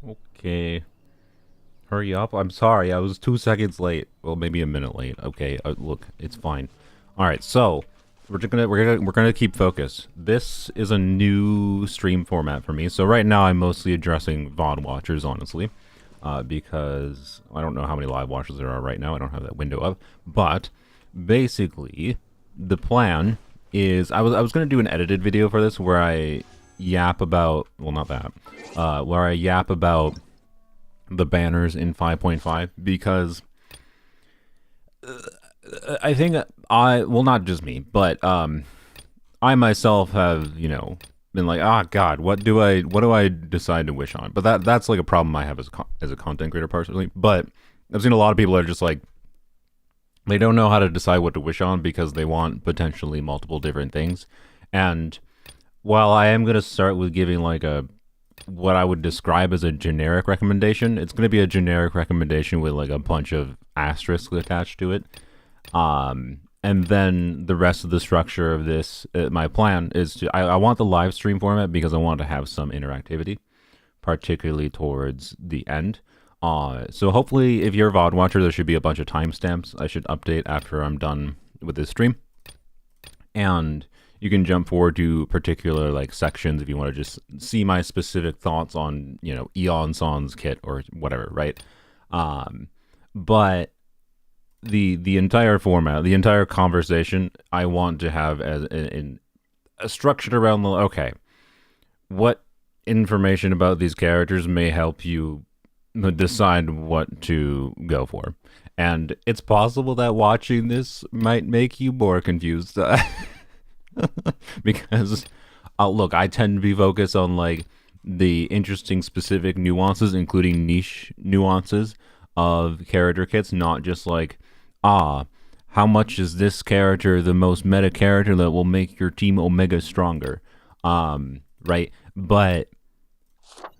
Okay. Hurry up. I'm sorry. I was 2 seconds late. Well, maybe a minute late. Okay. Look, it's fine. All right. So we're gonna keep focus. This is a new stream format for me. So right now I'm mostly addressing VOD watchers, honestly, because I don't know how many live watchers there are right now. I don't have that window up. But basically, the plan is I was gonna do an edited video for this where I yap about not that where I yap about the banners in 5.5 because I think not just me, but I myself have, been like, god, what do I decide to wish on? But that's like a problem I have as a content creator personally. But I've seen a lot of people that are just like, they don't know how to decide what to wish on because they want potentially multiple different things. And while I am going to start with giving like what I would describe as a generic recommendation, it's going to be a generic recommendation with like a bunch of asterisks attached to it. And then the rest of the structure of this, my plan is I want the live stream format because I want to have some interactivity, particularly towards the end. So hopefully if you're a VOD watcher, there should be a bunch of timestamps I should update after I'm done with this stream. And you can jump forward to particular like sections if you want to just see my specific thoughts on, Iansan's kit or whatever, right? But the entire format, the entire conversation, I want to have as in structured around what information about these characters may help you decide what to go for. And it's possible that watching this might make you more confused. Because look, I tend to be focused on like the interesting specific nuances, including niche nuances of character kits, not just like, how much is this character the most meta character that will make your team Omega stronger? Right? But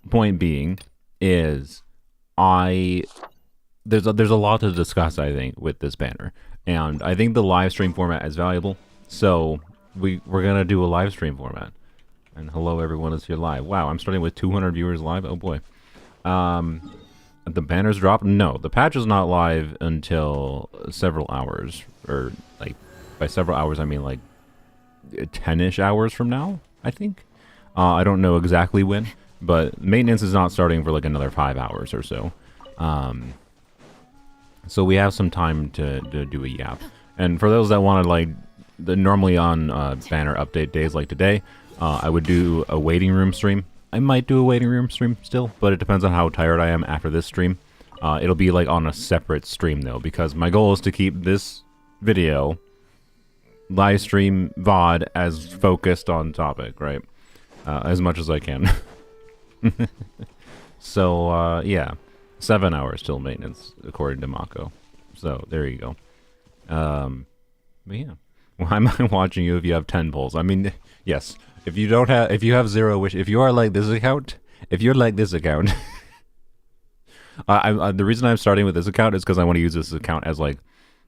point being is there's a lot to discuss, I think, with this banner. And I think the live stream format is valuable. So we're gonna do a live stream format. And hello everyone is here live. Wow, I'm starting with 200 viewers live. Oh boy. The banners drop? No, the patch is not live until several hours, or like by several hours I mean like 10-ish hours from now, I think. I don't know exactly when, but maintenance is not starting for like another 5 hours or so. So we have some time to do a yap. And for those that want to like, normally on banner update days like today, I would do a waiting room stream. I might do a waiting room stream still, but it depends on how tired I am after this stream. It'll be like on a separate stream though, because my goal is to keep this video, live stream VOD, as focused on topic, right? As much as I can. So, yeah. 7 hours till maintenance, according to Mako. So, there you go. But yeah. Why am I watching you if you have 10 polls? I mean, yes. If you have 0 wish, if you are like this account, the reason I'm starting with this account is because I want to use this account as like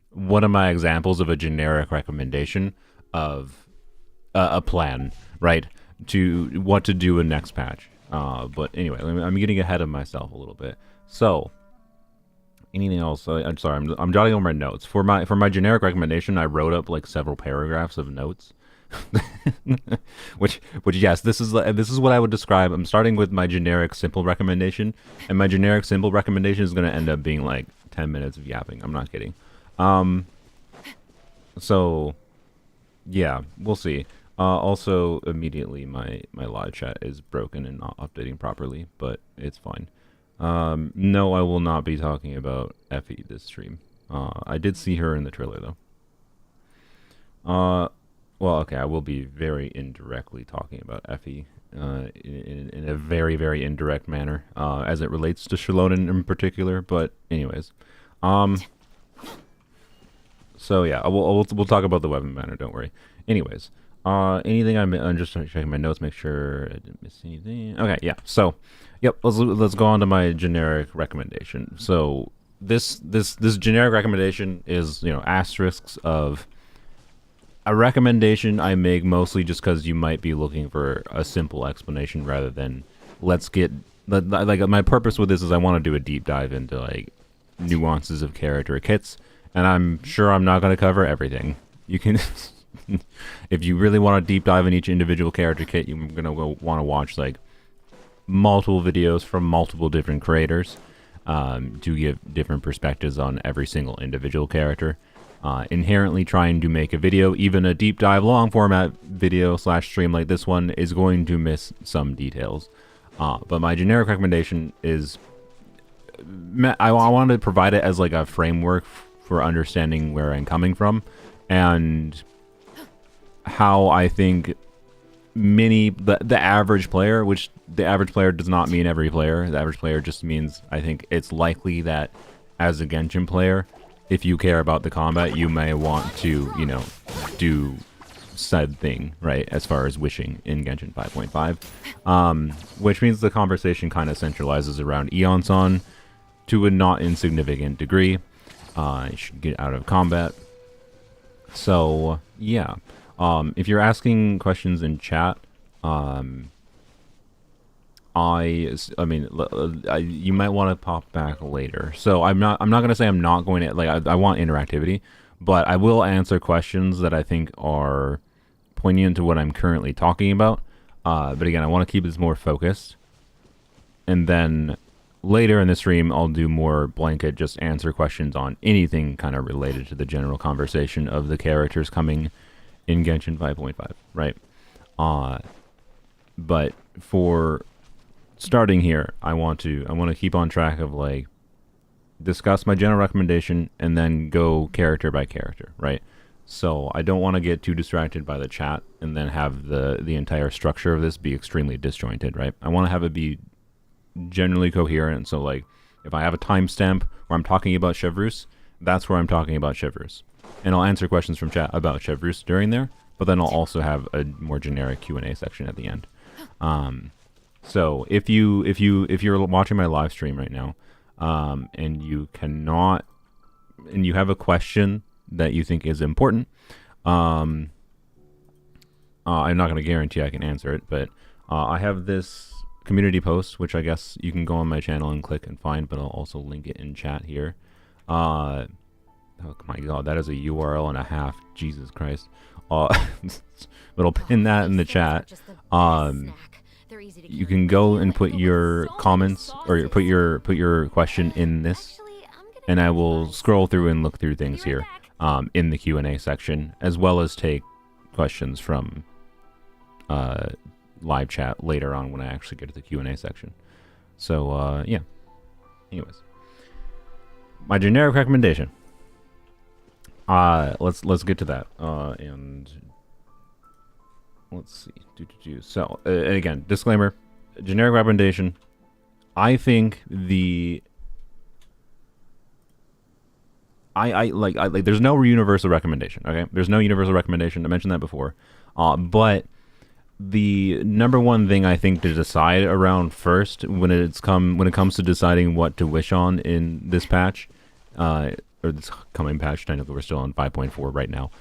one of my examples of a generic recommendation of a plan, right? To what to do in next patch. But anyway, I'm getting ahead of myself a little bit. So, anything else? I'm sorry, I'm jotting over my notes. For my generic recommendation, I wrote up like several paragraphs of notes. which yes, this is what I would describe. I'm starting with my generic simple recommendation, and my generic simple recommendation is going to end up being like 10 minutes of yapping. I'm not kidding. So yeah, we'll see. Also, immediately my live chat is broken and not updating properly, but it's fine. No, I will not be talking about Effie this stream. I did see her in the trailer though. Well, okay, I will be very indirectly talking about Effie in a very, very indirect manner as it relates to Xilonen in particular. But anyways, so yeah, we'll talk about the weapon banner. Don't worry. Anyways, anything I'm just checking my notes, make sure I didn't miss anything. Okay, yeah. So, yep. Let's go on to my generic recommendation. So this generic recommendation is asterisks of a recommendation I make mostly just because you might be looking for a simple explanation rather than let's get like my purpose with this is I want to do a deep dive into like nuances of character kits, and I'm sure I'm not going to cover everything. You can, if you really want to deep dive in each individual character kit, you're going to want to watch like multiple videos from multiple different creators to give different perspectives on every single individual character. Inherently trying to make a video, even a deep dive long format video / stream like this one, is going to miss some details. But my generic recommendation is I wanted to provide it as like a framework for understanding where I'm coming from and how I think the average player, which the average player does not mean every player. The average player just means I think it's likely that as a Genshin player, if you care about the combat, you may want to, you know, do said thing, right, as far as wishing in Genshin 5.5. Which means the conversation kind of centralizes around Iansan to a not insignificant degree. You should get out of combat. So, yeah. If you're asking questions in chat, you might want to pop back later. So I'm not going to say I'm not going to, like, I want interactivity, but I will answer questions that I think are poignant to what I'm currently talking about. But again, I want to keep this more focused. And then later in the stream, I'll do more blanket, just answer questions on anything kind of related to the general conversation of the characters coming in Genshin 5.5, right? But for starting here, I want to keep on track of like discuss my general recommendation and then go character by character, right? So I don't want to get too distracted by the chat and then have the entire structure of this be extremely disjointed, right? I want to have it be generally coherent. So like if I have a timestamp where I'm talking about Chevreuse, that's where I'm talking about Chevreuse. And I'll answer questions from chat about Chevreuse during there, but then I'll also have a more generic Q&A section at the end. So if you're watching my live stream right now, and you have a question that you think is important, I'm not going to guarantee I can answer it, but I have this community post, which I guess you can go on my channel and click and find, but I'll also link it in chat here. Oh my god, that is a URL and a half. Jesus Christ. But I'll pin that in the chat. You can go and put your comments or put your question in this, and I will scroll through and look through things here in the Q&A section, as well as take questions from live chat later on when I actually get to the Q&A section. So yeah. Anyways, my generic recommendation. Let's get to that. And let's see. So again, disclaimer, generic recommendation. I think I like there's no universal recommendation. Okay, there's no universal recommendation. I mentioned that before. But the number one thing I think to decide around first when it comes to deciding what to wish on in this patch, or this coming patch, technically we're still on 5.4 right now,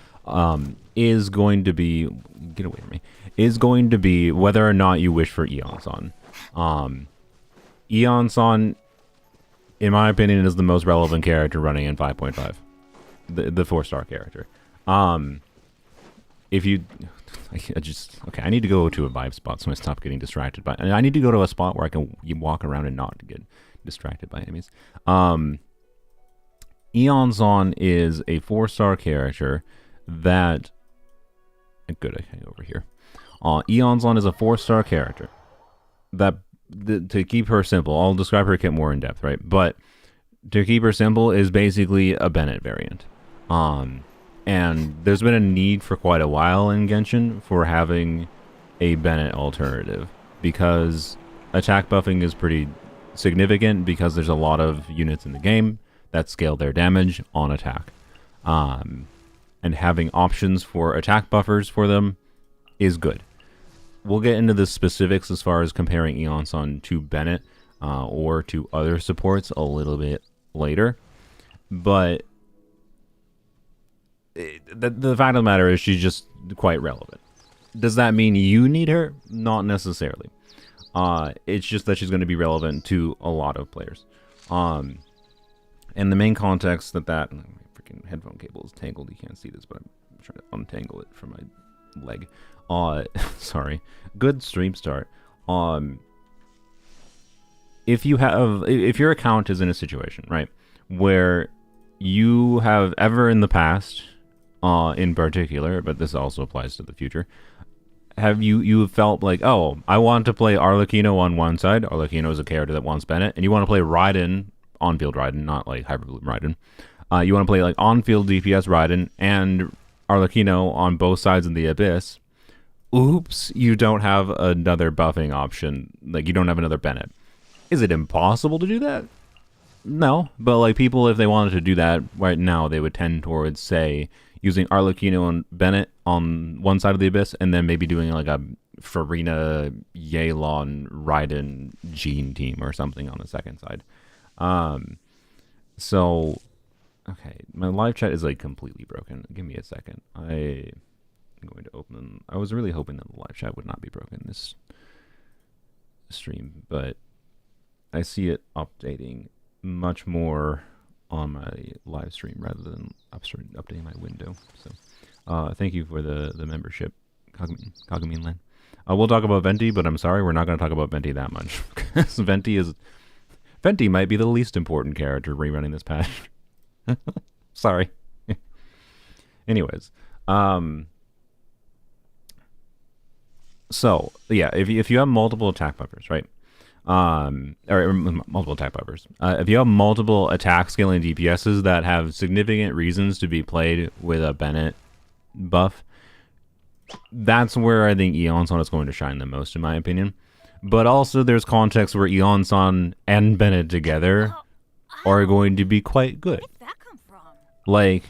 is going to be, get away from me, is going to be whether or not you wish for Iansan. Iansan, in my opinion, is the most relevant character running in 5.5. The 4-star character. If you, I need to go to a vibe spot so I stop getting distracted by, and I need to go to a spot where I can walk around and not get distracted by enemies. Iansan is a 4-star character that, good, I can go over here. Iansan is a 4-star character that, to keep her simple, I'll describe her kit more in depth, right? But to keep her simple is basically a Bennett variant. And there's been a need for quite a while in Genshin for having a Bennett alternative, because attack buffing is pretty significant because there's a lot of units in the game that scale their damage on attack. And having options for attack buffers for them is good. We'll get into the specifics as far as comparing Iansan to Bennett or to other supports a little bit later. But the fact of the matter is she's just quite relevant. Does that mean you need her? Not necessarily. It's just that she's going to be relevant to a lot of players. And the main context that my freaking headphone cable is tangled. You can't see this, but I'm trying to untangle it from my leg. Sorry. Good stream start. If your account is in a situation, right, where you have ever in the past, in particular, but this also applies to the future, have you felt like, oh, I want to play Arlecchino on one side. Arlecchino is a character that wants Bennett, and you want to play Raiden, on-field Raiden, not like Hyperbloom Raiden. You want to play like on-field DPS Raiden and Arlecchino on both sides of the Abyss. Oops, you don't have another buffing option. Like, you don't have another Bennett. Is it impossible to do that? No, but like people, if they wanted to do that right now, they would tend towards, say, using Arlecchino and Bennett on one side of the Abyss, and then maybe doing like a Farina, Yelan, Raiden, Jean team or something on the second side. So, okay, my live chat is like completely broken. Give me a second. I'm going to open. I was really hoping that the live chat would not be broken this stream, but I see it updating much more on my live stream rather than updating my window. So, thank you for the membership, Kagamin Len. We'll talk about Venti, but I'm sorry, we're not going to talk about Venti that much. Because Venti might be the least important character rerunning this patch. Sorry. Anyways, so yeah, if you have multiple attack buffers, right? Or multiple attack buffers. If you have multiple attack scaling DPSs that have significant reasons to be played with a Bennett buff, that's where I think Iansan is going to shine the most, in my opinion. But also, there's contexts where Iansan and Bennett together are going to be quite good. Where did that come from? Like,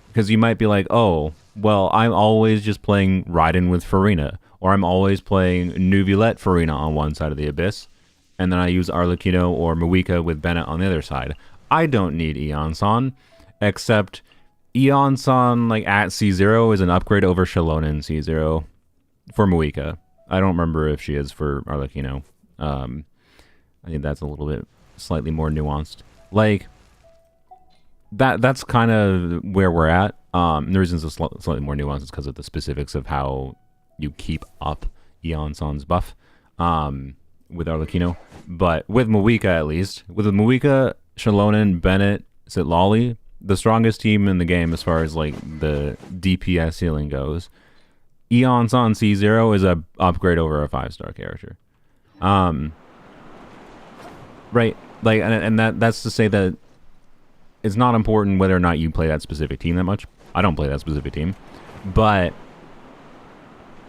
because you might be like, oh, well, I'm always just playing Raiden with Farina, or I'm always playing Nuvilette Farina on one side of the Abyss, and then I use Arlecchino or Muika with Bennett on the other side. I don't need Iansan, except Iansan, like, at C0 is an upgrade over Xilonen C0 for Muika. I don't remember if she is for Arlecchino. I think that's a little bit slightly more nuanced. Like, that's kind of where we're at. The reason it's slightly more nuanced is because of the specifics of how you keep up Iansan's buff. With Arlecchino, but with Muika at least. With Muika, Xilonen, Bennett, Sitlali, the strongest team in the game as far as like the DPS healing goes. Iansan C0 is a upgrade over a 5-star character. Right, like, and that's to say that it's not important whether or not you play that specific team that much. I don't play that specific team, but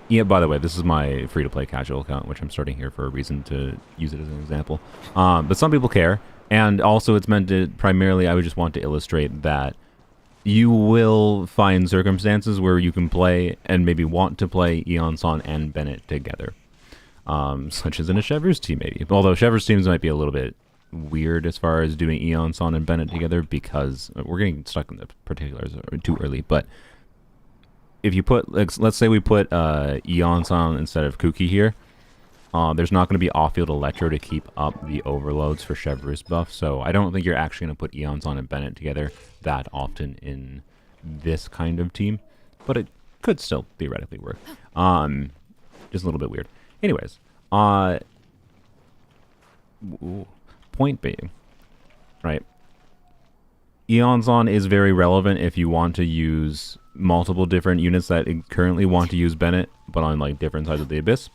yeah, by the way, this is my free-to-play casual account, which I'm starting here for a reason to use it as an example. But some people care, and also it's meant to primarily, I would just want to illustrate that you will find circumstances where you can play and maybe want to play Iansan and Bennett together. Such as in a Chevreuse team, maybe. Although Chevreuse teams might be a little bit weird as far as doing Iansan and Bennett together, because we're getting stuck in the particulars too early, but if you put, like, let's say we put Iansan instead of Kuki here, there's not going to be off-field Electro to keep up the overloads for Chevreuse buff, so I don't think you're actually going to put Iansan and Bennett together that often in this kind of team, but it could still theoretically work. Just a little bit weird. Anyways, point being, right, Iansan is very relevant if you want to use multiple different units that currently want to use Bennett, but on like different sides of the Abyss,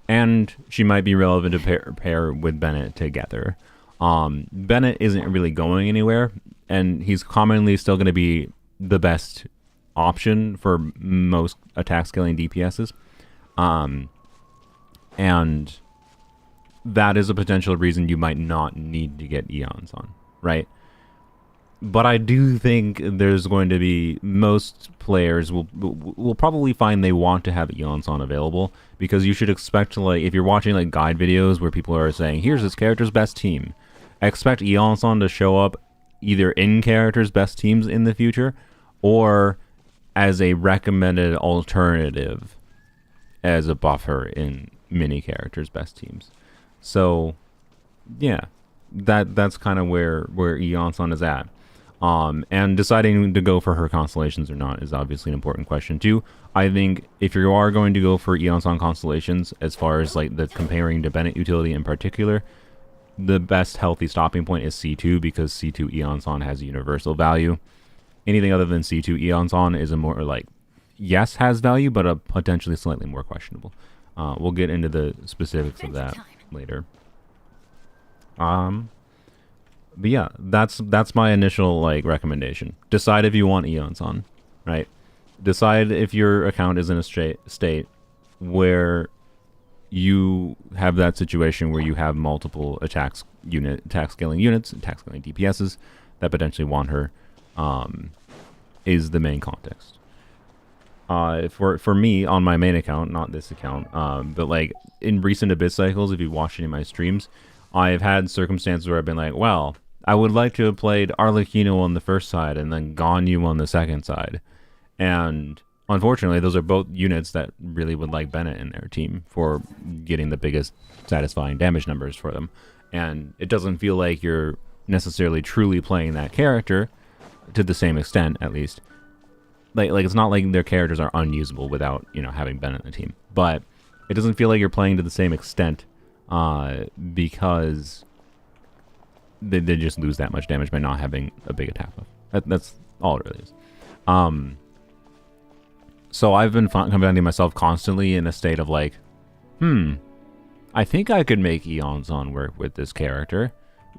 and she might be relevant to pair with Bennett together. Bennett isn't really going anywhere, and he's commonly still going to be the best option for most attack scaling DPSs, and that is a potential reason you might not need to get Iansan, right? But I do think there's going to be, most players will probably find they want to have Iansan available, because you should expect to, like, if you're watching like guide videos where people are saying, here's this character's best team, expect Iansan to show up either in characters' best teams in the future, or as a recommended alternative as a buffer in many characters' best teams. So yeah, that's kind of where Iansan is at. And deciding to go for her constellations or not is obviously an important question too. I think if you are going to go for Iansan constellations, as far as like the comparing to Bennett utility in particular, the best healthy stopping point is C2 because C2 Iansan has universal value. Anything other than C2 Iansan is a more like, yes, has value, but a potentially slightly more questionable. We'll get into the specifics of that later. But yeah, that's my initial like recommendation. Decide if you want Iansan, right? Decide if your account is in a state where you have that situation where you have multiple attack scaling units, attack scaling DPSs that potentially want her. Is the main context. For me on my main account, not this account, but like in recent Abyss cycles, if you watch any of my streams, I've had circumstances where I've been like, well, I would like to have played Arlecchino on the first side and then Ganyu on the second side. And unfortunately, those are both units that really would like Bennett in their team for getting the biggest satisfying damage numbers for them. And it doesn't feel like you're necessarily truly playing that character to the same extent, at least. Like it's not like their characters are unusable without, you know, having Bennett in the team. But it doesn't feel like you're playing to the same extent because they just lose that much damage by not having a big attack buff. That's all it really is. So I've been finding myself constantly in a state of like, I think I could make Iansan work with this character.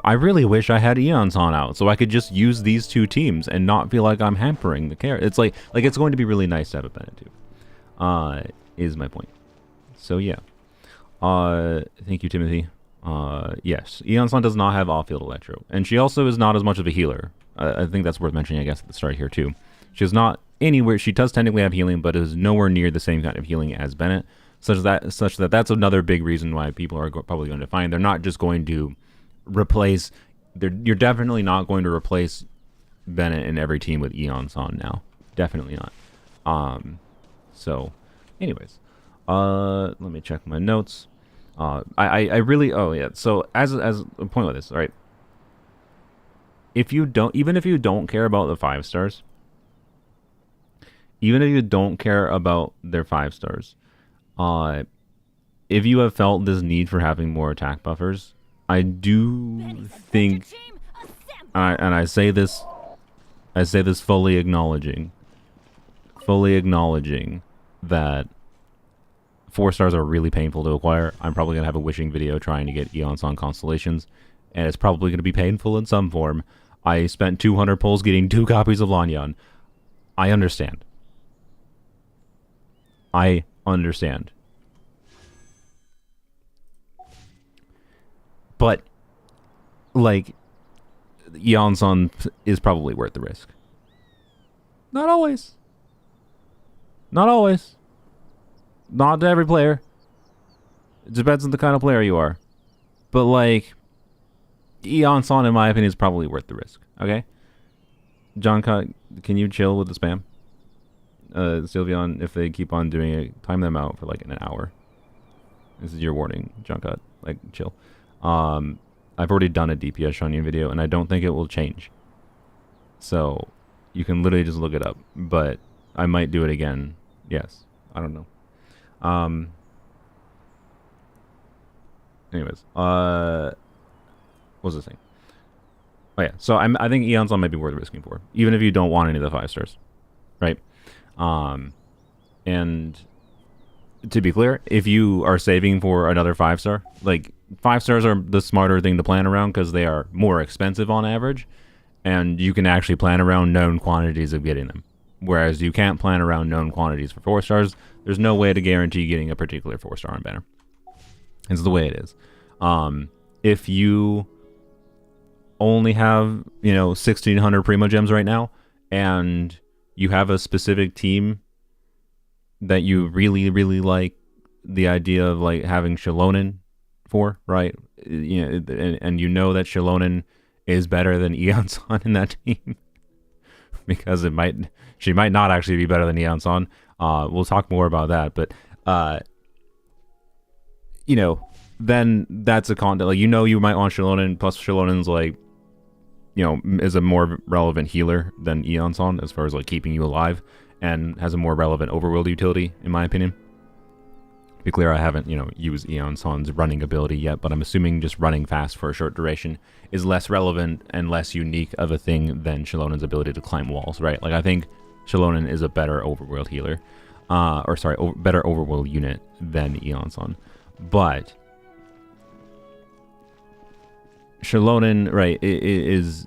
I really wish I had Iansan out so I could just use these two teams and not feel like I'm hampering the character. It's like it's going to be really nice to have a Bennett too. Is my point. So yeah. Thank you, Timothy. Yes, Iansan does not have off-field electro, and she also is not as much of a healer. I think that's worth mentioning, I guess, at the start here too. She's not anywhere. She does technically have healing, but is nowhere near the same kind of healing as Bennett. Such that that's another big reason why people are probably going to find they're not just going to replace. You're definitely not going to replace Bennett in every team with Iansan now. Definitely not. So, anyways, let me check my notes. I really, oh yeah. So as a point with this, all right. Even if you don't care about the 5 stars, even if you don't care about their 5 stars, if you have felt this need for having more attack buffers, I do think, and I say this fully acknowledging that 4 stars are really painful to acquire. I'm probably going to have a wishing video trying to get Iansan constellations, and it's probably going to be painful in some form. I spent 200 pulls getting 2 copies of Lanyan. I understand. But, like, Iansan is probably worth the risk. Not always. Not always. Not to every player. It depends on the kind of player you are. But, like, Iansan, in my opinion, is probably worth the risk. Okay? John, can you chill with the spam? Sylveon, if they keep on doing it, time them out for, like, an hour. This is your warning, John. Like, chill. I've already done a DPS Xianyun video, and I don't think it will change. So, you can literally just look it up. But I might do it again. Yes. I don't know. Anyways, what was this thing? Oh yeah, so I think Iansan might be worth risking for, even if you don't want any of the 5 stars, right? And to be clear, if you are saving for another 5 star, like 5 stars are the smarter thing to plan around because they are more expensive on average, and you can actually plan around known quantities of getting them. Whereas you can't plan around known quantities for 4 stars. There's no way to guarantee getting a particular 4 star on banner. It's the way it is. If you only have, 1,600 Primo Gems right now, and you have a specific team that you really, really like the idea of like having Xilonen for, right? And you know that Xilonen is better than Iansan in that team. Because she might not actually be better than Iansan. We'll talk more about that, but then that's a content. Like, you might want Xilonen, plus Xilonen's like, is a more relevant healer than Iansan as far as like keeping you alive, and has a more relevant overworld utility, in my opinion. To be clear, I haven't, used Iansan's running ability yet, but I'm assuming just running fast for a short duration is less relevant and less unique of a thing than Xilonen's ability to climb walls, right? Like, I think Xilonen is a better overworld healer, better overworld unit than Iansan. But Xilonen, right, is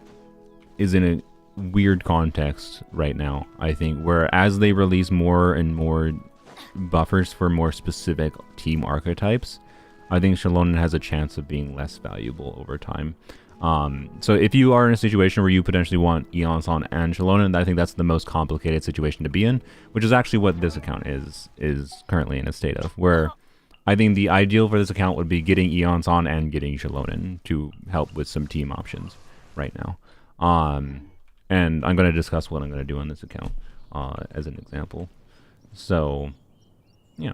in a weird context right now, I think, where as they release more and more buffers for more specific team archetypes, I think Xilonen has a chance of being less valuable over time. So if you are in a situation where you potentially want Iansan and Xilonen, I think that's the most complicated situation to be in, which is actually what this account is currently in a state of, where I think the ideal for this account would be getting Iansan and getting Xilonen to help with some team options right now. And I'm going to discuss what I'm going to do on this account as an example. So, yeah.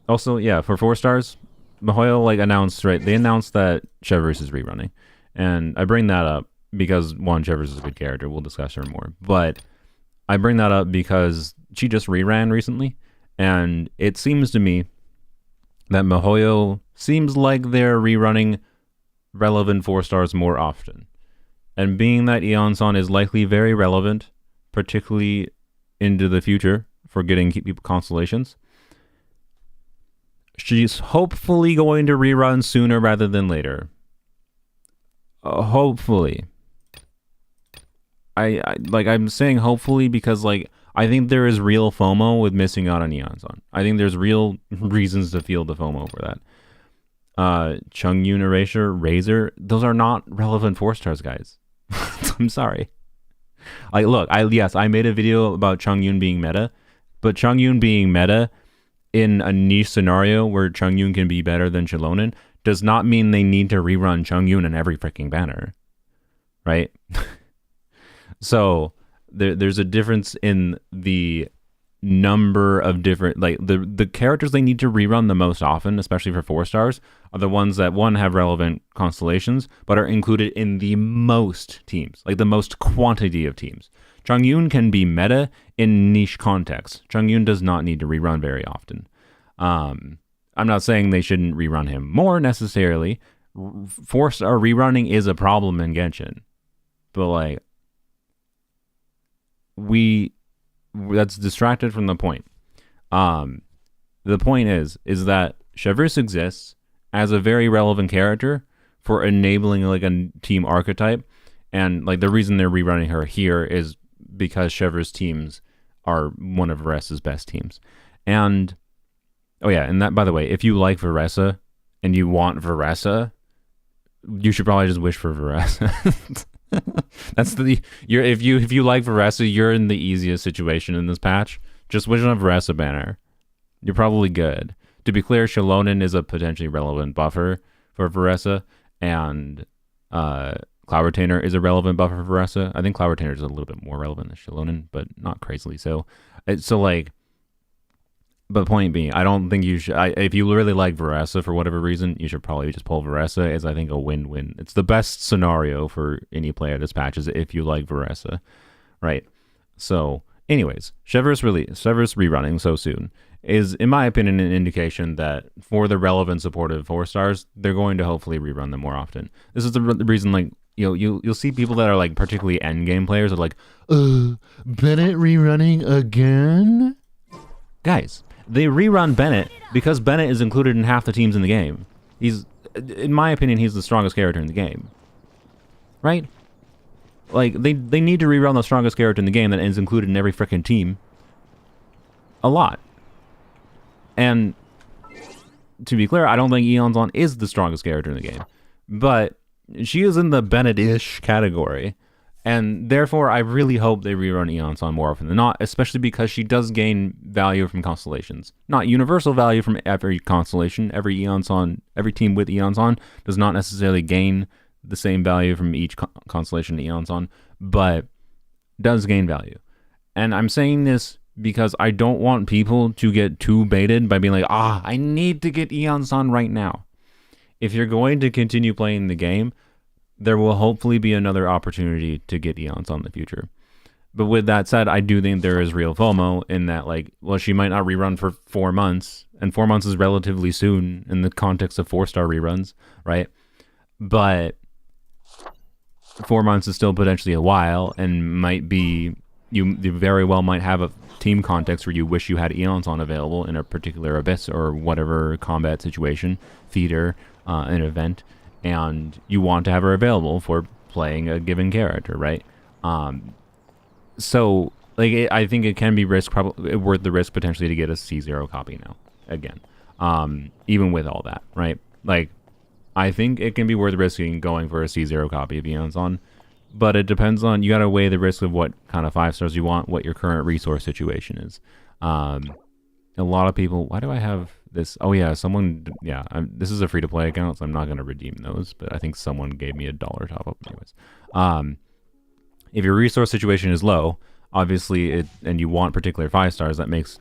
Also, yeah, for 4 stars, Mihoyo announced, right? They announced that Chevreuse is rerunning, and I bring that up because one, Chevreuse is a good character. We'll discuss her more, but I bring that up because she just reran recently, and it seems to me that Mihoyo seems like they're rerunning relevant 4 stars more often, and being that Iansan is likely very relevant, particularly into the future for getting people constellations. She's hopefully going to rerun sooner rather than later. Hopefully. I'm saying hopefully because I think there is real FOMO with missing out on Iansan. I think there's real reasons to feel the FOMO for that. Xianyun, Razor, those are not relevant 4 stars, guys. I'm sorry. Look, I made a video about Xianyun being meta, but Xianyun being meta in a niche scenario where Xianyun can be better than Xilonen does not mean they need to rerun Xianyun in every freaking banner, right? So there's a difference in the number of different, the characters they need to rerun the most often, especially for 4 stars, are the ones that, one, have relevant constellations, but are included in the most teams, the most quantity of teams. Xianyun can be meta in niche contexts. Xianyun does not need to rerun very often. I'm not saying they shouldn't rerun him more necessarily. 4-star rerunning is a problem in Genshin, but that's distracted from the point. The point is that Chevreuse exists as a very relevant character for enabling a team archetype, and the reason they're rerunning her here is because Chevreuse teams are one of Varesa's best teams. And oh yeah, and that, by the way, if you like Varesa and you want Varesa, you should probably just wish for Varesa. That's if you like Varesa, you're in the easiest situation in this patch. Just wish on a Varesa banner. You're probably good. To be clear, Xilonen is a potentially relevant buffer for Varesa, and Cloud Retainer is a relevant buffer for Varesa. I think Cloud Retainer is a little bit more relevant than Xilonen, but not crazily so. But point being, I don't think you should. If you really like Varesa for whatever reason, you should probably just pull Varesa. As I think a win-win. It's the best scenario for any player this patch is if you like Varesa, right? So, anyways, Chevreuse rerunning so soon is, in my opinion, an indication that for the relevant supportive 4 stars, they're going to hopefully rerun them more often. This is the reason, you'll see people that are particularly endgame players are Bennett rerunning again? Guys, they rerun Bennett because Bennett is included in half the teams in the game. In my opinion, he's the strongest character in the game. Right? They need to rerun the strongest character in the game that is included in every freaking team. A lot. And to be clear, I don't think Iansan is the strongest character in the game. But she is in the Bennett-ish category. And therefore, I really hope they rerun Iansan more often than not, especially because she does gain value from constellations. Not universal value from every constellation. Every team with Iansan does not necessarily gain the same value from each constellation Iansan, but does gain value. And I'm saying this because I don't want people to get too baited by being like, I need to get Iansan right now. If you're going to continue playing the game, there will hopefully be another opportunity to get Iansan in the future. But with that said, I do think there is real FOMO in that, like, well, she might not rerun for 4 months, and 4 months is relatively soon in the context of 4-star reruns, right? But 4 months is still potentially a while, and might be, you very well might have a team context where you wish you had Iansan available in a particular abyss or whatever combat situation, theater, an event, and you want to have her available for playing a given character, right? So, like, I think it can be worth the risk potentially to get a C0 copy now, again, even with all that, right? Like, I think it can be worth risking going for a C0 copy of Iansan, but it depends on, you gotta weigh the risk of what kind of 5 stars you want, what your current resource situation is. A lot of people, why do I have this? Oh yeah, this is a free-to-play account, so I'm not gonna redeem those, but I think someone gave me $1 top-up anyways. If your resource situation is low, obviously, and you want particular 5 stars, that makes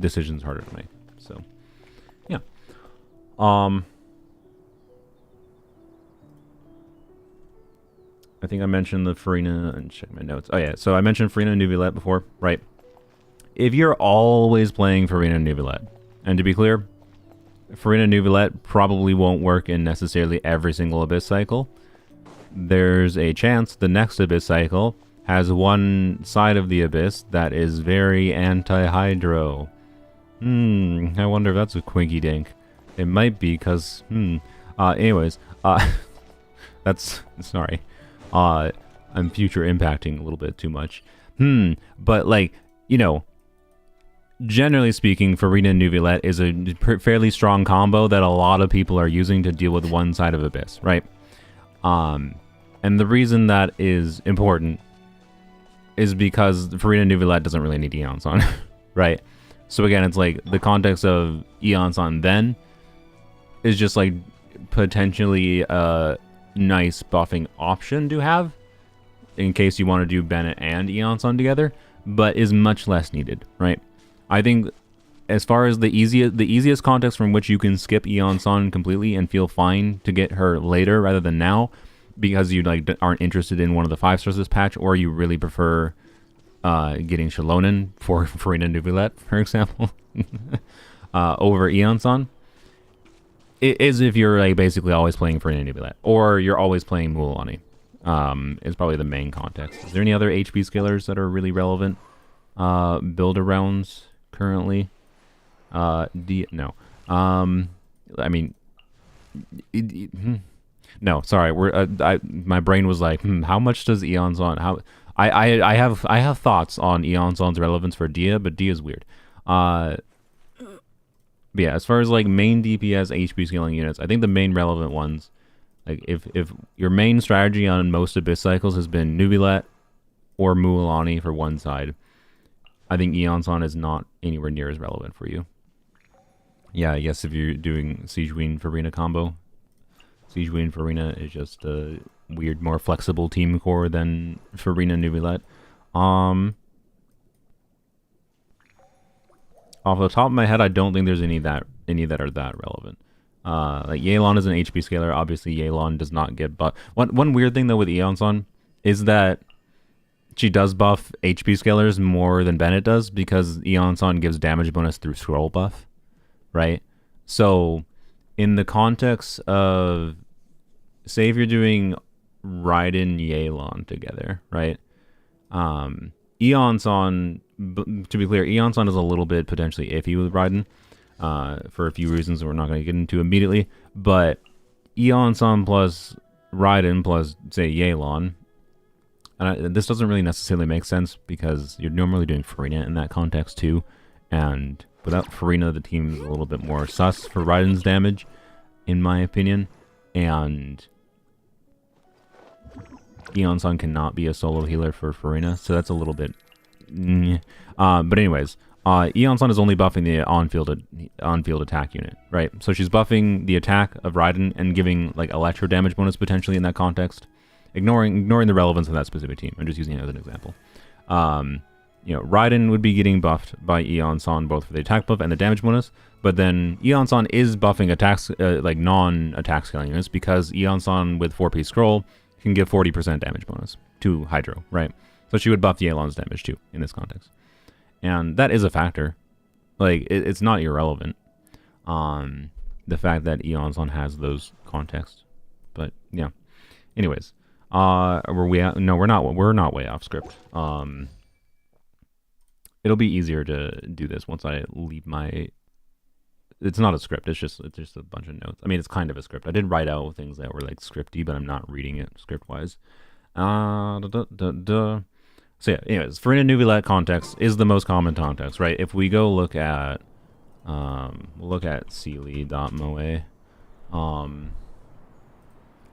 decisions harder to make. So, yeah. I think I mentioned the Farina, and check my notes. Oh yeah, so I mentioned Farina and Nuvilette before, right? If you're always playing Farina and Nuvilette, and to be clear, Farina and Nuvilette probably won't work in necessarily every single Abyss cycle. There's a chance the next Abyss cycle has one side of the Abyss that is very anti-hydro. I wonder if that's a quinky dink. It might be, because, anyways, that's, sorry. I'm future impacting a little bit too much. But, like, you know, generally speaking, Farina and Nuvilette is a fairly strong combo that a lot of people are using to deal with one side of Abyss, right? And the reason that is important is because Farina Nuvilette doesn't really need Iansan, right? So again, it's like the context of Iansan then is just like potentially a nice buffing option to have in case you want to do Bennett and Iansan together, but is much less needed, right? I think as far as the easiest context from which you can skip Iansan completely and feel fine to get her later rather than now, because you like aren't interested in one of the 5 stars this patch, or you really prefer getting Xilonen for Farina Nuvilette, for example, over Iansan, is if you're like basically always playing Farina Nuvilette, or you're always playing Mualani. Is probably the main context. Is there any other HP scalers that are really relevant build-arounds currently? No. I mean, no. Sorry. My brain was like, how much does Iansan? How I have thoughts on Iansan's relevance for Dia, but Dia is weird. But yeah, as far as like main DPS HP scaling units, I think the main relevant ones, like if your main strategy on most Abyss cycles has been Nuvilette or Mualani for one side, I think Iansan is not anywhere near as relevant for you. Yeah, I guess if you're doing Xianyun Farina combo, Xianyun Farina is just a weird, more flexible team core than Farina Nuvilette. Off the top of my head, I don't think there's any that are that relevant. Like Yelan is an HP scaler. Obviously, Yelan does not get buff. One weird thing though with Iansan is that she does buff HP scalers more than Bennett does, because Iansan gives damage bonus through scroll buff, right? So, in the context of, say if you're doing Raiden Yelan together, right? Iansan, to be clear, Iansan is a little bit potentially iffy with Raiden for a few reasons that we're not going to get into immediately. But Iansan plus Raiden plus, say, Yelan, and this doesn't really necessarily make sense because you're normally doing Farina in that context too. And without Farina, the team is a little bit more sus for Raiden's damage, in my opinion. And Iansan cannot be a solo healer for Farina, so that's a little bit... but anyways, Iansan is only buffing the on-field attack unit, right? So she's buffing the attack of Raiden and giving like electro damage bonus potentially in that context, ignoring the relevance of that specific team. I'm just using it as an example. you know, Raiden would be getting buffed by Iansan both for the attack buff and the damage bonus. But then Iansan is buffing attacks, like non-attack scaling units, because Iansan with 4-piece scroll can give 40% damage bonus to Hydro, right? So she would buff the Yelan's damage too in this context. And that is a factor. Like, it's not irrelevant. The fact that Iansan has those contexts. But yeah. Anyways, were we out? No, we're not. We're not way off script. It'll be easier to do this once I leave my. It's not a script. It's just a bunch of notes. I mean, it's kind of a script. I did write out things that were like scripty, but I'm not reading it script wise. So yeah. Anyways, Farina Nuvilet context is the most common context, right? If we go look at we'll look at Sealy.moe.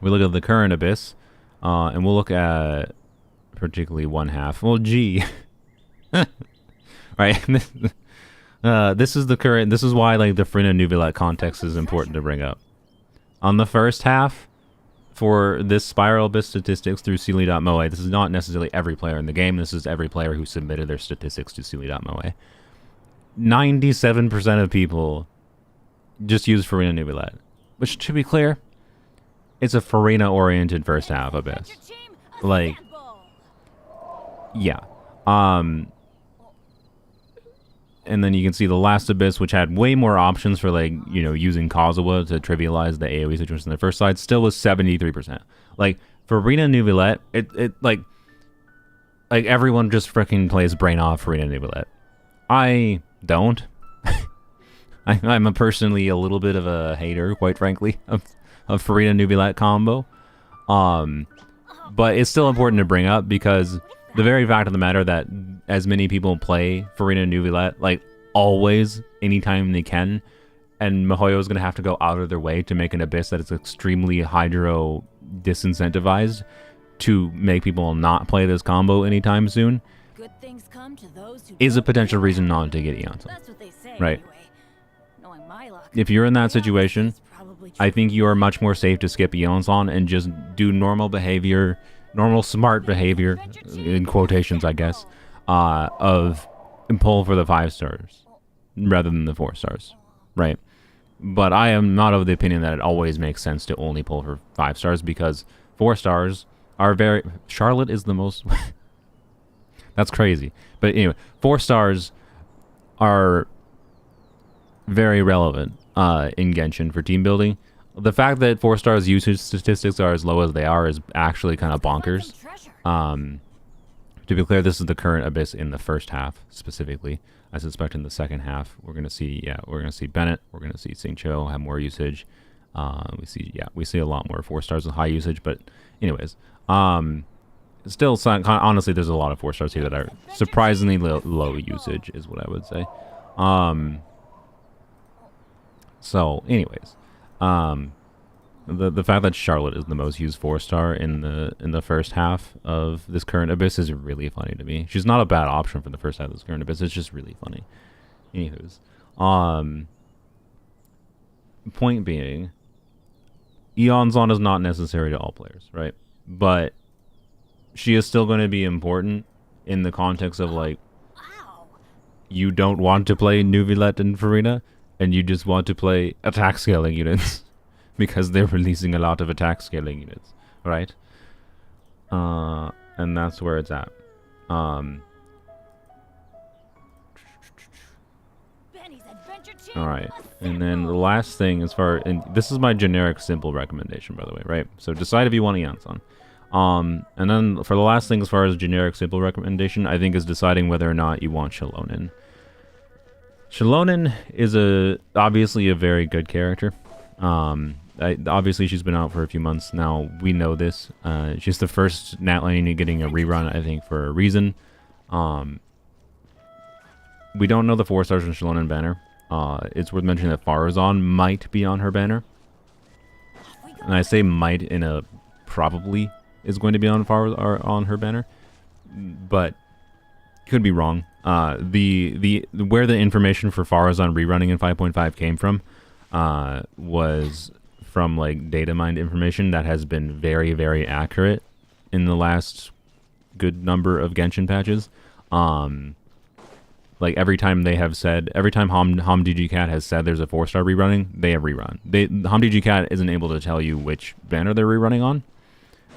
We look at the current abyss, and we'll look at particularly 1/2. Well, G. Right. This is the current. This is why like the Farina Nuvilet context is important to bring up. On the first half, for this Spiral Abyss statistics through Sealy.moe, this is not necessarily every player in the game. This is every player who submitted their statistics to Sealy.moe. 97% of people just use Farina Nuvilet, which, to be clear, it's a Farina-oriented first half Abyss. Like, yeah. And then you can see the last Abyss, which had way more options for, like, you know, using Kazuha to trivialize the AoE situation on the first side, still was 73%. Like, Farina Nuvilet, it like everyone just freaking plays brain off Farina Nuvilet. I don't. I'm personally a little bit of a hater, quite frankly, of Farina Nuvilet combo. But it's still important to bring up because the very fact of the matter that as many people play Farina Nuvilet, like, always, anytime they can, and Mihoyo is going to have to go out of their way to make an Abyss that is extremely Hydro disincentivized to make people not play this combo anytime soon, Good things come to those who is a potential reason not to get Iansan. That's what they say, right? Anyway. Knowing my luck, If you're in that situation, I think you are much more safe to skip Iansan and just do normal behavior, normal smart behavior, in quotations, I guess, of pull for the 5 stars rather than the 4 stars, right? But I am not of the opinion that it always makes sense to only pull for 5 stars because 4 stars are very... Charlotte is the most... That's crazy. But anyway, 4 stars are very relevant in Genshin for team building. The fact that 4 stars usage statistics are as low as they are is actually kind of bonkers. To be clear, this is the current Abyss in the first half specifically. I suspect in the second half we're gonna see Bennett, we're gonna see Xingqiu have more usage. We see a lot more 4 stars with high usage, but anyways, still, honestly, there's a lot of 4 stars here that are surprisingly low usage, is what I would say. So, anyways, the fact that Charlotte is the most used 4 star in the first half of this current Abyss is really funny to me. She's not a bad option for the first half of this current Abyss. It's just really funny. Anywho's, point being, Iansan is not necessary to all players, right? But she is still going to be important in the context of, like, you don't want to play Nuvilet and Farina, and you just want to play attack scaling units because they're releasing a lot of attack scaling units, right? And that's where it's at. Alright, and then the last thing and this is my generic simple recommendation, by the way, right? So decide if you want Iansan. And then for the last thing as far as generic simple recommendation, I think is deciding whether or not you want Xilonen. Xilonen is obviously a very good character. Obviously she's been out for a few months now. We know this. She's the first Nat Lane getting a rerun, I think, for a reason. We don't know the 4 stars from Xilonen banner. It's worth mentioning that Farazan might be on her banner. And I say might in a probably is going to be on on her banner, but could be wrong. Where the information for Farazan rerunning in 5.5 came from was from, like, data mined information that has been very, very accurate in the last good number of Genshin patches. Like every time HomDGCat has said there's a 4-star rerunning, they have rerun. HomDGCat isn't able to tell you which banner they're rerunning on,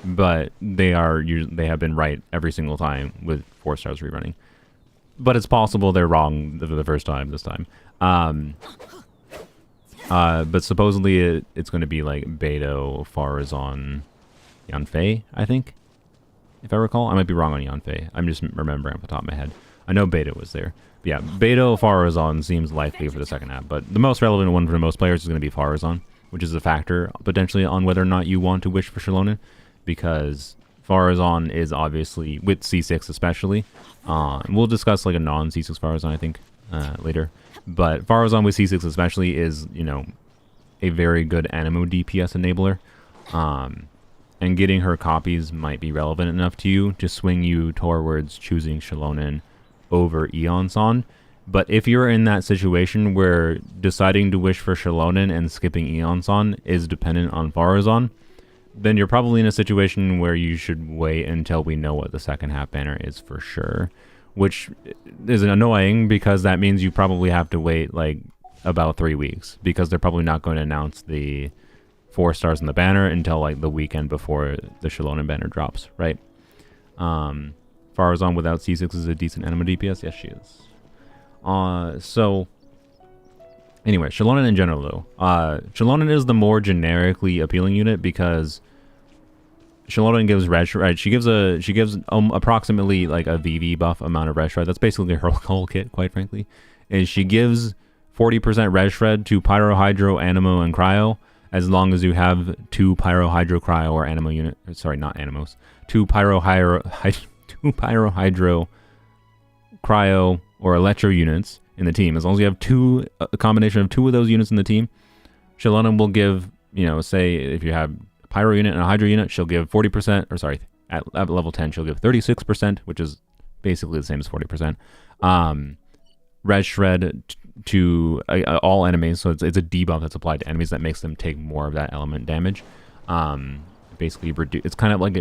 but they have been right every single time with 4 stars rerunning. But it's possible they're wrong the first time this time. But supposedly it's going to be like Beidou, Farazan, Yanfei, I think, if I recall. I might be wrong on Yanfei. I'm just remembering off the top of my head. I know Beidou was there. But yeah, Beidou, Farazan seems likely for the second half, but the most relevant one for most players is going to be Farazan, which is a factor potentially on whether or not you want to wish for Xilonen, because Farazan is obviously, with C6 especially, we'll discuss like a non-C6 Farazan, I think, later, but Farazan with C6 especially is, you know, a very good Anemo DPS enabler, and getting her copies might be relevant enough to you to swing you towards choosing Xilonen over Iansan. But if you're in that situation where deciding to wish for Xilonen and skipping Iansan is dependent on Farazan, then you're probably in a situation where you should wait until we know what the second half banner is for sure, which is annoying because that means you probably have to wait like about 3 weeks, because they're probably not going to announce the 4 stars in the banner until like the weekend before the Xilonen banner drops, right? Farazan without C6 is a decent Anemo DPS. Yes, she is. So anyway, Xilonen in general though. Xilonen is the more generically appealing unit because Xilonen gives red shred. She gives approximately like a VV buff amount of red shred. That's basically her whole kit, quite frankly. And she gives 40% red shred to Pyro, Hydro, Anemo, and Cryo, as long as you have 2 Pyro, Hydro, Cryo, or Anemo unit. Sorry, not Anemos. 2 Pyro, Hydro, Cryo, or Electro units in the team. As long as you have a combination of 2 of those units in the team, Xilonen will give, you know, say if you have a Pyro unit and a Hydro unit, she'll give 40%, or sorry, at level 10, she'll give 36%, which is basically the same as 40%. Red shred to all enemies, so it's a debuff that's applied to enemies that makes them take more of that element damage. Basically, it's kind of like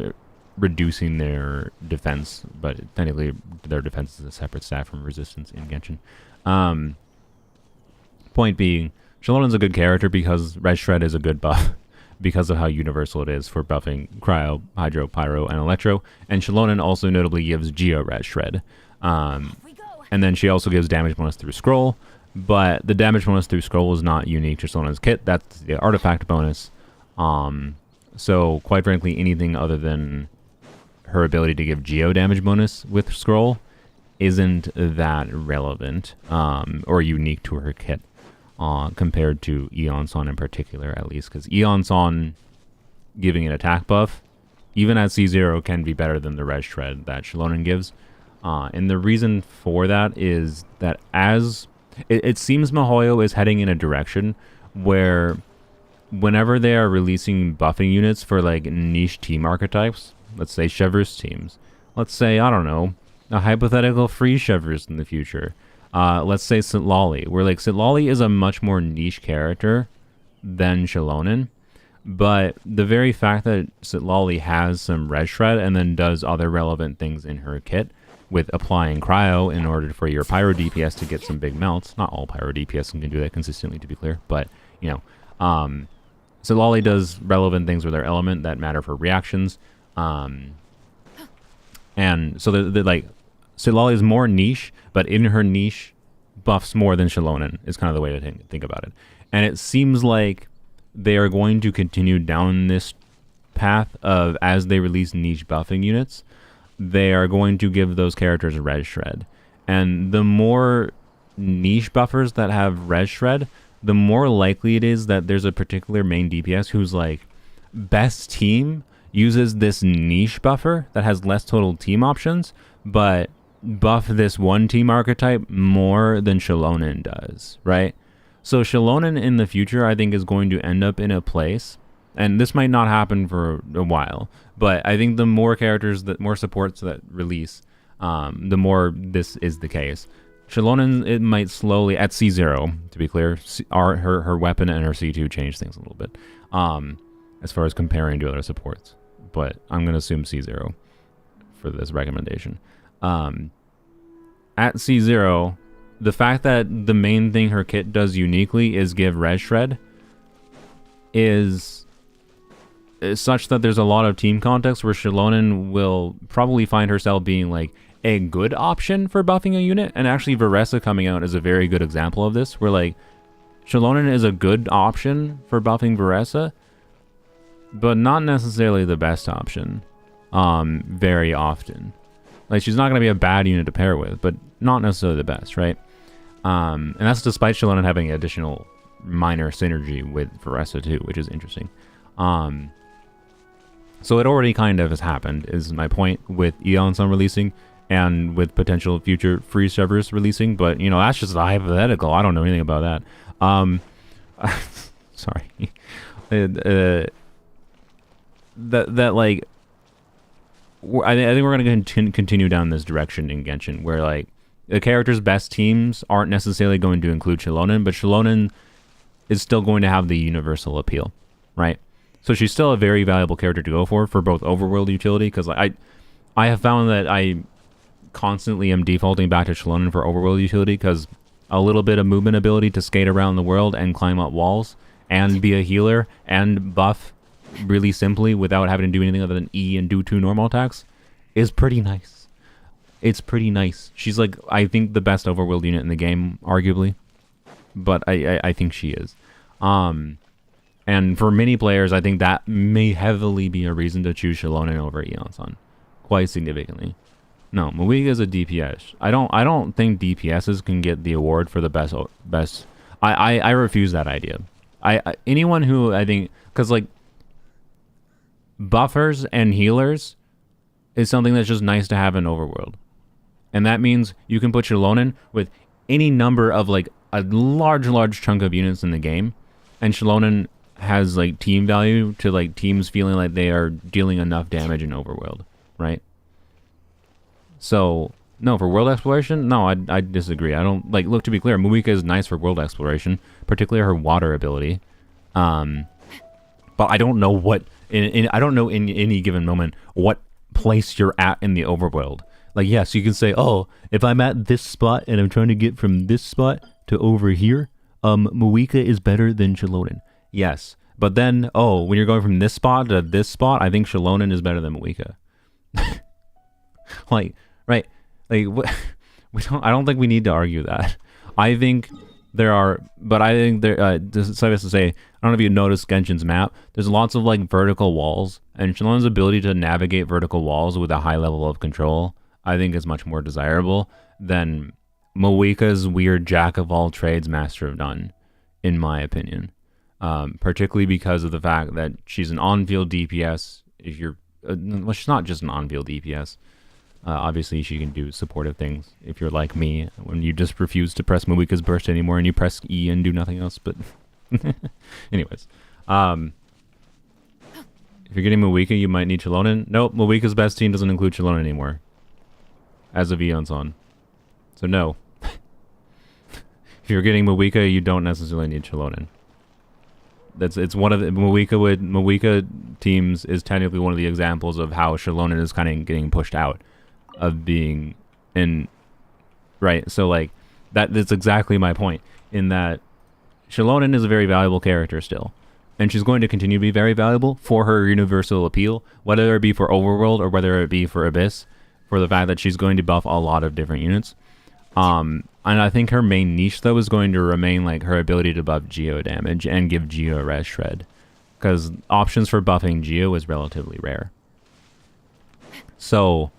reducing their defense, but technically their defense is a separate stat from resistance in Genshin. Point being, Xilonen's a good character because Red Shred is a good buff because of how universal it is for buffing Cryo, Hydro, Pyro, and Electro. And Xilonen also notably gives Geo Red Shred. And then she also gives damage bonus through Scroll, but the damage bonus through Scroll is not unique to Xilonen's kit. That's the artifact bonus. So quite frankly, anything other than her ability to give Geo damage bonus with Scroll isn't that relevant or unique to her kit compared to Iansan in particular, at least, because Iansan giving an attack buff, even at C0, can be better than the Red Shred that Xilonen gives. And the reason for that is that as it seems MiHoYo is heading in a direction where whenever they are releasing buffing units for like niche team archetypes, let's say Chevreuse teams, let's say, I don't know, a hypothetical free Chevreuse in the future, let's say Sitlali, where like Sitlali is a much more niche character than Xilonen, but the very fact that Sitlali has some Red Shred and then does other relevant things in her kit, with applying Cryo in order for your Pyro DPS to get some big melts. Not all Pyro DPS can do that consistently, to be clear, but, you know, Sitlali does relevant things with their element that matter for reactions. And so the like, Sitlali is more niche, but in her niche buffs more than Xilonen is kind of the way to think about it. And it seems like they are going to continue down this path of, as they release niche buffing units, they are going to give those characters Red Shred. And the more niche buffers that have Red Shred, the more likely it is that there's a particular main DPS who's like, best team uses this niche buffer that has less total team options, but buff this one team archetype more than Xilonen does, right? So Xilonen in the future, I think, is going to end up in a place, and this might not happen for a while, but I think the more characters, more supports that release, the more this is the case. Xilonen, it might slowly, at C0, to be clear, her weapon and her C2 change things a little bit, as far as comparing to other supports. But I'm going to assume C0 for this recommendation. At C0, the fact that the main thing her kit does uniquely is give res shred is such that there's a lot of team context where Xilonen will probably find herself being like a good option for buffing a unit, and actually Varesa coming out is a very good example of this, where like Xilonen is a good option for buffing Varesa, but not necessarily the best option very often. Like, she's not going to be a bad unit to pair with, but not necessarily the best, right? And that's despite Xilonen having additional minor synergy with Varesa too, which is interesting. So it already kind of has happened, is my point, with Iansan releasing and with potential future free Chevreuse releasing, but, you know, that's just a hypothetical. I don't know anything about that. Sorry. That like, I think we're going to continue down this direction in Genshin, where like the character's best teams aren't necessarily going to include Xilonen, but Xilonen is still going to have the universal appeal, right? So she's still a very valuable character to go for both overworld utility, because like, I have found that I constantly am defaulting back to Xilonen for overworld utility, because a little bit of movement ability to skate around the world and climb up walls and be a healer and buff really simply without having to do anything other than E and do 2 normal attacks is pretty nice. It's pretty nice. She's like, I think, the best overworld unit in the game, arguably. But I think she is. And for many players, I think that may heavily be a reason to choose Xilonen over Iansan. Quite significantly. No, Moiga is a DPS. I don't think DPSs can get the award for the best. I refuse that idea. Anyone who, I think, because like buffers and healers is something that's just nice to have in overworld, and that means you can put Xilonen with any number of like a large chunk of units in the game, and Xilonen has like team value to like teams feeling like they are dealing enough damage in overworld, right? So no, for world exploration, no, I disagree. I don't like. Look, to be clear, Moiga is nice for world exploration, particularly her water ability. But I don't know what I don't know in any given moment what place you're at in the overworld. Like, yes, you can say, oh, if I'm at this spot and I'm trying to get from this spot to over here, Moiga is better than Xilonen. Yes, but then, oh, when you're going from this spot to this spot, I think Xilonen is better than Moiga. Like, right? Like, I don't think we need to argue that. I think there are, but I think there. Suffice to say, I don't know if you noticed Genshin's map. There's lots of like vertical walls, and Xilonen's ability to navigate vertical walls with a high level of control, I think, is much more desirable than Moika's weird jack of all trades, master of none, in my opinion. Particularly because of the fact that she's an on-field DPS. If you're, well, she's not just an on-field DPS. Obviously, she can do supportive things. If you're like me, when you just refuse to press Moika's burst anymore and you press E and do nothing else. But, anyways, if you're getting Moika, you might need Xilonen. Nope, Moika's best team doesn't include Xilonen anymore, as of Iansan. So no. If you're getting Moika, you don't necessarily need Xilonen. It's one of the Moika teams is technically one of the examples of how Xilonen is kind of getting pushed out of being in, right? So like that's exactly my point, in that Xilonen is a very valuable character still, and she's going to continue to be very valuable for her universal appeal, whether it be for Overworld or whether it be for Abyss, for the fact that she's going to buff a lot of different units. And I think her main niche, though, is going to remain like her ability to buff Geo damage and give Geo res shred, because options for buffing Geo is relatively rare. So,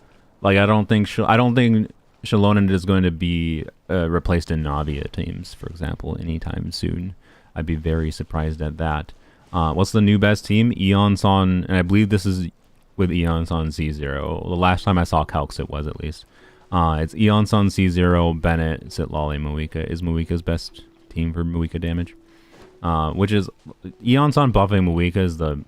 like, I don't think Xilonen is going to be replaced in Navia teams, for example, anytime soon. I'd be very surprised at that. What's the new best team? Iansan, and I believe this is with Iansan C0. The last time I saw calcs, it was, at least. It's Iansan, C0, Bennett, Sitlali, Moika. Is Moika's best team for Moika damage. Which is, Iansan buffing Moika is the,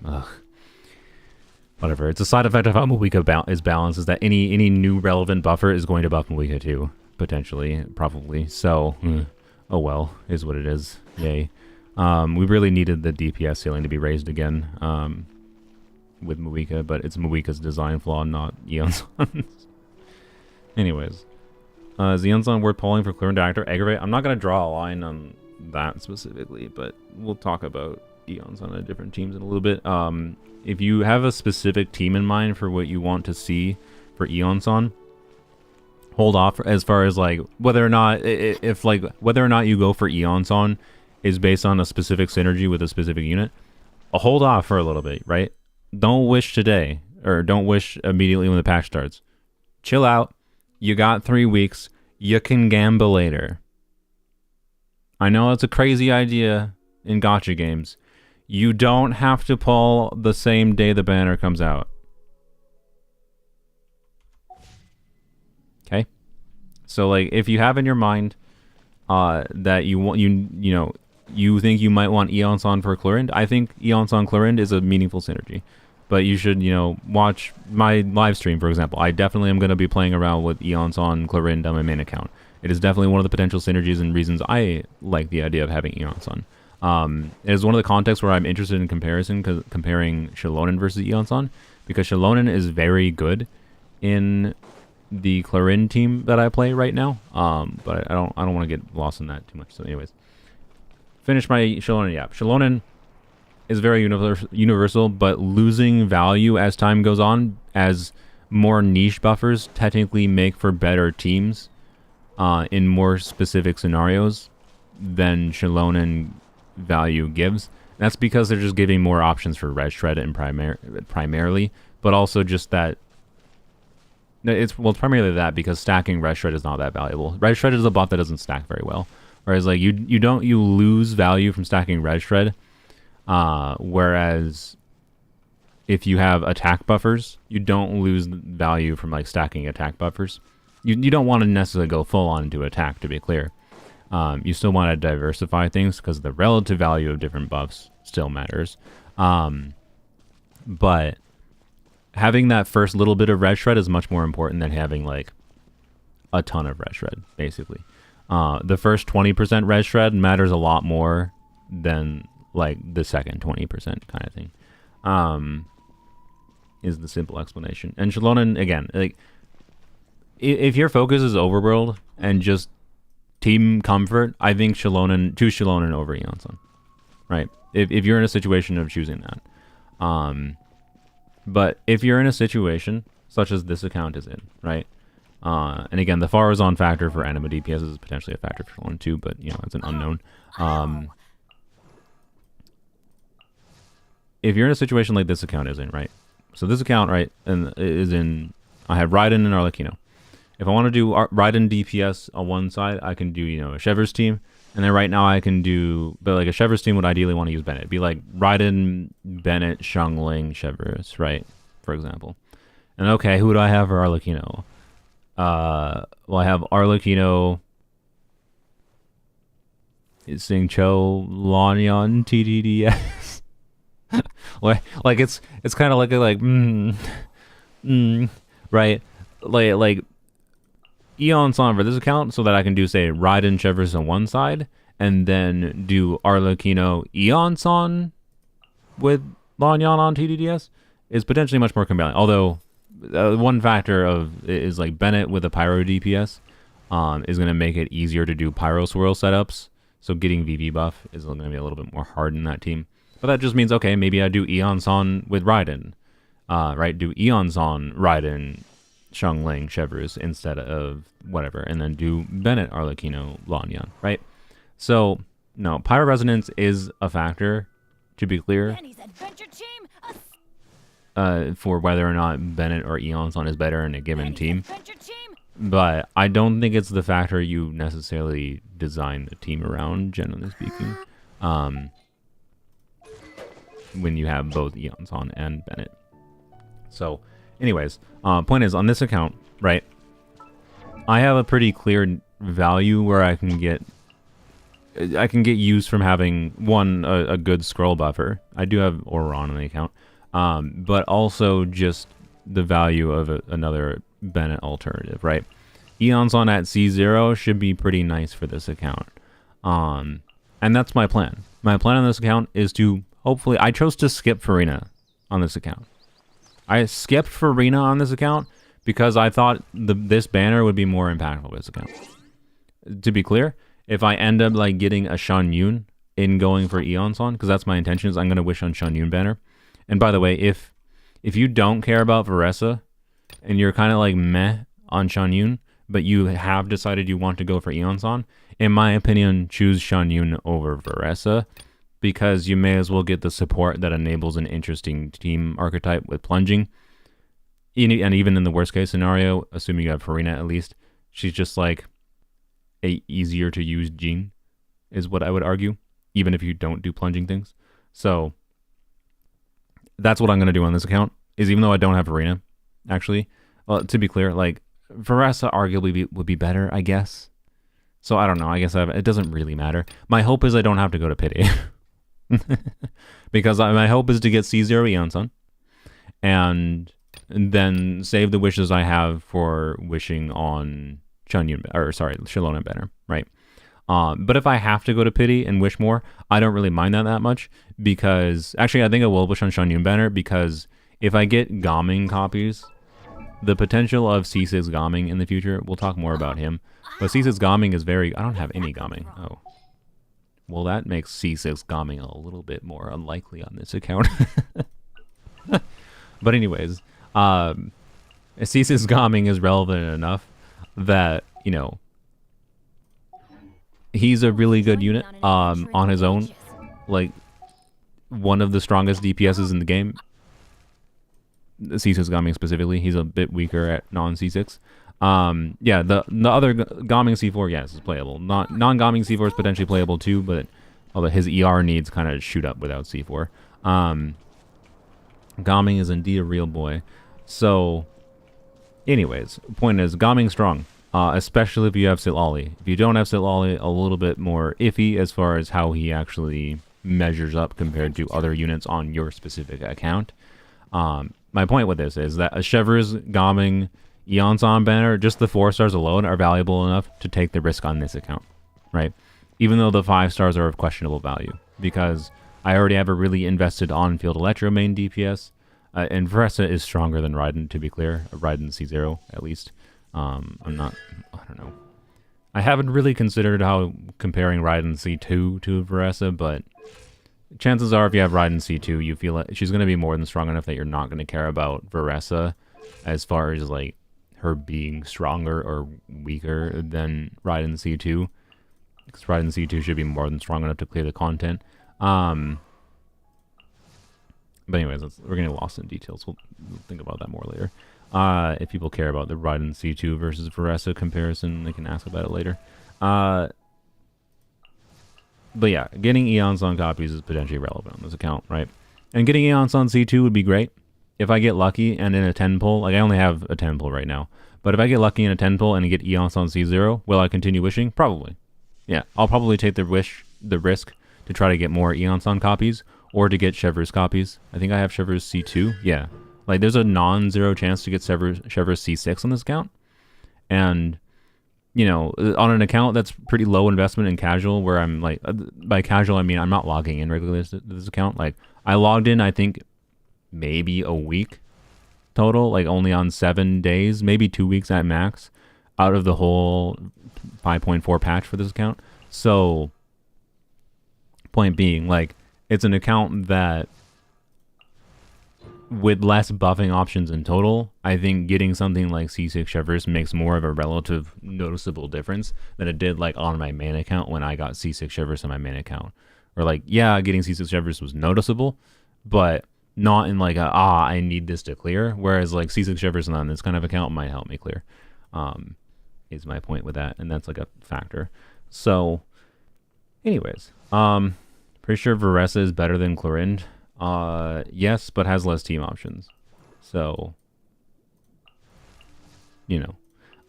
whatever. It's a side effect of how Moika is balanced, is that any new relevant buffer is going to buff Moika too, potentially, probably. So, oh well, is what it is. Yay. We really needed the DPS ceiling to be raised again, with Moika, but it's Moika's design flaw, not Iansan's. Anyways, Is Iansan worth polling for clear and actor? Aggravate? I'm not going to draw a line on that specifically, but we'll talk about Iansan on different teams in a little bit. If you have a specific team in mind for what you want to see for Iansan, hold off as far as like whether or not whether or not you go for Iansan is based on a specific synergy with a specific unit. Hold off for a little bit, right? Don't wish today, or don't wish immediately when the patch starts. Chill out. You got 3 weeks. You can gamble later. I know it's a crazy idea in gacha games. You don't have to pull the same day the banner comes out. Okay? So like if you have in your mind that you want you think you might want Iansan for Clorind, I think Iansan Clorind is a meaningful synergy. But you should, watch my live stream, for example. I definitely am going to be playing around with Iansan Clorind on my main account. It is definitely one of the potential synergies and reasons I like the idea of having Iansan. It is one of the contexts where I'm interested in comparing Xilonen versus Iansan, because Xilonen is very good in the Clorind team that I play right now. But I don't want to get lost in that too much. So anyways, finish my Xilonen. Yeah, Xilonen is very universal, but losing value as time goes on, as more niche buffers technically make for better teams in more specific scenarios than Xilonen value gives. That's because they're just giving more options for red shred and primarily, but also just that it's primarily that because stacking red shred is not that valuable. Red shred is a buff that doesn't stack very well, whereas like you lose value from stacking red shred. Whereas if you have attack buffers, you don't lose value from like stacking attack buffers. You don't want to necessarily go full on into attack, to be clear. You still want to diversify things because the relative value of different buffs still matters. But having that first little bit of red shred is much more important than having like a ton of red shred, basically. The first 20% red shred matters a lot more than like the second 20% kind of thing, is the simple explanation. And Xilonen, again, like if your focus is overworld and just team comfort, I think choose Xilonen over Iansan, right? If you're in a situation of choosing that. But if you're in a situation such as this account is in, right? And again, the Farazan factor for anima DPS is potentially a factor for Xilonen too, but it's an unknown. If you're in a situation like this account is in, right? So this account, right, and is in, I have Raiden and Arlecchino. If I want to do Raiden DPS on one side, I can do, a Chevreuse team. And then right now I can do, but like a Chevreuse team would ideally want to use Bennett. It'd be like Raiden, Bennett, Xiangling, Chevreuse, right? For example. And okay, who do I have for Arlecchino? Well, I have Arlecchino, Sing Cho, Lanyan, TDDS. like it's kind of like right, like Iansan for this account, so that I can do say Raiden Chevreuse on one side and then do Arlecchino Iansan with Lanyan on TDDS is potentially much more compelling. Although one factor is like Bennett with a Pyro DPS is going to make it easier to do Pyro Swirl setups, so getting VV buff is going to be a little bit more hard in that team. But that just means, okay, maybe I do Iansan with Raiden, right? Do Iansan, Raiden, Xiangling, Chevreuse instead of whatever, and then do Bennett, Arlecchino, Lanyan, right? So, no, Pyro Resonance is a factor, to be clear, for whether or not Bennett or Iansan is better in a given team. But I don't think it's the factor you necessarily design the team around, generally speaking. When you have both Iansan and Bennett. So, anyways, point is, on this account, right, I have a pretty clear value where I can get use from having, one, a good scroll buffer. I do have Auron on the account, but also just the value of another Bennett alternative, right? Iansan at C0 should be pretty nice for this account. And that's my plan. My plan on this account is to hopefully, I chose to skip Farina on this account. I skipped Farina on this account because I thought this banner would be more impactful with this account. To be clear, if I end up like getting a Xianyun in going for Iansan, because that's my intention, is I'm going to wish on Xianyun banner. And by the way, if you don't care about Varesa and you're kind of like meh on Xianyun, but you have decided you want to go for Iansan, in my opinion, choose Xianyun over Varesa, because you may as well get the support that enables an interesting team archetype with plunging. And even in the worst case scenario, assuming you have Farina at least, she's just like a easier to use Jean, is what I would argue, even if you don't do plunging things. So that's what I'm going to do on this account, is even though I don't have Farina, actually, well, to be clear, like, Varesa arguably would be better, I guess. So I don't know, I guess it doesn't really matter. My hope is I don't have to go to pity. Because my hope is to get C0 Iansan and then save the wishes I have for wishing on Xilonen banner, right? But if I have to go to pity and wish more, I don't really mind that much, because actually I think I will wish on Xianyun banner, because if I get Gaming copies, the potential of C6 Gaming in the future, we'll talk more about him, but C6 Gaming is very, I don't have any Gaming. Oh. Well, that makes C6 Gaming a little bit more unlikely on this account. But anyways, C6 Gaming is relevant enough that, you know, he's a really good unit on his own. Like, one of the strongest DPSs in the game. C6 Gaming specifically. He's a bit weaker at non-C6. Yeah, the other Gaming C4, yes, is playable. Non-Gaming C4 is potentially playable too, but although his ER needs kind of shoot up without C4. Gaming is indeed a real boy. So, anyways, point is, Gaming strong, especially if you have Sitlali. If you don't have Sitlali, a little bit more iffy as far as how he actually measures up compared to other units on your specific account. My point with this is that a Chevreuse Gaming Iansan banner, just the 4 stars alone are valuable enough to take the risk on this account, right? Even though the 5 stars are of questionable value, because I already have a really invested on-field Electro main DPS, and Varesa is stronger than Raiden, to be clear. Raiden C0, at least. I don't know. I haven't really considered how comparing Raiden C2 to Varesa, but chances are if you have Raiden C2, you feel like she's going to be more than strong enough that you're not going to care about Varesa as far as, like, her being stronger or weaker than Raiden C2, because Raiden C2 should be more than strong enough to clear the content. But anyways, we're getting lost in details. We'll think about that more later. If people care about the Raiden C2 versus Varesa comparison, they can ask about it later. But yeah, getting Iansan copies is potentially relevant on this account, right? And getting Iansan C2 would be great. If I get lucky and in a 10 pull, like I only have a 10 pull right now, but if I get lucky in a 10 pull and get Iansan C0, will I continue wishing? Probably. Yeah, I'll probably take the risk to try to get more Iansan copies or to get Chevreuse copies. I think I have Chevreuse C2. Yeah. Like, there's a non-zero chance to get Chevreuse C6 on this account. And, you know, on an account that's pretty low investment in casual, where I'm like, by casual, I mean, I'm not logging in regularly to this account. Like, I logged in, I think, maybe a week total, like only on 7 days, maybe 2 weeks at max, out of the whole 5.4 patch for this account. So, point being, like, it's an account that, with less buffing options in total, I think getting something like C6 Chevreuse makes more of a relative noticeable difference than it did, like, on my main account when I got C6 Chevreuse on my main account. Or, like, yeah, getting C6 Chevreuse was noticeable, but not in like I need this to clear. Whereas like C6 Chevreuse on this kind of account might help me clear. Is my point with that, and that's like a factor. So, anyways, pretty sure Varesa is better than Clorinde. Yes, but has less team options. So, you know,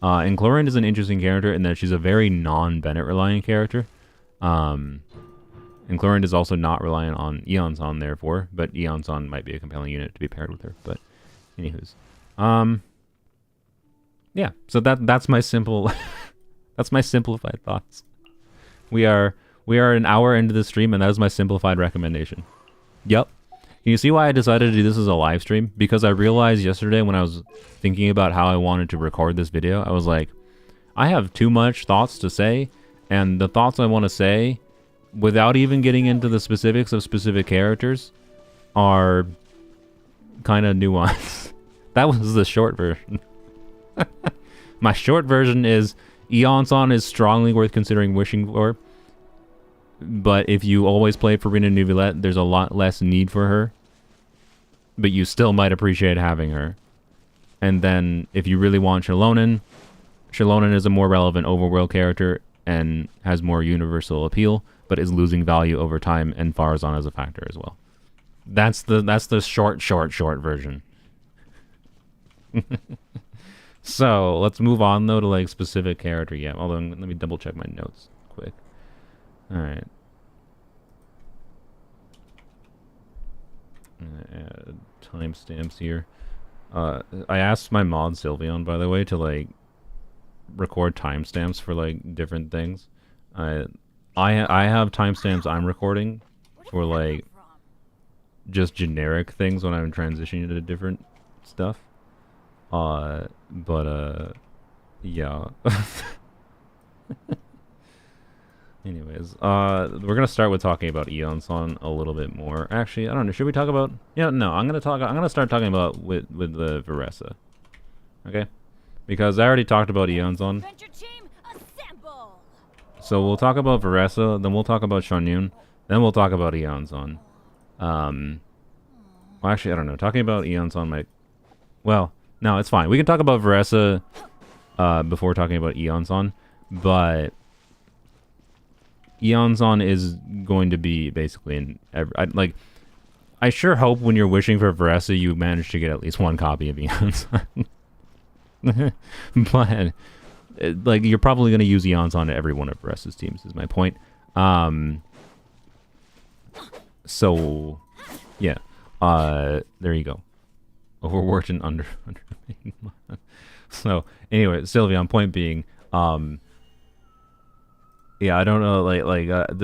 and Clorinde is an interesting character in that she's a very non-Bennett reliant character. And Clorinde is also not reliant on Iansan, therefore, but Iansan might be a compelling unit to be paired with her. But, anywho's, yeah. So that's my simple, that's my simplified thoughts. We are an hour into the stream, and that is my simplified recommendation. Yep, Can you see why I decided to do this as a live stream? Because I realized yesterday when I was thinking about how I wanted to record this video, I was like, I have too much thoughts to say, and the thoughts I want to say, without even getting into the specifics of specific characters, are kind of nuanced. That was the short version. My short version is Iansan is strongly worth considering wishing for, but if you always play Farina Neuvillette, there's a lot less need for her, but you still might appreciate having her. And then if you really want Xilonen, Xilonen is a more relevant overworld character and has more universal appeal, but is losing value over time, and Farazan is a factor as well. That's the short version. So let's move on though to like specific character. Yeah, although let me double check my notes quick. All right. Add timestamps here. I asked my mod Sylveon, by the way, to like record timestamps for like different things. I have timestamps I'm recording for like just generic things when I'm transitioning to different stuff. Yeah. Anyways, we're gonna start with talking about Iansan a little bit more. Actually, I don't know. Should we talk about? Yeah, no. I'm gonna start talking about with the Varesa. Okay, because I already talked about Iansan. So we'll talk about Varesa, then we'll talk about Xianyun, then we'll talk about Iansan. Well, actually, I don't know. Talking about Iansan might. Well, no, it's fine. We can talk about Varesa before talking about Iansan, but Iansan is going to be basically in every... I sure hope when you're wishing for Varesa, you manage to get at least one copy of Iansan. But, like, you're probably going to use Iansan to every one of Varesa's teams, is my point. So, yeah. There you go. Overworked and under. So, anyway, Sylveon, point being, yeah, I don't know,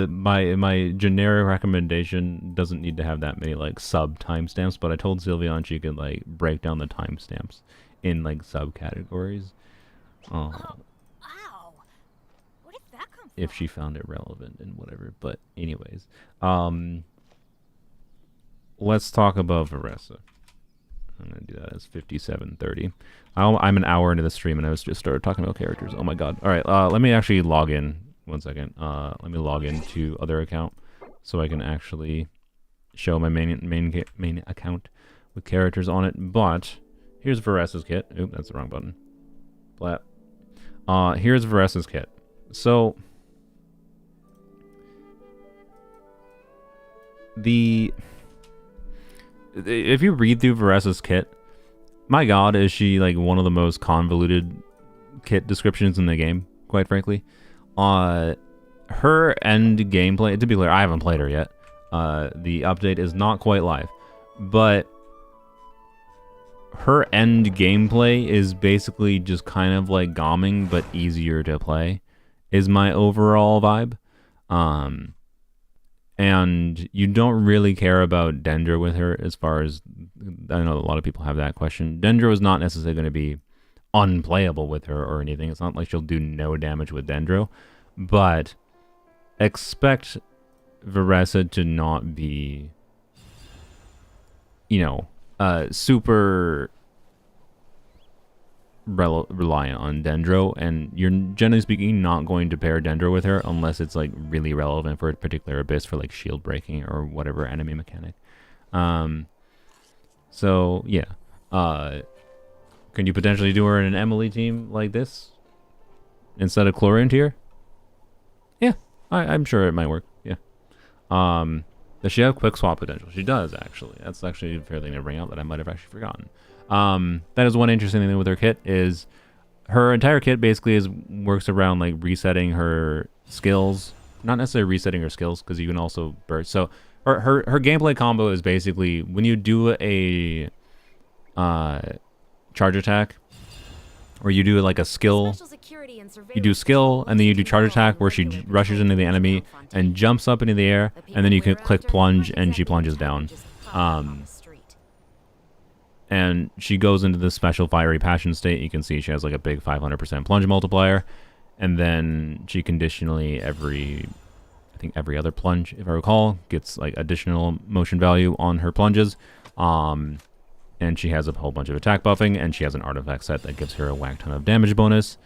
my generic recommendation doesn't need to have that many, like, sub-timestamps, but I told Sylveon she could, like, break down the timestamps in, like, subcategories. Oh. Wow. Where did that come from? If she found it relevant and whatever, but anyways. Let's talk about Varesa. I'm going to do that as 57:30. I'm an hour into the stream and I was just started talking about characters. Oh my god. Alright, let me actually log in. 1 second. Let me log into other account so I can actually show my main account with characters on it. But here's Varesa's kit. Oop, that's the wrong button. Flat. Here's Varesa's kit. So if you read through Varesa's kit, my god, is she like one of the most convoluted kit descriptions in the game, quite frankly. Her end gameplay, to be clear, I haven't played her yet. The update is not quite live, but her end gameplay is basically just kind of like Gomming, but easier to play, is my overall vibe. And you don't really care about Dendro with her, as far as, I know a lot of people have that question. Dendro is not necessarily going to be unplayable with her or anything. It's not like she'll do no damage with Dendro, but expect Varesa to not be, you know, super reliant on Dendro, and you're generally speaking not going to pair Dendro with her unless it's like really relevant for a particular abyss, for like shield breaking or whatever enemy mechanic. So yeah, can you potentially do her in an Emily team like this instead of Chlorine tier? Yeah, I'm sure it might work. Yeah. Does she have quick swap potential? She does, actually. That's actually a fair thing to bring out that I might have actually forgotten. That is one interesting thing with her kit, is her entire kit basically works around like resetting her skills. Not necessarily resetting her skills, because you can also burst. So her gameplay combo is basically when you do a charge attack, or you do like a skill, you do skill and then you do charge attack where she rushes into the enemy and jumps up into the air, and then you can click plunge and she plunges down. On the street. And she goes into this special fiery passion state. You can see she has like a big 500% plunge multiplier. And then she conditionally every other plunge, if I recall, gets like additional motion value on her plunges. And she has a whole bunch of attack buffing, and she has an artifact set that gives her a whack ton of damage bonus.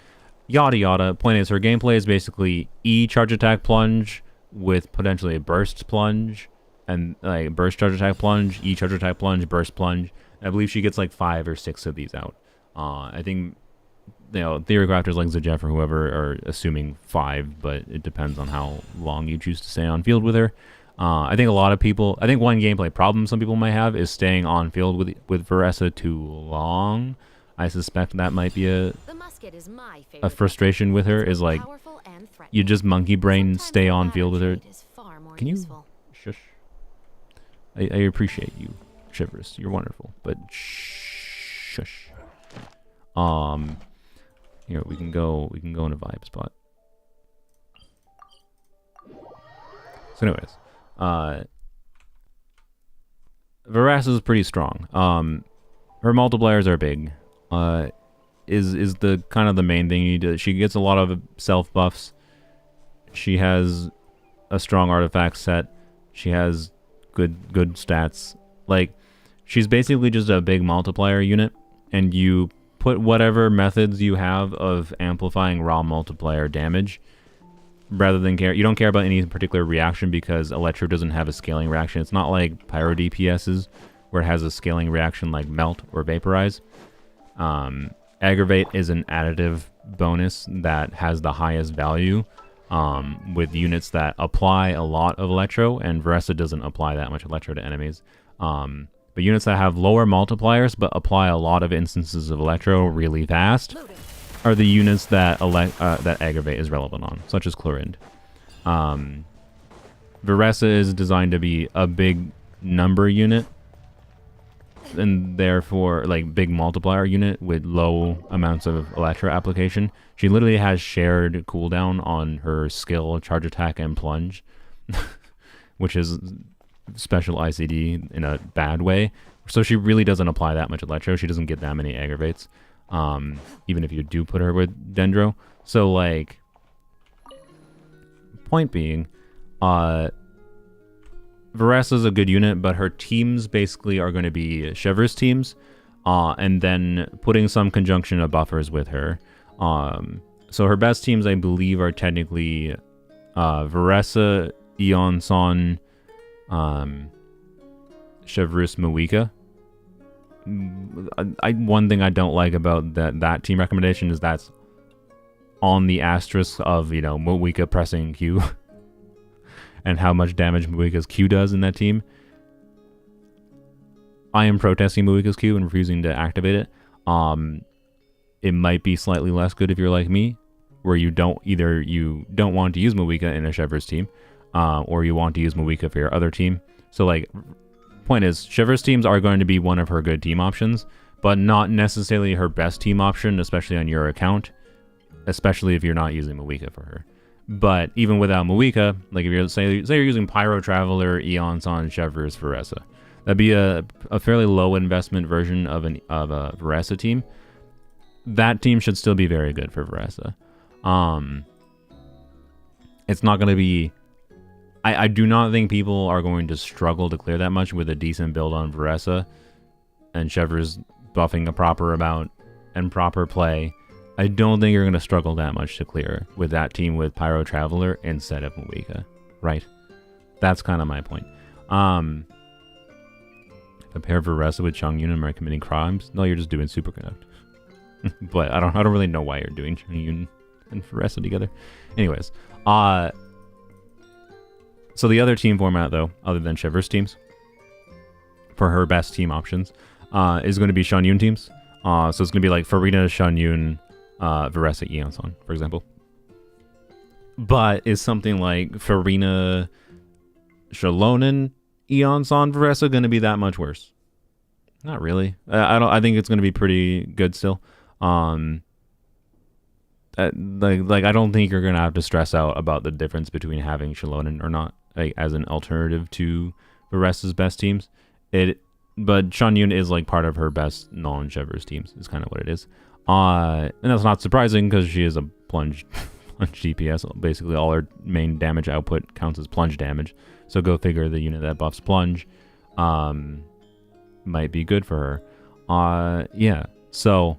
Yada yada. Point is, her gameplay is basically E charge attack plunge with potentially a burst plunge, and like burst charge attack plunge, E charge attack plunge, burst plunge. I believe she gets like 5 or 6 of these out. I think, you know, theory crafters like Zajeff or whoever are assuming 5, but it depends on how long you choose to stay on field with her. I think one gameplay problem some people might have is staying on field with Varesa too long. I suspect that might be a frustration with her, is like, you just monkey brain stay on field with her. Can you shush? I appreciate you, Chevreuse. You're wonderful, but shush. Here we can go in a vibe spot. So anyways, Varesa is pretty strong. Her multipliers are big. Is the kind of the main thing you need to. She gets a lot of self buffs. She has a strong artifact set. She has good stats. Like, she's basically just a big multiplier unit, and you put whatever methods you have of amplifying raw multiplier damage, rather than you don't care about any particular reaction, because Electro doesn't have a scaling reaction. It's not like Pyro DPS's where it has a scaling reaction like Melt or Vaporize. Aggravate is an additive bonus that has the highest value with units that apply a lot of Electro, and Varesa doesn't apply that much Electro to enemies. But units that have lower multipliers but apply a lot of instances of Electro really fast are the units that that Aggravate is relevant on, such as Chlorind. Varesa is designed to be a big number unit, and therefore like big multiplier unit with low amounts of Electro application. She literally has shared cooldown on her skill, charge attack, and plunge, which is special ICD in a bad way. So she really doesn't apply that much Electro. She doesn't get that many aggravates, even if you do put her with Dendro. So like, point being, Varesa is a good unit, but her teams basically are going to be Chevreuse teams, and then putting some conjunction of buffers with her. So her best teams, I believe, are technically Varesa, Iansan, Chevreuse, Mawika. One thing I don't like about that team recommendation is that's on the asterisk of, you know, Mawika pressing Q and how much damage Mawika's Q does in that team. I am protesting Mawika's Q and refusing to activate it. It might be slightly less good if you're like me, where you don't want to use Mawika in a Chevreuse team, or you want to use Mawika for your other team. So like, point is, Chevreuse teams are going to be one of her good team options, but not necessarily her best team option, especially on your account, especially if you're not using Mawika for her. But even without Mawika, like if you're say you're using Pyro Traveler, Iansan, Chevreuse, Varesa, that'd be a fairly low investment version of a Varesa team. That team should still be very good for Varesa. It's not going to be. I do not think people are going to struggle to clear that much with a decent build on Varesa and Chevreuse buffing a proper amount and proper play. I don't think you're going to struggle that much to clear with that team with Pyro Traveler instead of Mawika, right? That's kind of my point. Compare Varesa with Xianyun and are committing crimes? No, you're just doing Superconduct. But I don't really know why you're doing Xianyun and Varesa together. Anyways, so the other team format, though, other than Chevreuse teams, for her best team options, is going to be Xianyun teams. So it's going to be like Farina, Xianyun, Varesa, Iansan, for example. But is something like Farina, Xilonen, Iansan, Varesa going to be that much worse? Not really. I think it's going to be pretty good still. Like I don't think you're going to have to stress out about the difference between having Xilonen or not, like as an alternative to Varesa's best teams. But Xianyun is like part of her best non-Chevreuse teams. Is kind of what it is. And that's not surprising because she is a plunge DPS. Basically, all her main damage output counts as plunge damage. So go figure, the unit that buffs plunge might be good for her. Yeah. So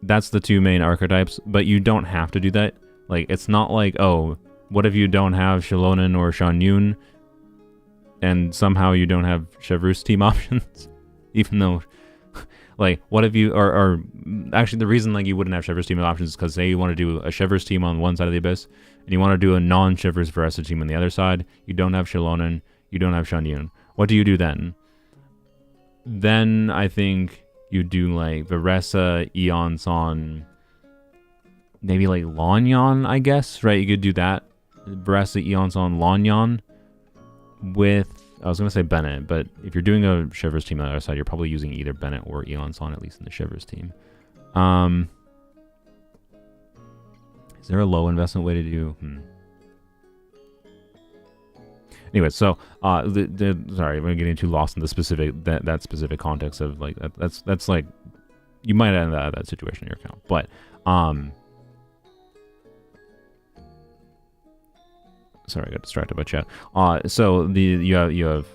that's the two main archetypes, but you don't have to do that. Like, it's not like, oh, what if you don't have Xilonen or Xianyun and somehow you don't have Chevreuse team options? Even though, like, what if you, or actually the reason like you wouldn't have Chevreuse team options is because say you want to do a Chevreuse team on one side of the Abyss and you want to do a non-Chevreuse Varesa team on the other side, you don't have Xilonen, you don't have Xianyun. What do you do then? Then I think you do like Varesa, Iansan, maybe like Lanyan, I guess, right? You could do that. Varesa, Iansan, Lanyan with, I was going to say Bennett, but if you're doing a Chevreuse team on the other side, you're probably using either Bennett or Iansan, at least in the Chevreuse team. Is there a low investment way to do? Anyway, so sorry, I'm getting too lost in the specific that specific context of like that's like you might end up that situation in your account, but sorry, I got distracted by chat. So you have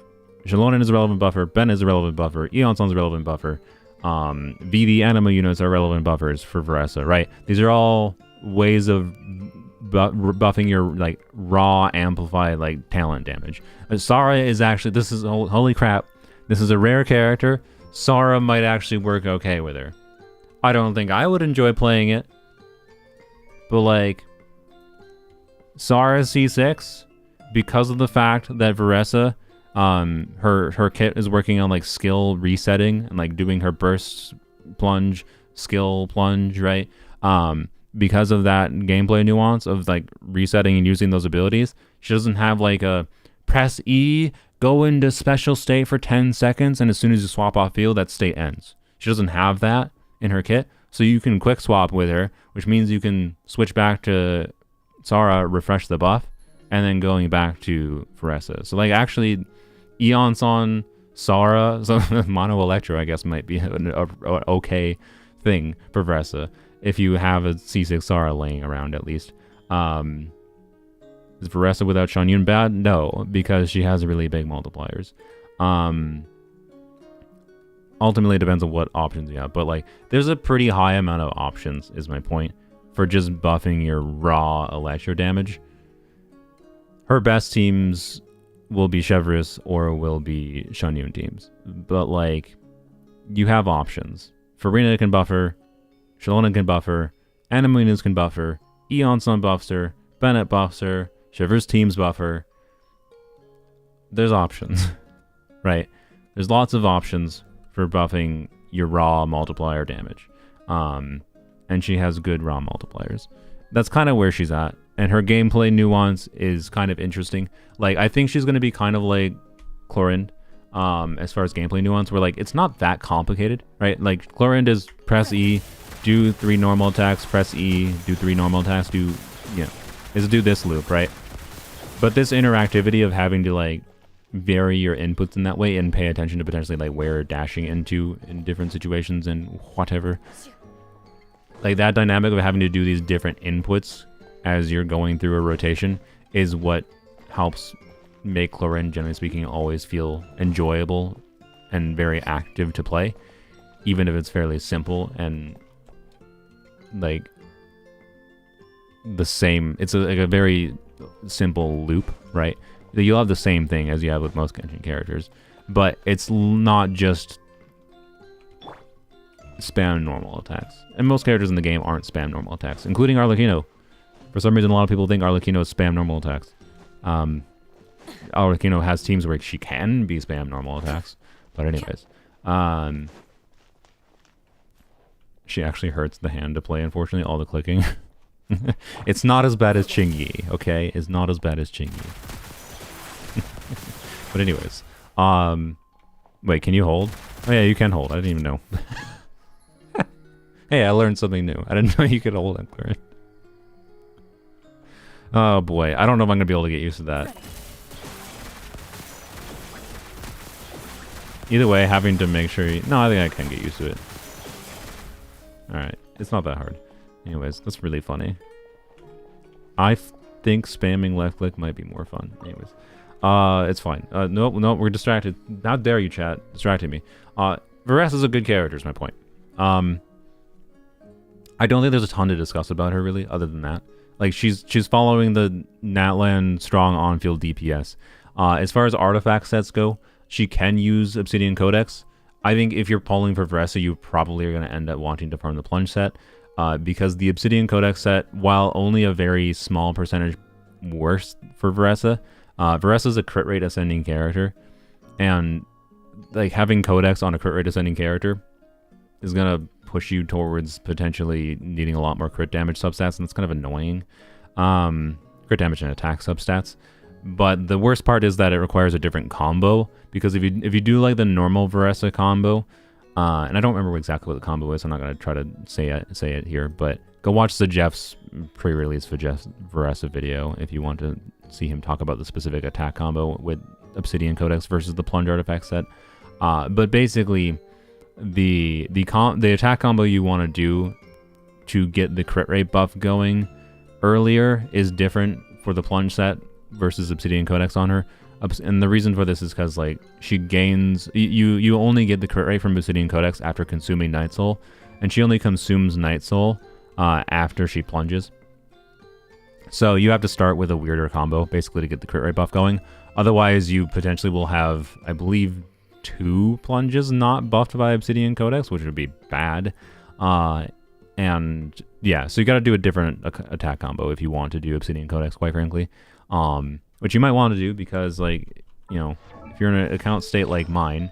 Xilonen is a relevant buffer, Ben is a relevant buffer, Iansan is a relevant buffer, VV anima units are relevant buffers for Varesa, right? These are all ways of buffing your like raw amplified like talent damage. Sara is actually, this is holy crap, this is a rare character. Sara might actually work okay with her. I don't think I would enjoy playing it, but like Sara C6, because of the fact that Varesa her kit is working on like skill resetting and like doing her burst plunge, skill plunge, right? Because of that gameplay nuance of like resetting and using those abilities, she doesn't have like a press E, go into special state for 10 seconds, and as soon as you swap off field, that state ends. She doesn't have that in her kit, so you can quick swap with her, which means you can switch back to Sara, refresh the buff, and then going back to Varesa. So like actually, Iansan, Sara, so Mono Electro I guess might be an okay thing for Varesa. If you have a C6 Sara laying around, at least. Is Varesa without Xianyun bad? No, because she has really big multipliers. Ultimately, it depends on what options you have. But, like, there's a pretty high amount of options, is my point, for just buffing your raw electro damage. Her best teams will be Chevreuse or will be Xianyun teams. But, like, you have options. Farina can buffer. Xilonen can buffer, Animunas can buffer, Iansan buffs her, Bennett buffs her, Chevreuse teams buffer. There's options, right? There's lots of options for buffing your raw multiplier damage. And she has good raw multipliers. That's kind of where she's at. And her gameplay nuance is kind of interesting. Like, I think she's going to be kind of like Chlorinde, as far as gameplay nuance, where like it's not that complicated, right? Like Chlorinde is press E, do 3 normal attacks, press E, do 3 normal attacks, do this loop, right? But this interactivity of having to like vary your inputs in that way and pay attention to potentially like where dashing into in different situations and whatever, like that dynamic of having to do these different inputs as you're going through a rotation is what helps make Chlorinde, generally speaking, always feel enjoyable and very active to play, even if it's fairly simple and like the same. It's like a very simple loop, right? You'll have the same thing as you have with most Genshin characters, but it's not just spam normal attacks. And most characters in the game aren't spam normal attacks, including Arlecchino. For some reason, a lot of people think Arlecchino is spam normal attacks. Arlecchino has teams where she can be spam normal attacks, but anyways, she actually hurts the hand to play, unfortunately, all the clicking. It's not as bad as Qingyi, okay? It's not as bad as Qingyi. But anyways, wait, can you hold? Oh yeah, you can hold. I didn't even know. Hey, I learned something new. I didn't know you could hold it, Claire. Oh boy, I don't know if I'm gonna be able to get used to that. Either way, having to make sure no, I think I can get used to it. Alright, it's not that hard. Anyways, that's really funny. I think spamming left click might be more fun. Anyways. It's fine. No, we're distracted. How dare you, chat? Distracting me. Varesa's a good character, is my point. I don't think there's a ton to discuss about her, really, other than that. Like, she's following the Natlan strong on-field DPS. As far as artifact sets go, she can use Obsidian Codex. I think if you're pulling for Varesa, you probably are going to end up wanting to farm the plunge set. Because the Obsidian Codex set, while only a very small percentage worse for Varesa, Varesa's a crit rate ascending character. And, like, having Codex on a crit rate ascending character is going to push you towards potentially needing a lot more crit damage substats, and it's kind of annoying. Crit damage and attack substats. But the worst part is that it requires a different combo, because if you do like the normal Varesa combo, and I don't remember exactly what the combo is, so I'm not going to try to say it here, but go watch the Jeff's pre-release for Jeff's Varesa video if you want to see him talk about the specific attack combo with Obsidian Codex versus the plunge artifact set. But basically, the attack combo you want to do to get the crit rate buff going earlier is different for the plunge set versus Obsidian Codex on her. And the reason for this is because, like, she gains... You only get the crit rate from Obsidian Codex after consuming Night Soul, and she only consumes Night Soul after she plunges. So you have to start with a weirder combo, basically, to get the crit rate buff going. Otherwise, you potentially will have, I believe, 2 plunges not buffed by Obsidian Codex, which would be bad. And yeah, so you got to do a different attack combo if you want to do Obsidian Codex, quite frankly. Which you might want to do because, like, you know, if you're in an account state like mine,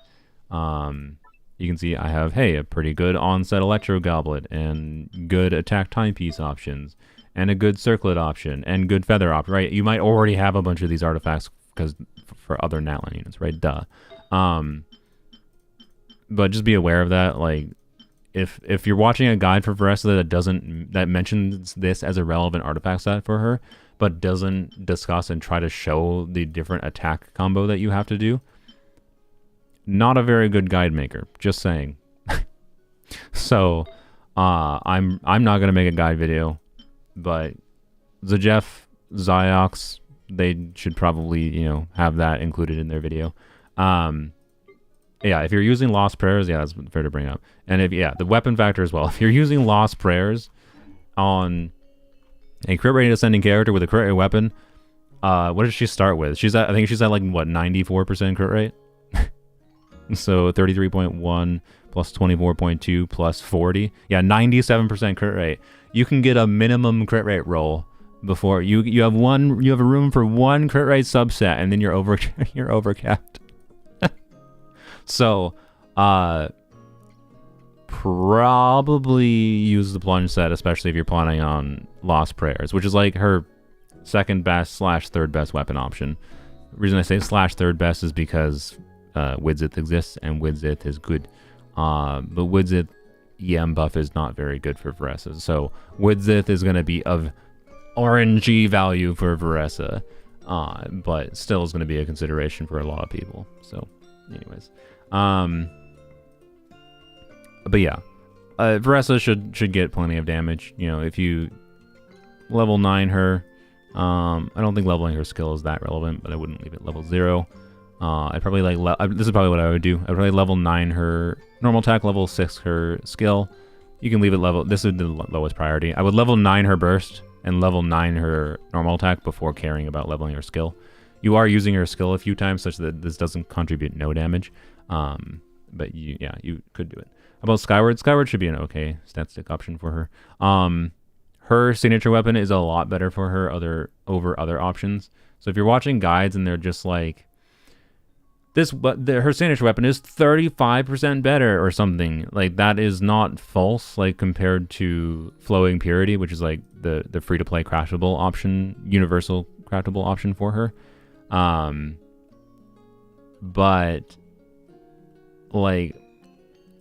you can see I have, hey, a pretty good onset Electro Goblet and good attack timepiece options and a good circlet option and good feather option, right? You might already have a bunch of these artifacts because for other Natlan units, right? Duh. But just be aware of that. Like, if you're watching a guide for Varesa that mentions this as a relevant artifact set for her, but doesn't discuss and try to show the different attack combo that you have to do, not a very good guide maker. Just saying. So, I'm not gonna make a guide video, but Zajef, Ziox, they should probably, you know, have that included in their video. Yeah, if you're using Lost Prayers, yeah, that's fair to bring up. And the weapon factor as well. If you're using Lost Prayers on a crit rate ascending character with a crit rate weapon, what does she start with? I think she's at, like, what, 94% crit rate? So 33.1 plus 24.2 plus 40. Yeah, 97% crit rate. You can get a minimum crit rate roll before you have a room for one crit rate subset, and then you're overcapped. So, probably use the plunge set, especially if you're planning on Lost Prayers, which is like her second best / third best weapon option. The reason I say / third best is because Widzith exists, and Widzith is good. But Widzith EM buff is not very good for Varesa. So Widzith is going to be of RNG value for Varesa, but still is going to be a consideration for a lot of people. So, anyways. But yeah, Varesa should get plenty of damage. You know, if you level 9 her, I don't think leveling her skill is that relevant, but I wouldn't leave it level 0. I'd probably this is probably what I would do. I'd probably level 9 her normal attack, level 6 her skill. You can leave it level. This is the lowest priority. I would level 9 her burst and level 9 her normal attack before caring about leveling her skill. You are using her skill a few times, such that this doesn't contribute no damage. But you could do it. How about Skyward? Skyward should be an okay stat stick option for her. Her signature weapon is a lot better for her over other options. So if you're watching guides and they're just like, her signature weapon is 35% better or something, like, that is not false, like, compared to Flowing Purity, which is like the free-to-play craftable option, universal craftable option for her. But, like,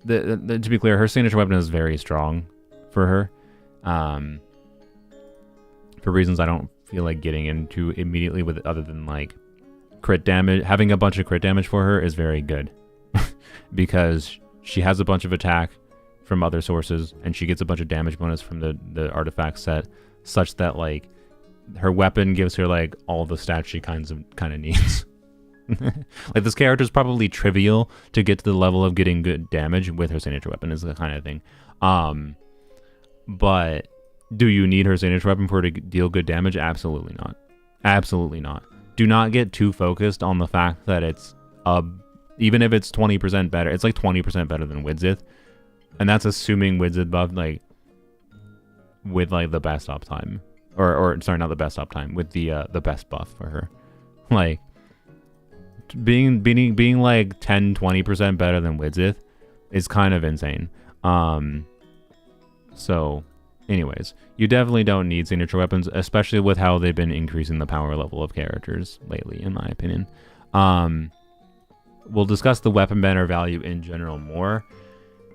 to be clear, her signature weapon is very strong for her. For reasons I don't feel like getting into immediately with, other than, like, crit damage. Having a bunch of crit damage for her is very good. because she has a bunch of attack from other sources, and she gets a bunch of damage bonus from the artifact set, such that like her weapon gives her like all the stats she kind of needs. Like this character is probably trivial to get to the level of getting good damage with her signature weapon is the kind of thing. But do you need her signature weapon for her to deal good damage? Absolutely not. Absolutely not. Do not get too focused on the fact that it's even if it's 20% better, it's like 20% better than Widzith. And that's assuming Widzith buff like with like the best uptime. Or sorry, not the best uptime, with the best buff for her. Like being like 10-20% better than Widzith is kind of insane. So anyways, you definitely don't need signature weapons, especially with how they've been increasing the power level of characters lately, in my opinion. We'll discuss the weapon banner value in general more,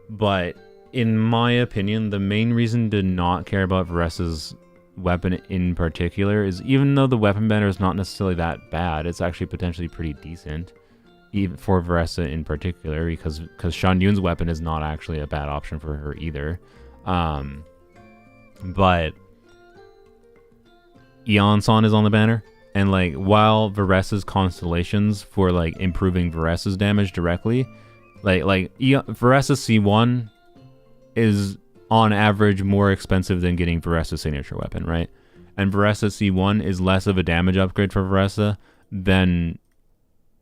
but in my opinion, the main reason to not care about Varesa's weapon in particular is, even though the weapon banner is not necessarily that bad, it's actually potentially pretty decent, even for Varesa in particular, because Xianyun's weapon is not actually a bad option for her either. But Iansan is on the banner, and like while Varesa's constellations for like improving Varesa's damage directly, Varesa's C1 is on average more expensive than getting Varesa's signature weapon, right? And Varesa's C1 is less of a damage upgrade for Varesa than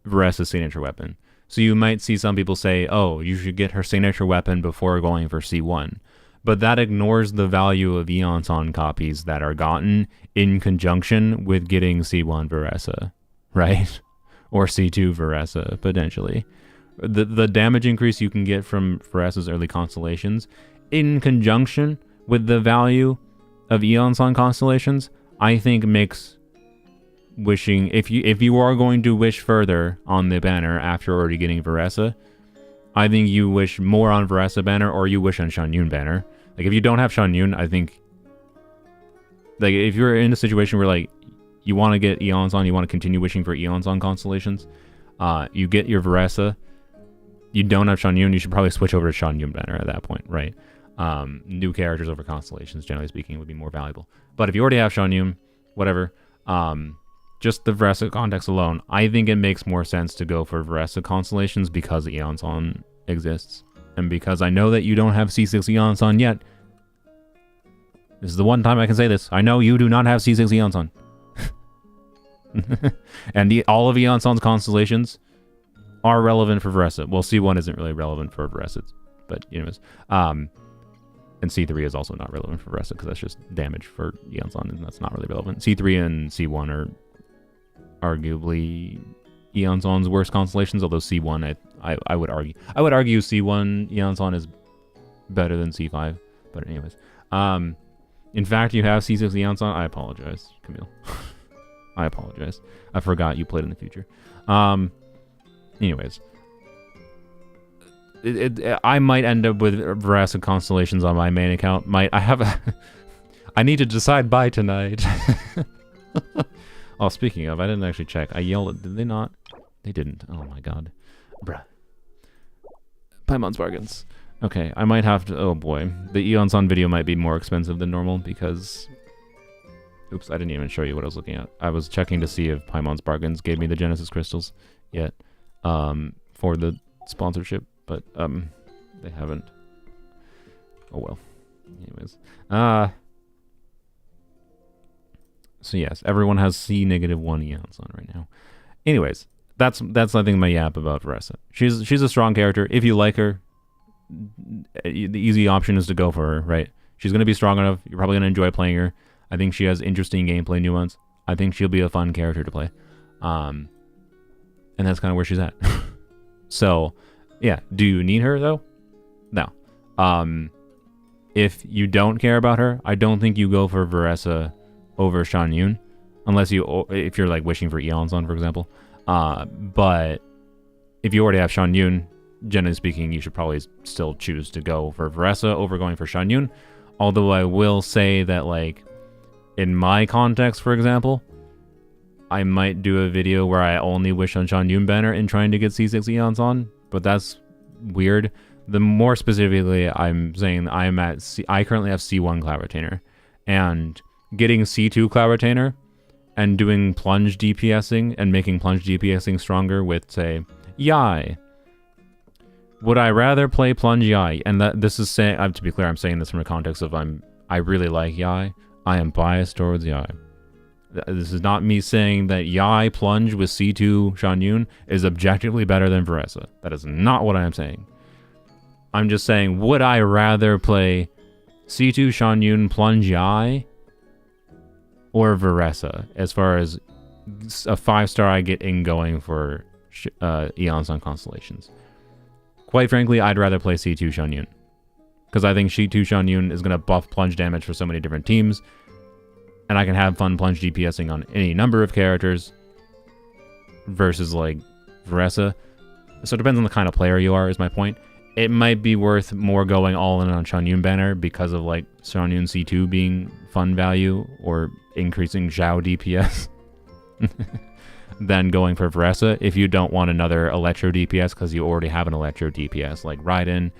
Varesa's signature weapon. So you might see some people say, oh, you should get her signature weapon before going for C1. But that ignores the value of Iansan copies that are gotten in conjunction with getting C1 Varesa, right? Or C2 Varesa, potentially. The damage increase you can get from Varesa's early constellations in conjunction with the value of Iansan constellations, I think makes wishing, if you are going to wish further on the banner after already getting Varesa, I think you wish more on Varesa banner, or you wish on Xianyun banner. Like if you don't have Xianyun, I think like if you're in a situation where like you want to get Iansan, you want to continue wishing for Iansan constellations, you get your Varesa, you don't have Xianyun, you should probably switch over to Xianyun banner at that point, right? New characters over constellations, generally speaking, would be more valuable. But if you already have Xianyun, whatever, just the Varesa context alone, I think it makes more sense to go for Varesa constellations because Iansan exists. And because I know that you don't have C6 Iansan yet. This is the one time I can say this. I know you do not have C6 Iansan. And all of Iansan's constellations are relevant for Varesa. Well, C1 isn't really relevant for Varesa, but anyways. And C3 is also not relevant for Varesa because that's just damage for Iansan, and that's not really relevant. C3 and C1 are arguably Iansan's worst constellations, although C1 I would argue C1 Iansan is better than C5. But anyways, in fact, you have C6 Iansan. I apologize, Camille. I apologize. I forgot you played in the future. Anyways, I might end up with Varesa constellations on my main account. I need to decide by tonight. Oh, speaking of, I didn't actually check. I yelled at, did they not? They didn't. Oh my god. Bruh. Paimon's bargains. Okay, I might have to, oh boy. The Iansan video might be more expensive than normal because, oops, I didn't even show you what I was looking at. I was checking to see if Paimon's bargains gave me the Genesis crystals yet, for the sponsorship, but, they haven't. Oh well. Anyways. So yes, everyone has C-1 Iansan right now. Anyways, that's I think my yap about Varesa. She's a strong character. If you like her, the easy option is to go for her, right? She's going to be strong enough. You're probably going to enjoy playing her. I think she has interesting gameplay nuance. I think she'll be a fun character to play. And that's kind of where she's at. So, yeah. Do you need her, though? No. If you don't care about her, I don't think you go for Varesa over Xianyun, unless if you're like wishing for Iansan, for example. But if you already have Xianyun, generally speaking, you should probably still choose to go for Varesa over going for Xianyun. Although I will say that, like, in my context, for example, I might do a video where I only wish on Xianyun banner in trying to get C6 Iansan, but that's weird. The more specifically, I'm saying I'm at I currently have C1 Cloud Retainer, and getting C2 Cloud Retainer and doing plunge DPSing and making plunge DPSing stronger with, say, Yai. Would I rather play plunge Yai? And that this is saying, to be clear, I'm saying this from a context of I really like Yai. I am biased towards Yai. This is not me saying that Yai plunge with C2 Xianyun is objectively better than Varesa. That is not what I am saying. I'm just saying, would I rather play C2 Xianyun plunge Yai or Varesa, as far as a 5-star I get in going for Iansan constellations? Quite frankly, I'd rather play C2 Xianyun, because I think C2 Xianyun is going to buff plunge damage for so many different teams, and I can have fun plunge DPSing on any number of characters versus like Varesa. So it depends on the kind of player you are, is my point. It might be worth more going all in on Xianyun banner because of like Xianyun C2 being fun value or increasing Xiao DPS than going for Varesa if you don't want another Electro DPS, because you already have an Electro DPS like Raiden,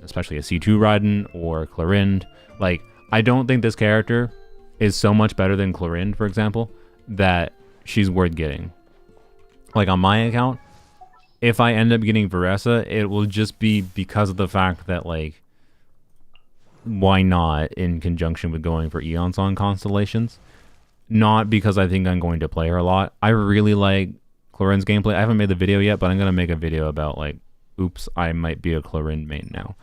especially a C2 Raiden or Clorind. Like, I don't think this character is so much better than Clorind, for example, that she's worth getting. Like, on my account, if I end up getting Varesa, it will just be because of the fact that, like, why not in conjunction with going for Iansan constellations? Not because I think I'm going to play her a lot. I really like Clorind's gameplay. I haven't made the video yet, but I'm going to make a video about, like, oops, I might be a Clorind main now.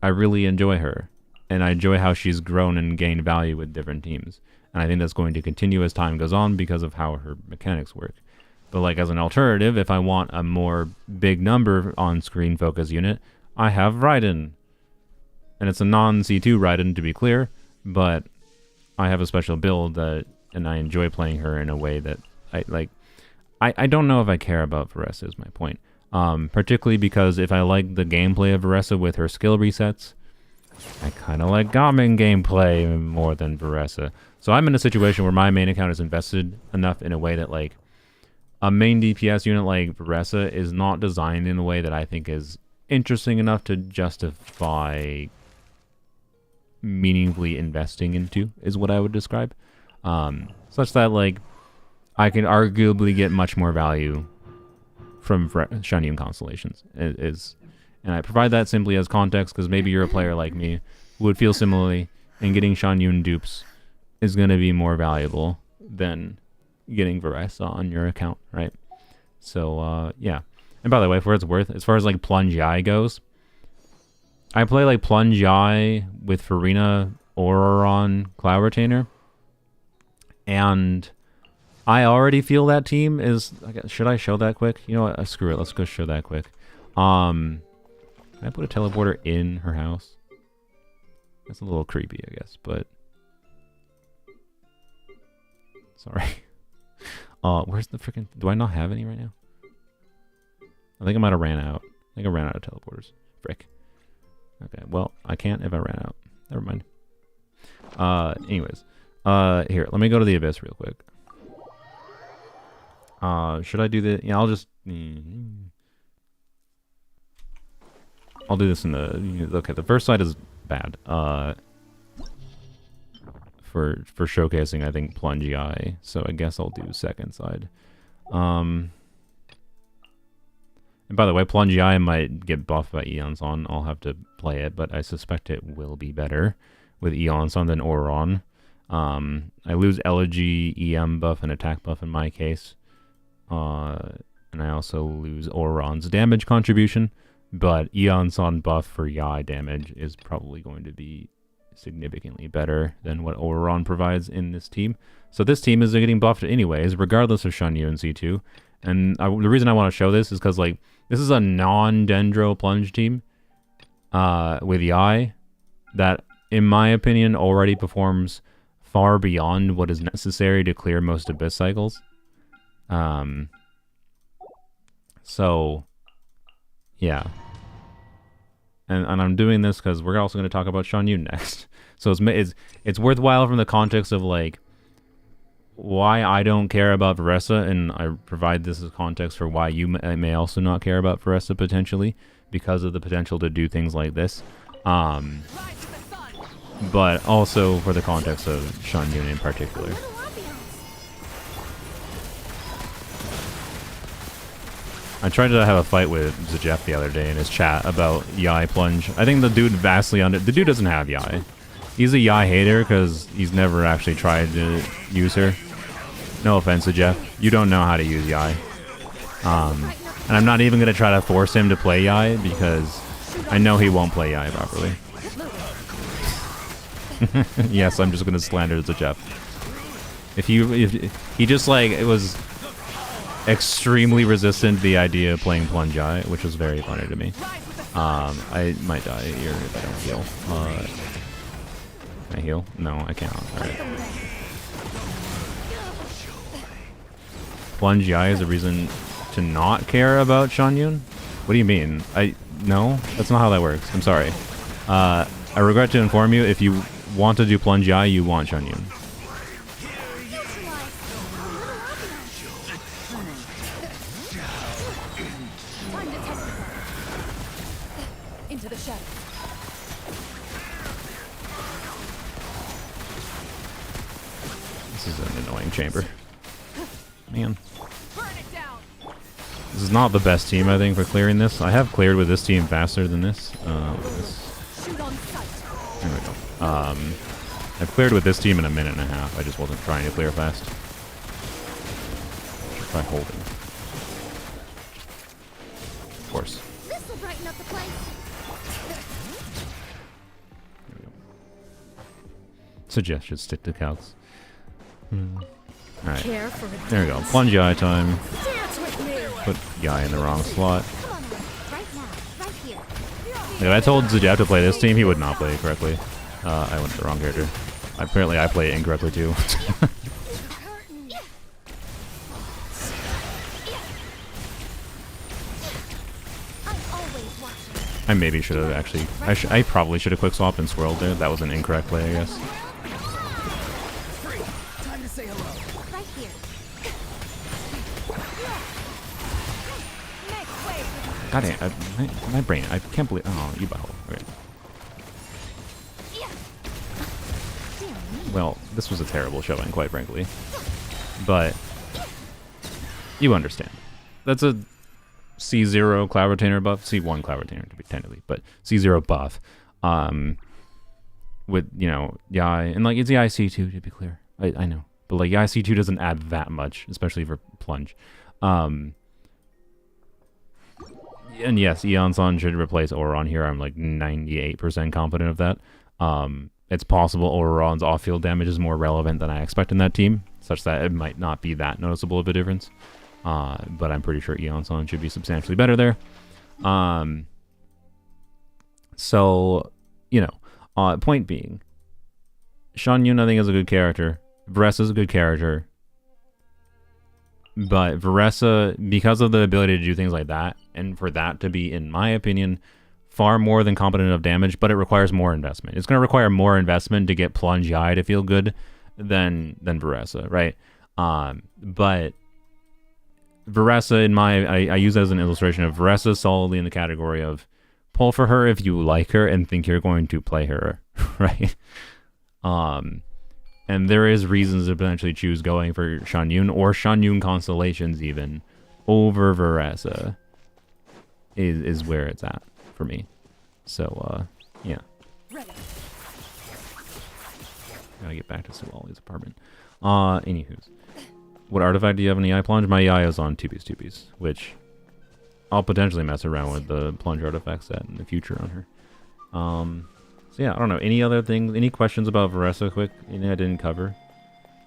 I really enjoy her, and I enjoy how she's grown and gained value with different teams. And I think that's going to continue as time goes on because of how her mechanics work. But, like, as an alternative, if I want a more big number on-screen focus unit, I have Raiden. And it's a non-C2 Raiden, to be clear, but I have a special build that, and I enjoy playing her in a way that I like. I don't know if I care about Varesa, is my point. Particularly because if I like the gameplay of Varesa with her skill resets, I kind of like Gamin gameplay more than Varesa. So I'm in a situation where my main account is invested enough in a way that, like, a main DPS unit like Varesa is not designed in a way that I think is interesting enough to justify meaningfully investing into, is what I would describe. Such that, like, I can arguably get much more value from Xianyun constellations. And I provide that simply as context because maybe you're a player like me who would feel similarly, and getting Xianyun dupes is going to be more valuable than getting Varesa on your account, right? So, yeah. And by the way, for what it's worth, as far as, like, Plunge Yai goes, I play, like, Plunge Yai with Farina Auroron Cloud Retainer, and I already feel that team is... Should I show that quick? You know what? Screw it. Let's go show that quick. Can I put a teleporter in her house? That's a little creepy, I guess, but... Sorry. Where's the freaking... Do I not have any right now? I think I might have ran out. I think I ran out of teleporters. Frick. Okay, well, I can't if I ran out. Never mind. Anyways. Here, let me go to the Abyss real quick. Should I do the... Yeah, I'll just... I'll do this in the... Okay, the first side is bad. For showcasing, I think, Plunge Eye. So I guess I'll do second side. And by the way, Plunge Eye might get buffed by Iansan. I'll have to play it, but I suspect it will be better with Iansan than Auron. I lose Elegy, EM buff, and attack buff in my case. And I also lose Auron's damage contribution. But Iansan buff for Yai damage is probably going to be significantly better than what Auron provides in this team. So this team is getting buffed anyways, regardless of Xianyun and C2. And the reason I want to show this is because, like, this is a non-Dendro plunge team with Yai that, in my opinion, already performs far beyond what is necessary to clear most Abyss cycles. So, yeah. And I'm doing this because we're also going to talk about Xianyun next. So it's worthwhile from the context of, like, why I don't care about Varesa, and I provide this as context for why you may also not care about Varesa potentially, because of the potential to do things like this. But also for the context of Xianyun in particular. I tried to have a fight with Zajef the other day in his chat about Yai plunge. I think the dude vastly the dude doesn't have Yai. He's a Yai hater because he's never actually tried to use her. No offense to Jeff. You don't know how to use Yai. And I'm not even going to try to force him to play Yai because I know he won't play Yai properly. Yes, I'm just going to slander the Jeff. If he just like, it was extremely resistant to the idea of playing plunge Yai, which was very funny to me. I might die here if I don't heal. Can I heal? No, I can't. Alright. Plunge Yai is a reason to not care about Xianyun? What do you mean? No, that's not how that works. I'm sorry. I regret to inform you, if you want to do plunge Yai, you want Xianyun. Into the shadow. This is an annoying chamber. Man. This is not the best team, I think, for clearing this. I have cleared with this team faster than this. There we go. I've cleared with this team in a minute and a half. I just wasn't trying to clear fast. Try holding. Of course. This'll brighten up the place. There we go. Suggest should stick to calcs. Alright. There we go. Plunge Yai time. Put Yai in the wrong slot. If I told Zajef to play this team, he would not play it correctly. I went to the wrong character. Apparently I play it incorrectly too. I maybe should have actually... I probably should have quick swapped and swirled there. That was an incorrect play, I guess. God damn, my brain, I can't believe... Oh, you butthole. Okay. Well, this was a terrible showing, quite frankly. But you understand. That's a C0 Cloud Retainer buff. C1 Cloud Retainer, to be technically, but C0 buff. With, you know, Yai. And, like, it's the IC2, to be clear. I know. But, like, IC2 doesn't add that much, especially for plunge. And yes, Iansan should replace Oron here. I'm like 98% confident of that. It's possible Oron's off-field damage is more relevant than I expect in that team, such that it might not be that noticeable of a difference. But I'm pretty sure Iansan should be substantially better there. So, you know, point being, Xianyun I think is a good character. Varesa is a good character. But Varesa, because of the ability to do things like that, and for that to be, in my opinion, far more than competent of damage, but it requires more investment. It's going to require more investment to get Plunge Yai to feel good than Varesa, right? But Varesa, I use as an illustration of Varesa solidly in the category of pull for her if you like her and think you're going to play her, right? And there is reasons to potentially choose going for Xianyun or Xianyun constellations even over Varesa is where it's at for me. So, yeah. Gotta get back to Suwali's apartment. Anywho's. What artifact do you have in the eye plunge? My eye is on 2piece, which I'll potentially mess around with the plunge artifact set in the future on her. So yeah, I don't know. Any other things? Any questions about Varesa quick? Anything I didn't cover?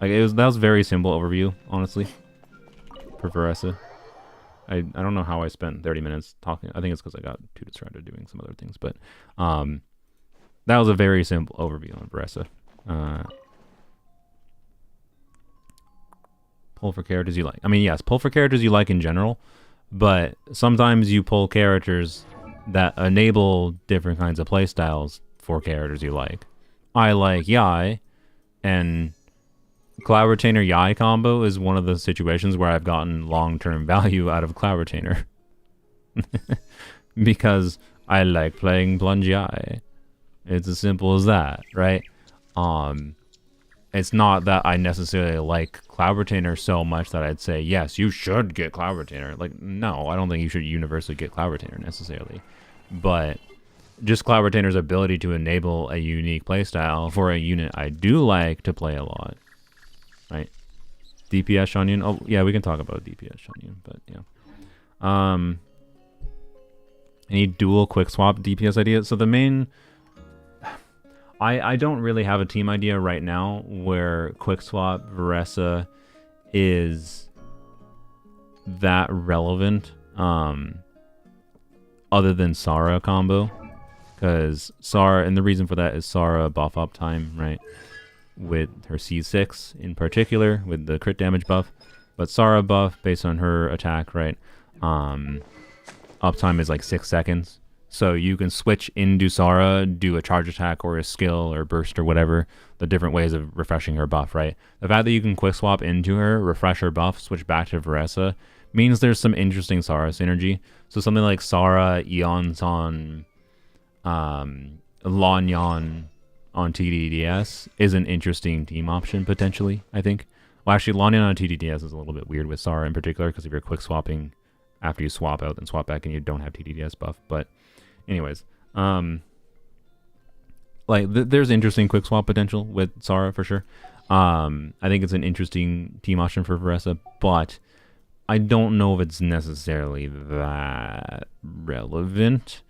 Like that was very simple overview, honestly. For Varesa. I don't know how I spent 30 minutes talking. I think it's because I got too distracted doing some other things, but that was a very simple overview on Varesa. Pull for characters you like. I mean, yes, pull for characters you like in general, but sometimes you pull characters that enable different kinds of playstyles for characters you like. I like Yai, and Cloud Retainer Yai combo is one of the situations where I've gotten long-term value out of Cloud Retainer. Because I like playing plunge Yai. It's as simple as that, right? It's not that I necessarily like Cloud Retainer so much that I'd say, yes, you should get Cloud Retainer. Like, no, I don't think you should universally get Cloud Retainer necessarily. But just Cloud Retainer's ability to enable a unique playstyle for a unit I do like to play a lot. Right? DPS Xianyun. Oh, yeah, we can talk about DPS Xianyun, but yeah. Any dual quick swap DPS ideas? So the main... I don't really have a team idea right now where quick swap Varesa is that relevant, other than Sara combo, because Sara, and the reason for that is Sara buff up time, right, with her C6 in particular with the crit damage buff, but Sara buff based on her attack, right, uptime is like 6 seconds. So you can switch into Sara, do a charge attack or a skill or burst or whatever, the different ways of refreshing her buff, right? The fact that you can quick swap into her, refresh her buff, switch back to Varesa, means there's some interesting Sara synergy. So something like Sara, Iansan, Lanyan on TDDS is an interesting team option, potentially, I think. Well, actually, Lanyan on TDDS is a little bit weird with Sara in particular, because if you're quick swapping after you swap out and swap back and you don't have TDDS buff, but... Anyways, there's interesting quick swap potential with Sara for sure. I think it's an interesting team option for Varesa, but I don't know if it's necessarily that relevant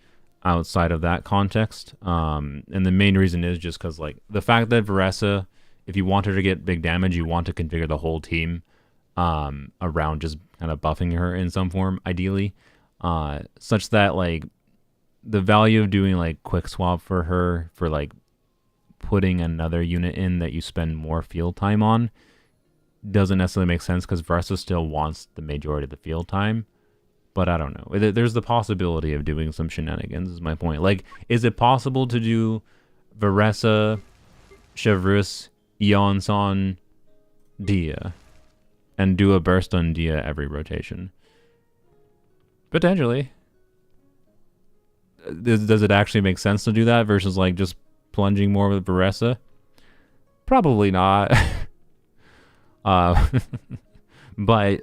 outside of that context. And the main reason is just because, like, the fact that Varesa, if you want her to get big damage, you want to configure the whole team around just kind of buffing her in some form, ideally, such that, like, the value of doing like quick swap for her for like putting another unit in that you spend more field time on doesn't necessarily make sense, because Varesa still wants the majority of the field time. But I don't know. There's the possibility of doing some shenanigans is my point. Like, is it possible to do Varesa, Chevreuse, Iansan, Dia and do a burst on Dia every rotation? Potentially. Does it actually make sense to do that versus like just plunging more with Varesa? Probably not. But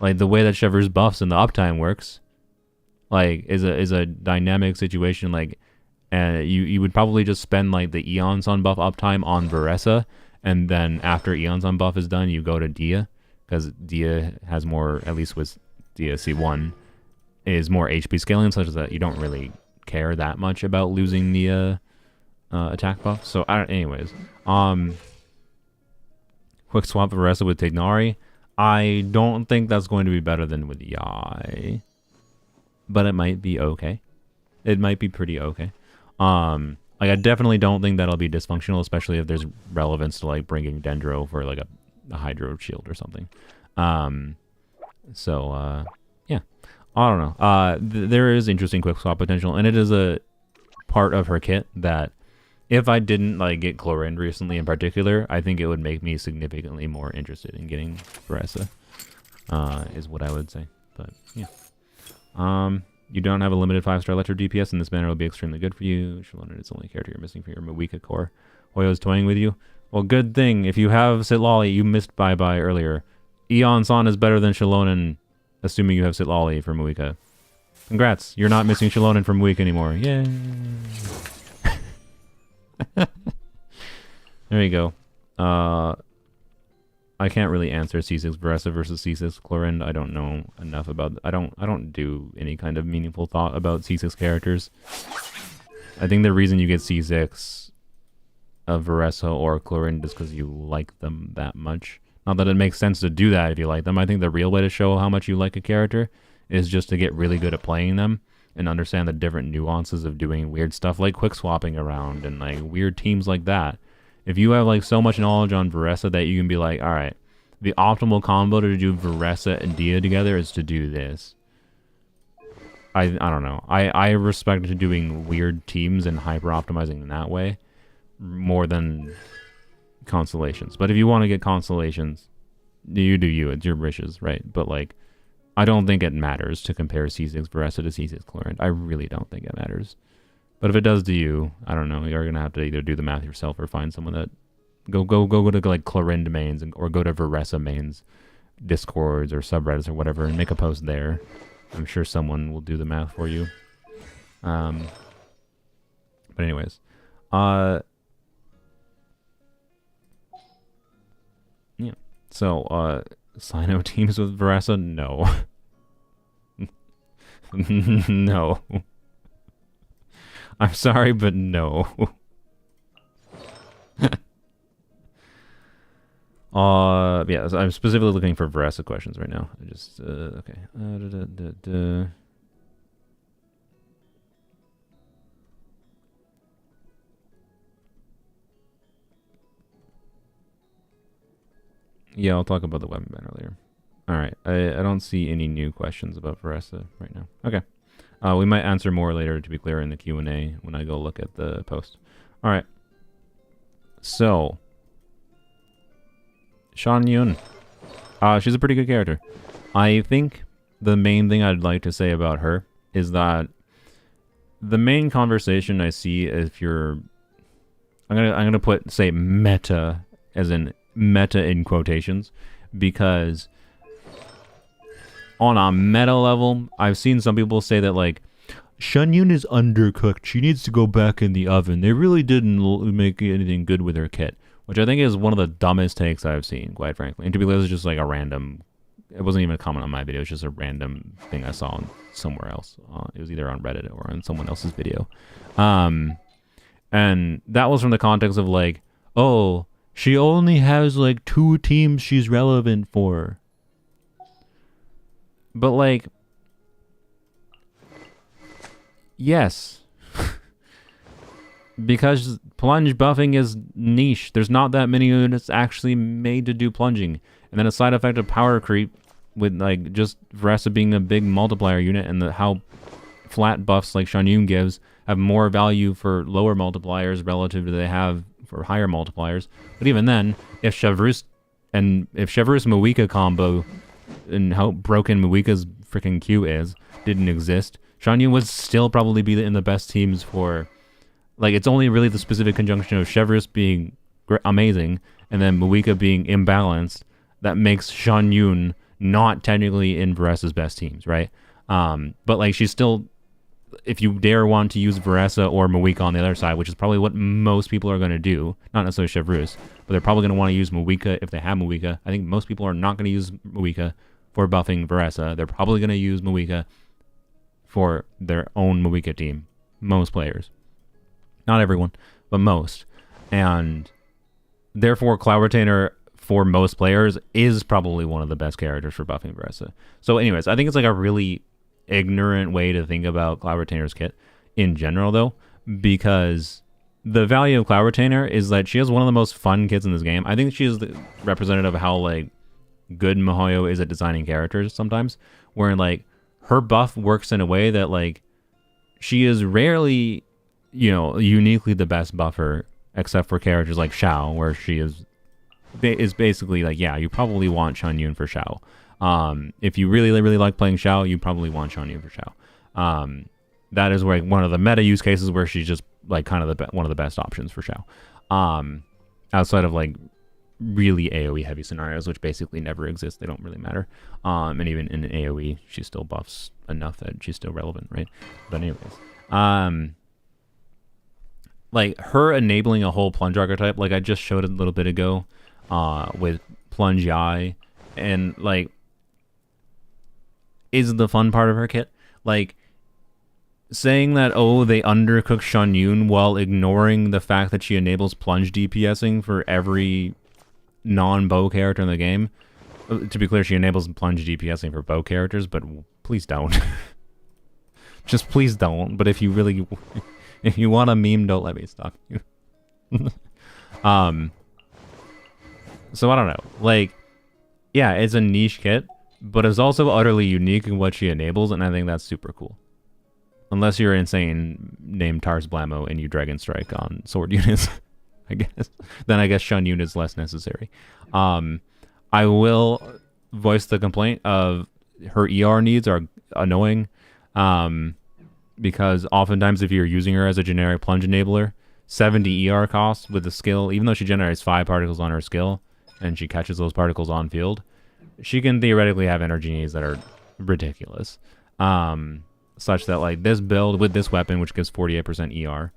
like the way that Chevreuse buffs and the uptime works, like is a dynamic situation. Like, and you would probably just spend like the Iansan buff uptime on Varesa, and then after Iansan buff is done, you go to Dia, because Dia has more, at least with Dia C1, is more HP scaling, such that you don't really care that much about losing the attack buff. So anyways, quick swap Varesa with Tignari. I don't think that's going to be better than with Yai, but it might be okay. It might be pretty okay. Like, I definitely don't think that'll be dysfunctional, especially if there's relevance to like bringing Dendro for like a Hydro shield or something. Yeah. I don't know. There is interesting quick swap potential, and it is a part of her kit that if I didn't like get Chlorine recently in particular, I think it would make me significantly more interested in getting Varesa, is what I would say. But yeah. You don't have a limited 5-star Electro DPS, and this banner will be extremely good for you. Xilonen is the only character you're missing for your Mawika core. Hoyo's toying with you. Well, good thing. If you have Sitlali, you missed Bye-Bye earlier. Iansan is better than Xilonen, assuming you have Sitlali for Mawika. Congrats. You're not missing Xilonen from Mawika anymore. Yay. There you go. I can't really answer C6 Varesa versus C6 Chlorine. I don't know enough about... I don't do any kind of meaningful thought about C6 characters. I think the reason you get C6 of Varesa or Chlorine is because you like them that much. Not that it makes sense to do that if you like them. I think the real way to show how much you like a character is just to get really good at playing them and understand the different nuances of doing weird stuff like quick swapping around and like weird teams like that. If you have like so much knowledge on Varesa that you can be like, all right, the optimal combo to do Varesa and Dia together is to do this. I don't know. I respect doing weird teams and hyper optimizing in that way more than constellations. But if you want to get constellations, you do you. It's your wishes, right? But like, I don't think it matters to compare C6 Varesa to C6 Chlorine. I really don't think it matters. But if it does to you, I don't know. You're gonna have to either do the math yourself or find someone that go to like Chlorinde mains or go to Varesa mains, Discords or subreddits or whatever, and make a post there. I'm sure someone will do the math for you. But anyways, yeah. So Sino teams with Varesa? No. No. I'm sorry, but no. Yeah, so I'm specifically looking for Varesa questions right now. I just, okay. Yeah, I'll talk about the weapon ban earlier. Alright, I don't see any new questions about Varesa right now. Okay. We might answer more later, to be clear, in the Q&A when I go look at the post. Alright. So. Xianyun. She's a pretty good character. I think the main thing I'd like to say about her is that the main conversation I see if you're... I'm gonna say meta, as in meta in quotations, because on a meta level, I've seen some people say that, like, Xianyun is undercooked. She needs to go back in the oven. They really didn't make anything good with her kit, which I think is one of the dumbest takes I've seen, quite frankly. And to be honest, it's just like a random... It wasn't even a comment on my video. It's just a random thing I saw somewhere else. It was either on Reddit or on someone else's video. And that was from the context of, like, oh, she only has, like, 2 teams she's relevant for. But, like, yes. Because plunge buffing is niche. There's not that many units actually made to do plunging. And then a side effect of power creep with, like, just Varesa being a big multiplier unit and how flat buffs like Xianyun gives have more value for lower multipliers relative to they have for higher multipliers. But even then, if Chevreuse Mawika combo and how broken Mawika's freaking Q is didn't exist, Xianyun would still probably be in the best teams for... Like, it's only really the specific conjunction of Chevreuse being amazing and then Mawika being imbalanced that makes Xianyun not technically in Varesa's best teams, right? But, like, she's still... If you dare want to use Varesa or Mawika on the other side, which is probably what most people are going to do, not necessarily Chevreuse, but they're probably going to want to use Mawika if they have Mawika. I think most people are not going to use Mawika for buffing Varesa. They're probably going to use Mawika for their own Mawika team. Most players. Not everyone, but most. And therefore, Cloud Retainer, for most players, is probably one of the best characters for buffing Varesa. So anyways, I think it's like a really ignorant way to think about Cloud Retainer's kit in general, though, because the value of Cloud Retainer is that she has one of the most fun kits in this game. I think she is the representative of how, like, good Mihoyo is at designing characters sometimes, where, like, her buff works in a way that, like, she is rarely, you know, uniquely the best buffer, except for characters like Xiao, where she is basically like, yeah, you probably want Xianyun for Xiao. If you really, really like playing Xiao, you probably want Xianyun for Xiao. That is where one of the meta use cases where she's just like kind of one of the best options for Xiao. Outside of like really AoE heavy scenarios, which basically never exist, they don't really matter. And even in AoE, she still buffs enough that she's still relevant, right? But anyways, like her enabling a whole plunge archetype, like I just showed a little bit ago, with plunge Yai, and like is the fun part of her kit. Like saying that, oh, they undercook Xianyun while ignoring the fact that she enables plunge DPSing for every non-bow character in the game. To be clear, she enables plunge DPSing for bow characters, but please don't. Just please don't. But if you really, if you want a meme, don't let me stop you. So I don't know. Like, yeah, it's a niche kit, but it's also utterly unique in what she enables, and I think that's super cool. Unless you're insane named Tars Blamo and you Dragon Strike on sword units. I guess. Then I guess Xianyun is less necessary. I will voice the complaint of her ER needs are annoying, because oftentimes if you're using her as a generic plunge enabler, 70 ER costs with the skill, even though she generates 5 particles on her skill and she catches those particles on field, she can theoretically have energy needs that are ridiculous. Such that like this build with this weapon, which gives 48% ER,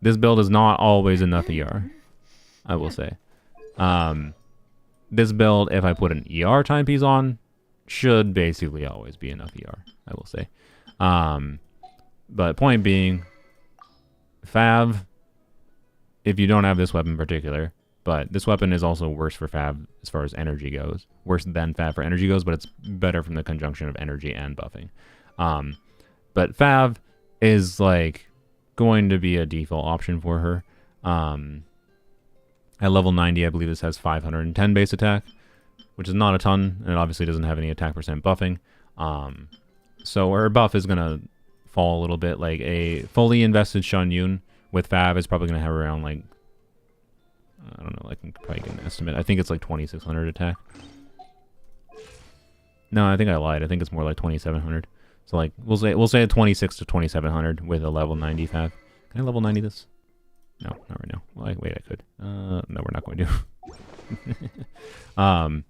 this build is not always enough ER, I will say. This build, if I put an ER timepiece on, should basically always be enough ER, I will say. But point being, Fav, if you don't have this weapon in particular, but this weapon is also worse for Fav as far as energy goes. Worse than Fav for energy goes, but it's better from the conjunction of energy and buffing. But Fav is like going to be a default option for her. At level 90, I believe this has 510 base attack, which is not a ton, and it obviously doesn't have any attack percent buffing. So her buff is going to fall a little bit. Like a fully invested Xianyun with Fav is probably going to have around like, I don't know, I can probably get an estimate. I think it's like 2600 attack. No, I think I lied. I think it's more like 2700. So like we'll say 26 to 2700 with a level 90 Fav. Can I level 90 this? No, not right now. Well, wait, I could. No, we're not going to.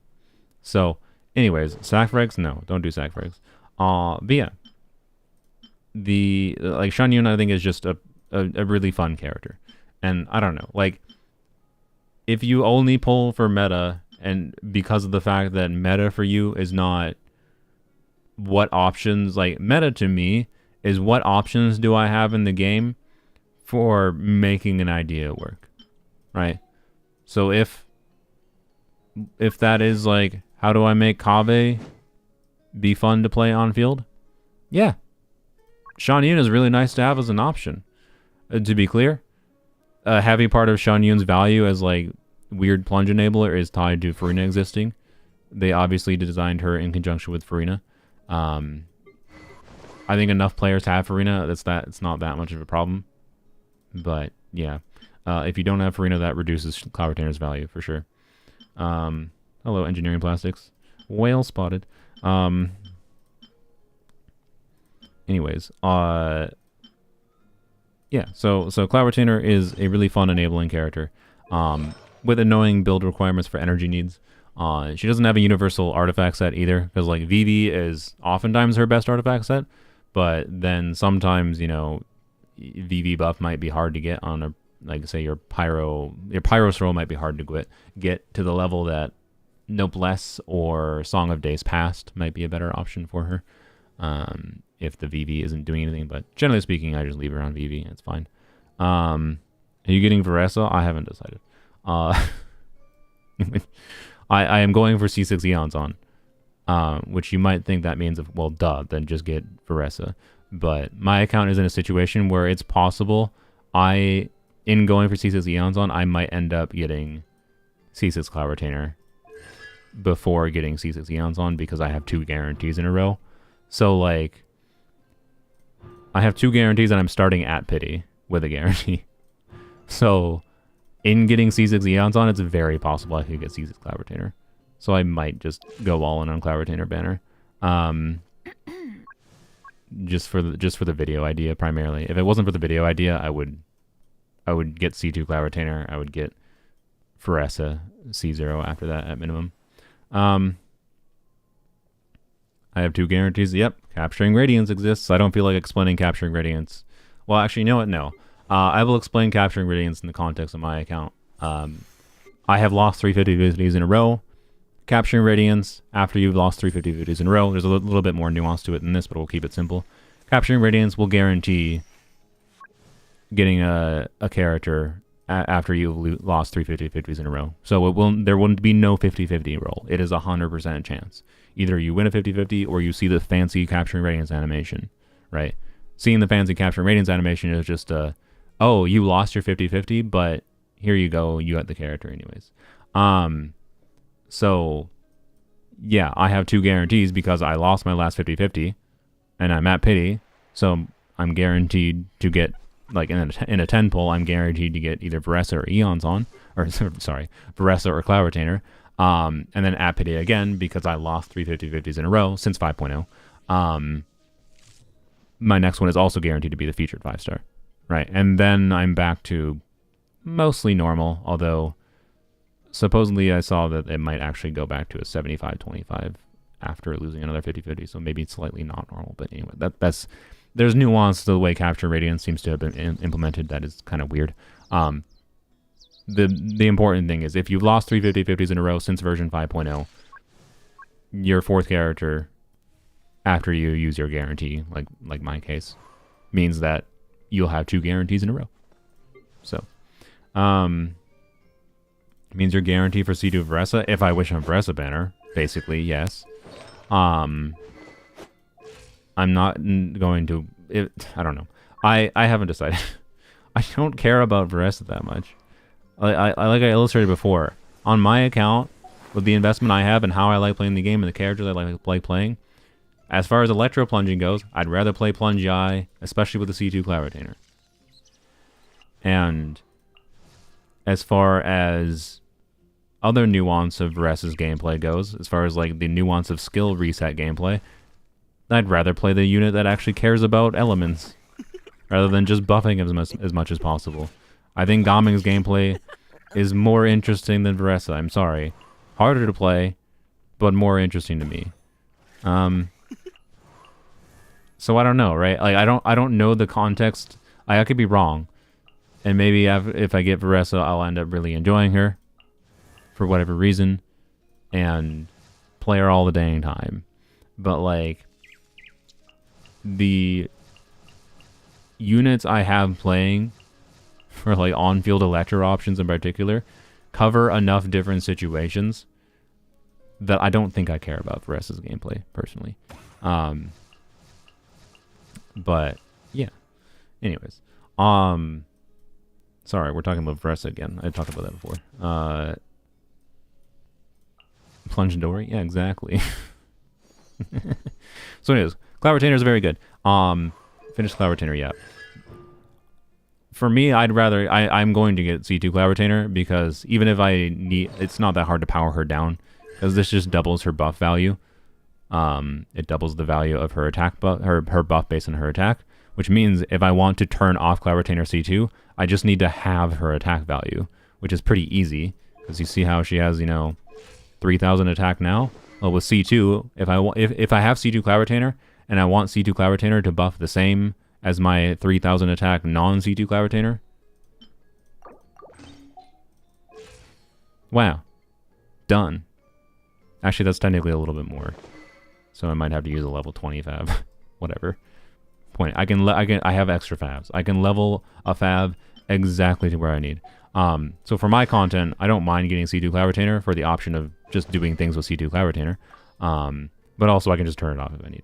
So, anyways, sack frags? No, don't do sack frags. But yeah, the like Xianyun I think is just a really fun character, and I don't know, like if you only pull for meta, and because of the fact that meta for you is not what options, like meta to me is what options do I have in the game for making an idea work, right? So if that is like, how do I make Kaveh be fun to play on field? Yeah, Xianyun is really nice to have as an option. To be clear, a heavy part of Xianyun's value as like weird plunge enabler is tied to Furina existing. They obviously designed her in conjunction with Furina. I think enough players have Furina it's not that much of a problem. But yeah, if you don't have Furina, that reduces Cloud Retainer's value for sure. Hello, engineering plastics. Whale spotted. Anyways, yeah. So Cloud Retainer is a really fun enabling character, with annoying build requirements for energy needs. She doesn't have a universal artifact set either, because like VV is oftentimes her best artifact set, but then sometimes, you know, VV buff might be hard to get on a, like say your pyro throw might be hard to get to the level that Noblesse or Song of Days Past might be a better option for her, if the VV isn't doing anything. But generally speaking, I just leave her on VV. It's fine. Are you getting Varesa? I haven't decided. I am going for C6 Iansan, which you might think that means, well, duh, then just get Varesa. But my account is in a situation where it's possible in going for C6 Iansan, I might end up getting C6 Cloud Retainer before getting C6 Iansan because I have 2 guarantees in a row. So, like, I have 2 guarantees and I'm starting at Pity with a guarantee. So, in getting C6 Iansan, it's very possible I could get C6 Cloud Retainer. So I might just go all in on Cloud Retainer banner. Just for the video idea primarily. If it wasn't for the video idea, I would get C2 Cloud Retainer. I would get Varesa C0 after that at minimum. I have 2 guarantees. Yep, capturing Radiance exists. I don't feel like explaining capturing Radiance. Well, actually, you know what? No. I will explain capturing Radiance in the context of my account. I have lost 350 victories in a row. Capturing Radiance after you've lost 350 victories in a row. There's a little bit more nuance to it than this, but we'll keep it simple. Capturing Radiance will guarantee getting a character after you've lost 350 victories in a row. So there wouldn't be no 50-50 roll. It is 100% chance. Either you win a 50-50 or you see the fancy Capturing Radiance animation, right? Seeing the fancy Capturing Radiance animation is just oh, you lost your 50-50, but here you go, you got the character anyways. So, yeah, I have 2 guarantees because I lost my last 50-50, and I'm at Pity, so I'm guaranteed to get like in a 10 pull, I'm guaranteed to get either Varesa or Iansan, or sorry, Varesa or Cloud Retainer. And then at Payday again, because I lost 3 50/50s in a row since 5.0. My next one is also guaranteed to be the featured 5-star, right? And then I'm back to mostly normal, although supposedly I saw that it might actually go back to a 75-25 after losing another 50/50, so maybe it's slightly not normal. But anyway, there's nuance to the way Capture Radiance seems to have been implemented that is kind of weird. The important thing is if you've lost 3 50/50s in a row since version 5.0, your fourth character, after you use your guarantee, like my case, means that you'll have 2 guarantees in a row. So, means you're guaranteed for C2 Varesa if I wish on Varesa banner. Basically, yes. I'm not going to. I don't know. I haven't decided. I don't care about Varesa that much. Like I illustrated before, on my account, with the investment I have and how I like playing the game and the characters I like playing, as far as electro plunging goes, I'd rather play Plunge Eye, especially with the C2 Cloud Retainer. And as far as other nuance of Varesa's gameplay goes, as far as like the nuance of skill reset gameplay, I'd rather play the unit that actually cares about elements rather than just buffing as much as possible. I think Gaming's gameplay is more interesting than Varesa. I'm sorry. Harder to play, but more interesting to me. So I don't know, right? Like I don't know the context. I could be wrong. And maybe if I get Varesa, I'll end up really enjoying her for whatever reason and play her all the dang time. But like the units I have playing for like on-field electro options in particular cover enough different situations that I don't think I care about Varesa's gameplay personally. But yeah. Anyways, sorry, we're talking about Varesa again. I talked about that before. Plunge and Dory? Yeah, exactly. So anyways, Cloud Retainer is very good. Finish Cloud Retainer, yeah. For me, I'd rather... I'm going to get C2 Cloud Retainer because even if I need... It's not that hard to power her down because this just doubles her buff value. It doubles the value of her attack buff, her buff based on her attack, which means if I want to turn off Cloud Retainer C2, I just need to have her attack value, which is pretty easy because you see how she has, 3,000 attack now. Well, with C2, if I have C2 Cloud Retainer and I want C2 Cloud Retainer to buff the same as my 3,000 attack non-C2 Cloud Retainer, wow, done. Actually, that's technically a little bit more. So I might have to use a level 20 fab. Whatever. Point. I have extra fabs. I can level a fab exactly to where I need. So for my content, I don't mind getting C2 Cloud Retainer for the option of just doing things with C2 Cloud Retainer. But also I can just turn it off if I need.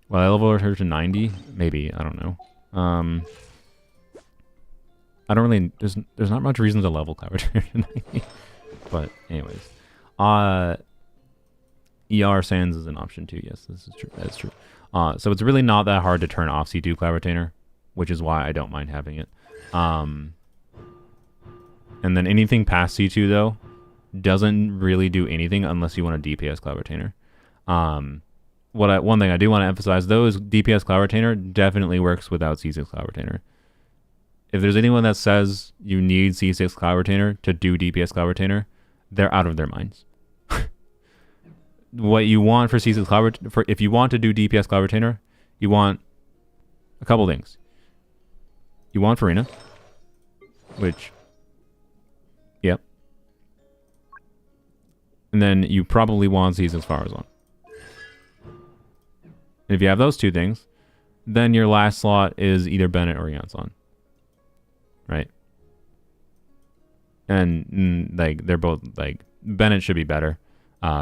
Well, I level her to 90? Maybe. I don't know. I don't really... There's not much reason to level Cloud Retainer to 90. But anyways. ER Sands is an option too. Yes, this is true. That's true. So it's really not that hard to turn off C2 Cloud Retainer, which is why I don't mind having it. And then anything past C2 though doesn't really do anything unless you want a DPS Cloud Retainer. One thing I do want to emphasize though is DPS Cloud Retainer definitely works without C6 Cloud Retainer. If there's anyone that says you need C6 Cloud Retainer to do DPS Cloud Retainer, they're out of their minds. What you want for C6 Cloud if you want to do DPS Cloud Retainer, you want a couple things. You want Farina, which, yep. And then you probably want C6 Farazan. If you have those two things, then your last slot is either Bennett or Iansan. Right? And like they're both like Bennett should be better.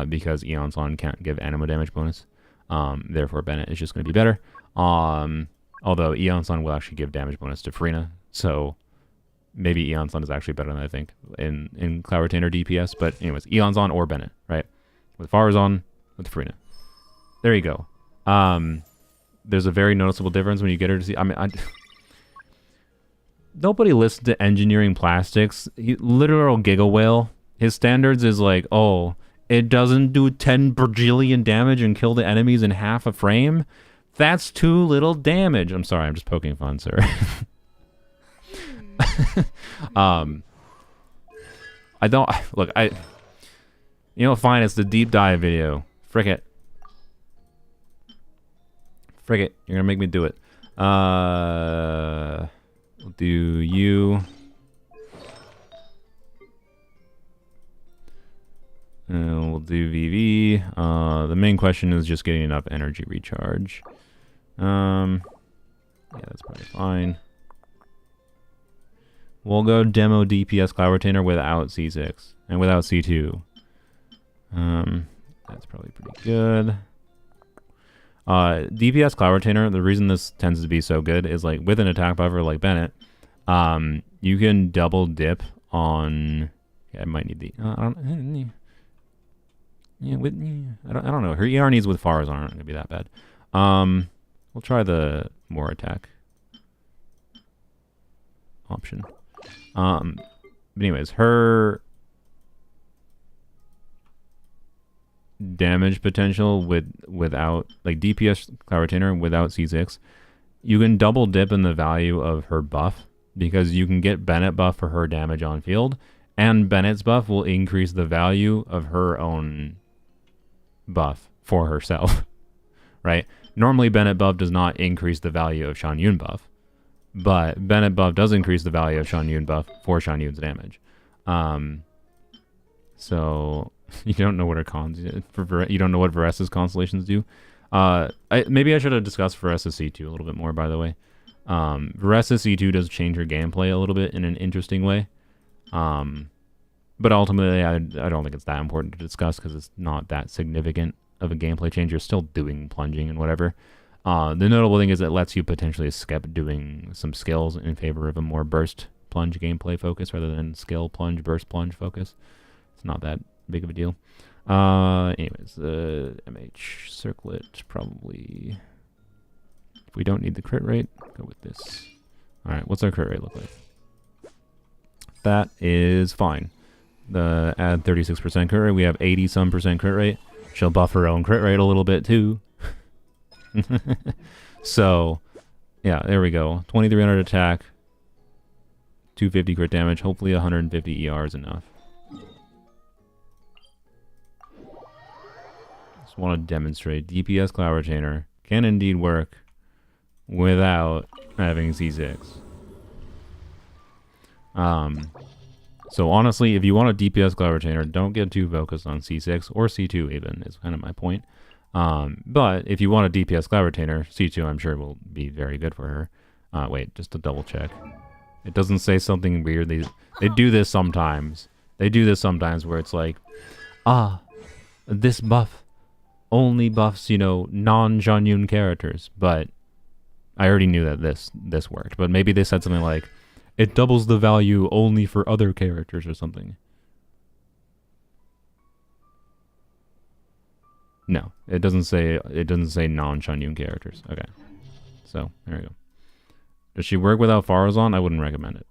Because Iansan can't give animo damage bonus. Therefore, Bennett is just going to be better. Although Iansan will actually give damage bonus to Farina. So maybe Iansan is actually better than I think in Cloud Retainer DPS. But anyways, Iansan or Bennett, right? With Farazan, with Farina. There you go. There's a very noticeable difference when you get her to see... nobody listens to engineering plastics. Literal Giga Whale. His standards is like, oh, it doesn't do 10 bajillion damage and kill the enemies in half a frame. That's too little damage. I'm sorry, I'm just poking fun, sir. I don't look. Fine. It's the deep dive video. Frick it. Frick it. You're gonna make me do it. We'll do you. And we'll do VV. The main question is just getting enough energy recharge. Yeah, that's probably fine. We'll go demo DPS Cloud Retainer without C6 and without C2. That's probably pretty good. DPS Cloud Retainer, the reason this tends to be so good is like with an attack buffer like Bennett, you can double dip on. Yeah, I might need the. I don't know. Her ER needs with Faraz aren't gonna be that bad. We'll try the more attack option. But anyways, her damage potential without like DPS Cloud Retainer without C6, you can double dip in the value of her buff because you can get Bennett buff for her damage on field, and Bennett's buff will increase the value of her own buff for herself, right? Normally Bennett buff does not increase the value of Xianyun buff, but Bennett buff does increase the value of Xianyun buff for Xianyun's damage. So you don't know what her cons you don't know what Varesa's constellations do. Maybe I should have discussed Varesa's C2 a little bit more, by the way. Varesa's C2 does change her gameplay a little bit in an interesting way. But ultimately, I don't think it's that important to discuss because it's not that significant of a gameplay change. You're still doing plunging and whatever. The notable thing is it lets you potentially skip doing some skills in favor of a more burst plunge gameplay focus rather than skill plunge, burst plunge focus. It's not that big of a deal. Anyways, MH circlet probably. If we don't need the crit rate, go with this. All right, what's our crit rate look like? That is fine. The add 36% crit rate. We have 80-some% crit rate. She'll buff her own crit rate a little bit too. So, yeah, there we go. 2300 attack, 250 crit damage. Hopefully 150 ER is enough. Just want to demonstrate DPS Cloud Retainer can indeed work without having C6. So honestly, if you want a DPS Cloud Retainer, don't get too focused on C6 or C2 even, is kind of my point. But if you want a DPS Cloud Retainer, C2 I'm sure will be very good for her. Wait, just to double check. It doesn't say something weird. They do this sometimes. They do this sometimes where it's like, this buff only buffs, non-Xianyun characters. But I already knew that this worked. But maybe they said something like, it doubles the value only for other characters or something. No, it doesn't say non-Xianyun characters. Okay. So, there we go. Does she work without Farazan? I wouldn't recommend it.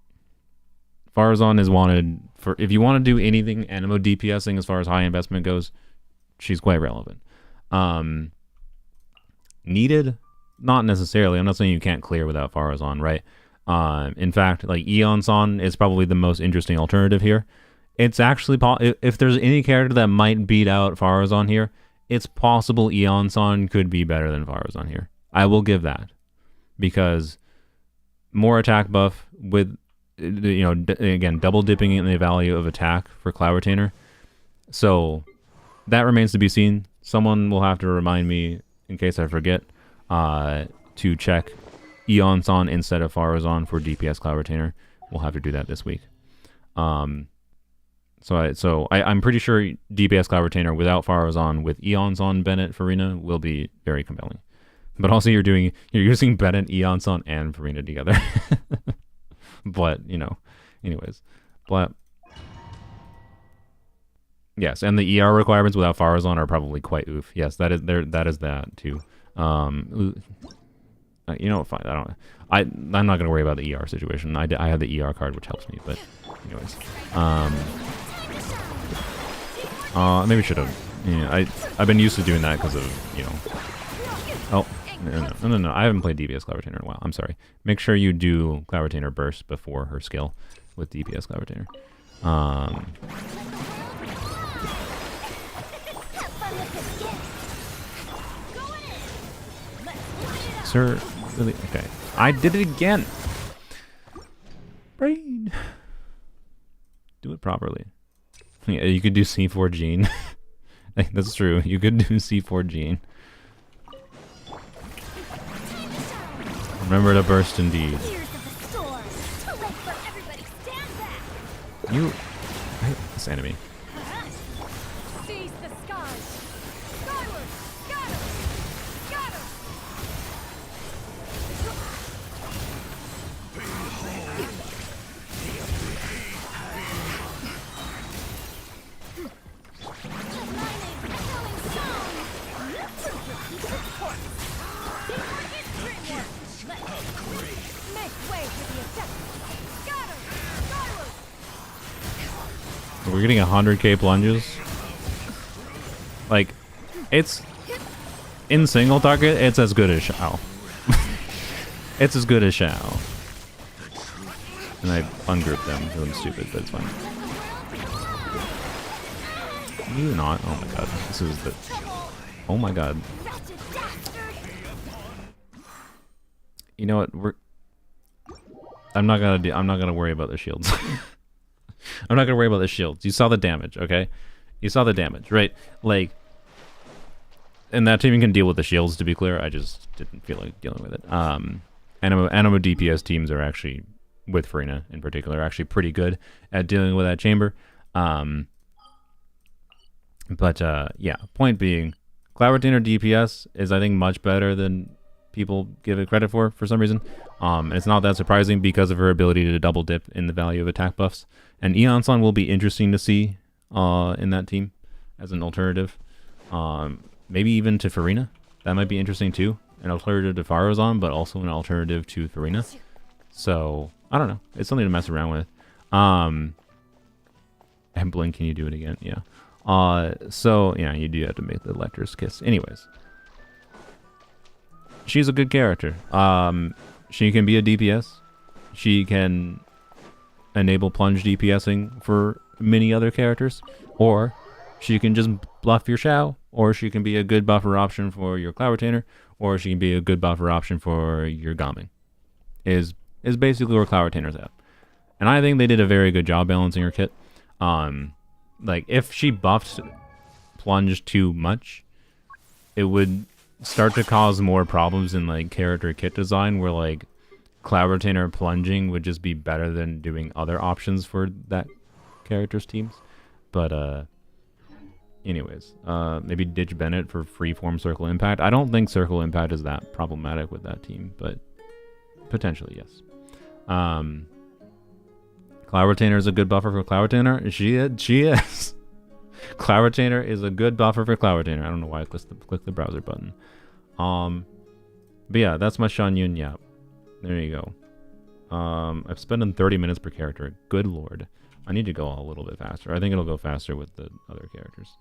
Farazan is wanted for if you want to do anything animo DPSing as far as high investment goes, she's quite relevant. Needed? Not necessarily. I'm not saying you can't clear without Farazan, right? In fact, like Iansan is probably the most interesting alternative here. It's actually if there's any character that might beat out Farazan here, it's possible Iansan could be better than Farazan here. I will give that because more attack buff with again double dipping in the value of attack for Cloud Retainer. So that remains to be seen. Someone will have to remind me in case I forget to check Iansan instead of Farazan for DPS Cloud Retainer. We'll have to do that this week. I'm pretty sure DPS Cloud Retainer without Farazan with Iansan, Bennett, Farina will be very compelling. But also you're using Bennett, Iansan, and Farina together. But anyways, but yes, and the ER requirements without Farazan are probably quite oof. Yes, that is that too. You know what? Fine. I'm not gonna worry about the ER situation. I have the ER card, which helps me. But, anyways, maybe should have. Yeah, I've been used to doing that because of, you know. Oh, no. I haven't played DPS Cloud Retainer in a while. I'm sorry. Make sure you do Cloud Retainer burst before her skill with DPS Cloud Retainer. Sir, really? Okay. I did it again. Brain. Do it properly. Yeah, you could do C4 Gene. That's true. You could do C4 Gene. Remember to burst indeed. You... I hate this enemy. Seize the skies. Skyward. Got him. Got him. Make way for the attack. Got him. Skyward. We're getting 100k plunges. Like, it's... In single target, it's as good as Xiao. It's as good as Xiao. And I ungrouped them because I'm stupid, but it's fine. You not? Oh my god. This is the... Oh my god. You know what? I'm not gonna worry about the shields. I'm not gonna worry about the shields. You saw the damage, okay? You saw the damage, right? Like, and that team can deal with the shields, to be clear. I just didn't feel like dealing with it. Animo DPS teams are actually, with Farina in particular, are actually pretty good at dealing with that chamber. Yeah, point being, Cloud Retainer DPS is, I think, much better than people give it credit for some reason. And it's not that surprising because of her ability to double dip in the value of attack buffs. And Iansan will be interesting to see in that team as an alternative. Maybe even to Farina. That might be interesting too. An alternative to Farozan, but also an alternative to Farina. So, I don't know. It's something to mess around with. And Blink, can you do it again? Yeah. So, yeah, you do have to make the Lecter's Kiss. Anyways. She's a good character. She can be a DPS. She can enable plunge DPSing for many other characters. Or she can just bluff your Xiao. Or she can be a good buffer option for your Cloud Retainer. Or she can be a good buffer option for your Gaming. Is basically where Cloud Retainer's at. And I think they did a very good job balancing her kit. Like, if she buffed plunge too much, it would start to cause more problems in, like, character kit design, where, like, Cloud Retainer plunging would just be better than doing other options for that character's teams. But, anyways, maybe ditch Bennett for freeform Circle Impact. I don't think Circle Impact is that problematic with that team, but potentially, yes. Cloud Retainer is a good buffer for Cloud Retainer. She is. Cloud Retainer is a good buffer for Cloud Retainer. I don't know why I clicked the browser button. But yeah, that's my Xianyun yap. There you go. I've spent 30 minutes per character. Good lord. I need to go a little bit faster. I think it'll go faster with the other characters.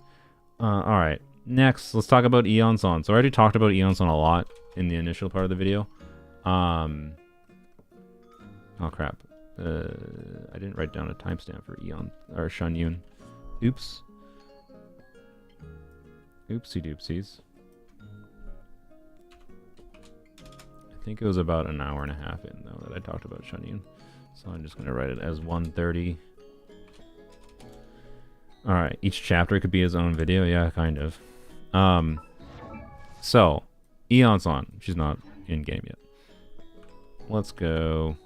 Alright. Next, let's talk about Iansan. So I already talked about Iansan a lot in the initial part of the video. Oh crap. I didn't write down a timestamp for Xianyun. Oops. Oopsie doopsies. I think it was about an hour and a half in, though, that I talked about Xianyun. So I'm just going to write it as 1:30. Alright, each chapter could be his own video. Yeah, kind of. So, Iansan. She's not in-game yet. Let's go.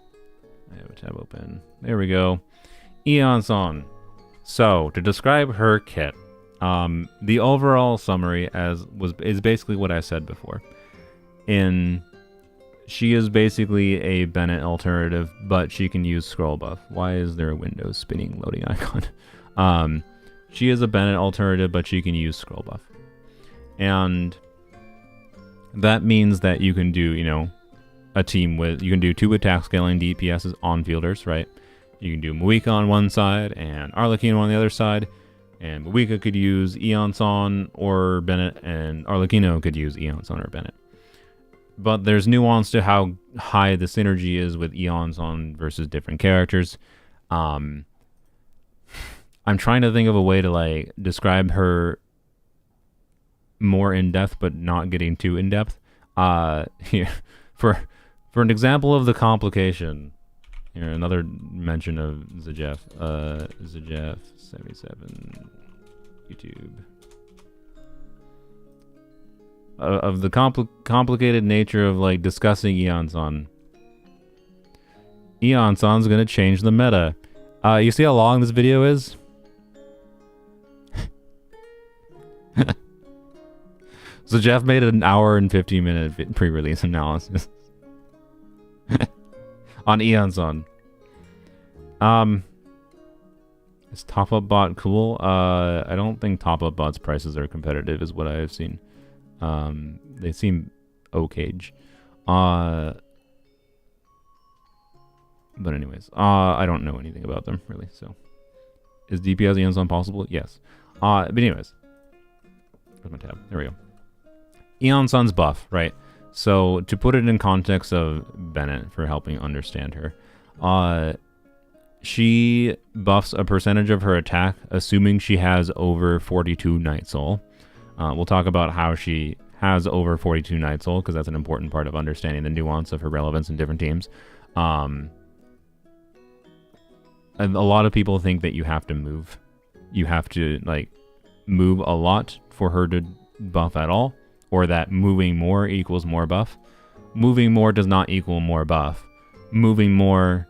I have a tab open. There we go. Iansan. So, to describe her kit, the overall summary is basically what I said before. She is basically a Bennett alternative, but she can use scroll buff. Why is there a Windows spinning loading icon? She is a Bennett alternative, but she can use scroll buff. And that means that you can do, a team with, you can do 2 attack scaling DPSs on fielders, right? You can do Muika on one side and Arlecchino on the other side. And Muika could use Iansan or Bennett, and Arlecchino could use Iansan or Bennett. But there's nuance to how high the synergy is with Iansan versus different characters. I'm trying to think of a way to like describe her more in depth, but not getting too in depth. Here, for an example of the complication, here another mention of Zajef. Zajef 77 YouTube. Of the complicated nature of like discussing Iansan. Iansan's gonna change the meta. You see how long this video is? So Jeff made an hour and 15-minute pre-release analysis on Iansan. Is top-up bot cool? I don't think top-up bot's prices are competitive, is what I have seen. They seem okay-ish. But anyways, I don't know anything about them really. So, is DPS Iansan possible? Yes. But anyways, where's my tab? There we go. Iansan's buff, right? So to put it in context of Bennett for helping understand her, she buffs a percentage of her attack, assuming she has over 42 Night Soul. We'll talk about how she has over 42 Night Soul, because that's an important part of understanding the nuance of her relevance in different teams. And a lot of people think that you have to move. You have to like move a lot for her to buff at all, or that moving more equals more buff. Moving more does not equal more buff. Moving more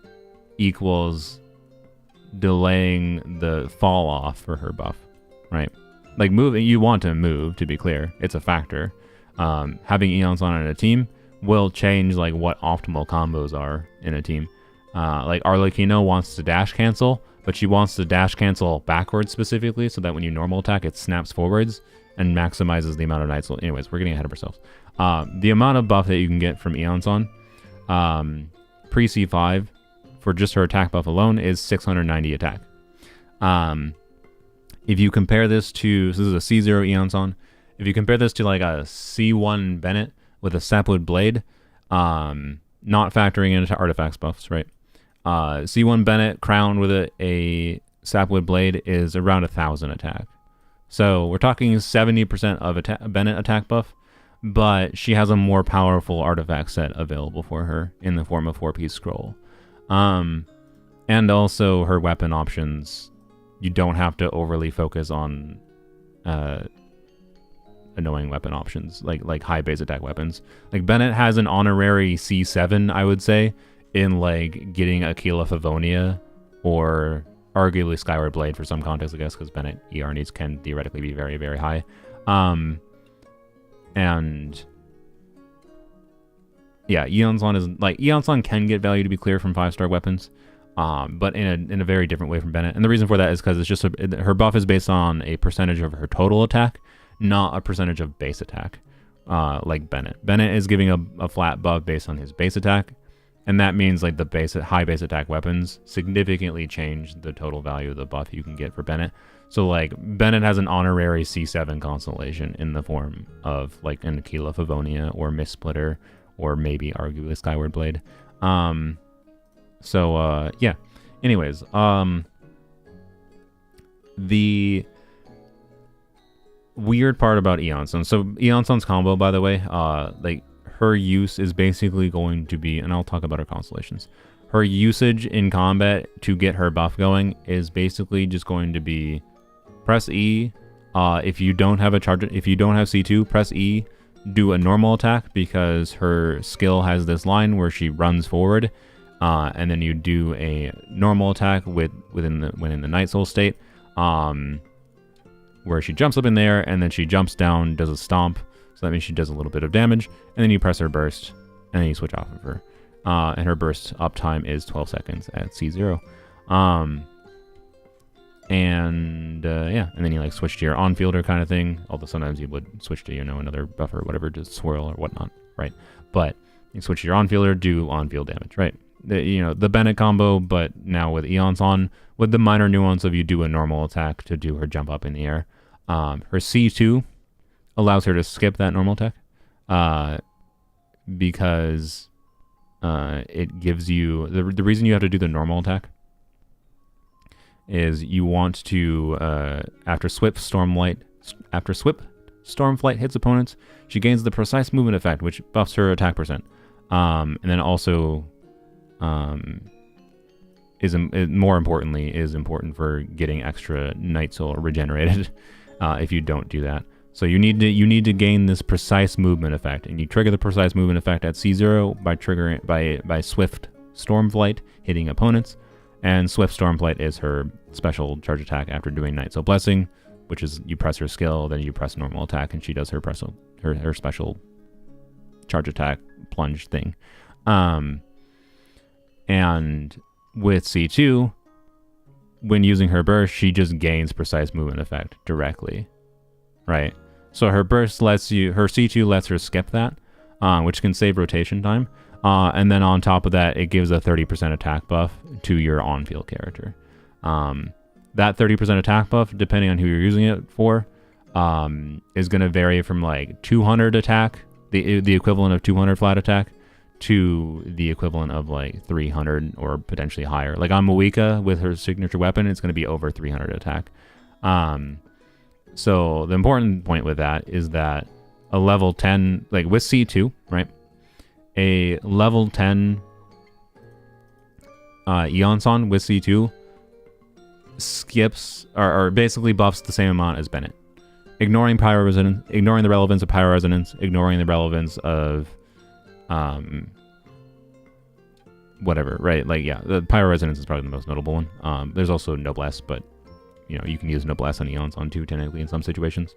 equals delaying the fall off for her buff, right? Like moving, you want to move, to be clear. It's a factor. Having Iansan in a team will change like what optimal combos are in a team. Like Arlecchino wants to dash cancel, but she wants to dash cancel backwards specifically, so that when you normal attack, it snaps forwards and maximizes the amount of Night Soul. Anyways, we're getting ahead of ourselves. The amount of buff that you can get from Iansan pre-C5 for just her attack buff alone is 690 attack. If you compare this to, so this is a C0 Iansan, if you compare this to like a C1 Bennett with a Sapwood Blade, not factoring into artifacts buffs, right? C1 Bennett crowned with a Sapwood Blade is around 1,000 attack. So we're talking 70% of Bennett attack buff, but she has a more powerful artifact set available for her in the form of 4-piece scroll. And also her weapon options, you don't have to overly focus on annoying weapon options, like high base attack weapons. Like Bennett has an honorary C7, I would say, in like getting Aquila Favonia or arguably Skyward Blade for some context, I guess, because Bennett ER needs can theoretically be very, very high. And yeah, Iansan is like, Iansan can get value, to be clear, from 5-star weapons, but in a very different way from Bennett. And the reason for that is because it's just her buff is based on a percentage of her total attack, not a percentage of base attack, like Bennett. Bennett is giving a flat buff based on his base attack. And that means like the high base attack weapons significantly change the total value of the buff you can get for Bennett. So like Bennett has an honorary C7 constellation in the form of like an Aquila Favonia or Mist Splitter or maybe arguably Skyward Blade. Yeah. Anyways, the weird part about Iansan. So Iansan's combo, by the way, like her use is basically going to be, and I'll talk about her constellations. Her usage in combat to get her buff going is basically just going to be press E. If you don't have if you don't have C2, press E, do a normal attack, because her skill has this line where she runs forward, and then you do a normal attack when in the Night Soul state, where she jumps up in there and then she jumps down, does a stomp. So that means she does a little bit of damage, and then you press her burst, and then you switch off of her. And her burst uptime is 12 seconds at C0. Yeah, and then you like switch to your on-fielder kind of thing. Although sometimes you would switch to, another buffer or whatever, to swirl or whatnot, right? But You switch your on-fielder, do on-field damage, right? The Bennett combo, but now with Iansan, with the minor nuance of you do a normal attack to do her jump up in the air. Her C2 allows her to skip that normal attack because it gives you... The reason you have to do the normal attack is you want to, after Swift Stormflight hits opponents, she gains the precise movement effect, which buffs her attack percent. And then also, more importantly, is important for getting extra Night Soul regenerated if you don't do that. So you need to gain this precise movement effect, and you trigger the precise movement effect at C0 by triggering by Swift Stormflight hitting opponents, and Swift Stormflight is her special charge attack after doing Night Soul Blessing, which is you press her skill, then you press normal attack, and she does her special charge attack plunge thing. And with C2, when using her burst, she just gains precise movement effect directly, right? So her burst her C2 lets her skip that, which can save rotation time. And then on top of that, it gives a 30% attack buff to your on-field character. That 30% attack buff, depending on who you're using it for, is going to vary from like 200 attack, the equivalent of 200 flat attack, to the equivalent of like 300 or potentially higher. Like on Moika with her signature weapon, it's going to be over 300 attack. So the important point with that is that a level 10, like with C2, right? A level 10 Iansan with C2 skips or basically buffs the same amount as Bennett, ignoring pyro resonance, ignoring the relevance of pyro resonance, ignoring the relevance of whatever, right? Like, yeah, the pyro resonance is probably the most notable one. There's also noblesse, but you can use noblesse on Iansan too, technically, in some situations.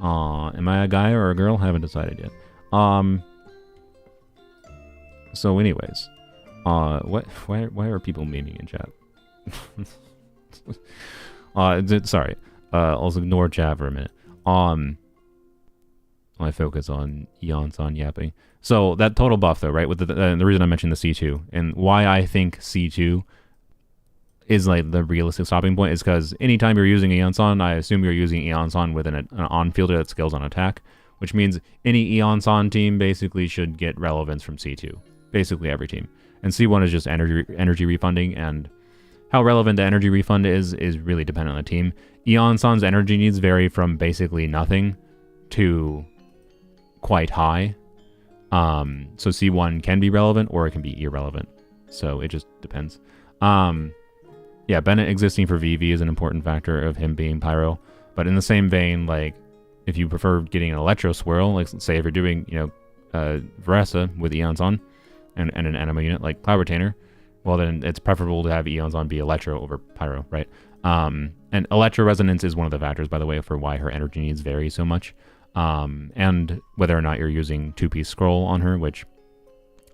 Am I a guy or a girl? Haven't decided yet. So anyways, why are people memeing in chat? Sorry. I'll ignore chat for a minute. I focus on Iansan yapping. So that total buff though, right? With the reason I mentioned the C2 and why I think C2 is like the realistic stopping point is because anytime you're using Iansan, I assume you're using Iansan with an on-fielder that scales on attack, which means any Iansan team basically should get relevance from C2. Basically every team. And C1 is just energy refunding, and how relevant the energy refund is really dependent on the team. Iansan's energy needs vary from basically nothing to quite high. So C1 can be relevant or it can be irrelevant. So it just depends. Yeah, Bennett existing for VV is an important factor of him being pyro. But in the same vein, like if you prefer getting an electro swirl, like say if you're doing, Varesa with Iansan and an anima unit like Cloud Retainer, well then it's preferable to have Iansan be electro over pyro, right? And electro resonance is one of the factors, by the way, for why her energy needs vary so much. And whether or not you're using 2-piece scroll on her, which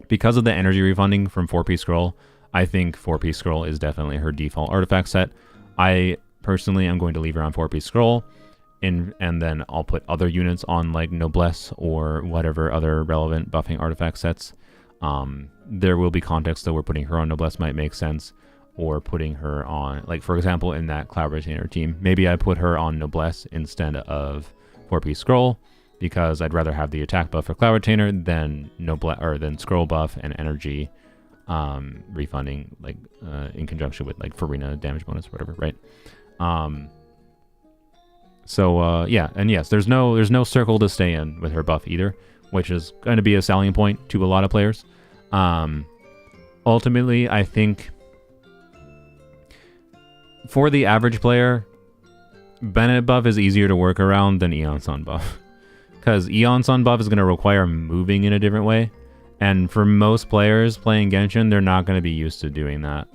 because of the energy refunding from 4-piece scroll, I think 4-piece scroll is definitely her default artifact set. I personally am going to leave her on 4-piece scroll, and then I'll put other units on like noblesse or whatever other relevant buffing artifact sets. There will be context though where putting her on noblesse might make sense, or putting her on, like for example in that Cloud Retainer team, maybe I put her on noblesse instead of 4-piece scroll, because I'd rather have the attack buff for Cloud Retainer than than scroll buff and energy refunding, like in conjunction with like Farina damage bonus or whatever, right? Yeah, and yes, there's no circle to stay in with her buff either, which is going to be a selling point to a lot of players. Ultimately, I think for the average player, Bennett buff is easier to work around than Iansan buff, because Iansan buff is going to require moving in a different way, and for most players playing Genshin, they're not going to be used to doing that,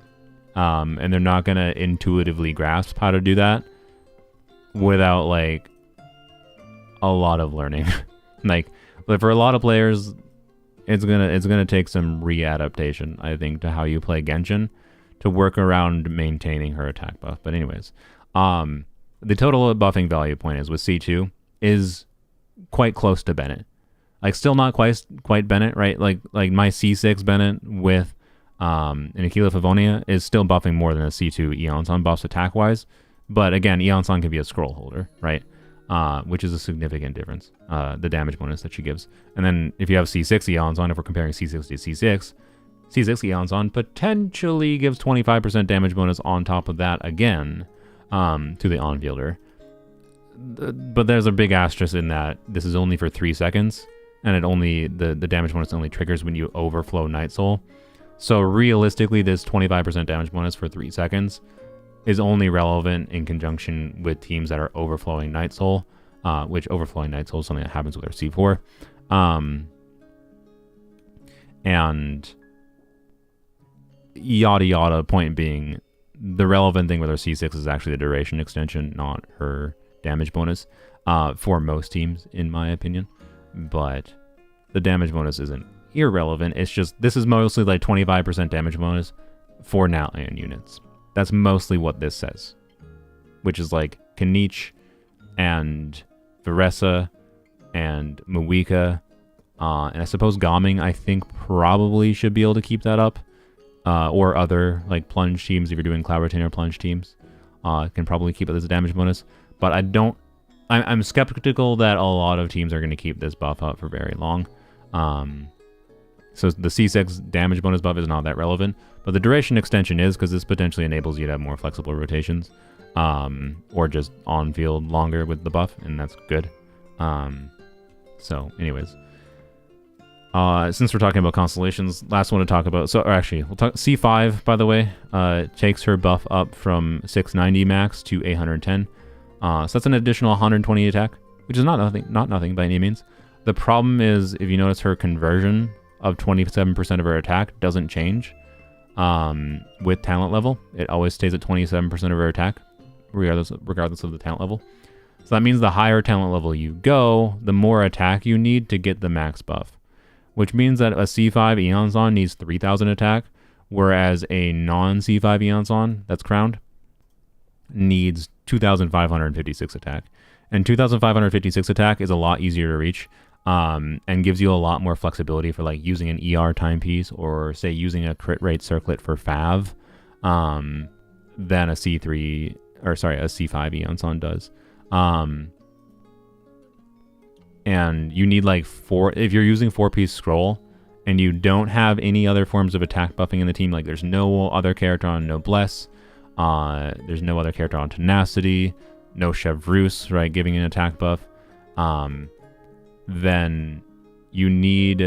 and they're not going to intuitively grasp how to do that without like a lot of learning. Like, but for a lot of players, it's gonna take some readaptation, I think, to how you play Genshin to work around maintaining her attack buff. But anyways, the total buffing value point is with C2 is quite close to Bennett. Like still not quite Bennett, right? Like my C6 Bennett with an Aquila Favonia is still buffing more than a C2 Iansan buffs attack wise. But again, Iansan can be a scroll holder, right? Which is a significant difference. The damage bonus that she gives. And then if you have C6 Iansan, if we're comparing C6 to C6, C6 Iansan potentially gives 25% damage bonus on top of that again to the on-fielder. But there's a big asterisk in that this is only for 3 seconds, and it only the damage bonus only triggers when you overflow Night Soul. So realistically, this 25% damage bonus for 3 seconds is only relevant in conjunction with teams that are overflowing Night Soul, which overflowing Night Soul is something that happens with our C4. And yada yada, point being, the relevant thing with our C6 is actually the duration extension, not her damage bonus, for most teams, in my opinion. But the damage bonus isn't irrelevant. It's just, this is mostly like 25% damage bonus for Natlian units. That's mostly what this says. Which is like Kanich and Varesa and Mawika. And I suppose Gaming, I think, probably should be able to keep that up. Or other like plunge teams, if you're doing Cloud Retainer plunge teams, can probably keep it as a damage bonus. But I'm skeptical that a lot of teams are going to keep this buff up for very long. So the C6 damage bonus buff is not that relevant, but the duration extension is, because this potentially enables you to have more flexible rotations, or just on-field longer with the buff, and that's good. So anyways, since we're talking about constellations, last one to talk about, or actually, we'll talk C5, by the way, takes her buff up from 690 max to 810. So that's an additional 120 attack, which is not nothing by any means. The problem is, if you notice, her conversion of 27% of her attack doesn't change with talent level. It always stays at 27% of her attack, regardless of the talent level. So that means the higher talent level you go, the more attack you need to get the max buff. Which means that a C5 Iansan needs 3,000 attack, whereas a non-C5 Iansan that's crowned needs 2,556 attack. And 2,556 attack is a lot easier to reach, and gives you a lot more flexibility for like using an ER timepiece, or say using a crit rate circlet for Fav, than a C5 Iansan does. And you need like if you're using 4-piece scroll and you don't have any other forms of attack buffing in the team, like there's no other character on Noblesse, there's no other character on Tenacity, no Chevreuse, right, giving an attack buff, then you need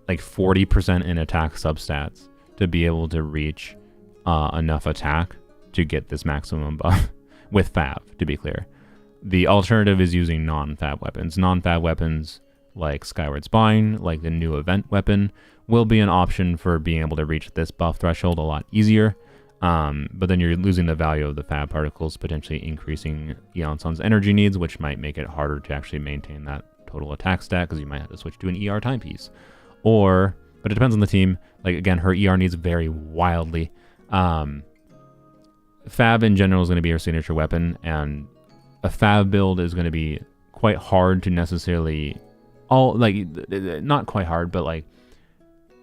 like 40% in attack substats to be able to reach enough attack to get this maximum buff with Fav, to be clear. The alternative is using non-Fab weapons. Non-Fab weapons like Skyward Spine, like the new event weapon, will be an option for being able to reach this buff threshold a lot easier. But then you're losing the value of the Fab particles, potentially increasing Iansan's energy needs, which might make it harder to actually maintain that total attack stat, because you might have to switch to an ER timepiece. But it depends on the team. Like, again, her ER needs vary wildly. Fab in general is going to be her signature weapon, and a Fab build is going to be quite hard to necessarily, not quite hard, but like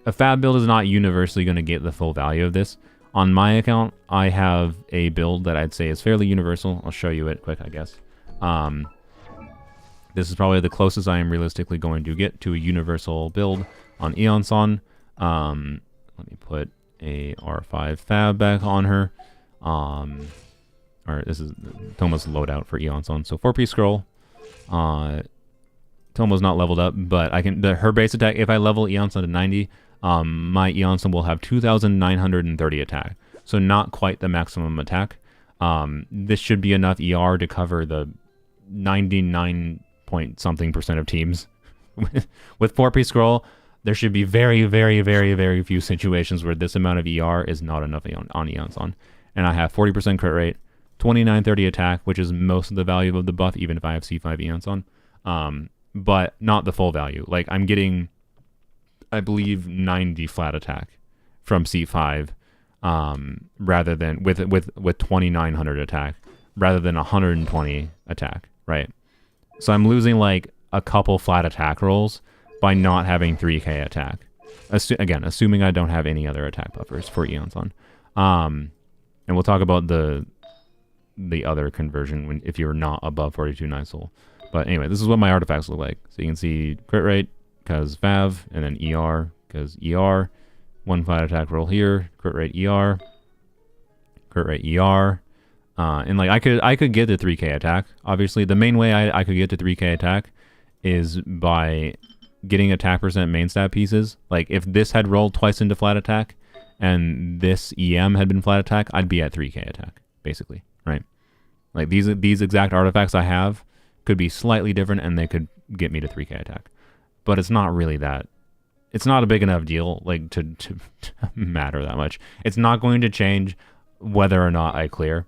a Fab build is not universally going to get the full value of this. On my account, I have a build that I'd say is fairly universal. I'll show you it quick, I guess. This is probably the closest I am realistically going to get to a universal build on Iansan. Let me put a R5 Fab back on her. Or this is Toma's loadout for Iansan. So 4-piece scroll. Toma's not leveled up, but I can her base attack. If I level Iansan to 90, my Iansan will have 2,930 attack. So not quite the maximum attack. This should be enough ER to cover the 99-point-something% of teams. With 4-piece scroll, there should be very, very, very, very few situations where this amount of ER is not enough on Iansan. And I have 40% crit rate, 2930 attack, which is most of the value of the buff, even if I have C5 Iansan. But not the full value. Like, I'm getting, I believe, 90 flat attack from C5, rather than with 2900 attack, rather than 120 attack, right? So I'm losing like a couple flat attack rolls by not having 3k attack. Again, assuming I don't have any other attack buffers for Iansan. And we'll talk about the other conversion if you're not above 42 Night Soul. But anyway, this is what my artifacts look like. So you can see crit rate, because Fav, and then ER, because ER. 1 flat attack roll here, crit rate ER, crit rate ER. And like I could get the 3k attack. Obviously, the main way I could get to 3k attack is by getting attack percent main stat pieces. Like if this had rolled twice into flat attack and this EM had been flat attack, I'd be at 3k attack, basically, right? Like these exact artifacts I have could be slightly different and they could get me to 3k attack. But it's not really that. It's not a big enough deal like to matter that much. It's not going to change whether or not I clear.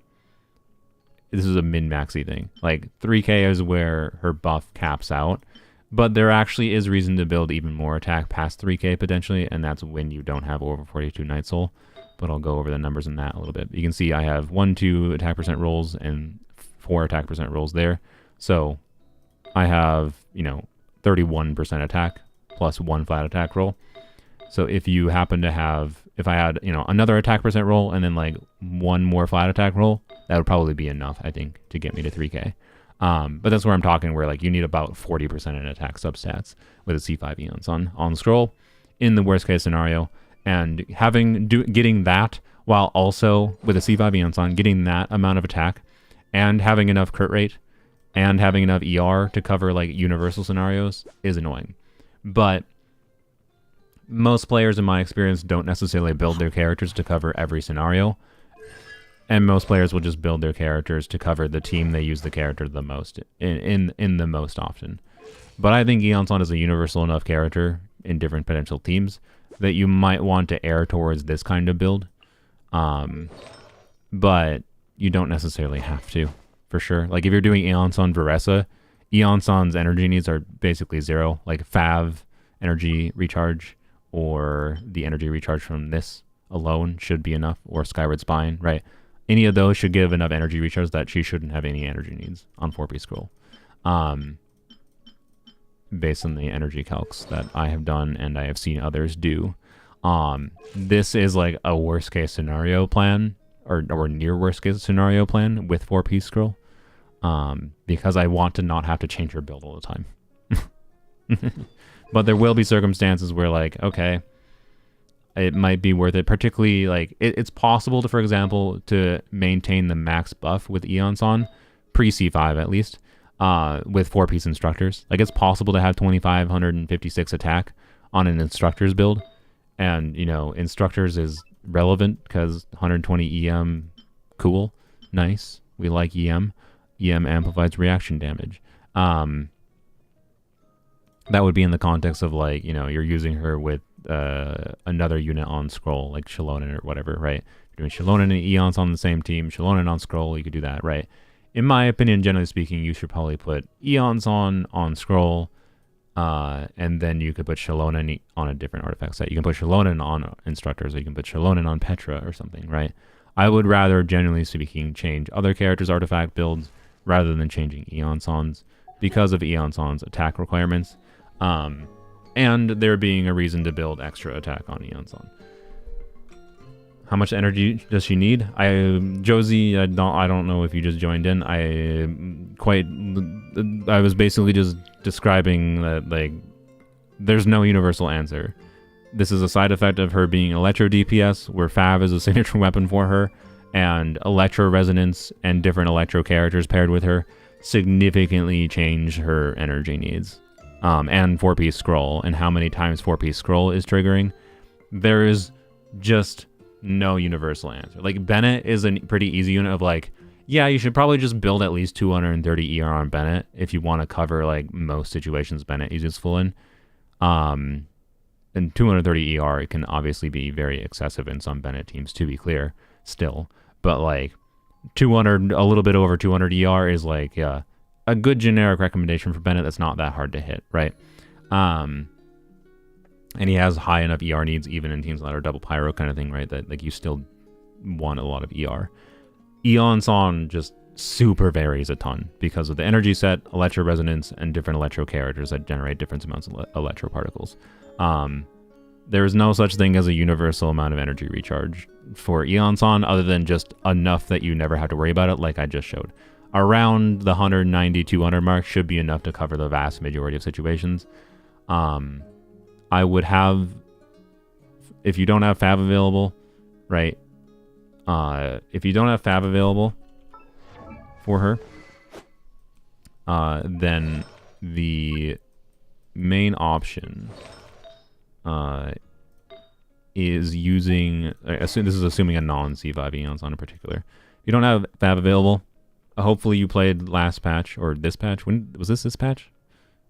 This is a min-maxy thing. Like 3k is where her buff caps out, but there actually is reason to build even more attack past 3k potentially, and that's when you don't have over 42 Night Soul. But I'll go over the numbers in that a little bit. You can see I have 2 attack percent rolls and 4 attack percent rolls there. So I have, 31% attack plus 1 flat attack roll. So if you happen to have, if I had, another attack percent roll and then like 1 more flat attack roll, that would probably be enough, I think, to get me to 3k. But that's where I'm talking, where like you need about 40% in attack substats with a C5 Iansan on scroll in the worst case scenario. And getting that while also with a C5 Iansan, getting that amount of attack and having enough crit rate and having enough ER to cover like universal scenarios is annoying. But most players in my experience don't necessarily build their characters to cover every scenario. And most players will just build their characters to cover the team they use the character the most in the most often. But I think Iansan is a universal enough character in different potential teams that you might want to err towards this kind of build. But you don't necessarily have to, for sure. Like if you're doing Iansan Varesa, Iansan's energy needs are basically 0. Like Fav energy recharge or the energy recharge from this alone should be enough, or Skyward Spine, right? Any of those should give enough energy recharge that she shouldn't have any energy needs on 4P scroll. Based on the energy calcs that I have done and I have seen others do. This is like a worst case scenario plan or near worst case scenario plan with 4P scroll. Because I want to not have to change her build all the time. But there will be circumstances where like, okay, it might be worth it. Particularly like it's possible to, for example, to maintain the max buff with Iansan, pre-C5 at least, with 4-piece instructors. Like it's possible to have 2556 attack on an instructor's build. And, instructors is relevant because 120 EM, cool, nice. We like EM. EM amplifies reaction damage. That would be in the context of like, you're using her with another unit on scroll, like Xilonen or whatever, right? You're doing Xilonen and Eons on the same team, Xilonen on scroll, you could do that, right? In my opinion, generally speaking, you should probably put Eons on scroll, and then you could put Xilonen on a different artifact set. You can put Xilonen on instructors, or you can put Xilonen on Petra or something, right? I would rather, generally speaking, change other characters' artifact builds rather than changing Eonsan's because of Eonsan's attack requirements, and there being a reason to build extra attack on Iansan. How much energy does she need? Josie, I don't know if you just joined in. I was basically just describing that like there's no universal answer. This is a side effect of her being Electro DPS, where Fav is a signature weapon for her, and Electro Resonance and different Electro characters paired with her significantly change her energy needs. And 4-piece scroll, and how many times 4-piece scroll is triggering. There is just no universal answer. Like Bennett is a pretty easy unit of like, yeah, you should probably just build at least 230 ER on Bennett if you want to cover like most situations Bennett is useful in. And 230 ER, it can obviously be very excessive in some Bennett teams, to be clear, still. But like 200, a little bit over 200 ER is like a good generic recommendation for Bennett that's not that hard to hit, right? And he has high enough ER needs even in teams that are double pyro kind of thing, right? That like you still want a lot of ER. Iansan just super varies a ton because of the energy set, electro resonance, and different electro characters that generate different amounts of electro particles. There is no such thing as a universal amount of energy recharge for Iansan other than just enough that you never have to worry about it, like I just showed. Around the 190, 200 mark should be enough to cover the vast majority of situations. I would have, if you don't have Fab available, right? If you don't have Fab available for her, then the main option is using, this is assuming a non-C5 Iansan in particular. If you don't have Fab available, hopefully you played last patch, or this patch. When was this patch?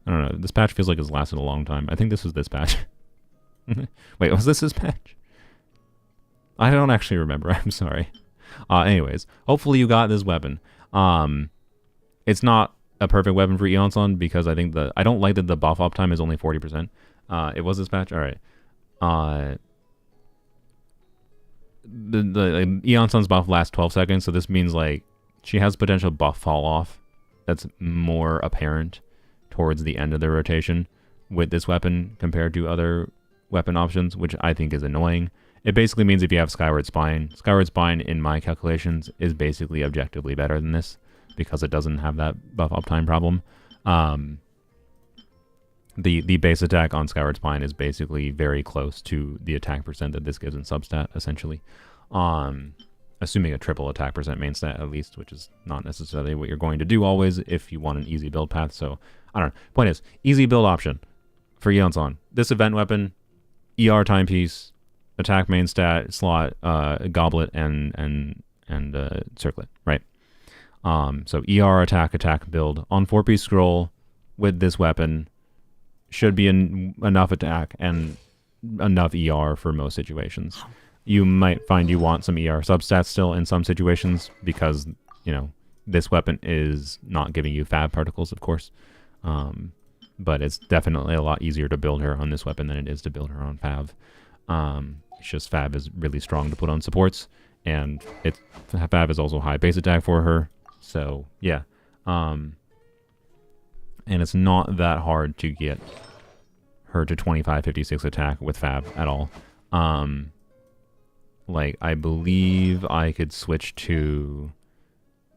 I don't know. This patch feels like it's lasted a long time. I think this was this patch. Wait, was this patch? I don't actually remember. I'm sorry. Anyways, hopefully you got this weapon. It's not a perfect weapon for Iansan because I think I don't like that the buff uptime is only 40%. It was this patch? Alright. The Iansan's buff lasts 12 seconds, so this means like she has potential buff fall off that's more apparent towards the end of the rotation with this weapon compared to other weapon options, which I think is annoying. It basically means if you have Skyward Spine in my calculations is basically objectively better than this because it doesn't have that buff uptime problem. The base attack on Skyward Spine is basically very close to the attack percent that this gives in substat, essentially. Assuming a triple attack percent main stat at least, which is not necessarily what you're going to do always if you want an easy build path. So, I don't know. Point is, easy build option for Iansan. This event weapon, ER timepiece, attack main stat, slot, goblet, and circlet, right? So ER attack build on 4-piece scroll with this weapon should be enough attack and enough ER for most situations. You might find you want some ER substats still in some situations because, you know, this weapon is not giving you Fab particles, of course. But it's definitely a lot easier to build her on this weapon than it is to build her on Fab. It's just Fab is really strong to put on supports, and Fab is also high base attack for her. So, yeah. And it's not that hard to get her to 25, 56 attack with Fab at all. Like, I believe I could switch to,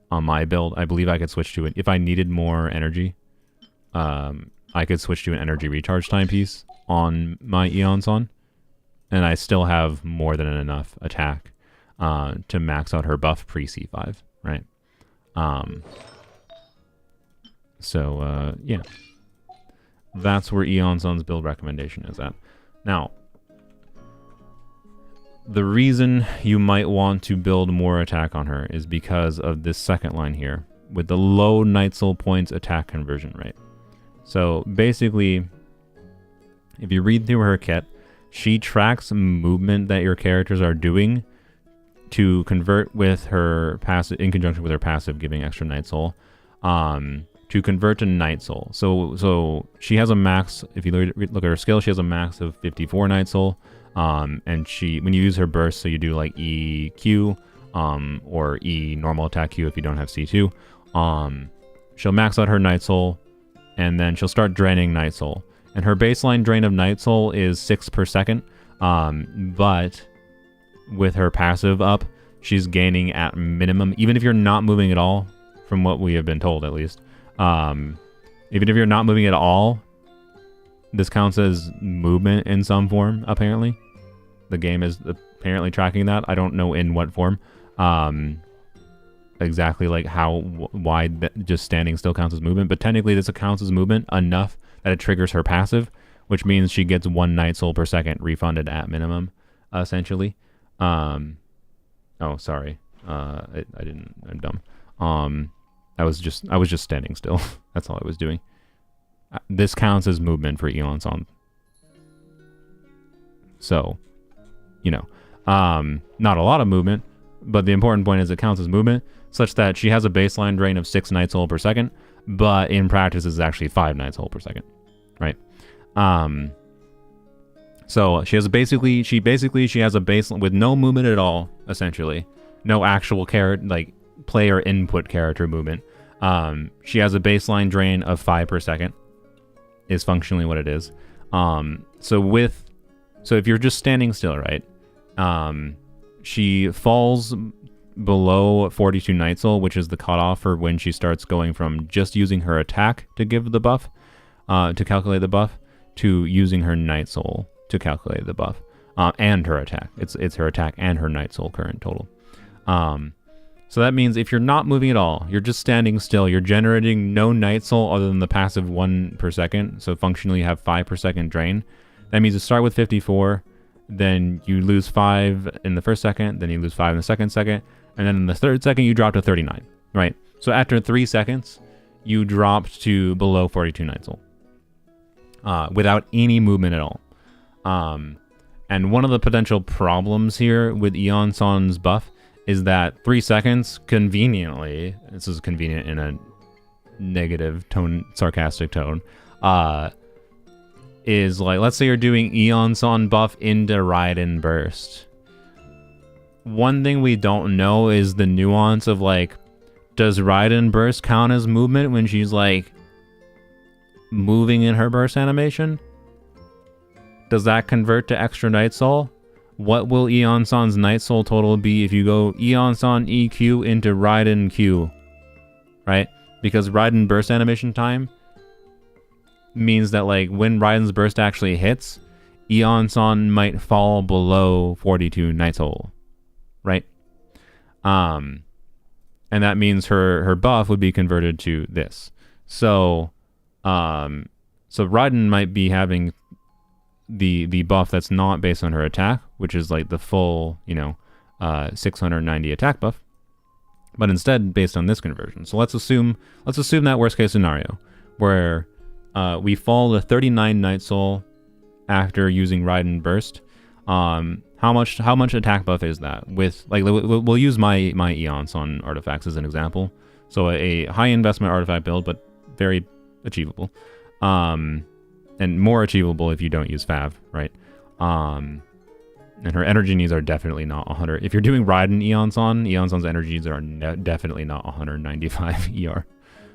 on my build, I believe I could switch to it. If I needed more energy, I could switch to an energy recharge timepiece on my Iansan, and I still have more than enough attack to max out her buff pre-C5, right? Yeah. That's where Iansan's build recommendation is at. Now, the reason you might want to build more attack on her is because of this second line here, with the low Night Soul points attack conversion rate. So basically, if you read through her kit, she tracks movement that your characters are doing to convert with her passive, in conjunction with her passive, giving extra Night Soul, to convert to Night Soul. So she has a max, if you look at her skill, she has a max of 54 Night Soul. And when you use her burst, so you do like EQ, or E normal attack Q if you don't have C2, she'll max out her Night Soul, and then she'll start draining Night Soul. And her baseline drain of Night Soul is 6 per second, but with her passive up, she's gaining at minimum, even if you're not moving at all, from what we have been told at least. Even if you're not moving at all, this counts as movement in some form, apparently. The game is apparently tracking that. I don't know in what form. Exactly like why just standing still counts as movement, but technically this counts as movement enough that it triggers her passive, which means she gets 1 Night Soul per second refunded at minimum, essentially. Oh, sorry. I'm dumb. I was just standing still. That's all I was doing. This counts as movement for Iansan. So, you know, not a lot of movement, but the important point is it counts as movement, such that she has a baseline drain of 6 Night Soul per second, but in practice is actually 5 Night Soul per second, right? So she has a baseline with no movement at all, essentially, no actual like player input character movement. She has a baseline drain of 5 per second, is functionally what it is. So if you're just standing still, right? She falls below 42 Night Soul, which is the cutoff for when she starts going from just using her attack to give the buff, to calculate the buff, to using her Night Soul to calculate the buff, and her attack. It's her attack and her Night Soul current total. So that means if you're not moving at all, you're just standing still, you're generating no Night Soul other than the passive 1 per second, so functionally you have 5 per second drain. That means you start with 54, then you lose 5 in the first second, then you lose 5 in the second, and then in the third second you drop to 39, right? So after 3 seconds, you dropped to below 42 Night Soul, without any movement at all. And one of the potential problems here with Iansan's buff is that 3 seconds, conveniently, this is convenient in a negative tone, sarcastic tone, is like, let's say you're doing Iansan buff into Raiden burst. One thing we don't know is the nuance of like, does Raiden burst count as movement when she's like moving in her burst animation? Does that convert to extra Night Soul? What will Iansan's Night Soul total be if you go Iansan EQ into Raiden Q? Right? Because Raiden burst animation time means that like when Raiden's burst actually hits, Iansan might fall below 42 Night Soul. Right? And that means her buff would be converted to this. So Raiden might be having the buff that's not based on her attack, which is like the full, 690 attack buff, but instead based on this conversion. So let's assume that worst case scenario where we fall to 39 Night Soul after using Raiden burst. How much attack buff is that? With like we'll use my Iansan artifacts as an example. So a high investment artifact build, but very achievable. And more achievable if you don't use Fav, right? And her energy needs are definitely not 100. If you're doing Raiden Iansan's energy needs are definitely not 195 ER.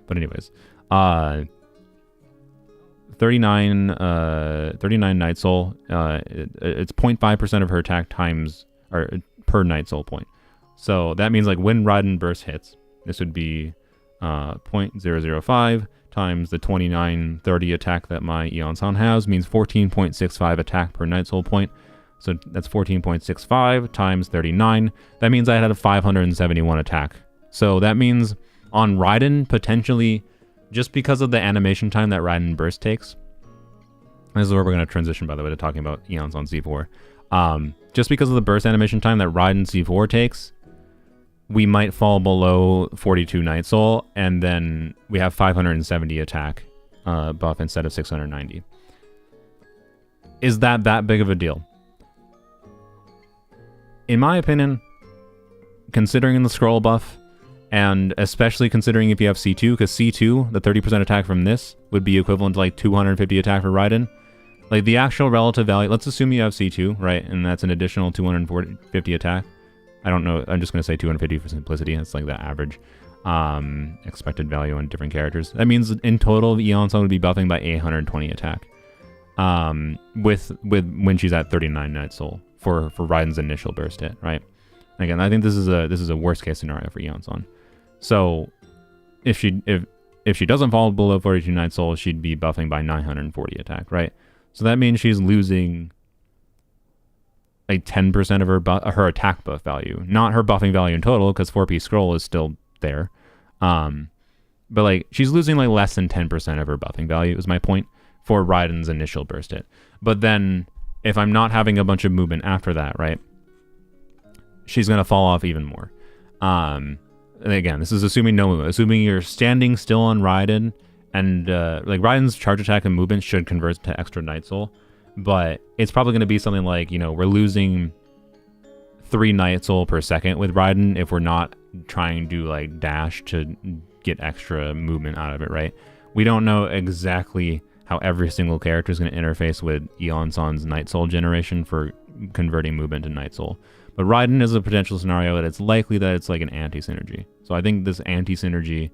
But anyways, 39 Night Soul. It's 0.5% of her attack times or per Night Soul point. So that means like when Raiden burst hits, this would be 0.005 times the 2930 attack that my Iansan has, means 14.65 attack per Night Soul point. So that's 14.65 times 39. That means I had a 571 attack. So that means on Raiden, potentially, just because of the animation time that Raiden burst takes, this is where we're going to transition, by the way, to talking about Iansan C4. Just because of the burst animation time that Raiden C4 takes, we might fall below 42 Night Soul, and then we have 570 attack buff instead of 690. Is that big of a deal? In my opinion, considering the scroll buff, and especially considering if you have C2, because C2, the 30% attack from this, would be equivalent to like 250 attack for Raiden. Like the actual relative value, let's assume you have C2, right? And that's an additional 250 attack. I don't know, I'm just going to say 250 for simplicity. That's like the average expected value on different characters. That means in total, Iansan would be buffing by 820 attack. With when she's at 39 Night Soul for Raiden's initial burst hit, right? Again, I think this is a worst case scenario for Iansan. So if she doesn't fall below 42 Night Soul, she'd be buffing by 940 attack, right? So that means she's losing like 10% of her attack buff value, not her buffing value in total, because 4P scroll is still there. But like she's losing like less than 10% of her buffing value is my point for Raiden's initial burst hit. But then if I'm not having a bunch of movement after that, right, she's gonna fall off even more. And again, this is assuming no movement, assuming you're standing still on Raiden, and like Raiden's charge attack and movement should convert to extra Night Soul. But it's probably going to be something like, we're losing 3 Night Soul per second with Raiden if we're not trying to like dash to get extra movement out of it, right? We don't know exactly how every single character is going to interface with Iansan's Night Soul generation for converting movement to Night Soul. But Raiden is a potential scenario that it's likely that it's like an anti-synergy. So I think this anti-synergy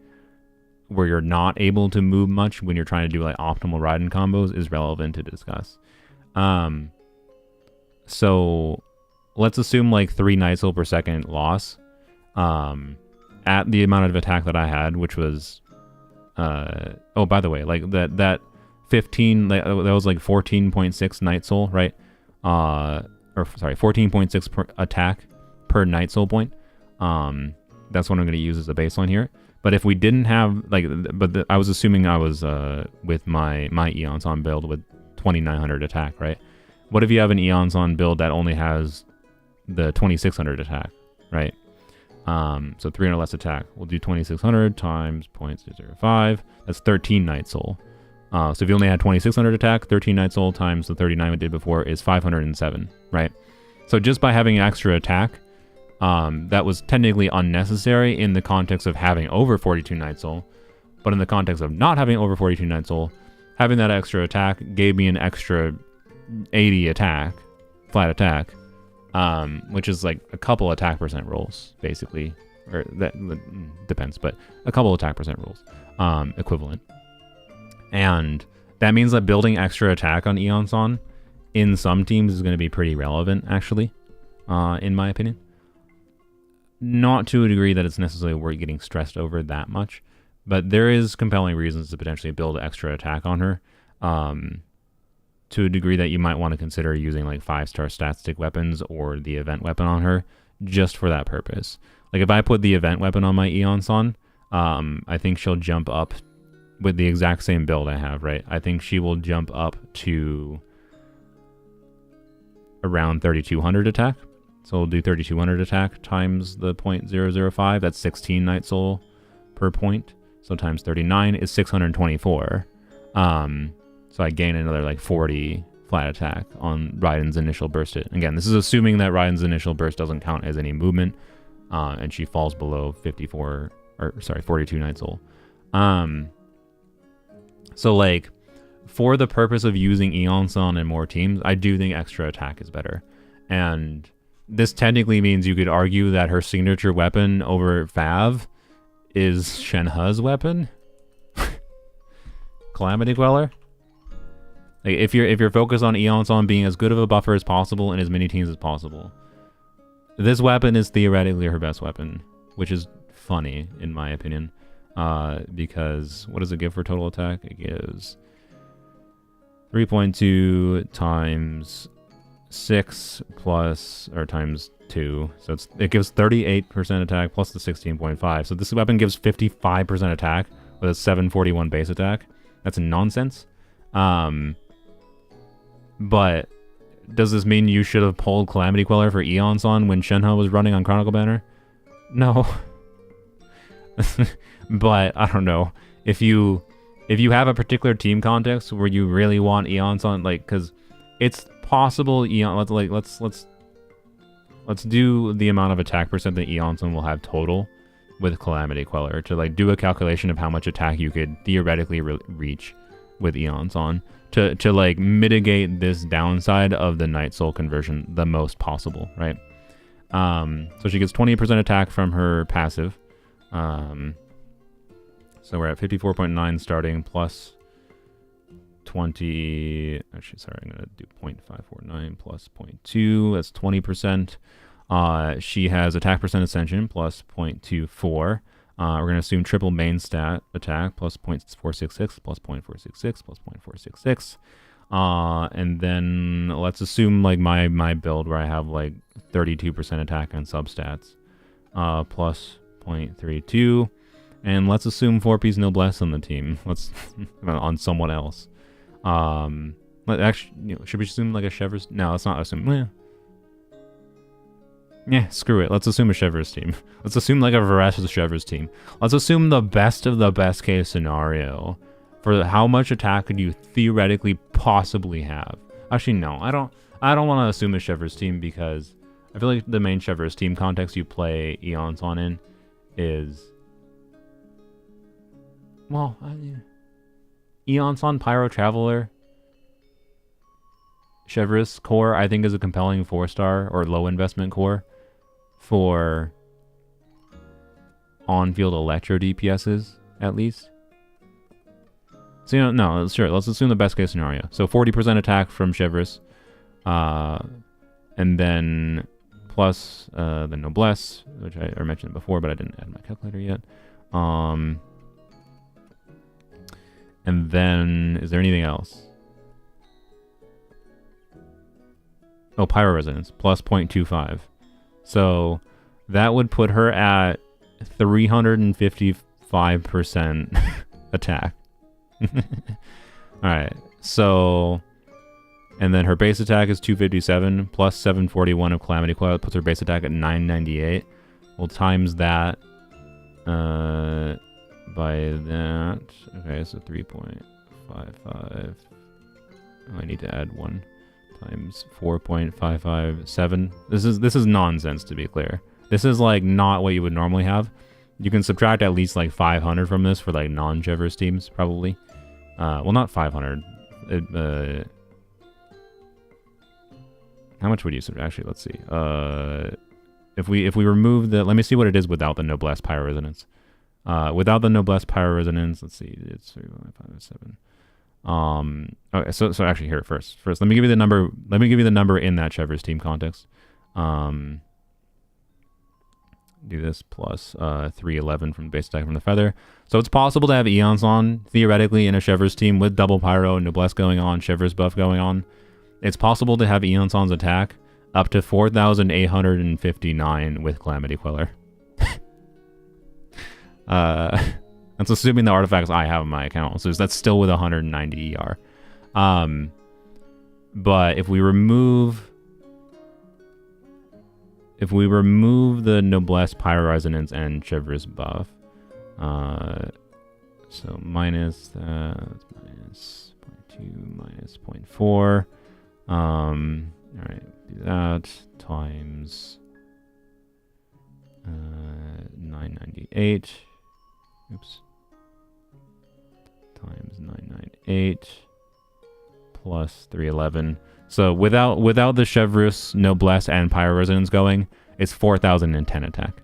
where you're not able to move much when you're trying to do like optimal Raiden combos is relevant to discuss. So let's assume like 3 Night Soul per second loss at the amount of attack that I had, which was oh, by the way, like that 15, that was like 14.6 Night Soul, right? Or sorry, 14.6 per attack per Night Soul point. That's what I'm going to use as a baseline here. But if we didn't have like, I was assuming I was with my Iansan build with 2900 attack, right? What if you have an Iansan build that only has the 2600 attack, right? So 300 less attack. We'll do 2600 times 0.005. That's 13 Night Soul. So if you only had 2600 attack, 13 Night Soul times the 39 we did before is 507, right? So just by having extra attack, that was technically unnecessary in the context of having over 42 Night Soul. But in the context of not having over 42 Night Soul, having that extra attack gave me an extra 80 attack, flat attack, which is like a couple attack percent rolls, basically. Or that depends, but a couple attack percent rolls, equivalent. And that means that building extra attack on Iansan in some teams is going to be pretty relevant, actually, in my opinion. Not to a degree that it's necessarily worth getting stressed over that much, but there is compelling reasons to potentially build extra attack on her, to a degree that you might want to consider using like 5-star stat stick weapons or the event weapon on her just for that purpose. Like if I put the event weapon on my Iansan, I think she'll jump up with the exact same build I have, right? I think she will jump up to around 3200 attack. So we'll do 3200 attack times the 0.005. That's 16 Night Soul per point. So times 39 is 624. So I gain another like 40 flat attack on Raiden's initial burst hit. Again, this is assuming that Raiden's initial burst doesn't count as any movement, and she falls below 42 Night Soul. So like, for the purpose of using Iansan in more teams, I do think extra attack is better. And this technically means you could argue that her signature weapon over Fav is Shenhe's weapon. Calamity Queller. Like if you're focused on Iansan being as good of a buffer as possible in as many teams as possible, this weapon is theoretically her best weapon, which is funny in my opinion. Because what does it give for total attack? It gives 3.2 times 6 plus, or times 2. So it gives 38% attack plus the 16.5. So this weapon gives 55% attack with a 741 base attack. That's nonsense. But does this mean you should have pulled Calamity Queller for Iansan when Shenhe was running on Chronicle Banner? No. But I don't know, if you have a particular team context where you really want Iansan, like, because it's possible let's do the amount of attack percent that Iansan will have total with Calamity Queller to like do a calculation of how much attack you could theoretically reach with Iansan to like mitigate this downside of the Night Soul conversion the most possible, right? So she gets 20% attack from her passive. So we're at 54.9 starting plus 20. Actually, sorry, I'm going to do 0.549 plus 0.2. That's 20%. She has attack percent ascension plus 0.24. We're going to assume triple main stat attack plus 0.466 plus 0.466 plus 0.466. And then let's assume like my build where I have like 32% attack on substats plus 0.32. And let's assume 4-piece noblesse on the team. Let's on someone else. Actually, should we assume like a Chevreuse? No, let's not assume. Yeah, screw it. Let's assume a Chevreuse team. Let's assume like a Varesa Chevreuse team. Let's assume the best of the best case scenario for how much attack could you theoretically possibly have. Actually, no, I don't want to assume a Chevreuse team because I feel like the main Chevreuse team context you play Iansan in is, well, Iansan, Pyro Traveler, Chevreuse core, I think is a compelling 4-star or low investment core. for on-field electro DPSs, at least. So, you know, no, sure, let's assume the best case scenario. So 40% attack from Chevreuse, and then plus the noblesse, which I mentioned before, but I didn't add my calculator yet. And then, is there anything else? Oh, pyro resonance, plus 0.25. So that would put her at 355% attack. Alright, so... And then her base attack is 257, plus 741 of Calamity Coil. That puts her base attack at 998. We'll times that by that. Okay, so 3.55. Oh, I need to add 1 times 4.557. This is nonsense, to be clear. This is like not what you would normally have. You can subtract at least like 500 from this for like non-Chevreuse teams, probably. Well, not 500. How much would you subtract? Actually, let's see. If we remove the, let me see what it is without the noblesse pyro resonance. Without the noblesse pyro resonance, let's see, it's 3.57. Okay, so actually here first, let me give you the number. Let me give you the number in that Chevreuse team context. Do this plus 311 from the base attack from the feather. So it's possible to have Iansan theoretically in a Chevreuse team with double pyro, noblesse going on, Chevreuse buff going on. It's possible to have Iansan's attack up to 4,859 with Calamity Queller. That's assuming the artifacts I have in my account, so that's still with 190 ER. But if we remove the noblesse, pyro resonance, and Chevreuse buff, so minus that, minus 0.2, minus 0.4. All right, do that times 998. Oops. Times 998 plus 311. So without the Chevreuse, noblesse, and pyro resonance going, it's 4,010 attack.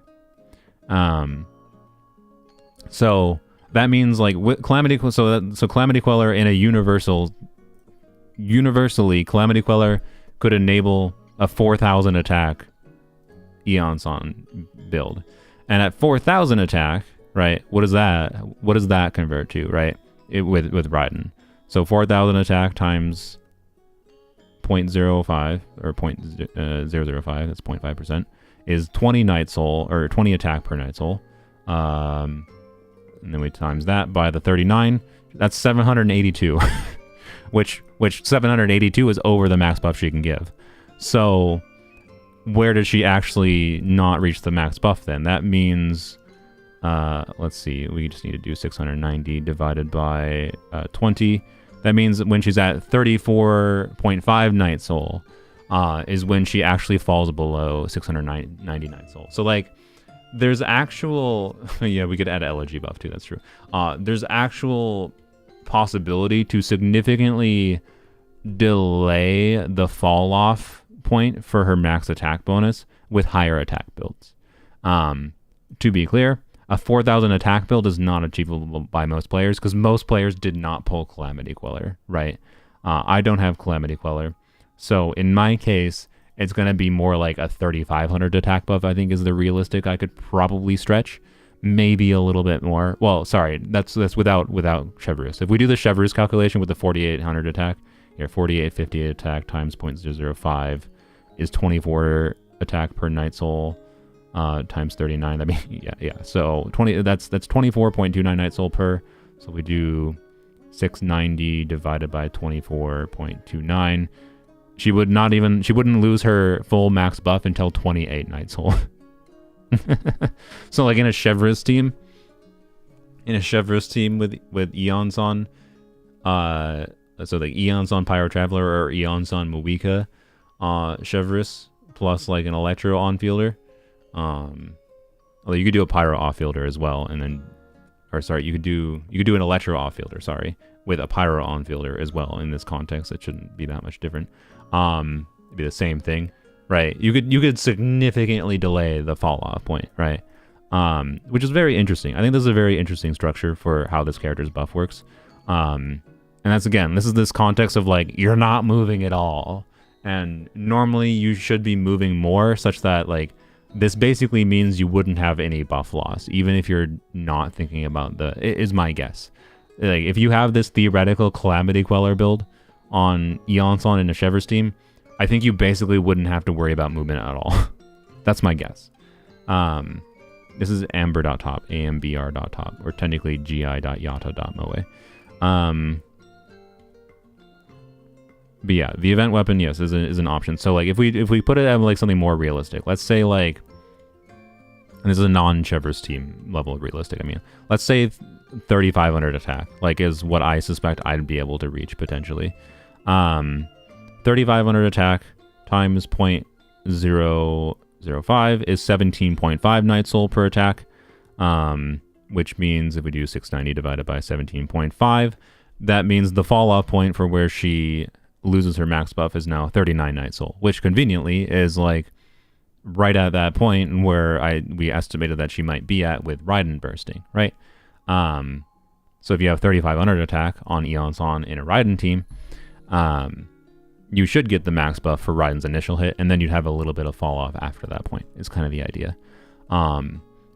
So that means like Calamity. So Calamity Queller in a universally, Calamity Queller could enable a 4,000 attack Iansan build, and at 4,000 attack, right? What does that convert to, right? With Raiden. So 4,000 attack times 0.05 or 0.005, that's 0.5%, is 20 Night Soul, or 20 attack per Night Soul. And then we times that by the 39. That's 782, which 782 is over the max buff she can give. So where does she actually not reach the max buff then? That means, let's see, we just need to do 690 divided by 20. That means that when she's at 34.5 Night Soul, is when she actually falls below 690 Night Soul. So like, there's actual, yeah, we could add an elegy buff too, that's true. There's actual possibility to significantly delay the fall off point for her max attack bonus with higher attack builds. To be clear, a 4,000 attack build is not achievable by most players because most players did not pull Calamity Queller, right? I don't have Calamity Queller. So in my case, it's going to be more like a 3,500 attack buff, I think, is the realistic I could probably stretch. Maybe a little bit more. Well, sorry, that's without Chevreuse. If we do the Chevreuse calculation with the 4,800 attack, here, 4,858 attack times 0.005 is 24 attack per Night Soul. Times 39. That means yeah. So 20. That's 24.29 Night Soul per. So we do 690 divided by 24.29. She wouldn't lose her full max buff until 28 Night Soul. So like in a Chevreuse team with Iansan, so like Iansan Pyro Traveler or Iansan Muika, Chevreuse plus like an Electro on fielder. Well, you could do a pyro off fielder as well, and then, or sorry, you could do an electro off fielder, sorry, with a pyro on fielder as well. In this context, it shouldn't be that much different. It'd be the same thing. right? You could significantly delay the fall off point, right? Which is very interesting. I think this is a very interesting structure for how this character's buff works. And that's, again, this is this context of like, you're not moving at all. And normally you should be moving more, such that like, this basically means you wouldn't have any buff loss, even if you're not thinking about is my guess. Like, if you have this theoretical Calamity Queller build on Iansan in a Chevreuse team, I think you basically wouldn't have to worry about movement at all. That's my guess. This is amber.top, ambr.top, or technically gi.yata.moe. But yeah, the event weapon, yes, is an option. So like, if we put it at like something more realistic, let's say like, and this is a non-Chevreuse team level of realistic. I mean, let's say 3,500 attack, like, is what I suspect I'd be able to reach potentially. 3,500 attack times 0.005 is 17.5 Night Soul per attack, which means if we do 690 divided by 17.5, that means the fall off point for where she loses her max buff is now 39 Night Soul, which conveniently is like right at that point where we estimated that she might be at with Raiden bursting, right? So if you have 3,500 attack on Iansan in a Raiden team, you should get the max buff for Raiden's initial hit, and then you'd have a little bit of fall off after that point, is kind of the idea.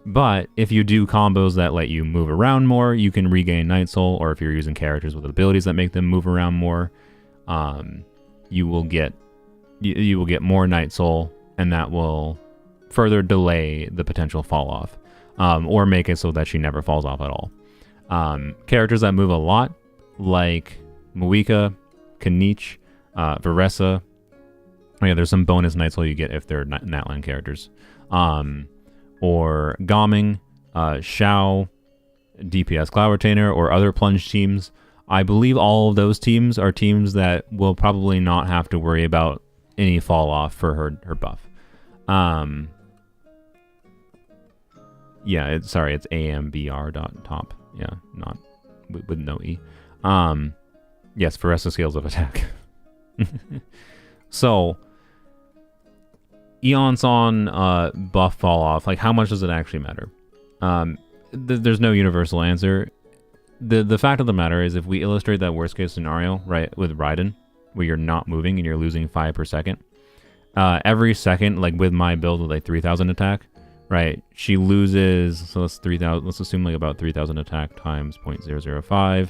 But if you do combos that let you move around more, you can regain Night Soul, or if you're using characters with abilities that make them move around more, you will get more Night Soul, and that will further delay the potential fall off, or make it so that she never falls off at all. Characters that move a lot, like Muika, Kanich, Varesa. Oh yeah, there's some bonus Night Soul you get if they're Natlan characters. Or Gaming, Xiao, DPS Cloud Retainer, or other plunge teams. I believe all of those teams are teams that will probably not have to worry about any fall off for her buff. Yeah, it's ambr.top. Yeah, not with no E. Yes, Varesa scales of attack. So, Iansan buff fall off, like, how much does it actually matter? There's no universal answer. The fact of the matter is, if we illustrate that worst case scenario, right, with Raiden, where you're not moving and you're losing 5 per second, every second, like with my build with like 3,000 attack, right, she loses, so let's assume like about 3,000 attack times 0.005.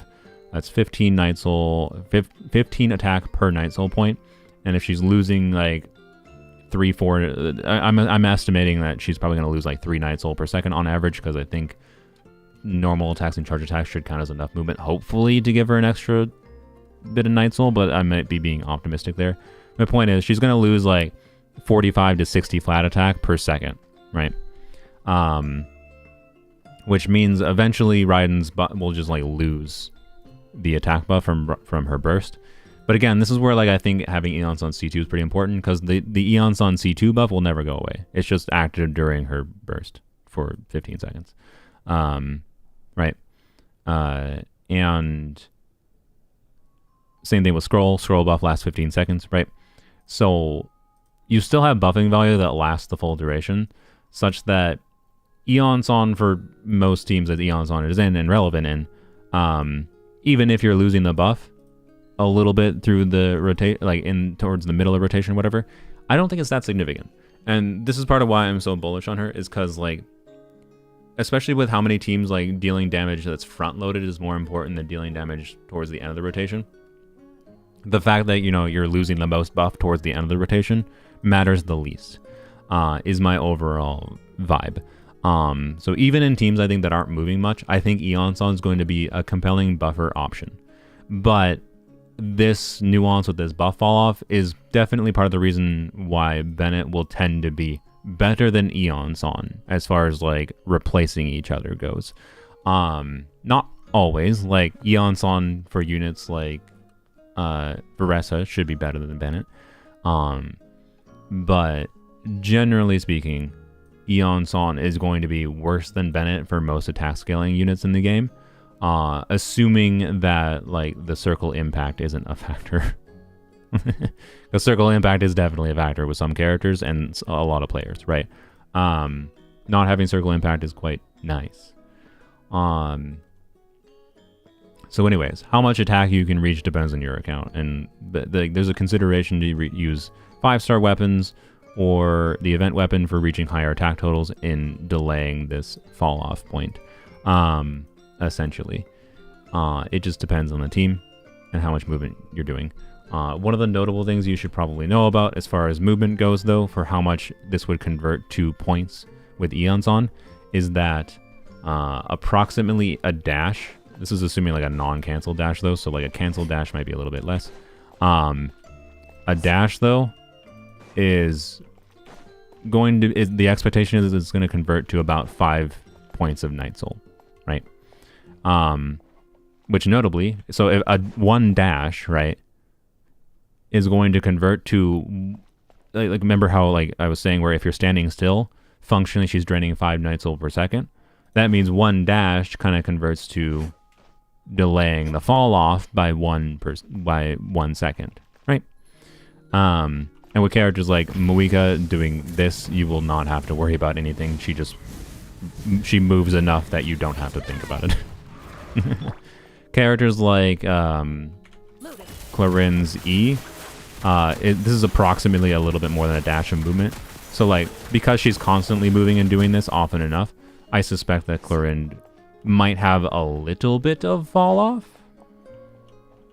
That's 15 Night Soul, 15 attack per Night Soul point. And if she's losing like 3-4, I'm estimating that she's probably going to lose like 3 Night Soul per second on average, because I think normal attacks and charge attacks should count as enough movement, hopefully, to give her an extra bit of Night Soul, but I might be being optimistic there. My point is, she's going to lose like 45 to 60 flat attack per second, right? Which means eventually Raiden's will just like lose the attack buff from her burst. But again, this is where like I think having Iansan C2 is pretty important, because the Iansan C2 buff will never go away. It's just active during her burst for 15 seconds. Right. And same thing with scroll buff lasts 15 seconds, right? So you still have buffing value that lasts the full duration, such that Iansan, for most teams that Iansan is in and relevant in, even if you're losing the buff a little bit through the rotate, like in towards the middle of rotation, whatever, I don't think it's that significant. And this is part of why I'm so bullish on her, is because like, especially with how many teams like dealing damage that's front loaded is more important than dealing damage towards the end of the rotation. The fact that, you know, you're losing the most buff towards the end of the rotation matters the least, is my overall vibe. So even in teams I think that aren't moving much, I think Iansan is going to be a compelling buffer option. But this nuance with this buff fall off is definitely part of the reason why Bennett will tend to be better than Iansan as far as like replacing each other goes. Not always, like Iansan for units like Varesa should be better than Bennett. But generally speaking, Iansan is going to be worse than Bennett for most attack scaling units in the game, assuming that like the circle impact isn't a factor. Because circle impact is definitely a factor with some characters and a lot of players, right? Not having circle impact is quite nice. So anyways, how much attack you can reach depends on your account, and there's a consideration to use 5-star weapons or the event weapon for reaching higher attack totals in delaying this fall off point. Essentially, it just depends on the team and how much movement you're doing. One of the notable things you should probably know about as far as movement goes, though, for how much this would convert to points with Iansan, is that approximately a dash. This is assuming like a non-cancel dash, though, so like a cancel dash might be a little bit less. A dash, though, is going to... the expectation is it's going to convert to about 5 points of Night Soul, right? Which notably... So if a 1 dash, right, is going to convert to... Like remember how like I was saying where if you're standing still, functionally she's draining 5 Night Soul per second? That means 1 dash kind of converts to delaying the fall off by 1 second, right? And with characters like Muika doing this, you will not have to worry about anything. She moves enough that you don't have to think about it. Characters like Clarin's E, this is approximately a little bit more than a dash of movement. So like because she's constantly moving and doing this often enough, I suspect that Clarin might have a little bit of fall off,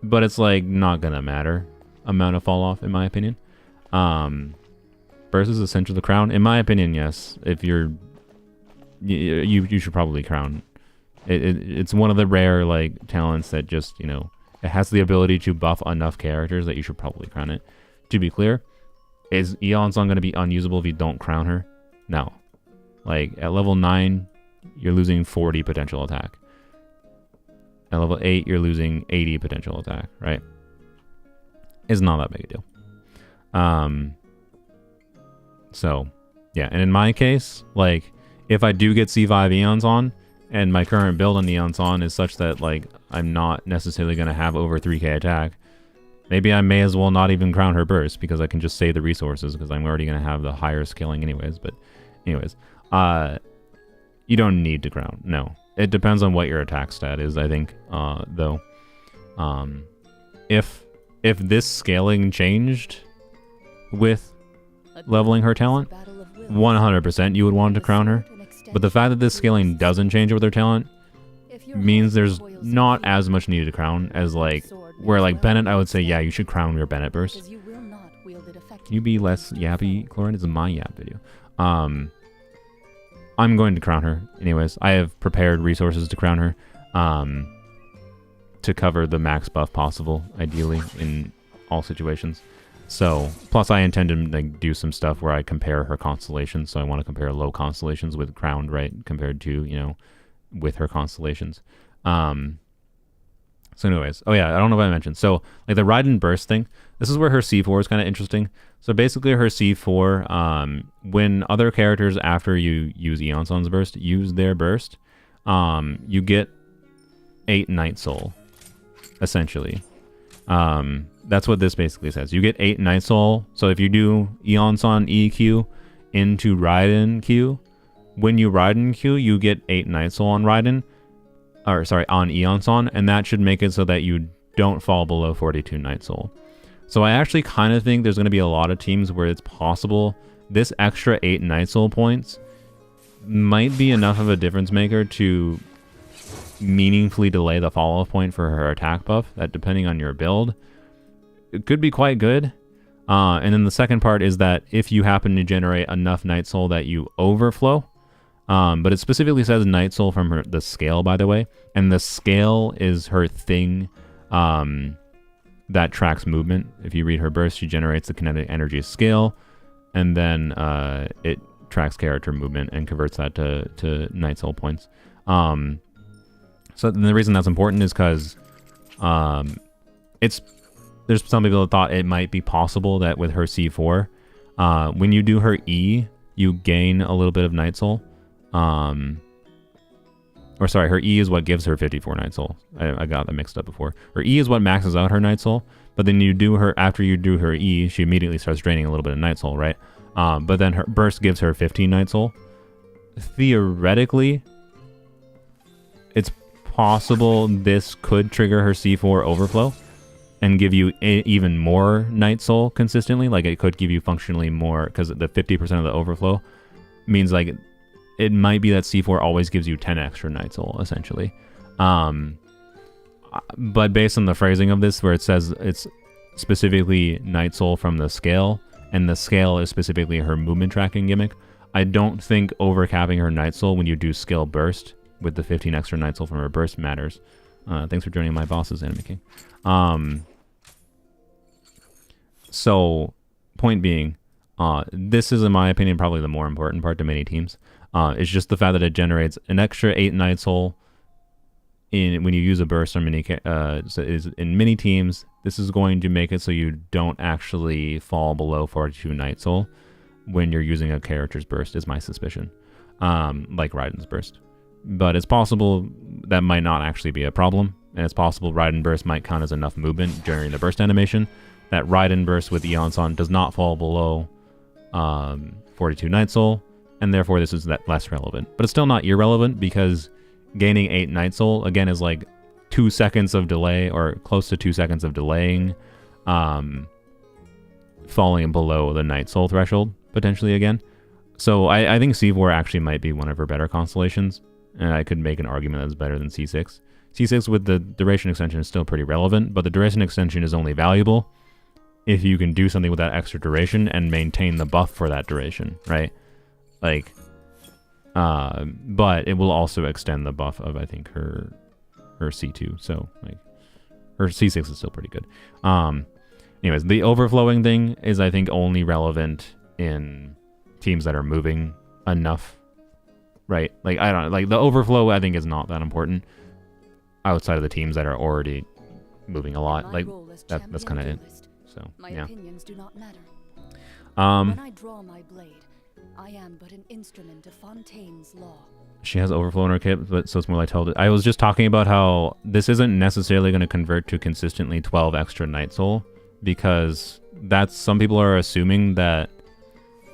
but it's like not gonna matter amount of fall off in my opinion. Burst is essential to crown, in my opinion. Yes, if you should probably crown. It's one of the rare like talents that just, you know, it has the ability to buff enough characters that you should probably crown it. To be clear, is Iansan going to be unusable if you don't crown her? No. Like at level 9, you're losing 40 potential attack. At level 8, you're losing 80 potential attack, right? It's not that big a deal. So, yeah, and in my case, like, if I do get C5 Iansan, and my current build on Iansan is such that, like, I'm not necessarily going to have over 3k attack, maybe I may as well not even crown her burst, because I can just save the resources, because I'm already going to have the higher scaling anyways. But anyways, you don't need to crown. No. It depends on what your attack stat is, I think, though. If this scaling changed with leveling her talent, 100% you would want to crown her. But the fact that this scaling doesn't change with her talent means there's not as much need to crown as, like, where, like, Bennett, I would say, yeah, you should crown your Bennett burst. Can you be less yappy, Clorin? This is my yap video. I'm going to crown her anyways. I have prepared resources to crown her to cover the max buff possible, ideally, in all situations. So, plus I intend to like do some stuff where I compare her constellations. So I want to compare low constellations with crowned, right, compared to, you know, with her constellations. So anyways, oh yeah, I don't know if I mentioned. So like the Raiden burst thing, this is where her C4 is kind of interesting. So basically her C4, when other characters after you use Iansan's burst, use their burst, you get 8 Night Soul, essentially. That's what this basically says. You get 8 Night Soul. So if you do Iansan EQ into Raiden Q, when you Raiden Q, you get 8 Night Soul on Raiden, or sorry, on Iansan, and that should make it so that you don't fall below 42 Night Soul. So I actually kind of think there's going to be a lot of teams where it's possible this extra 8 Night Soul points might be enough of a difference maker to meaningfully delay the fall-off point for her attack buff, that depending on your build, it could be quite good. And then the second part is that if you happen to generate enough Night Soul that you overflow, but it specifically says Night Soul from the scale, by the way, and the scale is her thing that tracks movement. If you read her burst, she generates the kinetic energy scale, and then it tracks character movement and converts that to Night Soul points. So the reason that's important is because there's some people that thought it might be possible that with her C4, when you do her E, you gain a little bit of Night Soul. or sorry, her E is what gives her 54 Night Soul. I got that mixed up before. Her E is what maxes out her Night Soul, but then after you do her E, she immediately starts draining a little bit of Night Soul, right? But then her burst gives her 15 Night Soul. Theoretically, it's possible this could trigger her C4 overflow and give you even more Night Soul consistently. Like, it could give you functionally more, because the 50% of the overflow means, like, it might be that C4 always gives you 10 extra Night Soul, essentially. But based on the phrasing of this, where it says it's specifically Night Soul from the scale, and the scale is specifically her movement tracking gimmick, I don't think overcapping her Night Soul when you do skill burst with the 15 extra Night Soul from her burst matters. Thanks for joining my bosses, Anime King. So, point being, this is, in my opinion, probably the more important part to many teams. It's just the fact that it generates an extra 8 Night Soul when you use a burst on in many teams. This is going to make it so you don't actually fall below 42 Night Soul when you're using a character's burst, is my suspicion. Like Raiden's burst. But it's possible that might not actually be a problem, and it's possible Raiden burst might count as enough movement during the burst animation that Raiden burst with Iansan does not fall below 42 Night Soul, and therefore this is less relevant. But it's still not irrelevant, because gaining 8 Night Soul, again, is like 2 seconds of delay, or close to 2 seconds of delaying falling below the Night Soul threshold, potentially again. So I think C4 actually might be one of her better constellations, and I could make an argument that's better than C6. C6 with the duration extension is still pretty relevant, but the duration extension is only valuable if you can do something with that extra duration and maintain the buff for that duration, right? Like, but it will also extend the buff of, I think, her C2. So, like, her C6 is still pretty good. Anyways, the overflowing thing is, I think, only relevant in teams that are moving enough, right? Like, I don't know, like, the overflow, I think, is not that important outside of the teams that are already moving a lot. Like, that's kind of it. So, yeah. Opinions do not matter. When I draw my blade, I am but an instrument of Fontaine's law. She has overflow in her kit, but so it's more like told. I was just talking about how this isn't necessarily going to convert to consistently 12 extra Night Soul, because some people are assuming that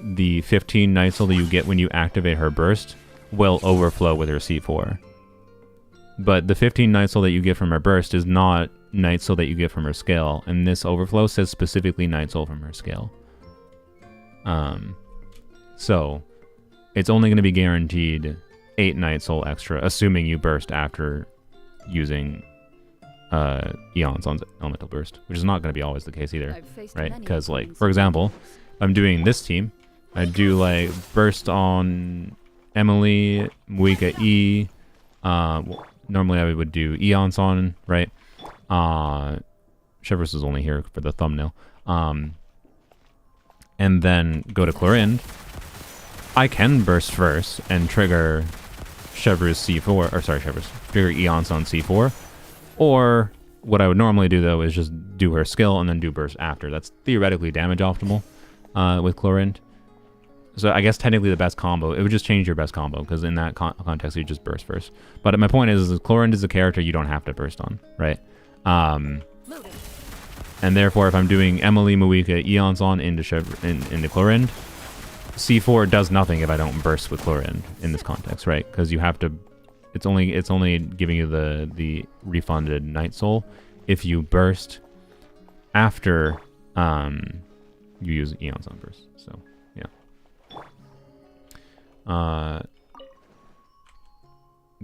the 15 Night Soul that you get when you activate her burst will overflow with her C4. But the 15 Night Soul that you get from her burst is not Night Soul that you get from her scale, and this overflow says specifically Night Soul from her scale. So it's only going to be guaranteed 8 Night Soul extra, assuming you burst after using Iansan's elemental burst, which is not going to be always the case either, right? Because, like, for example, I'm doing this team, I do like burst on Emily, Muika E. Normally I would do Iansan, right? Chevreuse is only here for the thumbnail. And then go to Chlorinde. I can burst first and trigger Chevreuse C4, or sorry, Chevreuse, trigger Iansan C4. Or what I would normally do, though, is just do her skill and then do burst after. That's theoretically damage optimal with Chlorinde. So I guess technically the best combo, it would just change your best combo, because in that context, you just burst first. But my point is Chlorinde is a character you don't have to burst on, right? And therefore, if I'm doing Emily, Muika, Iansan into Chlorinde, C4 does nothing if I don't burst with Chlorinde in this context, right? Because you have to, it's only giving you the refunded Night Soul if you burst after you use Iansan burst. So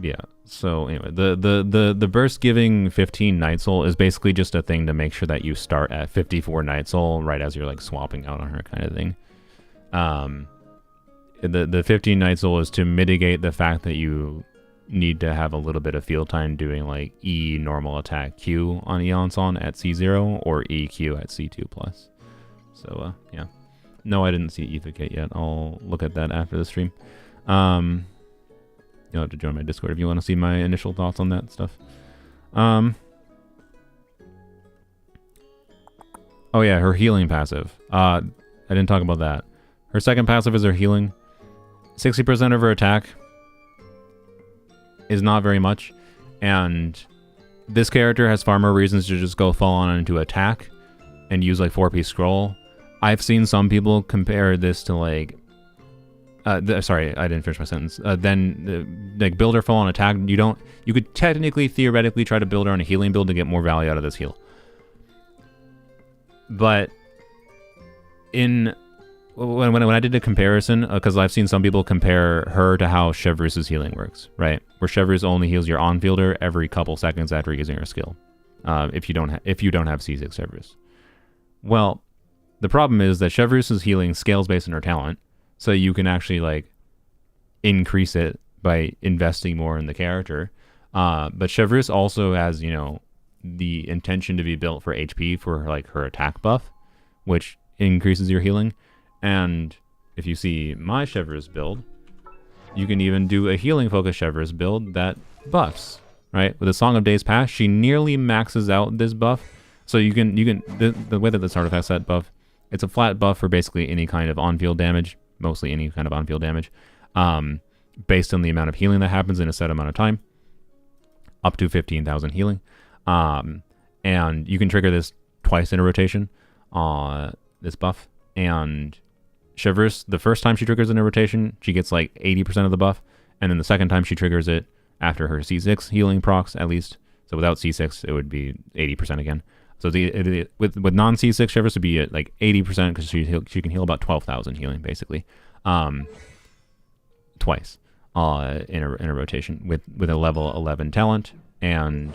yeah. So anyway, the burst giving 15 Night Soul is basically just a thing to make sure that you start at 54 Night Soul right as you're like swapping out on her, kind of thing. The 15 Night Soul is to mitigate the fact that you need to have a little bit of field time doing like E normal attack Q on Iansan at C0 or EQ at C2+. So yeah. No, I didn't see Evocate yet. I'll look at that after the stream. You'll have to join my Discord if you want to see my initial thoughts on that stuff. Oh yeah, her healing passive. I didn't talk about that. Her second passive is her healing. 60% of her attack is not very much, and this character has far more reasons to just go full on into attack and use like 4-piece scroll. I've seen some people compare this to like sorry, I didn't finish my sentence. Then like build her full on attack. You could technically, theoretically try to build her on a healing build to get more value out of this heal. But when I did a comparison, because I've seen some people compare her to how Chevreuse's healing works, right? Where Chevreuse only heals your on-fielder every couple seconds after using her skill, if you don't have C6 Chevreuse. Well, the problem is that Chevreuse's healing scales based on her talent, so you can actually like increase it by investing more in the character. But Chevreuse also has, you know, the intention to be built for HP for like her attack buff, which increases your healing. And if you see my Chevreuse build, you can even do a healing focused Chevreuse build that buffs, right? With a Song of Days Past, she nearly maxes out this buff. So the way that this artifact set buff, it's a flat buff for basically any kind of on-field damage, mostly any kind of on-field damage, based on the amount of healing that happens in a set amount of time, up to 15,000 healing. And you can trigger this twice in a rotation, this buff. And Chevreuse, the first time she triggers in a rotation, she gets like 80% of the buff. And then the second time she triggers it after her C6 healing procs, at least. So without C6, it would be 80% again. So with non-C6 Chevreuse would be at like 80% because she can heal about 12,000 healing, basically. Twice in a rotation with a level 11 talent and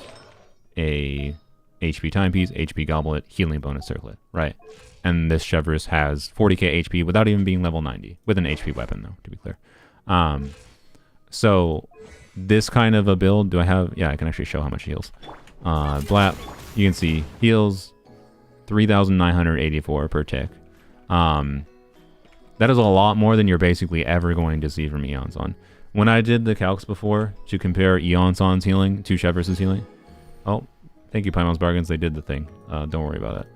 a HP timepiece, HP goblet, healing bonus circlet, right? And this Chevreuse has 40k HP without even being level 90, with an HP weapon though, to be clear. So this kind of a build, do I have? Yeah, I can actually show how much it heals. Blap, you can see heals 3,984 per tick. That is a lot more than you're basically ever going to see from Iansan. When I did the calcs before to compare Iansan's healing to Chevreuse's healing, oh, thank you, Paimon's Bargains. They did the thing. Don't worry about that.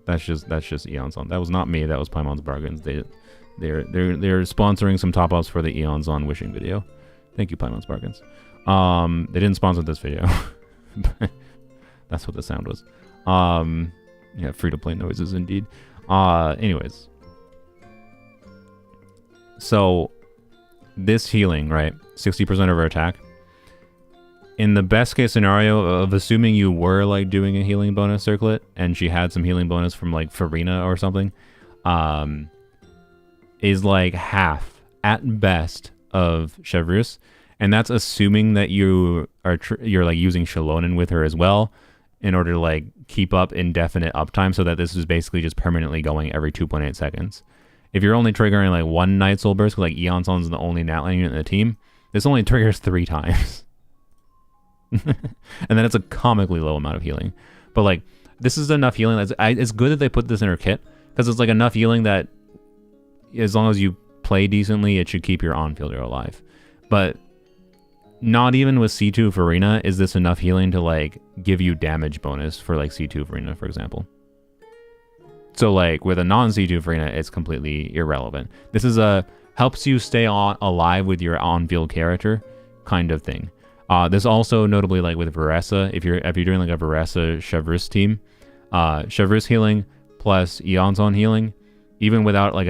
That's just Iansan. That was not me. That was Paimon's Bargains. They're sponsoring some top ups for the Iansan wishing video. Thank you, Paimon's Bargains. They didn't sponsor this video. But that's what the sound was. Yeah, free to play noises indeed. Anyways, so this healing, right? 60% of her attack. In the best case scenario of assuming you were like doing a healing bonus circlet and she had some healing bonus from like Farina or something, is like half at best of Chevreuse, and that's assuming that you're like using Xilonen with her as well in order to like keep up indefinite uptime, so that this is basically just permanently going every 2.8 seconds. If you're only triggering like one Night Soul Burst, like Iansan's the only Natline unit in the team, this only triggers 3 times. And then it's a comically low amount of healing. But like, this is enough healing. It's good that they put this in her kit, because it's like enough healing that as long as you play decently, it should keep your on-fielder alive. But not even with C2 Farina is this enough healing to like give you damage bonus for like C2 Farina, for example. So like with a non-C2 Farina, it's completely irrelevant. This is a helps you stay alive with your on-field character kind of thing. This also notably like with Varesa, if you're doing like a Varesa Chevreuse team, Chevreuse healing plus Iansan healing, even without like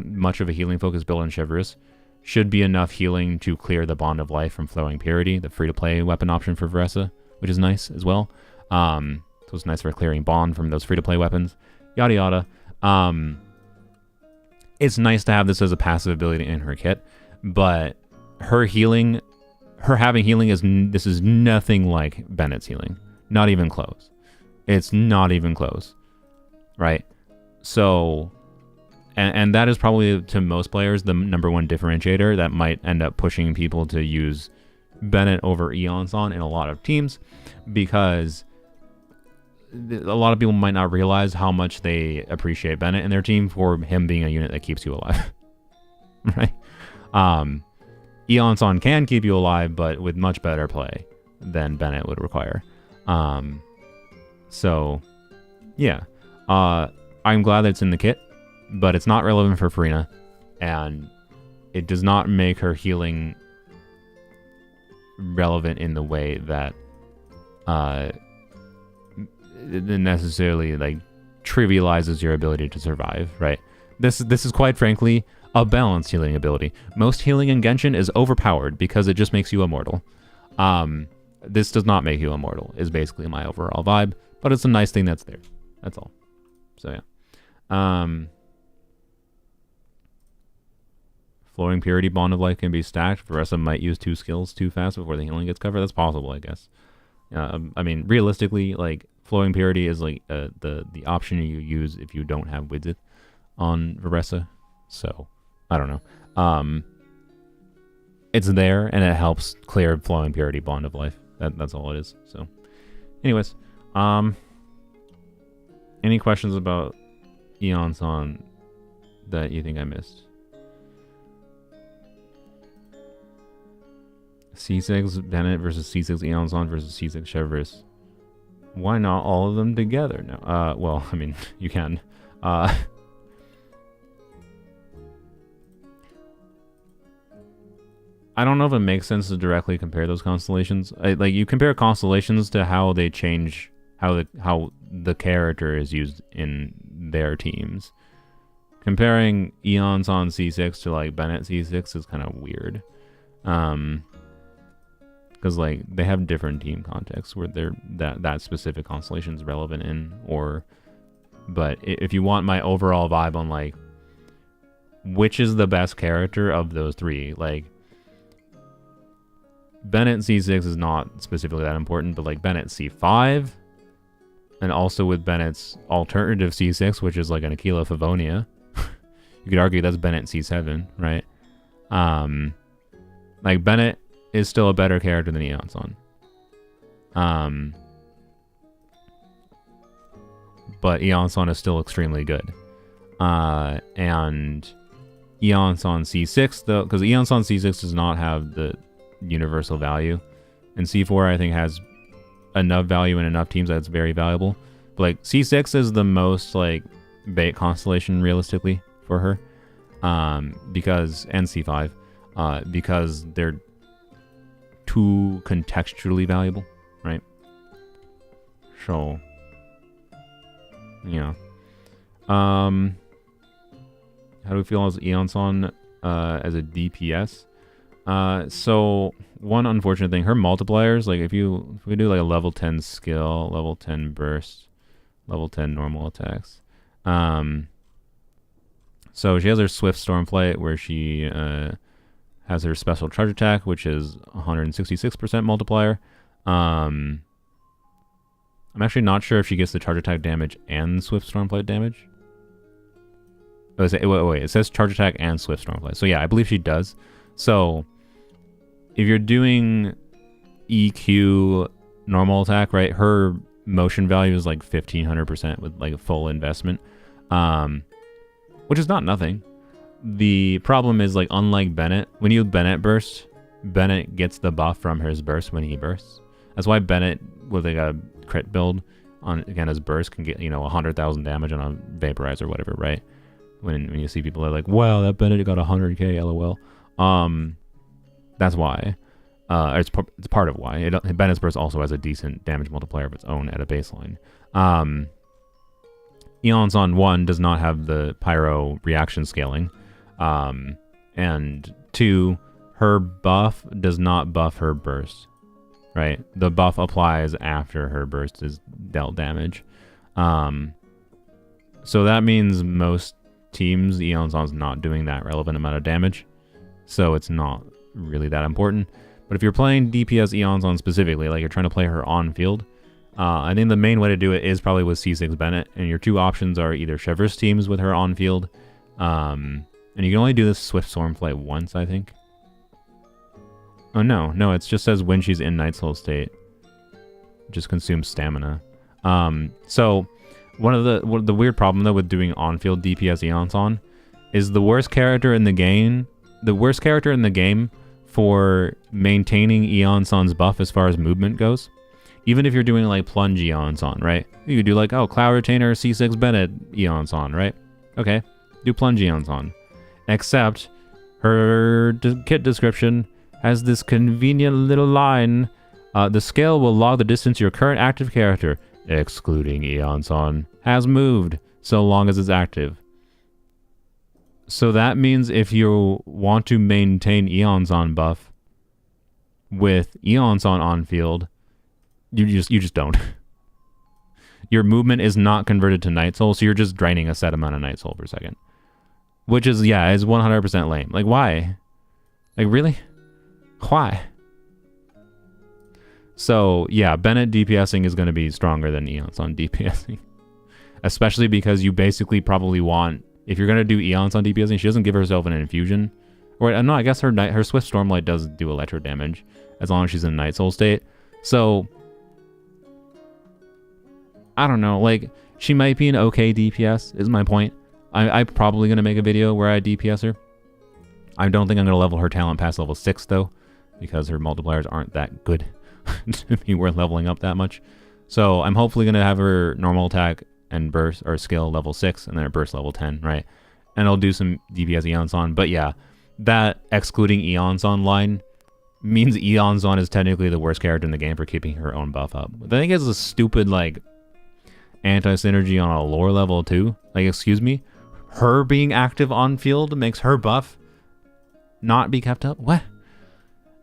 much of a healing focus built on Chevreuse, should be enough healing to clear the Bond of Life from Flowing Purity, the free-to-play weapon option for Varesa, which is nice as well. So it's nice for clearing Bond from those free-to-play weapons, yada yada. It's nice to have this as a passive ability in her kit, but her having healing is nothing like Bennett's healing. Not even close. It's not even close, right? So, and that is probably to most players the number one differentiator that might end up pushing people to use Bennett over Iansan in a lot of teams, because a lot of people might not realize how much they appreciate Bennett in their team for him being a unit that keeps you alive, right? Iansan can keep you alive, but with much better play than Bennett would require. So, yeah. I'm glad that it's in the kit, but it's not relevant for Farina, and it does not make her healing relevant in the way that it necessarily like trivializes your ability to survive, right? This is quite frankly a balanced healing ability. Most healing in Genshin is overpowered because it just makes you immortal. This does not make you immortal, is basically my overall vibe, but it's a nice thing that's there. That's all. So yeah. Flowing Purity, Bond of Life can be stacked. Varesa might use 2 skills too fast before the healing gets covered. That's possible, I guess. I mean, realistically, like, Flowing Purity is like the option you use if you don't have Widget on Varesa. So, I don't know. It's there, and it helps clear Flowing Purity, Bond of Life. That's all it is. So, anyways, any questions about Iansan that you think I missed? C6 Bennett versus C6 Iansan versus C6 Chevreuse. Why not all of them together? No. Well, I mean, you can. I don't know if it makes sense to directly compare those constellations. Like, you compare constellations to how they change how the character is used in their teams. Comparing Iansan C6 to like Bennett C6 is kind of weird. Because like they have different team contexts where they're that specific constellation is relevant in, but if you want my overall vibe on like which is the best character of those 3, like Bennett C6 is not specifically that important, but like Bennett C5, and also with Bennett's alternative C6, which is like an Aquila Favonia, you could argue that's Bennett C7, right? Like Bennett is still a better character than Iansan. But Iansan is still extremely good. And Iansan C6, though, because Iansan C6 does not have the universal value. And C4, I think, has enough value in enough teams that it's very valuable. But, like, C6 is the most, like, bait constellation, realistically, for her. Because, and C5, because they're too contextually valuable, right? So, yeah. How do we feel as Iansan as a DPS? So one unfortunate thing, her multipliers, like if we do like a level 10 skill, level 10 burst, level 10 normal attacks. So she has her Swift Stormflight where she has her special charge attack, which is 166% multiplier. I'm actually not sure if she gets the charge attack damage and Swift Stormflight damage. Oh, wait, it says charge attack and Swift Stormflight. So yeah, I believe she does. So if you're doing EQ normal attack, right, her motion value is like 1500% with like a full investment, which is not nothing. The problem is, like, unlike Bennett, when you Bennett burst, Bennett gets the buff from his burst when he bursts. That's why Bennett, with like a crit build on, again, his burst can get, 100,000 damage on a vaporize or whatever, right? When you see people are like, wow, that Bennett got 100k, lol. That's why. It's part of why. Bennett's burst also has a decent damage multiplier of its own at a baseline. Iansan 1 does not have the pyro reaction scaling. And 2, her buff does not buff her burst, right? The buff applies after her burst is dealt damage. So that means most teams, Iansan's not doing that relevant amount of damage. So it's not really that important. But if you're playing DPS Iansan specifically, like you're trying to play her on field, I think the main way to do it is probably with C6 Bennett. And your 2 options are either Chevreuse teams with her on field, and you can only do this Swift Stormflight once, I think. Oh, no, it just says when she's in Night Soul state. Just consumes stamina. So, one of the weird problem, though, with doing on-field DPS Iansan is the worst character in the game for maintaining Iansan's buff as far as movement goes. Even if you're doing, like, plunge Iansan, right? You could do, like, Cloud Retainer, C6 Bennett Iansan, right? Okay, do plunge Iansan. Except her kit description has this convenient little line. The scale will log the distance your current active character, excluding Iansan, has moved, so long as it's active. So that means if you want to maintain Iansan buff with Iansan on field, you just don't. Your movement is not converted to Night Soul, so you're just draining a set amount of Night Soul per second. Which is, yeah, is 100% lame. Like, why? Like, really? Why? So, yeah, Bennett DPSing is going to be stronger than Iansan DPSing. Especially because you basically probably want... If you're going to do Iansan DPSing, she doesn't give herself an infusion. Or, no, I guess her Swift Stormlight does do electro damage, as long as she's in Night Soul state. So... I don't know, like, she might be an okay DPS, is my point. I'm probably going to make a video where I DPS her. I don't think I'm going to level her talent past level 6, though, because her multipliers aren't that good to be worth leveling up that much. So I'm hopefully going to have her normal attack and burst, or skill level 6, and then her burst level 10, right? And I'll do some DPS Iansan. But yeah, that excluding Iansan line means Iansan is technically the worst character in the game for keeping her own buff up. I think it's a stupid, like, anti-synergy on a lore level too. Like, excuse me? Her being active on field makes her buff not be kept up? What?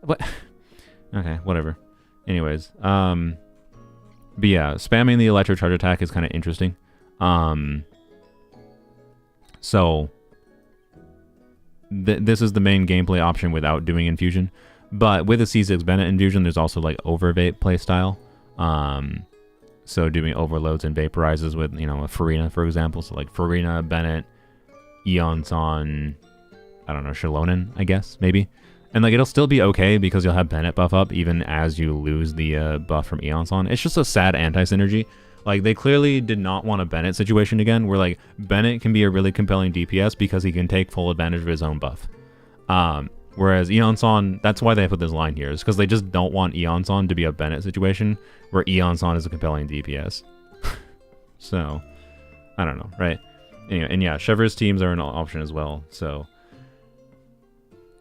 What? Okay, whatever. Anyways, but yeah, spamming the electro charge attack is kind of interesting. So this is the main gameplay option without doing infusion. But with a C6 Bennett infusion, there's also like overvape playstyle. So doing overloads and vaporizes with, you know, a Farina, for example. So like Farina, Bennett, Iansan, I don't know, Xilonen, I guess, maybe. And like it'll still be okay because you'll have Bennett buff up even as you lose the buff from Iansan. It's just a sad anti-synergy. Like they clearly did not want a Bennett situation again where like Bennett can be a really compelling DPS because he can take full advantage of his own buff. Whereas Iansan, that's why they put this line here, is because they just don't want Iansan to be a Bennett situation where Iansan is a compelling DPS. So, I don't know, right? Anyway, and yeah, Chevreuse teams are an option as well, so...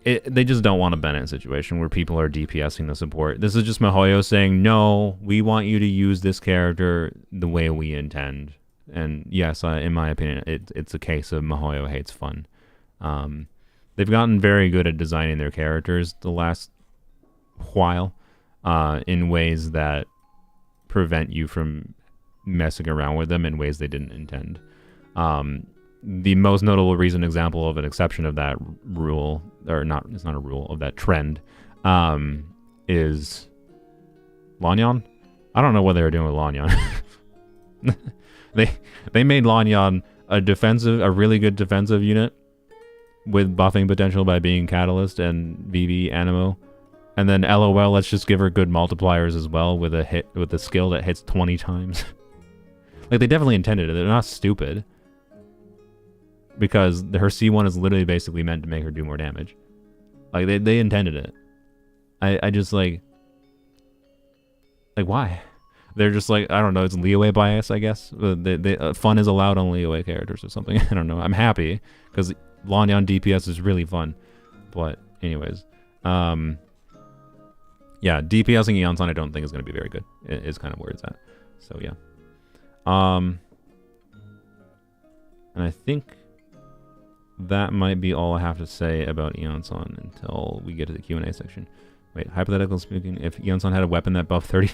they just don't want a Bennett situation where people are DPSing the support. This is just MiHoYo saying, no, we want you to use this character the way we intend. And yes, in my opinion, it's a case of MiHoYo hates fun. They've gotten very good at designing their characters the last while in ways that prevent you from messing around with them in ways they didn't intend. The most notable recent example of an exception of that rule, or not, it's not a rule, of that trend, is Lanyan. I don't know what they were doing with Lanyan. They made Lanyan a really good defensive unit with buffing potential by being Catalyst and VV Animo. And then LOL, let's just give her good multipliers as well with a skill that hits 20 times. Like, they definitely intended it. They're not stupid. Because her C1 is literally basically meant to make her do more damage. Like, they intended it. I just, like, why? They're just like, I don't know, it's leeway bias, I guess. Fun is allowed on leeway characters or something. I don't know. I'm happy, because Lanyan DPS is really fun. But, anyways. Yeah, DPSing Iansan I don't think is going to be very good. It's kind of where it's at. So, yeah. And I think that might be all I have to say about Iansan until we get to the Q&A section. Wait, hypothetically speaking, if Iansan had a weapon that buffed 30...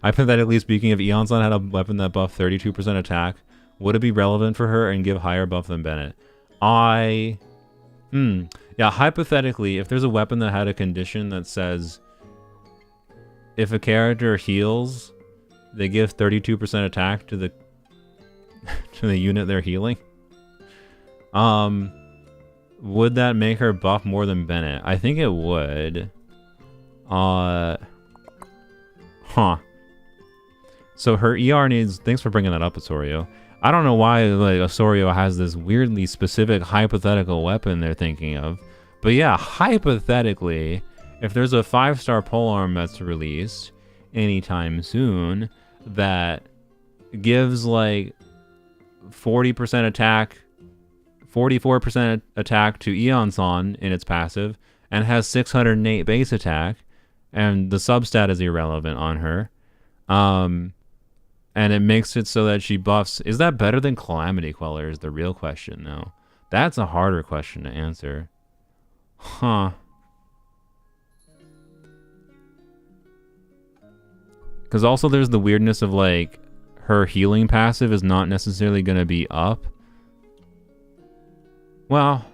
Hypothetically speaking, if Iansan had a weapon that buffed 32% attack, would it be relevant for her and give higher buff than Bennett? Yeah, hypothetically, if there's a weapon that had a condition that says if a character heals, they give 32% attack to the to the unit they're healing, would that make her buff more than Bennett? I think it would. So her ER needs... Thanks for bringing that up, Osorio. I don't know why like Osorio has this weirdly specific hypothetical weapon they're thinking of. But yeah, hypothetically, if there's a 5-star polearm that's released anytime soon that gives like 40% attack, 44% attack to Iansan in its passive, and has 608 base attack, and the substat is irrelevant on her. And it makes it so that she buffs. Is that better than Calamity Queller is the real question now. That's a harder question to answer. Huh. Because also there's the weirdness of like her healing passive is not necessarily going to be up. Well,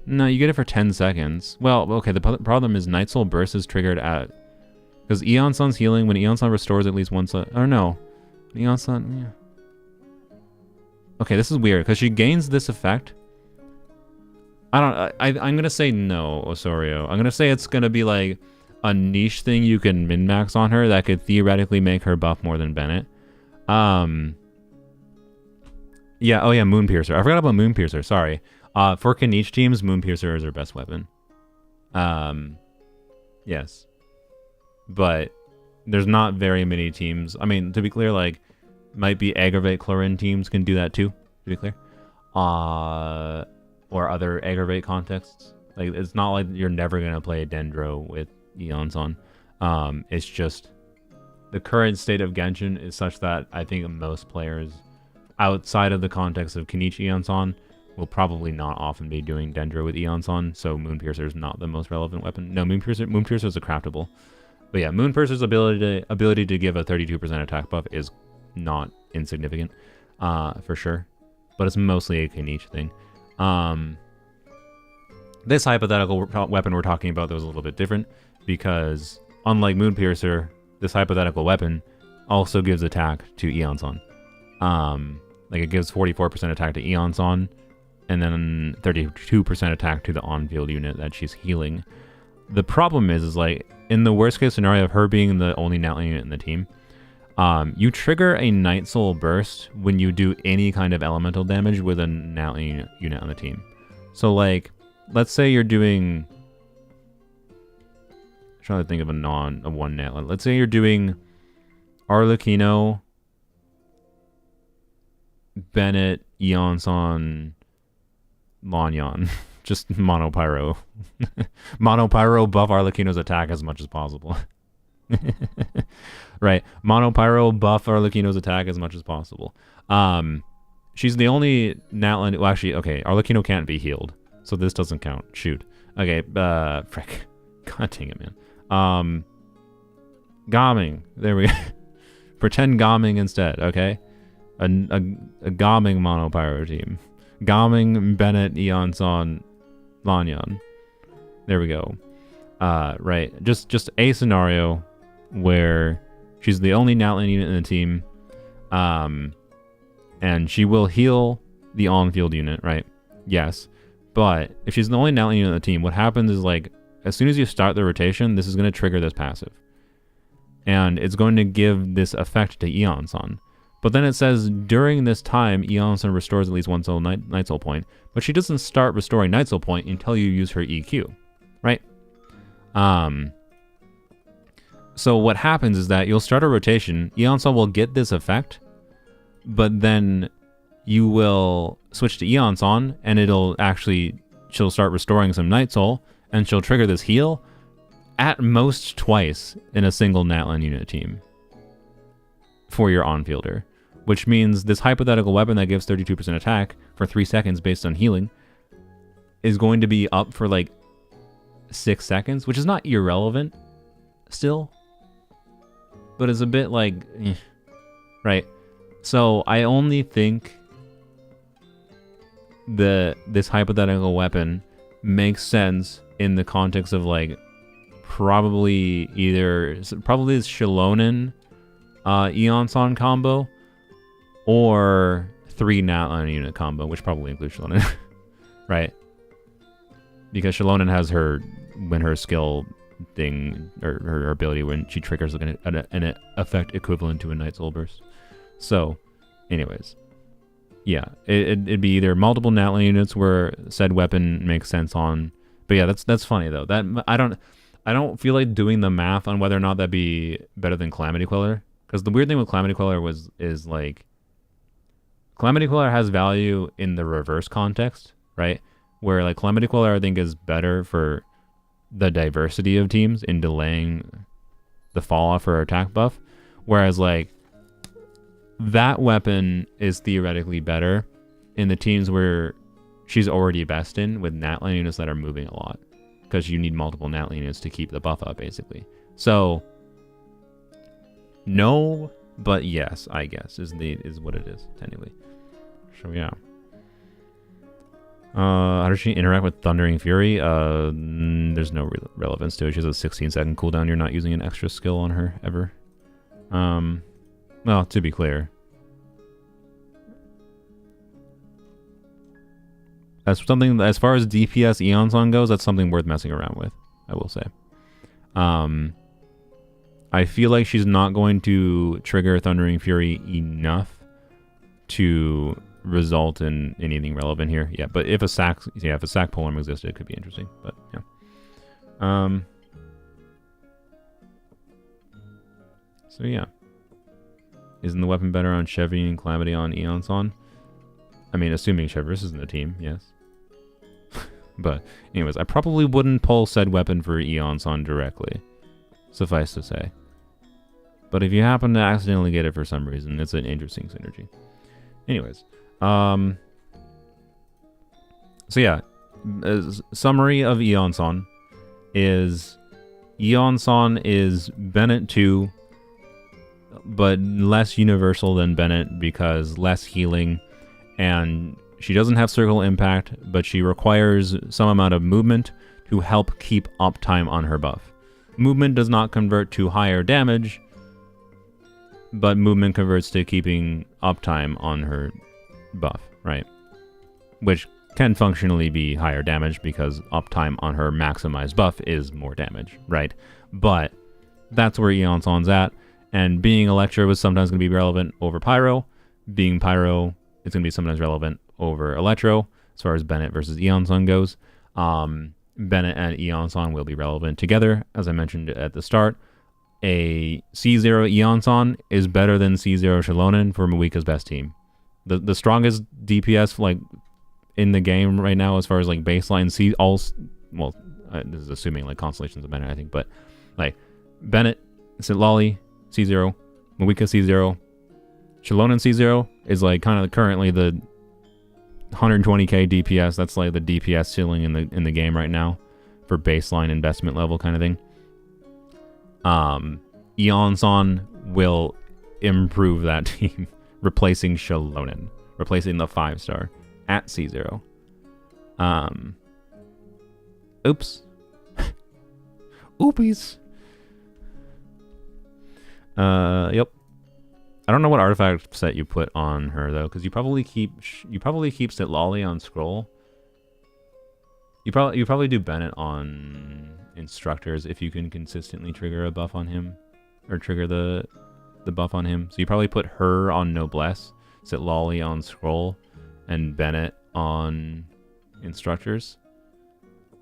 no, you get it for 10 seconds. Well, okay, the problem is Night Soul Burst is triggered at... Because Iansan's healing, when Iansan restores at least once... Or no. Iansan... Yeah. Okay, this is weird, because she gains this effect. I'm going to say no, Osorio. I'm going to say it's going to be like a niche thing you can min-max on her that could theoretically make her buff more than Bennett. Yeah, oh yeah, Moon Piercer. I forgot about Moon Piercer, sorry. For Kaniche teams, Moon Piercer is her best weapon. Yes. But there's not very many teams. I mean, to be clear, like, might be Aggravate Chlorine teams can do that too, to be clear. Or other Aggravate contexts. Like, it's not like you're never going to play Dendro with Iansan. It's just the current state of Genshin is such that I think most players outside of the context of Kaniche Iansan will probably not often be doing Dendro with Iansan, so Moon Piercer is not the most relevant weapon. No, Moon Piercer is a craftable. But yeah, Moon Piercer's ability to give a 32% attack buff is not insignificant, for sure. But it's mostly a Kaniche thing. This hypothetical weapon we're talking about though is a little bit different, because unlike Moon Piercer, this hypothetical weapon also gives attack to Iansan. Like it gives 44% attack to Iansan, and then 32% attack to the on-field unit that she's healing. The problem is like, in the worst case scenario of her being the only Natlan unit in the team, you trigger a Night Soul Burst when you do any kind of elemental damage with a Natlan unit on the team. So like, let's say you're doing... I'm trying to think of a one Natlan. Let's say you're doing Arlecchino, Bennett, Iansan, Lanyan. Just Monopyro. Monopyro buff Arlecchino's attack as much as possible. Right. Monopyro buff Arlecchino's attack as much as possible. She's the only Natlan... Well, actually, okay. Arlecchino can't be healed, so this doesn't count. Shoot. Okay, frick. God dang it, man. Gomming. There we go. Pretend Gomming instead, okay? A Gomming Monopyro team. Gomming, Bennett, Iansan, Lanyan. There we go. Right. Just a scenario where she's the only Natlan unit in the team. And she will heal the on-field unit, right? Yes. But if she's the only Natlan unit in the team, what happens is like, as soon as you start the rotation, this is going to trigger this passive. And it's going to give this effect to Iansan. But then it says, during this time, Iansan restores at least one Night Soul point. But she doesn't start restoring Night Soul point until you use her EQ. Right? So what happens is that you'll start a rotation. Iansan will get this effect. But then you will switch to Iansan. And she'll start restoring some Night Soul. And she'll trigger this heal. At most twice in a single Natlan unit team. For your on-fielder. Which means this hypothetical weapon that gives 32% attack for 3 seconds based on healing is going to be up for like 6 seconds, which is not irrelevant still, but is a bit like, right? So I only think this hypothetical weapon makes sense in the context of like probably this Xilonen Iansan combo, or 3 Natlan unit combo, which probably includes Xilonen. Right? Because Xilonen has when her skill thing, or her ability when she triggers an effect equivalent to a Night Soul Burst. So, anyways. Yeah, it'd be either multiple Natlan units where said weapon makes sense on. But yeah, that's funny though. That I don't feel like doing the math on whether or not that'd be better than Calamity Queller. Because the weird thing with Calamity Queller is like, Calamity Queller has value in the reverse context, right? Where like Calamity Queller I think is better for the diversity of teams in delaying the fall off her attack buff. Whereas like that weapon is theoretically better in the teams where she's already best in, with Natlan units that are moving a lot, because you need multiple Natlan units to keep the buff up basically. So no, but yes, I guess is what it is technically. So yeah. How does she interact with Thundering Fury? There's no relevance to it. She has a 16-second cooldown. You're not using an extra skill on her ever. Well, to be clear, as far as DPS Iansan goes, that's something worth messing around with, I will say. I feel like she's not going to trigger Thundering Fury enough to result in anything relevant here. Yeah, but if a sack polearm existed, it could be interesting. But yeah. So yeah. Isn't the weapon better on Chevy and Calamity on Iansan? I mean, assuming Chevreuse is in the team, yes. But anyways, I probably wouldn't pull said weapon for Iansan directly. Suffice to say. But if you happen to accidentally get it for some reason, it's an interesting synergy. Anyways. So yeah, summary of Iansan is Bennett 2, but less universal than Bennett because less healing, and she doesn't have circle impact, but she requires some amount of movement to help keep uptime on her buff. Movement does not convert to higher damage, but movement converts to keeping uptime on her buff, right? Which can functionally be higher damage because uptime on her maximized buff is more damage, right? But that's where Iansan's at, and being Electro is sometimes going to be relevant over Pyro. Being Pyro is going to be sometimes relevant over Electro, as far as Bennett versus Iansan goes. Bennett and Iansan will be relevant together, as I mentioned at the start. A C0 Iansan is better than C0 Xilonen for Mawika's best team. The strongest DPS like in the game right now, as far as like baseline this is assuming like constellations of Bennett, I think, but like Bennett, Sitlali, C0, Mawika C0, Xilonen C0 is like kind of currently the 120k DPS. That's like the DPS ceiling in the game right now for baseline investment level kind of thing. Iansan will improve that team, replacing Xilonen, replacing the 5-star at C0. Oops. Oopies. Yep. I don't know what artifact set you put on her though, because you probably keep Sitlali on scroll. You probably do Bennett on instructors if you can consistently trigger a buff on him, or trigger the buff on him. So you probably put her on Noblesse, Sitlali on scroll, and Bennett on instructors.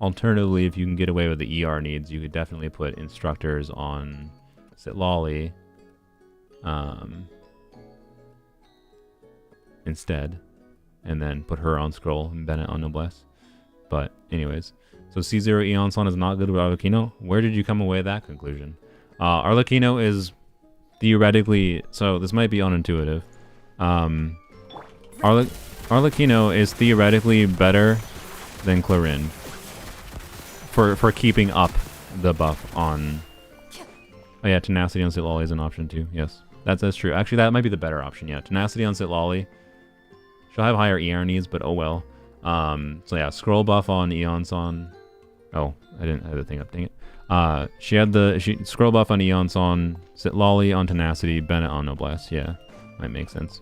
Alternatively, if you can get away with the ER needs, you could definitely put instructors on Sitlali instead, and then put her on scroll and Bennett on Noblesse. But anyways, so C0 Iansan is not good with Arlecchino. Where did you come away with that conclusion? Arlecchino is theoretically, so this might be unintuitive. Arlecchino is theoretically better than Clarin for keeping up the buff on. Oh yeah, Tenacity on Sitlali is an option too. Yes, that's true. Actually, that might be the better option. Yeah, Tenacity on Sitlali. She'll have higher ER needs, but oh well. So yeah, scroll buff on Iansan. Oh, I didn't have the thing up. Dang it. She had scroll buff on Iansan, Sitlali on Tenacity, Bennett on Noblesse. Yeah, might make sense.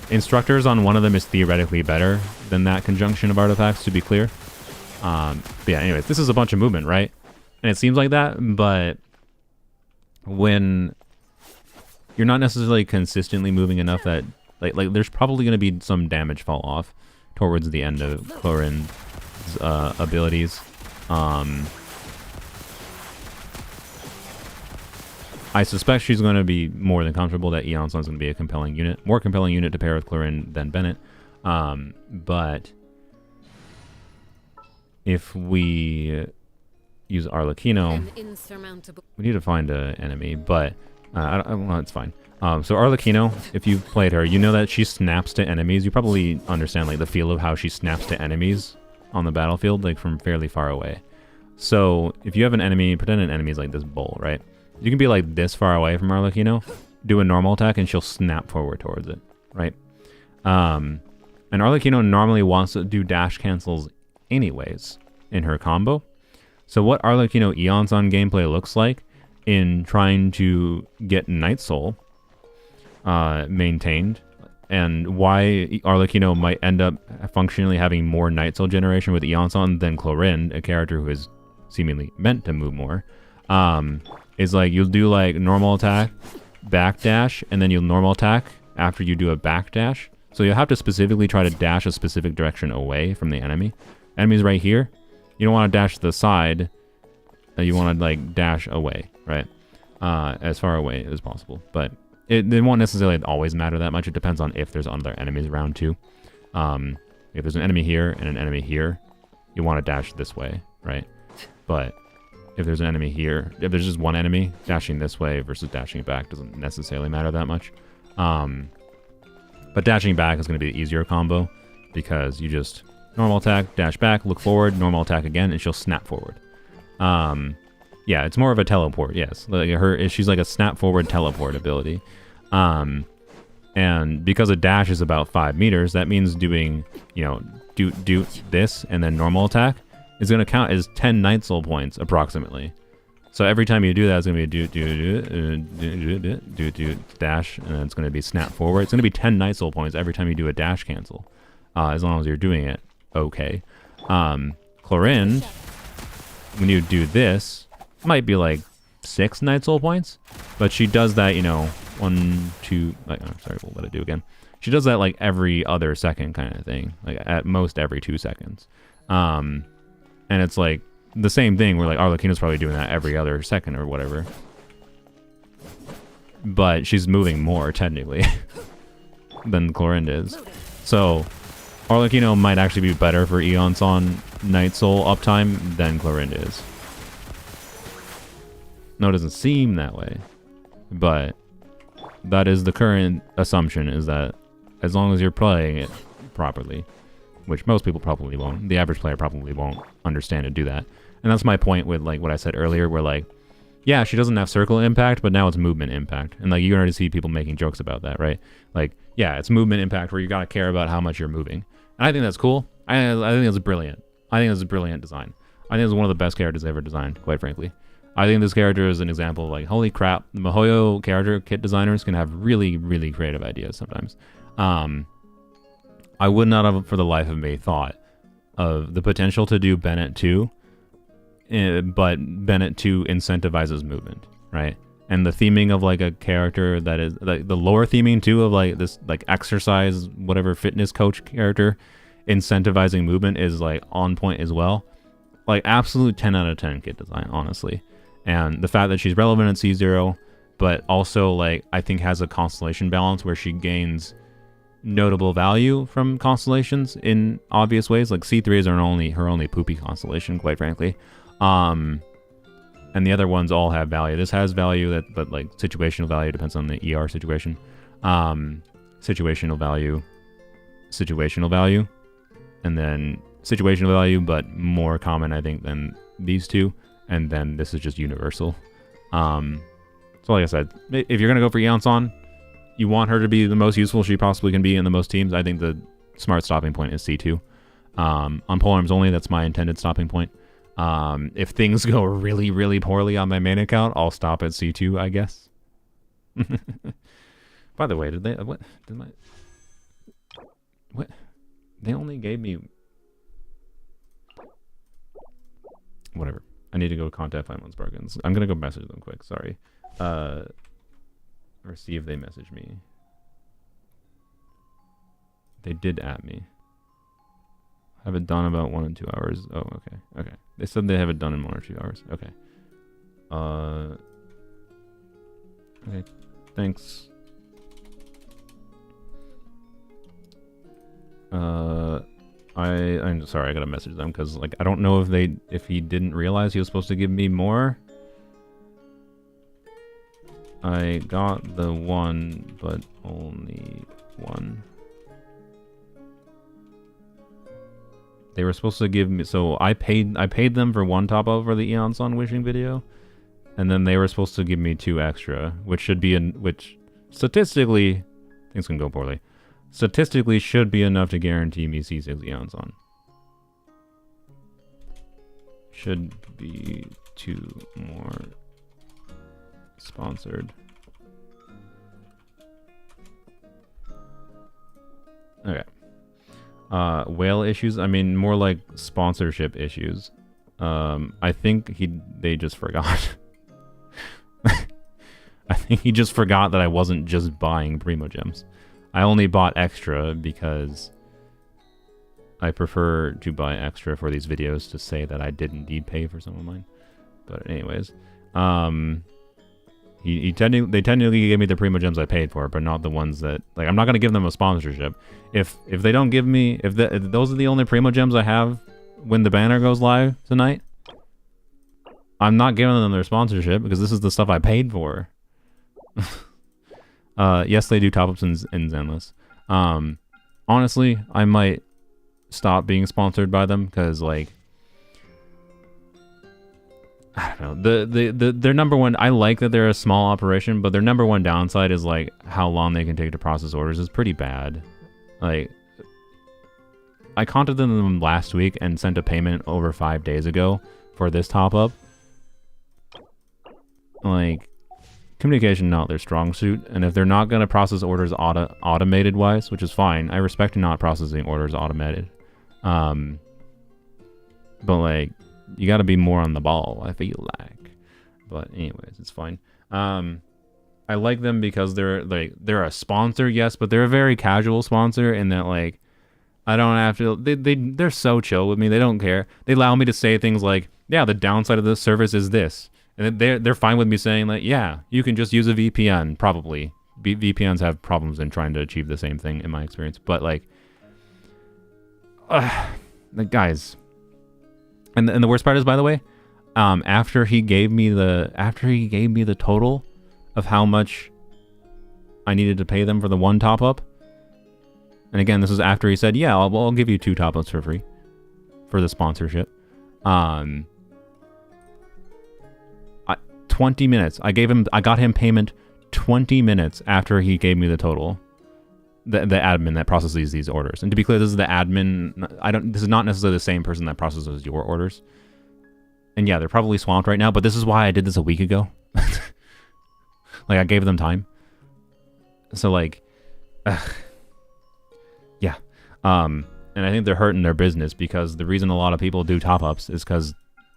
Instructors on one of them is theoretically better than that conjunction of artifacts, to be clear. But yeah, anyways, this is a bunch of movement, right? And it seems like that, but when you're not necessarily consistently moving enough that like there's probably going to be some damage fall off towards the end of Clarin's abilities. I suspect she's going to be more than comfortable that Iansan's going to be a more compelling unit to pair with Clarin than Bennett. But if we use Arlecchino, An insurmountable. we need to find an enemy, but well, it's fine. So Arlecchino, if you've played her, you know that she snaps to enemies. You probably understand like the feel of how she snaps to enemies on the battlefield, like from fairly far away. So if you have an enemy, pretend an enemy is like this bull, right? You can be like this far away from Arlecchino, do a normal attack, and she'll snap forward towards it, right? And Arlecchino normally wants to do dash cancels anyways in her combo. So what Arlecchino Iansan gameplay looks like in trying to get Night Soul maintained, and why Arlecchino might end up functionally having more Night Soul generation with Iansan than Clorinde, a character who is seemingly meant to move more, is like you'll do like normal attack, backdash, and then you'll normal attack after you do a backdash. So you'll have to specifically try to dash a specific direction away from the enemy. Enemy's right here. You don't want to dash to the side. You want to like dash away, right? As far away as possible. But it won't necessarily always matter that much. It depends on if there's other enemies around too. If there's an enemy here and an enemy here, you want to dash this way, right? But if there's an enemy here, if there's just one enemy, dashing this way versus dashing back doesn't necessarily matter that much. But dashing back is going to be the easier combo because you just normal attack, dash back, look forward, normal attack again, and she'll snap forward. Yeah, it's more of a teleport, yes. Like she's like a snap forward teleport ability. And because a dash is about 5 meters, that means doing, you know, do this and then normal attack is going to count as 10 Night Soul points approximately. So every time you do that, it's going to be do dash, and then it's going to be snap forward. It's going to be 10 Night Soul points every time you do a dash cancel, as long as you're doing it okay. Clorinde, when you do this, might be like 6 Night Soul points, but she does that, you know, 1, 2. Like, oh, sorry, we'll let it do again. She does that like every other second kind of thing, like at most every 2 seconds. And it's like the same thing where like Arlecchino's probably doing that every other second or whatever. But she's moving more technically than Clorinde is. So Arlecchino might actually be better for Iansan Night Soul uptime than Clorinde is. No, it doesn't seem that way. But that is the current assumption, is that as long as you're playing it properly, which most people probably won't, the average player probably won't understand and do that. And that's my point with like what I said earlier, where like, yeah, she doesn't have circle impact, but now it's movement impact. And like you already see people making jokes about that, right? Like, yeah, it's movement impact where you gotta care about how much you're moving. And I think that's cool. I think that's brilliant. I think that's a brilliant design. I think it's one of the best characters ever designed, quite frankly. I think this character is an example of like, holy crap, the MiHoYo character kit designers can have really, really creative ideas sometimes. I would not have, for the life of me, thought of the potential to do Bennett 2, but Bennett 2 incentivizes movement, right? And the theming of like a character that is like the lore theming too of like this like exercise, whatever fitness coach character incentivizing movement is like on point as well. Like absolute 10 out of 10 kit design, honestly. And the fact that she's relevant at C0, but also like I think has a constellation balance where she gains notable value from constellations in obvious ways. Like C3 is her only poopy constellation, quite frankly. And the other ones all have value. This has value, but like situational value depends on the ER situation. Situational value, and then situational value, but more common I think than these two. And then this is just universal. So like I said, if you're gonna go for Iansan, you want her to be the most useful she possibly can be in the most teams. I think the smart stopping point is C2. On polearms only, that's my intended stopping point. If things go really, really poorly on my main account, I'll stop at C2, I guess. By the way, what? They only gave me... Whatever. I need to go contact Fineone's Bargains. I'm going to go message them quick, sorry. Or see if they message me. They did at me. Have it done about 1 and 2 hours. Oh, okay. Okay. They said they have it done in 1 or 2 hours. Okay. Okay. Thanks. I'm sorry, I gotta message them because like I don't know if he didn't realize he was supposed to give me more. I got the one, but only one. They were supposed to give me, so I paid them for one top up for the Iansan wishing video, and then they were supposed to give me 2 extra, which should be which statistically things can go poorly. Statistically should be enough to guarantee me C6 Iansan. Should be 2 more sponsored. Okay. Whale issues? I mean, more like sponsorship issues. I think they just forgot. I think he just forgot that I wasn't just buying Primo Gems. I only bought extra because I prefer to buy extra for these videos to say that I did indeed pay for some of mine. But anyways, they technically gave me the Primo Gems I paid for, but not the ones that, like, I'm not gonna give them a sponsorship. If they don't give me, if those are the only Primo Gems I have when the banner goes live tonight, I'm not giving them their sponsorship because this is the stuff I paid for. Yes, they do top-ups in Zenless. Honestly, I might stop being sponsored by them because, like, I don't know. Their number one, I like that they're a small operation, but their number one downside is, like, how long they can take to process orders is pretty bad. Like, I contacted them last week and sent a payment over 5 days ago for this top-up. Like, communication not their strong suit, and if they're not going to process orders automated wise, which is fine, I respect not processing orders automated, but like, you got to be more on the ball, I feel like. But anyways, it's fine. I like them because they're a sponsor, yes, but they're a very casual sponsor in that, like, I don't have to, they're so chill with me. They don't care. They allow me to say things like, yeah, the downside of this service is this. And they're fine with me saying, like, yeah, you can just use a VPN, probably. VPNs have problems in trying to achieve the same thing, in my experience. But, like, the guys. And the worst part is, by the way, after he gave me the total of how much I needed to pay them for the one top-up, and again, this is after he said, yeah, I'll give you 2 top-ups for free for the sponsorship. 20 minutes. I got him payment 20 minutes after he gave me the total. The admin that processes these orders. And to be clear, this is the admin. This is not necessarily the same person that processes your orders. And yeah, they're probably swamped right now, but this is why I did this a week ago. Like, I gave them time. So, like, yeah. And I think they're hurting their business because the reason a lot of people do top-ups is because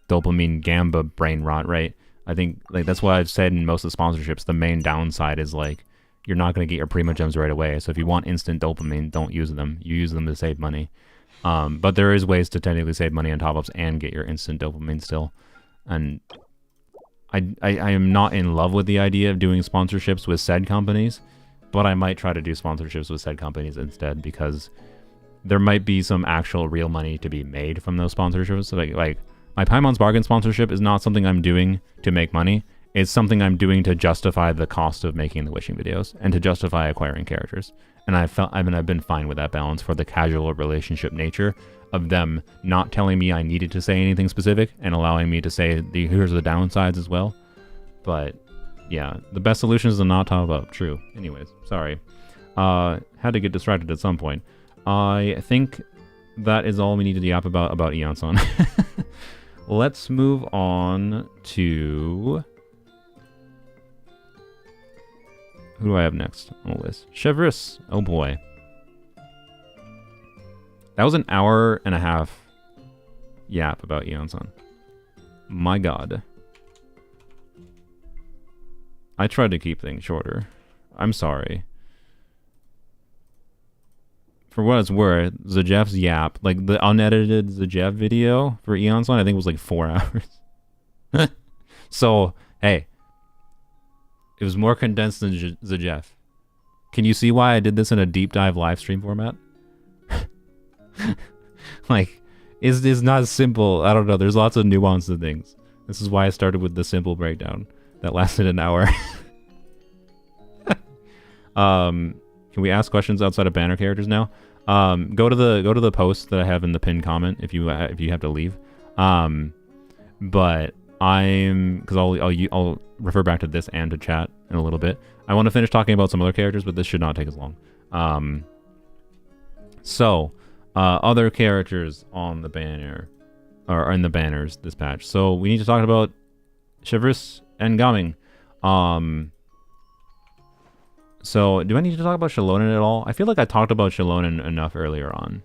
dopamine gamba brain rot, right? I think, like, that's why I've said in most of the sponsorships, the main downside is, like, you're not going to get your Primo Gems right away. So if you want instant dopamine, don't use them. You use them to save money. But there is ways to technically save money on top-ups and get your instant dopamine still. And I am not in love with the idea of doing sponsorships with said companies, but I might try to do sponsorships with said companies instead because there might be some actual real money to be made from those sponsorships. So like my Paimon's Bargain sponsorship is not something I'm doing to make money. It's something I'm doing to justify the cost of making the wishing videos and to justify acquiring characters. And I've been fine with that balance for the casual relationship nature of them not telling me I needed to say anything specific and allowing me to say here's the downsides as well. But yeah, the best solution is to not top up. True. Anyways, sorry. Had to get distracted at some point. I think that is all we need to yap about Iansan. Let's move on to... Who do I have next on the list? Chevreuse. Oh boy. That was an hour and a half yap about Iansan. My god. I tried to keep things shorter. I'm sorry. For what it's worth, Zajeff's yap, like the unedited Zajeff video for Iansan, I think was like 4 hours. So, hey. It was more condensed than Zajeff. Can you see why I did this in a deep dive live stream format? Like, is not simple. I don't know. There's lots of nuance to things. This is why I started with the simple breakdown that lasted an hour. Can we ask questions outside of banner characters now? Go to the post that I have in the pinned comment if you have to leave. But because I'll refer back to this and to chat in a little bit. I want to finish talking about some other characters, but this should not take as long. Other characters on the banner, or in the banners this patch. So we need to talk about Chevreuse and Gaming. So do I need to talk about Xilonen at all? I feel like I talked about Xilonen enough earlier on.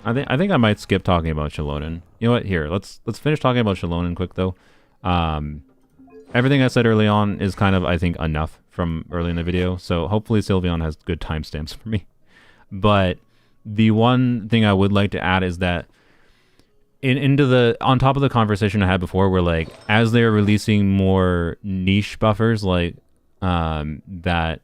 I think I might skip talking about Xilonen. You know what? Here, let's finish talking about Xilonen quick though. Everything I said early on is kind of, I think, enough from early in the video. So hopefully Sylveon has good timestamps for me. But the one thing I would like to add is that on top of the conversation I had before, where like as they're releasing more niche buffers, like that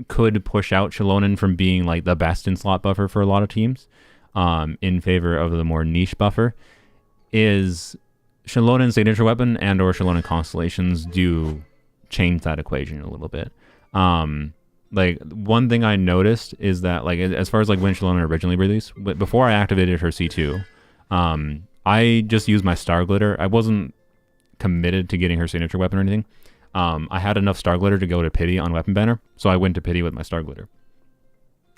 could push out Xilonen from being like the best in slot buffer for a lot of teams, in favor of the more niche buffer, is Xilonen's signature weapon and or Xilonen constellations do change that equation a little bit. Like one thing I noticed is that like as far as like when Xilonen originally released, but before I activated her C2, I just used my Star Glitter. I wasn't committed to getting her signature weapon or anything. I had enough Star Glitter to go to Pity on Weapon Banner, so I went to Pity with my Star Glitter.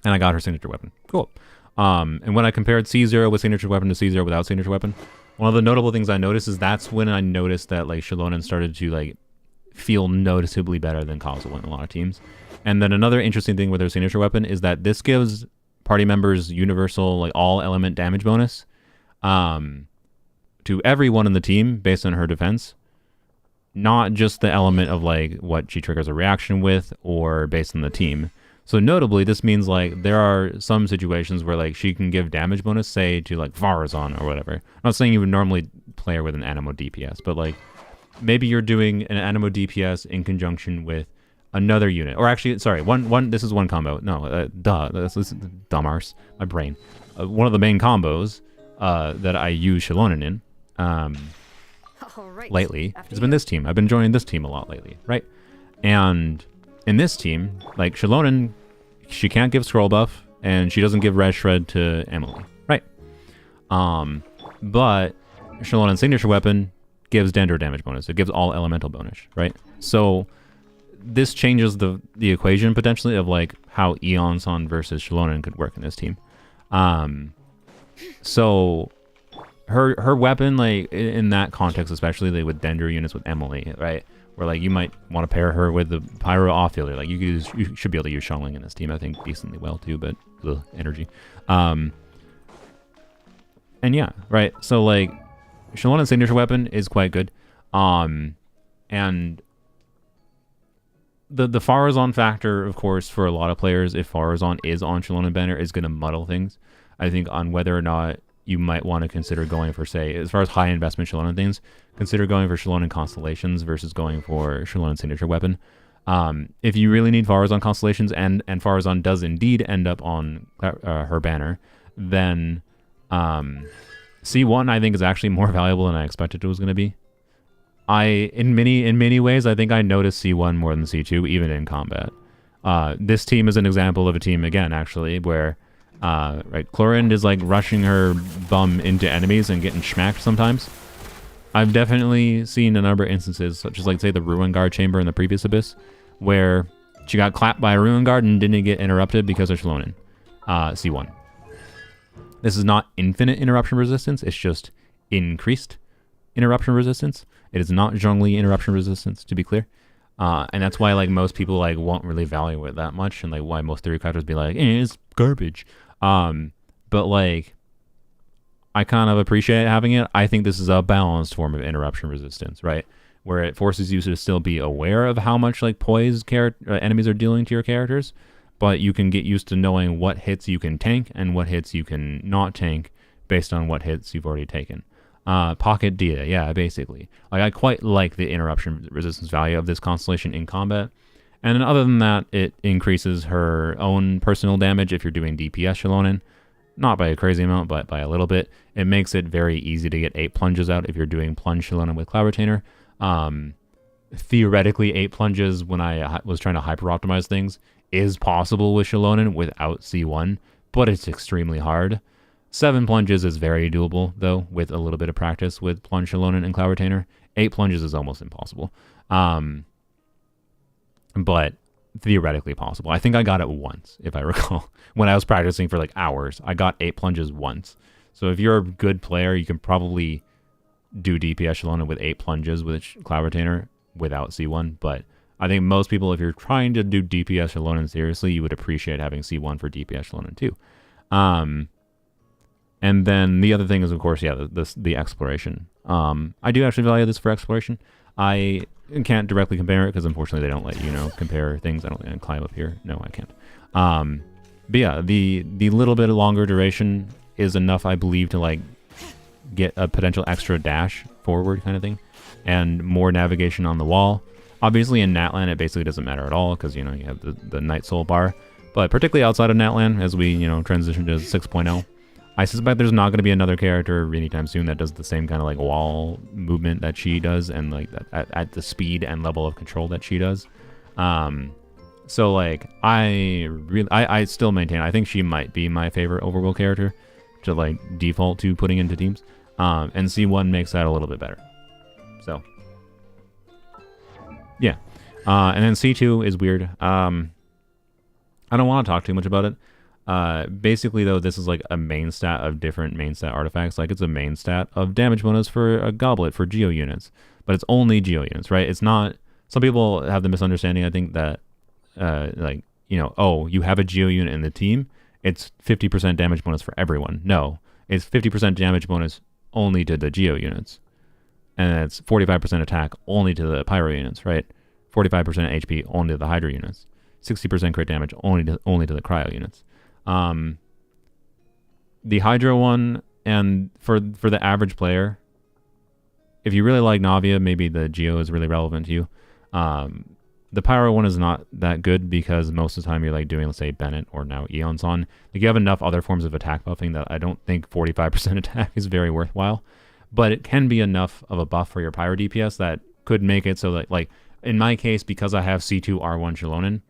And I got her signature weapon. Cool. And when I compared C0 with signature weapon to C0 without signature weapon, one of the notable things I noticed is that's when I noticed that like Xilonen started to like feel noticeably better than Kazuha in a lot of teams. And then another interesting thing with her signature weapon is that this gives party members universal like all element damage bonus to everyone in the team based on her defense, not just the element of like what she triggers a reaction with or based on the team. So notably, this means like there are some situations where like she can give damage bonus, say to like Varesa or whatever. I'm not saying you would normally play her with an Animo DPS, but like maybe you're doing an Animo DPS in conjunction with another unit, or actually, sorry, one. This is one combo. No, this is dumb arse. My brain. One of the main combos that I use Xilonen in lately has been this team. I've been joining this team a lot lately, right? And in this team, like Xilonen, she can't give scroll buff, and she doesn't give red shred to Emily, right? But Xilonen's signature weapon gives Dendro damage bonus. It gives all elemental bonus, right? So this changes the equation potentially of like how Iansan versus Xilonen could work in this team. So her weapon, like in that context, especially like with Dendro units with Emily, right? Where like you might want to pair her with the Pyro off-fielder. Like you should be able to use Xiangling in this team, I think, decently well too, but energy. And yeah, right. So like Xilonen's signature weapon is quite good. And the Faruzan factor, of course, for a lot of players, if Faruzan is on Xilonen banner, is going to muddle things. I think on whether or not you might want to consider going for, say, as far as high investment Xilonen things, consider going for Xilonen constellations versus going for Xilonen signature weapon. If you really need Faruzan constellations, and Faruzan does indeed end up on her banner, then C1 I think is actually more valuable than I expected it was going to be. In many ways, I think I noticed C1 more than C2, even in combat. This team is an example of a team, again, actually, where right, Chlorind is like rushing her bum into enemies and getting smacked sometimes. I've definitely seen a number of instances, such as like, say, the Ruin Guard chamber in the previous Abyss, where she got clapped by a Ruin Guard and didn't get interrupted because of Xilonen. C1. This is not infinite interruption resistance, it's just increased interruption resistance. It is not Zhongli interruption resistance, to be clear. And that's why like most people like won't really value it that much, and like why most theory crafters be like, it's garbage. But like I kind of appreciate having it. I think this is a balanced form of interruption resistance, right? Where it forces you to still be aware of how much like poise enemies are dealing to your characters, but you can get used to knowing what hits you can tank and what hits you can not tank based on what hits you've already taken. Pocket Dia, yeah, basically. Like I quite like the interruption resistance value of this constellation in combat, And then other than that, it increases her own personal damage if you're doing DPS Xilonen. Not by a crazy amount, but by a little bit. It makes it very easy to get 8 plunges out if you're doing plunge Xilonen with Cloud Retainer. Theoretically, 8 plunges when I was trying to hyper-optimize things is possible with Xilonen without C1, but it's extremely hard. 7 plunges is very doable, though, with a little bit of practice with plunge Xilonen and Cloud Retainer. 8 plunges is almost impossible. But theoretically possible. I think I got it once, if I recall. When I was practicing for like hours, I got 8 plunges once. So if you're a good player, you can probably do DPS Xilonen with 8 plunges with Cloud Retainer without C1. But I think most people, if you're trying to do DPS Xilonen seriously, you would appreciate having C1 for DPS Xilonen too. And then the other thing is, of course, yeah, the exploration. I do actually value this for exploration. I can't directly compare it because unfortunately they don't let you compare things. I don't climb up here. No, I can't. But yeah, the little bit longer duration is enough, I believe, to like get a potential extra dash forward kind of thing, and more navigation on the wall. Obviously, in Natlan, it basically doesn't matter at all because you have the Night Soul bar. But particularly outside of Natlan, as we transition to 6.0. I suspect there's not going to be another character anytime soon that does the same kind of like wall movement that she does, and like at the speed and level of control that she does. So like I still maintain I think she might be my favorite overworld character to like default to putting into teams. And C1 makes that a little bit better. So yeah. And then C2 is weird. I don't want to talk too much about it. Basically though, this is like a main stat of different main stat artifacts. Like it's a main stat of damage bonus for a goblet for geo units, but it's only geo units, right? It's not. Some people have the misunderstanding, I think, that oh, you have a geo unit in the team, it's 50% damage bonus for everyone. No, it's 50% damage bonus only to the geo units, and it's 45% attack only to the pyro units, right? 45% HP only to the hydra units, 60% crit damage only to the cryo units. The Hydra one, and for the average player, if you really like Navia, maybe the Geo is really relevant to you. The Pyro one is not that good because most of the time you're like doing, let's say, Bennett or now Iansan. Like you have enough other forms of attack buffing that I don't think 45% attack is very worthwhile. But it can be enough of a buff for your Pyro DPS that could make it so that, like, in my case, because I have C2 R1 Xilonen,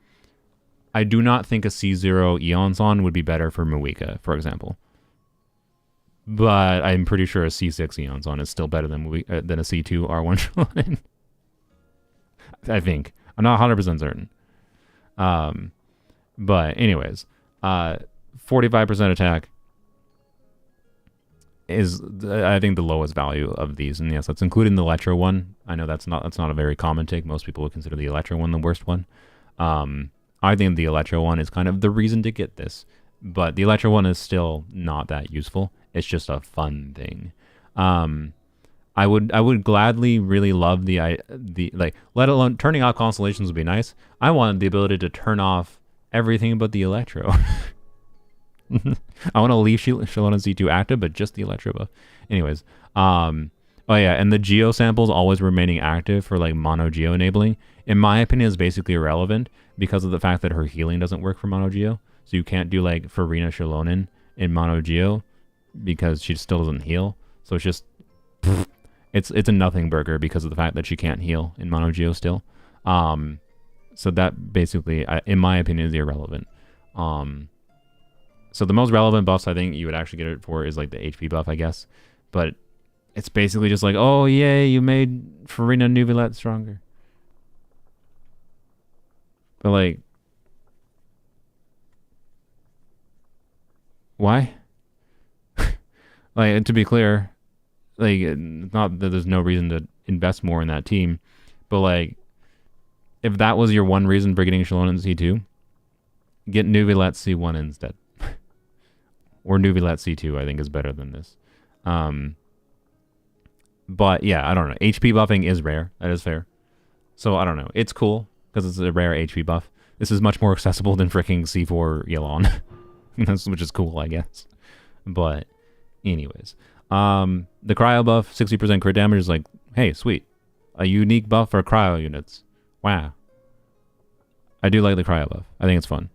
I do not think a C0 Iansan would be better for Muika, for example. But I'm pretty sure a C6 Iansan is still better than a C2 R1 Xilonen. I think. I'm not 100% certain. But anyways, 45% attack is, I think, the lowest value of these. And yes, that's including the Electro one. I know that's not a very common take. Most people would consider the Electro one the worst one. I think the Electro one is kind of the reason to get this, but the Electro one is still not that useful. It's just a fun thing. I would gladly really love the like, let alone turning off constellations would be nice. I wanted the ability to turn off everything but the Electro. I want to leave Xilonen C2 active, but just the Electro buff. Anyways, oh yeah, and the Geo samples always remaining active for like mono Geo enabling, in my opinion, is basically irrelevant because of the fact that her healing doesn't work for mono Geo. So you can't do like Farina Xilonen in mono Geo because she still doesn't heal. So it's just it's a nothing burger because of the fact that she can't heal in mono Geo still. So that basically, in my opinion, is irrelevant. So the most relevant buffs I think you would actually get it for is like the HP buff, I guess. But it's basically just like, oh yay, you made Farina Nuvilette stronger. But like, why? Like, to be clear, like, not that there's no reason to invest more in that team, but like, if that was your one reason for getting Xilonen C2, get Nuvilette C1 instead. Or Nuvilette C2, I think, is better than this. But yeah, I don't know. HP buffing is rare. That is fair. So I don't know. It's cool because it's a rare HP buff. This is much more accessible than freaking C4 Yelon. Which is cool, I guess. But anyways. The cryo buff, 60% crit damage, is like, hey, sweet. A unique buff for cryo units. Wow. I do like the cryo buff. I think it's fun.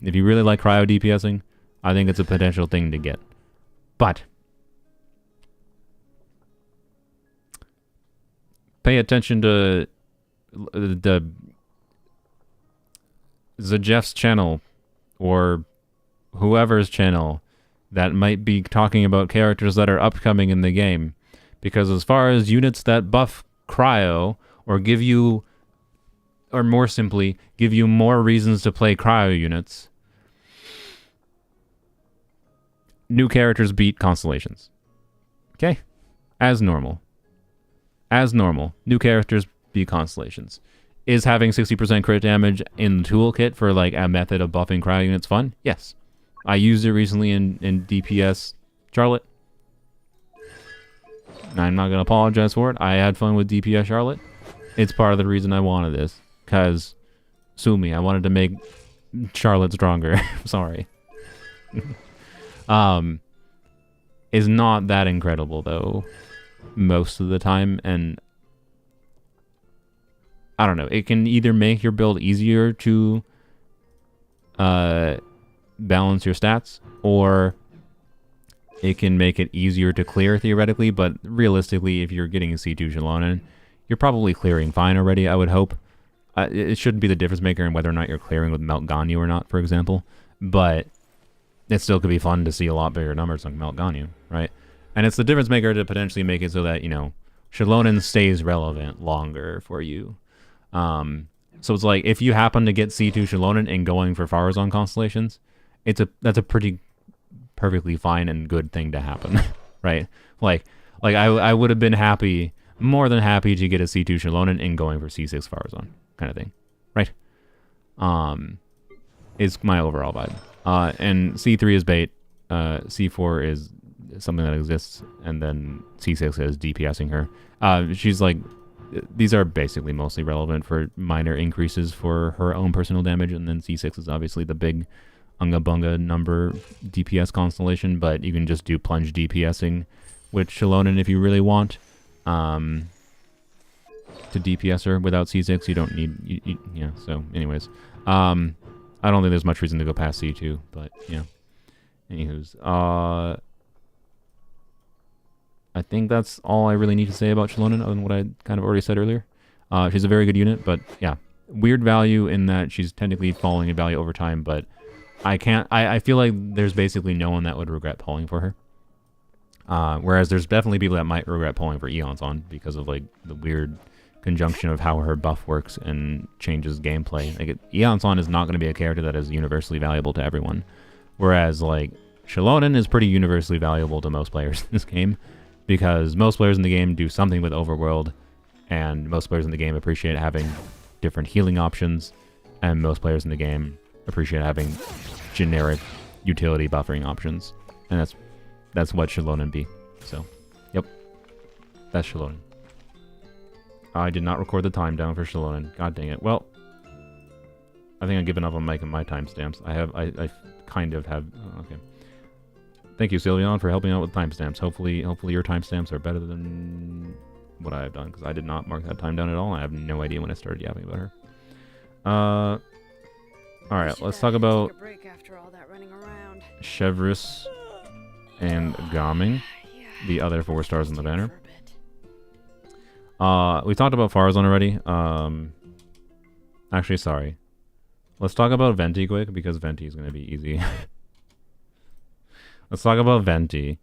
If you really like cryo DPSing, I think it's a potential thing to get. But pay attention to the Jeff's channel or whoever's channel that might be talking about characters that are upcoming in the game. Because as far as units that buff cryo or give you, or more simply, give you more reasons to play cryo units, new characters beat constellations. Okay? As normal. As normal. New characters beat constellations. Is having 60% crit damage in the toolkit for like a method of buffing cryo units fun? Yes. I used it recently in DPS Charlotte. I'm not going to apologize for it. I had fun with DPS Charlotte. It's part of the reason I wanted this. Because, sue me, I wanted to make Charlotte stronger. Sorry. Is not that incredible, though, most of the time. And, I don't know. It can either make your build easier to balance your stats, or it can make it easier to clear theoretically, but realistically, if you're getting a C2 Xilonen, you're probably clearing fine already, I would hope. It shouldn't be the difference maker in whether or not you're clearing with Melt Ganyu or not, for example, but it still could be fun to see a lot bigger numbers like Melt Ganyu, right? And it's the difference maker to potentially make it so that, you know, Xilonen stays relevant longer for you. So it's like, if you happen to get C2 Xilonen and going for Farazan constellations, that's a pretty perfectly fine and good thing to happen, right? Like I would have been happy, more than happy, to get a C2 Xilonen and going for C6 Farazan kind of thing, right? Is my overall vibe. And C3 is bait, C4 is something that exists, and then C6 is DPSing her. She's like, these are basically mostly relevant for minor increases for her own personal damage, and then C6 is obviously the big Unga Bunga number DPS constellation, but you can just do plunge DPSing with Xilonen if you really want to DPS her without C6. You don't need, yeah, so anyways. I don't think there's much reason to go past C2, but yeah. Anywho's, I think that's all I really need to say about Xilonen, other than what I kind of already said earlier. She's a very good unit, but yeah. Weird value in that she's technically falling in value over time, but I feel like there's basically no one that would regret pulling for her. Whereas there's definitely people that might regret pulling for Iansan because of like the weird conjunction of how her buff works and changes gameplay. Like Iansan is not going to be a character that is universally valuable to everyone. Whereas like Xilonen is pretty universally valuable to most players in this game, because most players in the game do something with Overworld, and most players in the game appreciate having different healing options, and most players in the game appreciate having generic utility buffering options. And that's what Xilonen be. So, yep. That's Xilonen. I did not record the time down for Xilonen. God dang it. Well, I think I've given up on making my timestamps. I kind of have... Oh, okay. Thank you, Sylvian, for helping out with timestamps. Hopefully your timestamps are better than what I have done, because I did not mark that time down at all. I have no idea when I started yapping about her. Alright, let's talk about Chevreuse and Gaming, the other 4 stars on the banner. We talked about Farazan already. Actually, sorry. Let's talk about Venti quick, because Venti is going to be easy. Let's talk about Venti.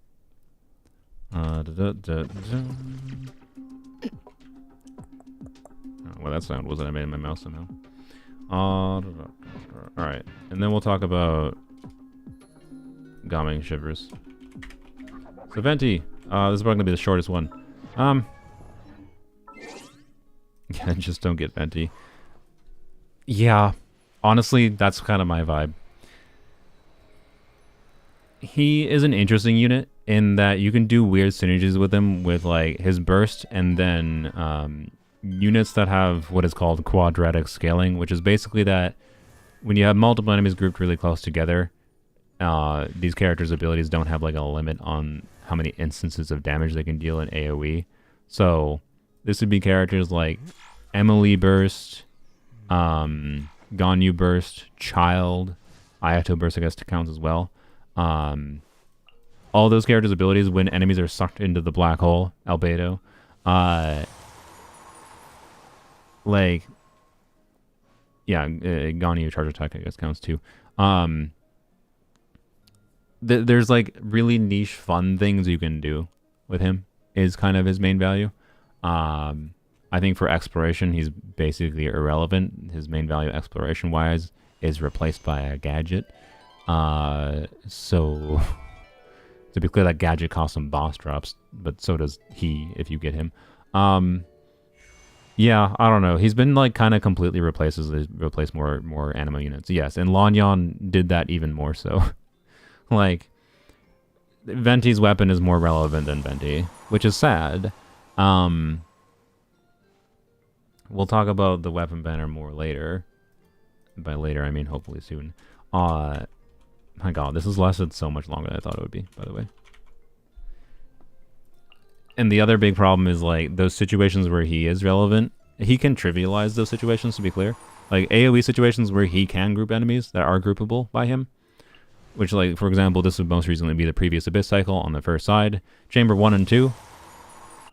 Oh, well, that sound was that I made in my mouth somehow. Alright, and then we'll talk about Gaming Chevreuse. So Venti, this is probably going to be the shortest one. Yeah, just don't get Venti. Yeah, honestly, that's kind of my vibe. He is an interesting unit in that you can do weird synergies with him with like his burst, and then units that have what is called quadratic scaling, which is basically that when you have multiple enemies grouped really close together, these characters' abilities don't have like a limit on how many instances of damage they can deal in AoE. So this would be characters like Emily Burst, Ganyu Burst, Child, Ayato Burst, I guess, counts as well. All those characters' abilities when enemies are sucked into the black hole, Albedo. Like, yeah, Ganyu Charge Attack, I guess, counts too. There's like really niche fun things you can do with him is kind of his main value. I think for exploration, he's basically irrelevant. His main value exploration-wise is replaced by a gadget. So, to be clear, that gadget costs some boss drops, but so does he if you get him. Yeah, I don't know. He's been like kind of completely replaced more anima units. Yes, and Lanyan did that even more so. Like, Venti's weapon is more relevant than Venti, which is sad. We'll talk about the weapon banner more later. By later, I mean hopefully soon. My god, this has lasted so much longer than I thought it would be, by the way. And the other big problem is, like, those situations where he is relevant, he can trivialize those situations, to be clear. Like, AoE situations where he can group enemies that are groupable by him. Which, like, for example, this would most recently be the previous Abyss cycle on the first side. Chamber 1 and 2,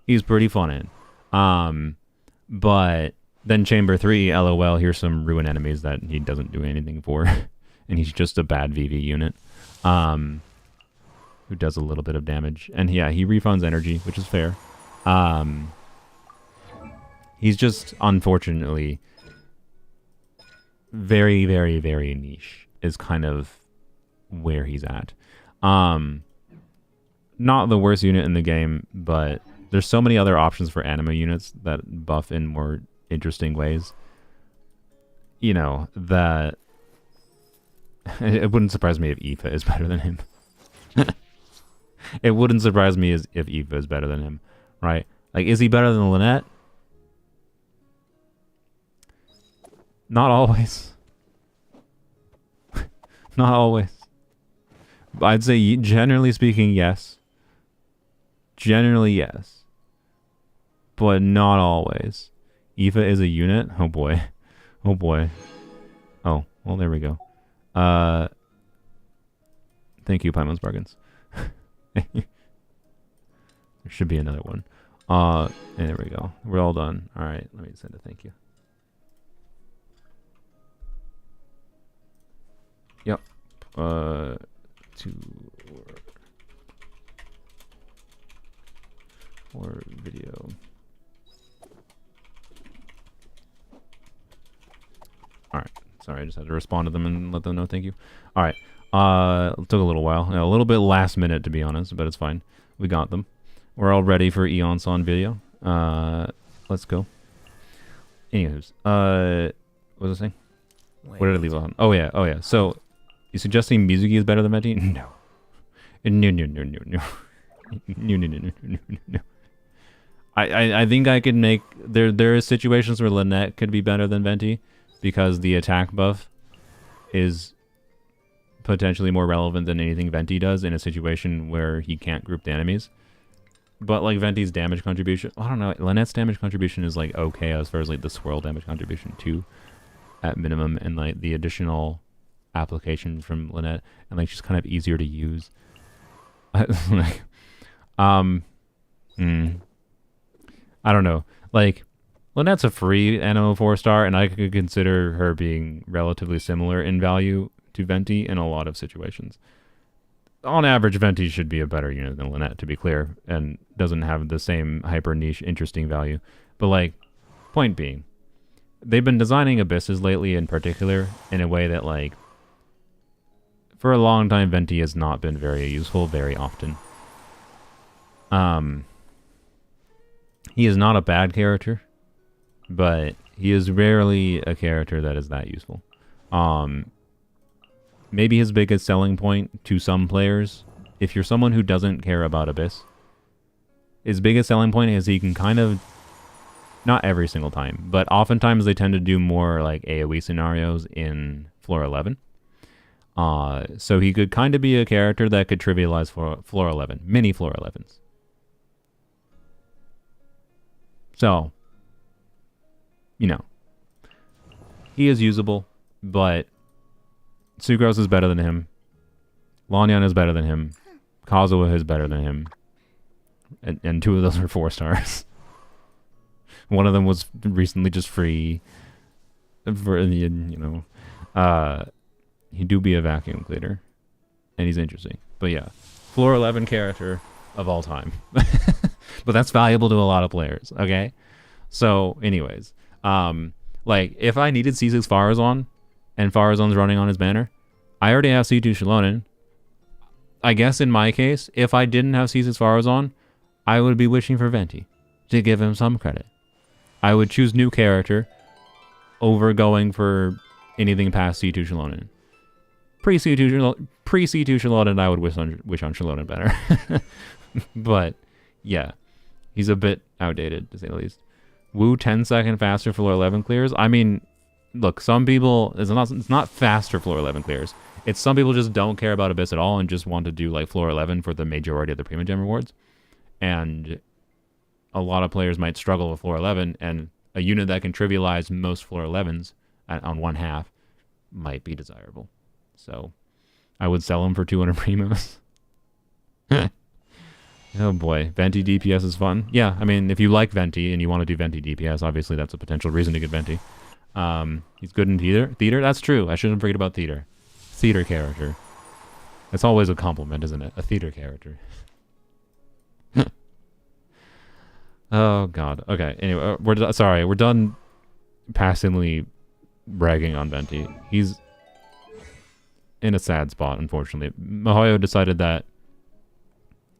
he's pretty fun in. But then Chamber 3, LOL, here's some ruin enemies that he doesn't do anything for. And he's just a bad VV unit. Who does a little bit of damage. And yeah, he refunds energy, which is fair. He's just, unfortunately, very, very, very niche is kind of where he's at. Not the worst unit in the game, but there's so many other options for anima units that buff in more interesting ways. You know, that it wouldn't surprise me if Aoife is better than him. It wouldn't surprise me if Aoife is better than him, right? Like, is he better than Lynette? Not always. Not always. I'd say, generally speaking, yes. Generally, yes. But not always. Aoife is a unit? Oh boy. Oh boy. Oh, well, there we go. Thank you, Paimon's Bargains. There should be another one. And there we go. We're all done. Alright, let me send a thank you. Yep. Or video. Alright. Sorry, I just had to respond to them and let them know thank you. Alright. It took a little while. A little bit last minute, to be honest, but it's fine. We got them. We're all ready for Iansan video. Let's go. Anywho's, what was I saying? Where did I leave on? Oh yeah. So, you suggesting Mizuki is better than Venti? No. No. No. I think I could make... There are situations where Lynette could be better than Venti because the attack buff is potentially more relevant than anything Venti does in a situation where he can't group the enemies. But, like, Venti's damage contribution... I don't know. Lynette's damage contribution is, like, okay as far as, like, the swirl damage contribution, too. At minimum. And, like, the additional application from Lynette. And, like, she's kind of easier to use. Like... I don't know. Like, Lynette's a free NO 4-star, and I could consider her being relatively similar in value to Venti in a lot of situations. On average, Venti should be a better unit than Lynette, to be clear, and doesn't have the same hyper niche interesting value. But, like, point being, they've been designing Abysses lately in particular in a way that, like, for a long time, Venti has not been very useful very often. He is not a bad character, but he is rarely a character that is that useful. Maybe his biggest selling point to some players, if you're someone who doesn't care about Abyss, his biggest selling point is he can kind of, not every single time, but oftentimes they tend to do more like AoE scenarios in floor 11. So he could kind of be a character that could trivialize floor 11, mini floor 11s. So, you know, he is usable. but Sucrose is better than him. Lanyan is better than him. Kazuha is better than him. And 2 of those are 4 stars. One of them was recently just free. For, you know, he do be a vacuum cleaner. And he's interesting. But yeah, floor 11 character of all time. But that's valuable to a lot of players, okay? So, anyways, like, if I needed C6 Farazan, and Farazan's running on his banner, I already have C2 Xilonen. I guess in my case, if I didn't have C6 Farazan, I would be wishing for Venti, to give him some credit. I would choose new character over going for anything past C2 Xilonen. Pre-C2 Xilonen, I would wish on Xilonen better. But, yeah. He's a bit outdated, to say the least. Wu 10-second faster floor 11 clears. I mean, look, some people... It's not faster floor 11 clears. It's some people just don't care about Abyss at all and just want to do, like, floor 11 for the majority of the Prima Gem rewards. And a lot of players might struggle with floor 11, and a unit that can trivialize most floor 11s on one half might be desirable. So, I would sell them for 200 Primos. Oh boy, Venti DPS is fun. Yeah, I mean, if you like Venti and you want to do Venti DPS, obviously that's a potential reason to get Venti. He's good in theater. That's true. I shouldn't forget about theater. Theater character. It's always a compliment, isn't it? A theater character. Oh god. Okay. Anyway, we're done passively bragging on Venti. He's in a sad spot, unfortunately. Mihoyo decided that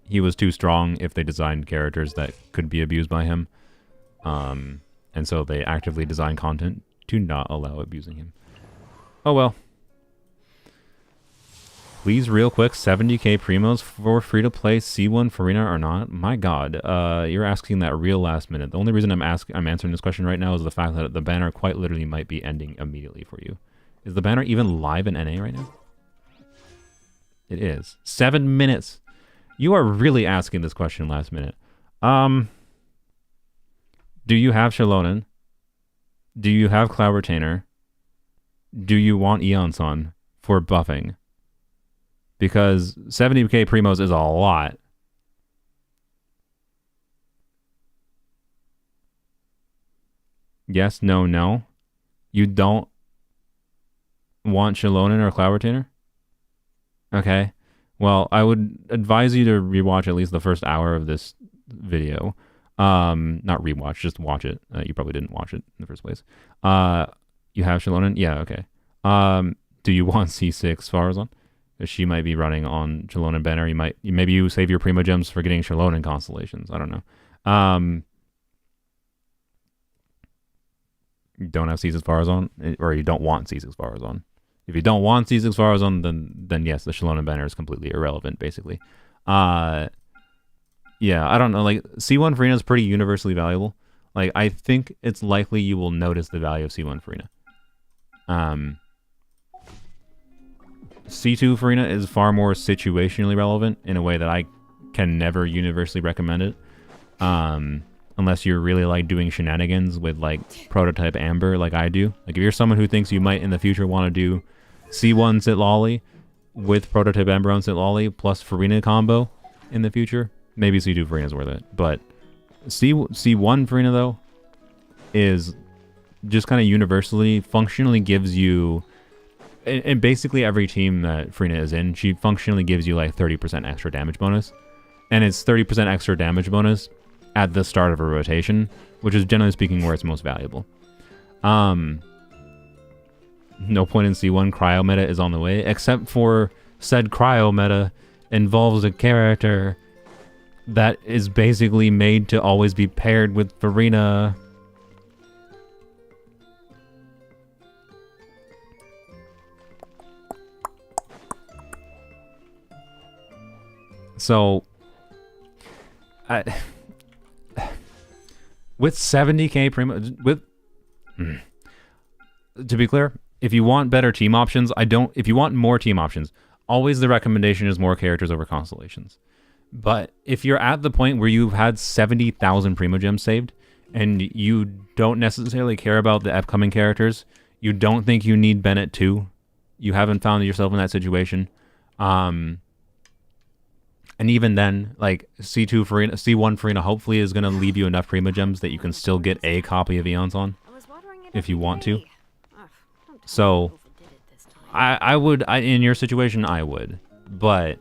he was too strong if they designed characters that could be abused by him. And so they actively design content to not allow abusing him. Oh well. Please, real quick, 70k primos for free-to-play C1 Farina or not? My god, you're asking that real last minute. The only reason I'm answering this question right now is the fact that the banner quite literally might be ending immediately for you. Is the banner even live in NA right now? It is. 7 minutes. You are really asking this question last minute. Do you have Xilonen? Do you have Cloud Retainer? Do you want Iansan for buffing? Because 70k primos is a lot. Yes, no, no. You don't want Xilonen or Cloud Retainer? Okay. Well, I would advise you to rewatch at least the first hour of this video. Not rewatch, just watch it. You probably didn't watch it in the first place. You have Xilonen? Yeah, okay. Do you want C6 Farazan? She might be running on Xilonen banner. Maybe you save your Primo Gems for getting Xilonen constellations. I don't know. You don't have C6 Farazan, or you don't want C6 Farazan. If you don't want C6 Farazan, then yes, the Xilonen banner is completely irrelevant, basically. Yeah, I don't know. Like, C1 Farina is pretty universally valuable. Like, I think it's likely you will notice the value of C1 Farina. C2 Farina is far more situationally relevant in a way that I can never universally recommend it. Unless you're really like doing shenanigans with like prototype Amber like I do. Like if you're someone who thinks you might in the future want to do C1 Sit Lolly with prototype Amber on Sit Lolly plus Farina combo in the future, maybe C2 Farina is worth it. But C1 Farina though is just kind of universally functionally gives you, and basically every team that Farina is in, she functionally gives you like 30% extra damage bonus. And it's 30% extra damage bonus at the start of a rotation, which is generally speaking where it's most valuable. No point in C1 cryo meta is on the way, except for said cryo meta involves a character that is basically made to always be paired with Farina. So, with 70k Primo, to be clear, if you want better team options, if you want more team options, always the recommendation is more characters over constellations. But if you're at the point where you've had 70,000 Primo Gems saved, and you don't necessarily care about the upcoming characters, You don't think you need Bennett too. You haven't found yourself in that situation. And even then, like C2 Farina, C1 Farina hopefully is going to leave you enough Prima Gems that you can still get a copy of Iansan if you want to. So, I would, in your situation, I would. But,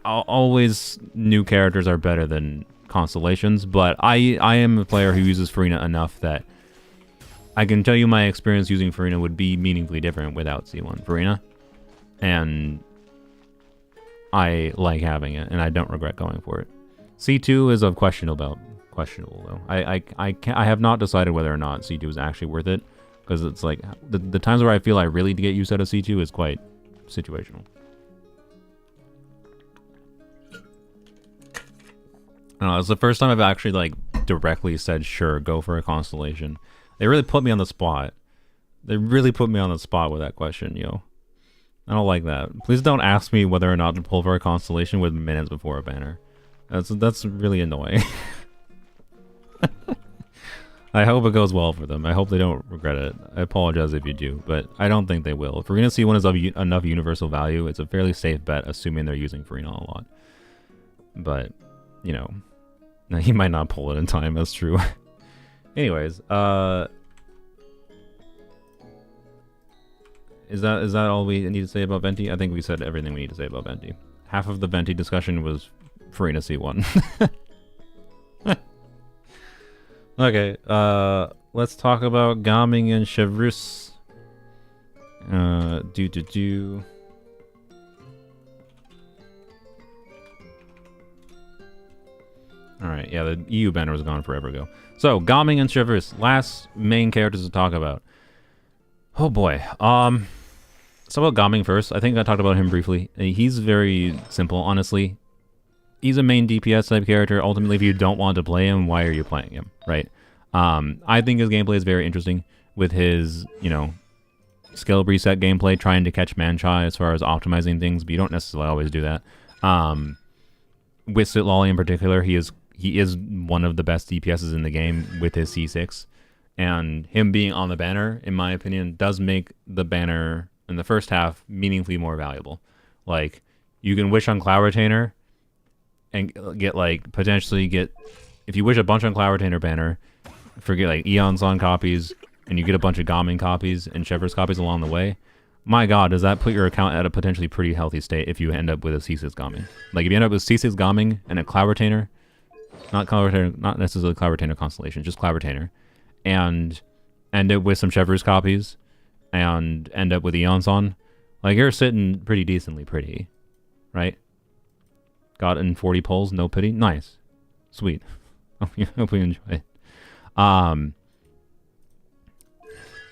always new characters are better than constellations. But I am a player who uses Farina enough that I can tell you my experience using Farina would be meaningfully different without C1 Farina. And I like having it, and I don't regret going for it. C2 is of questionable though. I have not decided whether or not C2 is actually worth it, because it's like the times where I feel I really get use out of C2 is quite situational. I don't know, it's the first time I've actually like directly said sure, go for a constellation. They really put me on the spot. They really put me on the spot with that question, yo. I don't like that. Please don't ask me whether or not to pull for a constellation with minutes before a banner. That's really annoying. I hope it goes well for them. I hope they don't regret it. I apologize if you do, but I don't think they will. If Farina C1 is of enough universal value, it's a fairly safe bet, assuming they're using Farina a lot. But, you know, he might not pull it in time, that's true. Anyways, Is that all we need to say about Venti? I think we said everything we need to say about Venti. Half of the Venti discussion was Farina C1. Okay, let's talk about Gaming and Chevreuse. Alright, yeah, the EU banner was gone forever ago. So, Gaming and Chevreuse, last main characters to talk about. Oh boy, so about Gaming first. I think I talked about him briefly. He's very simple, honestly. He's a main DPS type character. Ultimately, if you don't want to play him, why are you playing him, right? I think his gameplay is very interesting with his, you know, skill reset gameplay, trying to catch Manchai as far as optimizing things, but you don't necessarily always do that. With Sitlolly in particular, he is one of the best DPSs in the game with his C6. And him being on the banner, in my opinion, does make the banner in the first half meaningfully more valuable. Like, you can wish on Cloud Retainer and get, like, potentially get... If you wish a bunch on Cloud Retainer banner, forget, like, Iansan copies, and you get a bunch of Gaming copies and Chevreuse copies along the way, my god, does that put your account at a potentially pretty healthy state if you end up with a C6 Gaming. Like, if you end up with C6 Gaming and a Cloud Retainer, not necessarily Cloud Retainer Constellation, just Cloud Retainer, and end up with some Chevreuse copies, and end up with Iansan, like, you're sitting pretty decently pretty, right? Got in 40 pulls, no pity. Nice. Sweet. Hope you enjoy it.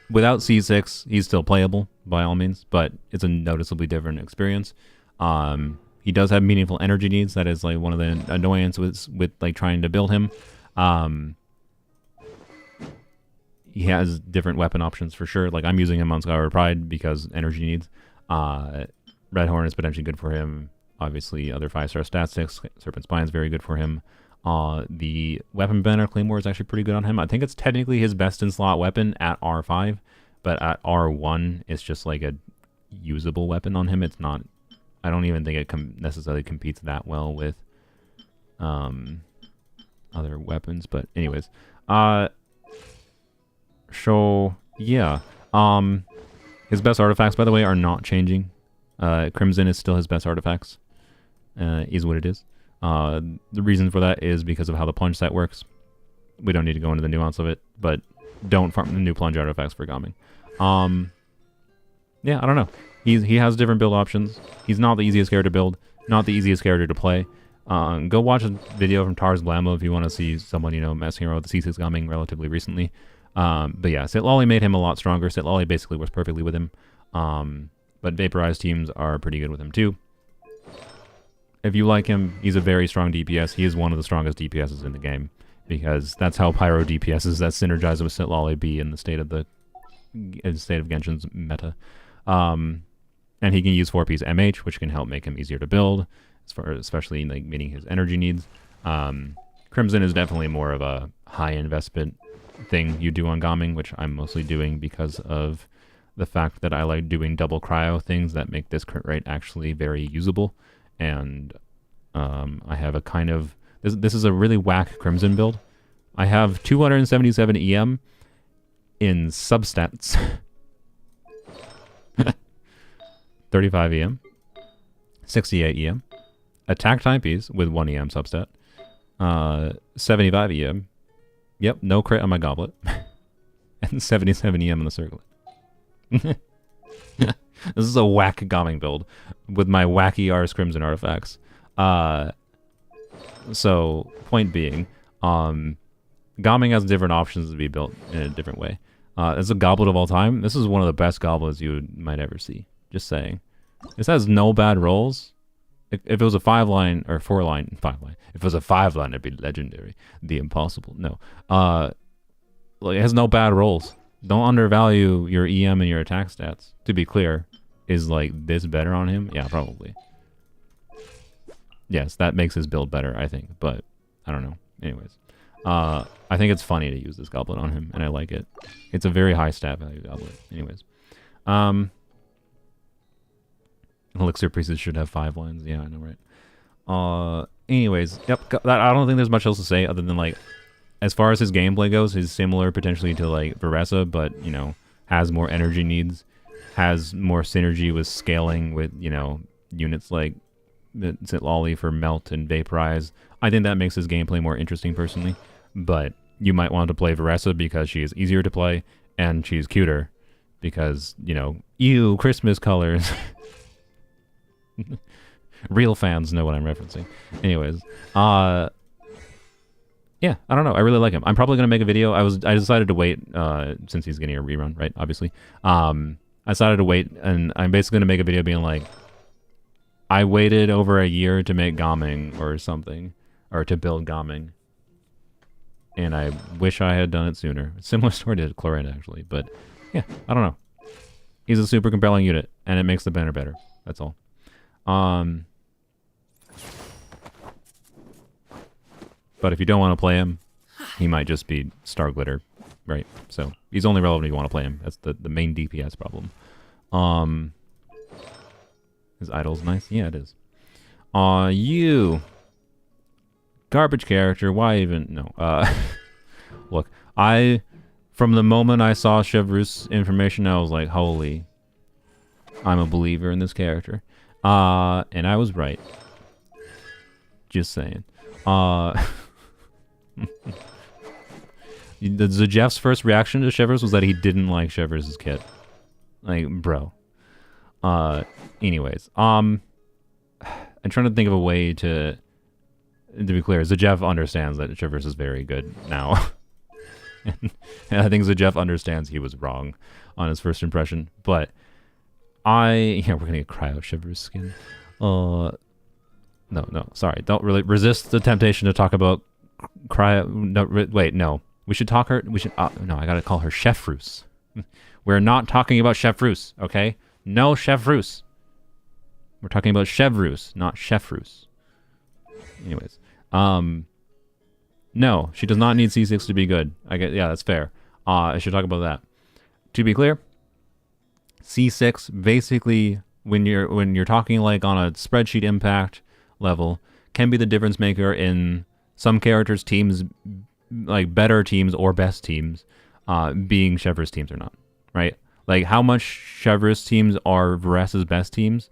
Without C6, he's still playable, by all means, but it's a noticeably different experience. He does have meaningful energy needs. That is, like, one of the annoyances with like, trying to build him. He has different weapon options for sure. Like, I'm using him on Skyward Pride because energy needs. Red Horn is potentially good for him. Obviously, other 5-star stat sticks. Serpent Spine is very good for him. The weapon banner Claymore is actually pretty good on him. I think it's technically his best in slot weapon at R5, but at R1, it's just like a usable weapon on him. It's not. I don't even think it necessarily competes that well with other weapons. But anyways, so yeah, his best artifacts, by the way, are not changing. Crimson is still his best artifacts. Is what it is. The reason for that is because of how the plunge set works. We don't need to go into the nuance of it, but don't farm the new plunge artifacts for Gaming. Yeah, I don't know. He has different build options. He's not the easiest character to build, not the easiest character to play. Go watch a video from Tars Blammo if you want to see someone, you know, messing around with the C6 Gaming relatively recently. But yeah, Sitlolly made him a lot stronger. Sitlolly basically works perfectly with him. But Vaporized teams are pretty good with him too. If you like him, he's a very strong DPS. He is one of the strongest DPSs in the game, because that's how Pyro DPSs that synergize with Sitlolly be in the state of Genshin's meta. And he can use 4-piece MH, which can help make him easier to build, especially like meeting his energy needs. Crimson is definitely more of a high investment thing you do on Gaming, which I'm mostly doing because of the fact that I like doing double cryo things that make this crit rate actually very usable. And I have a kind of... This is a really whack Crimson build. I have 277 EM in substats. 35 EM. 68 EM. Attack time piece with 1 EM substat. 75 EM. Yep, no crit on my goblet. And 77 EM on the circlet. This is a whack Gaming build with my wacky Ars Crimson artifacts. So, point being, Gaming has different options to be built in a different way. As a goblet of all time, this is one of the best goblets you might ever see. Just saying. This has no bad rolls. If it was a 5-line, or 4-line, 5-line. If it was a 5-line, it'd be legendary. The impossible. No. Like, it has no bad rolls. Don't undervalue your EM and your attack stats. To be clear, is like this better on him? Yeah, probably. Yes, that makes his build better, I think. But, I don't know. Anyways. I think it's funny to use this goblet on him, and I like it. It's a very high stat value goblet. Anyways. Elixir pieces should have 5 lines. Yeah, I know, right? Anyways, yep. I don't think there's much else to say other than, like, as far as his gameplay goes, he's similar potentially to, like, Varesa, but, you know, has more energy needs, has more synergy with scaling with, you know, units like Zitlali for Melt and Vaporize. I think that makes his gameplay more interesting, personally. But you might want to play Varesa because she is easier to play, and she's cuter because, you know, ew, Christmas colors. Real fans know what I'm referencing. Anyways, yeah, I don't know. I really like him. I'm probably gonna make a video. I decided to wait since he's getting a rerun, right? Obviously, I decided to wait, and I'm basically gonna make a video being like, I waited over a year to make Gaming or something, or to build Gaming, and I wish I had done it sooner. Similar story to Chlorine, actually, but yeah, I don't know. He's a super compelling unit, and it makes the banner better. That's all. But if you don't want to play him, he might just be Star Glitter, right? So he's only relevant if you want to play him. That's the main DPS problem. His idol's nice. Yeah, it is. You garbage character. Why even? No. Look, from the moment I saw Chevreuse information, I was like, holy, I'm a believer in this character. And I was right. Just saying. Jeff's first reaction to Chevreuse was that he didn't like Chevreuse's kit. Like, bro. Anyways. I'm trying to think of a way to be clear. Jeff understands that Chevreuse is very good now. and I think Jeff understands he was wrong on his first impression. But we're gonna get cryo Chevreuse skin. No, sorry. Don't really resist the temptation to talk about cryo. No, wait, no. We should talk her. We should. No, I gotta call her Chevreuse. We're not talking about Chevreuse, okay? No Chevreuse. We're talking about Chevreuse, not Chevreuse. Anyways, no, she does not need C6 to be good. Yeah, that's fair. I should talk about that. To be clear, C6 basically, when you're talking like on a spreadsheet impact level, can be the difference maker in some characters' teams, like better teams or best teams, being Chevreuse teams or not, right? Like how much Chevreuse teams are Varesa's best teams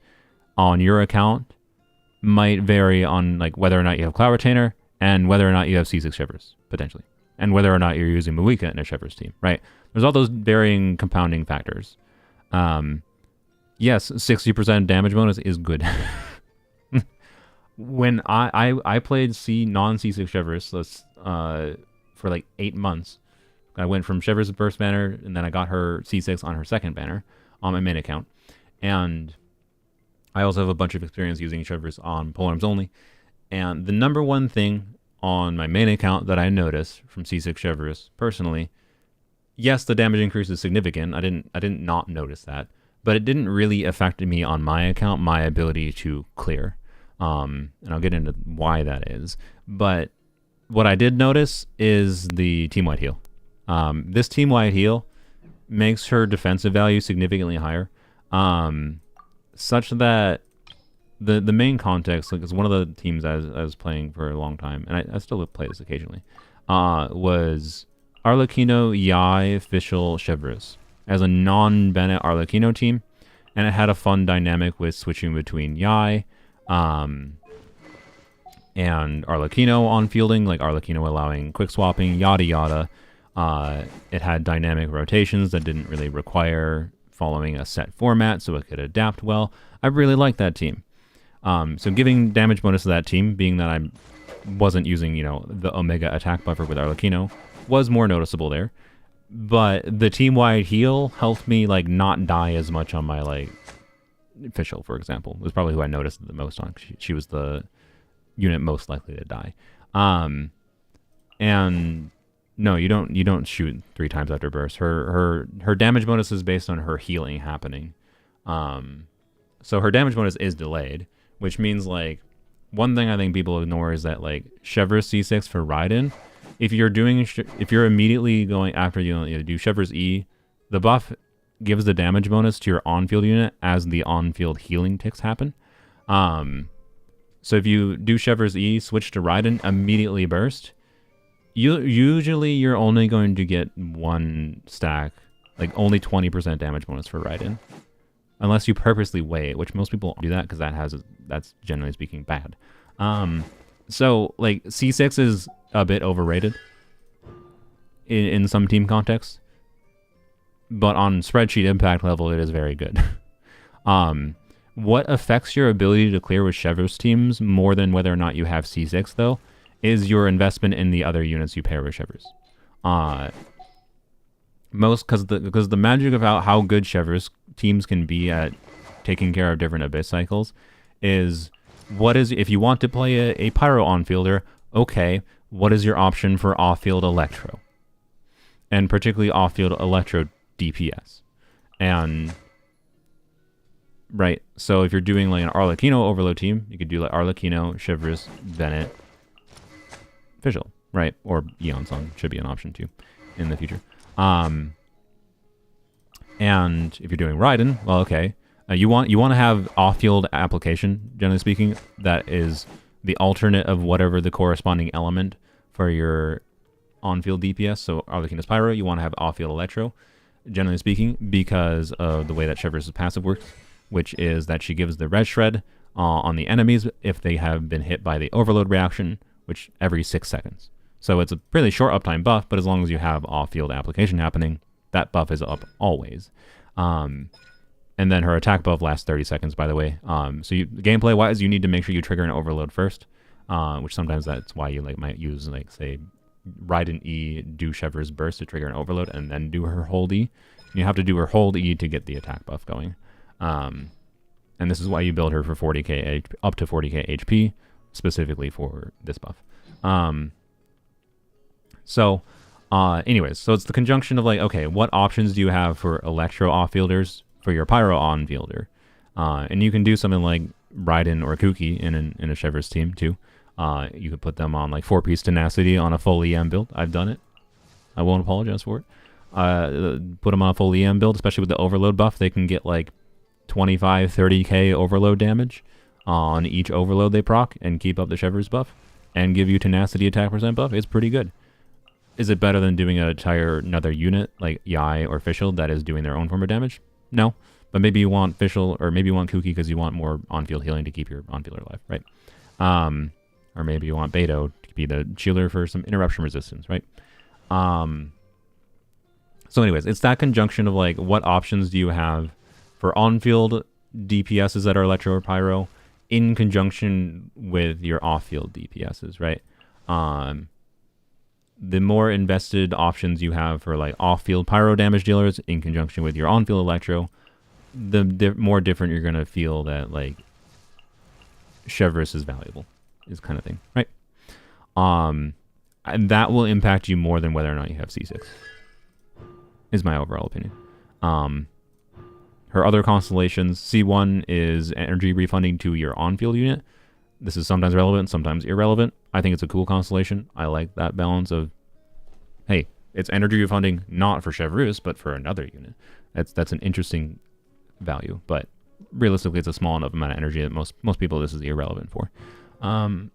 on your account might vary on like whether or not you have Cloud Retainer and whether or not you have C6 Chevreuse, potentially. And whether or not you're using Mawika in a Chevreuse team, right? There's all those varying compounding factors. Yes, 60% damage bonus is good. When I played non-C6 Chevreuse for like 8 months, I went from Chevreuse's first banner, and then I got her C6 on her second banner on my main account. And I also have a bunch of experience using Chevreuse on polearms only. And the number one thing on my main account that I noticed from C6 Chevreuse, personally, yes, the damage increase is significant. I didn't not notice that. But it didn't really affect me on my account, my ability to clear. And I'll get into why that is. But what I did notice is the team-wide heal. This team-wide heal makes her defensive value significantly higher, such that the main context, like, is one of the teams I was playing for a long time, and I still play this occasionally, was Arlecchino, Yai, Fischl, Chevreuse as a non-Bennett Arlecchino team, and it had a fun dynamic with switching between Yai and Arlecchino on fielding, like Arlecchino allowing quick swapping, yada yada. It had dynamic rotations that didn't really require following a set format, so it could adapt well. I really liked that team. So giving damage bonus to that team, being that I wasn't using, the Omega attack buffer with Arlecchino, was more noticeable there. But the team-wide heal helped me, like, not die as much on my, like, Fischl, for example. Was probably who I noticed the most on. She was the unit most likely to die. And no, you don't shoot 3 times after burst. Her damage bonus is based on her healing happening. So her damage bonus is delayed, which means, like, one thing I think people ignore is that, like, Chevreuse C6 for Raiden, if you're immediately going after you do Chevreuse E, the buff gives the damage bonus to your on-field unit as the on-field healing ticks happen. So if you do Chevreuse E, switch to Raiden, immediately burst, usually you're only going to get 1 stack, like only 20% damage bonus for Raiden. Unless you purposely wait, which most people do that because that's generally speaking bad. So, like, C6 is a bit overrated in some team contexts, but on spreadsheet impact level, it is very good. What affects your ability to clear with Chevreuse teams more than whether or not you have C6, though, is your investment in the other units you pair with Chevreuse. Because the magic of how good Chevreuse teams can be at taking care of different Abyss cycles is, if you want to play a Pyro on-fielder, okay, what is your option for off-field Electro? And particularly off-field Electro DPS. And, right, so if you're doing like an Arlecchino overload team, you could do like Arlecchino, Chevreuse, Bennett, Fischl, right? Or Iansan should be an option too in the future. And if you're doing Raiden, well, okay, you want to have off-field application, generally speaking, that is the alternate of whatever the corresponding element for your on-field DPS. So Arlecchino's Pyro, you want to have off-field Electro, generally speaking, because of the way that Chevreuse's passive works, which is that she gives the red shred on the enemies if they have been hit by the overload reaction, which every 6 seconds. So it's a really short uptime buff, but as long as you have off-field application happening, that buff is up always. And then her attack buff lasts 30 seconds, by the way. So gameplay-wise, you need to make sure you trigger an overload first, which sometimes that's why you might use, say, Raiden E, do Chevreuse burst to trigger an overload, and then do her hold E. You have to do her hold E to get the attack buff going. And this is why you build her for 40k up to 40k HP, specifically for this buff. Anyways, so it's the conjunction of, like, okay, what options do you have for Electro off-fielders for your Pyro on-fielder? And you can do something like Raiden or Kuki in a Chevreuse team, too. You could put them on, like, 4-piece tenacity on a full EM build. I've done it. I won't apologize for it. Put them on a full EM build, especially with the overload buff. They can get, like, 25, 30k overload damage on each overload they proc and keep up the Chevreuse buff and give you tenacity attack percent buff. It's pretty good. Is it better than doing another unit like Yai or Fischl that is doing their own form of damage? No. But maybe you want Fischl, or maybe you want Kuki because you want more on-field healing to keep your on-fielder alive, right? Or maybe you want Beto to be the shielder for some interruption resistance, right? So anyways, it's that conjunction of, like, what options do you have for on-field DPSs that are Electro or Pyro in conjunction with your off-field DPSs, right? The more invested options you have for, like, off-field Pyro damage dealers in conjunction with your on-field Electro, the more different you're going to feel that, like, Chevreuse is valuable, is kind of thing, right? And that will impact you more than whether or not you have C6, is my overall opinion. Her other constellations, C1 is energy refunding to your on-field unit. This is sometimes relevant, sometimes irrelevant. I think it's a cool constellation. I like that balance of, hey, It's energy refunding not for Chevreuse, but for another unit. That's an interesting value, but realistically, it's a small enough amount of energy that most people this is irrelevant for. I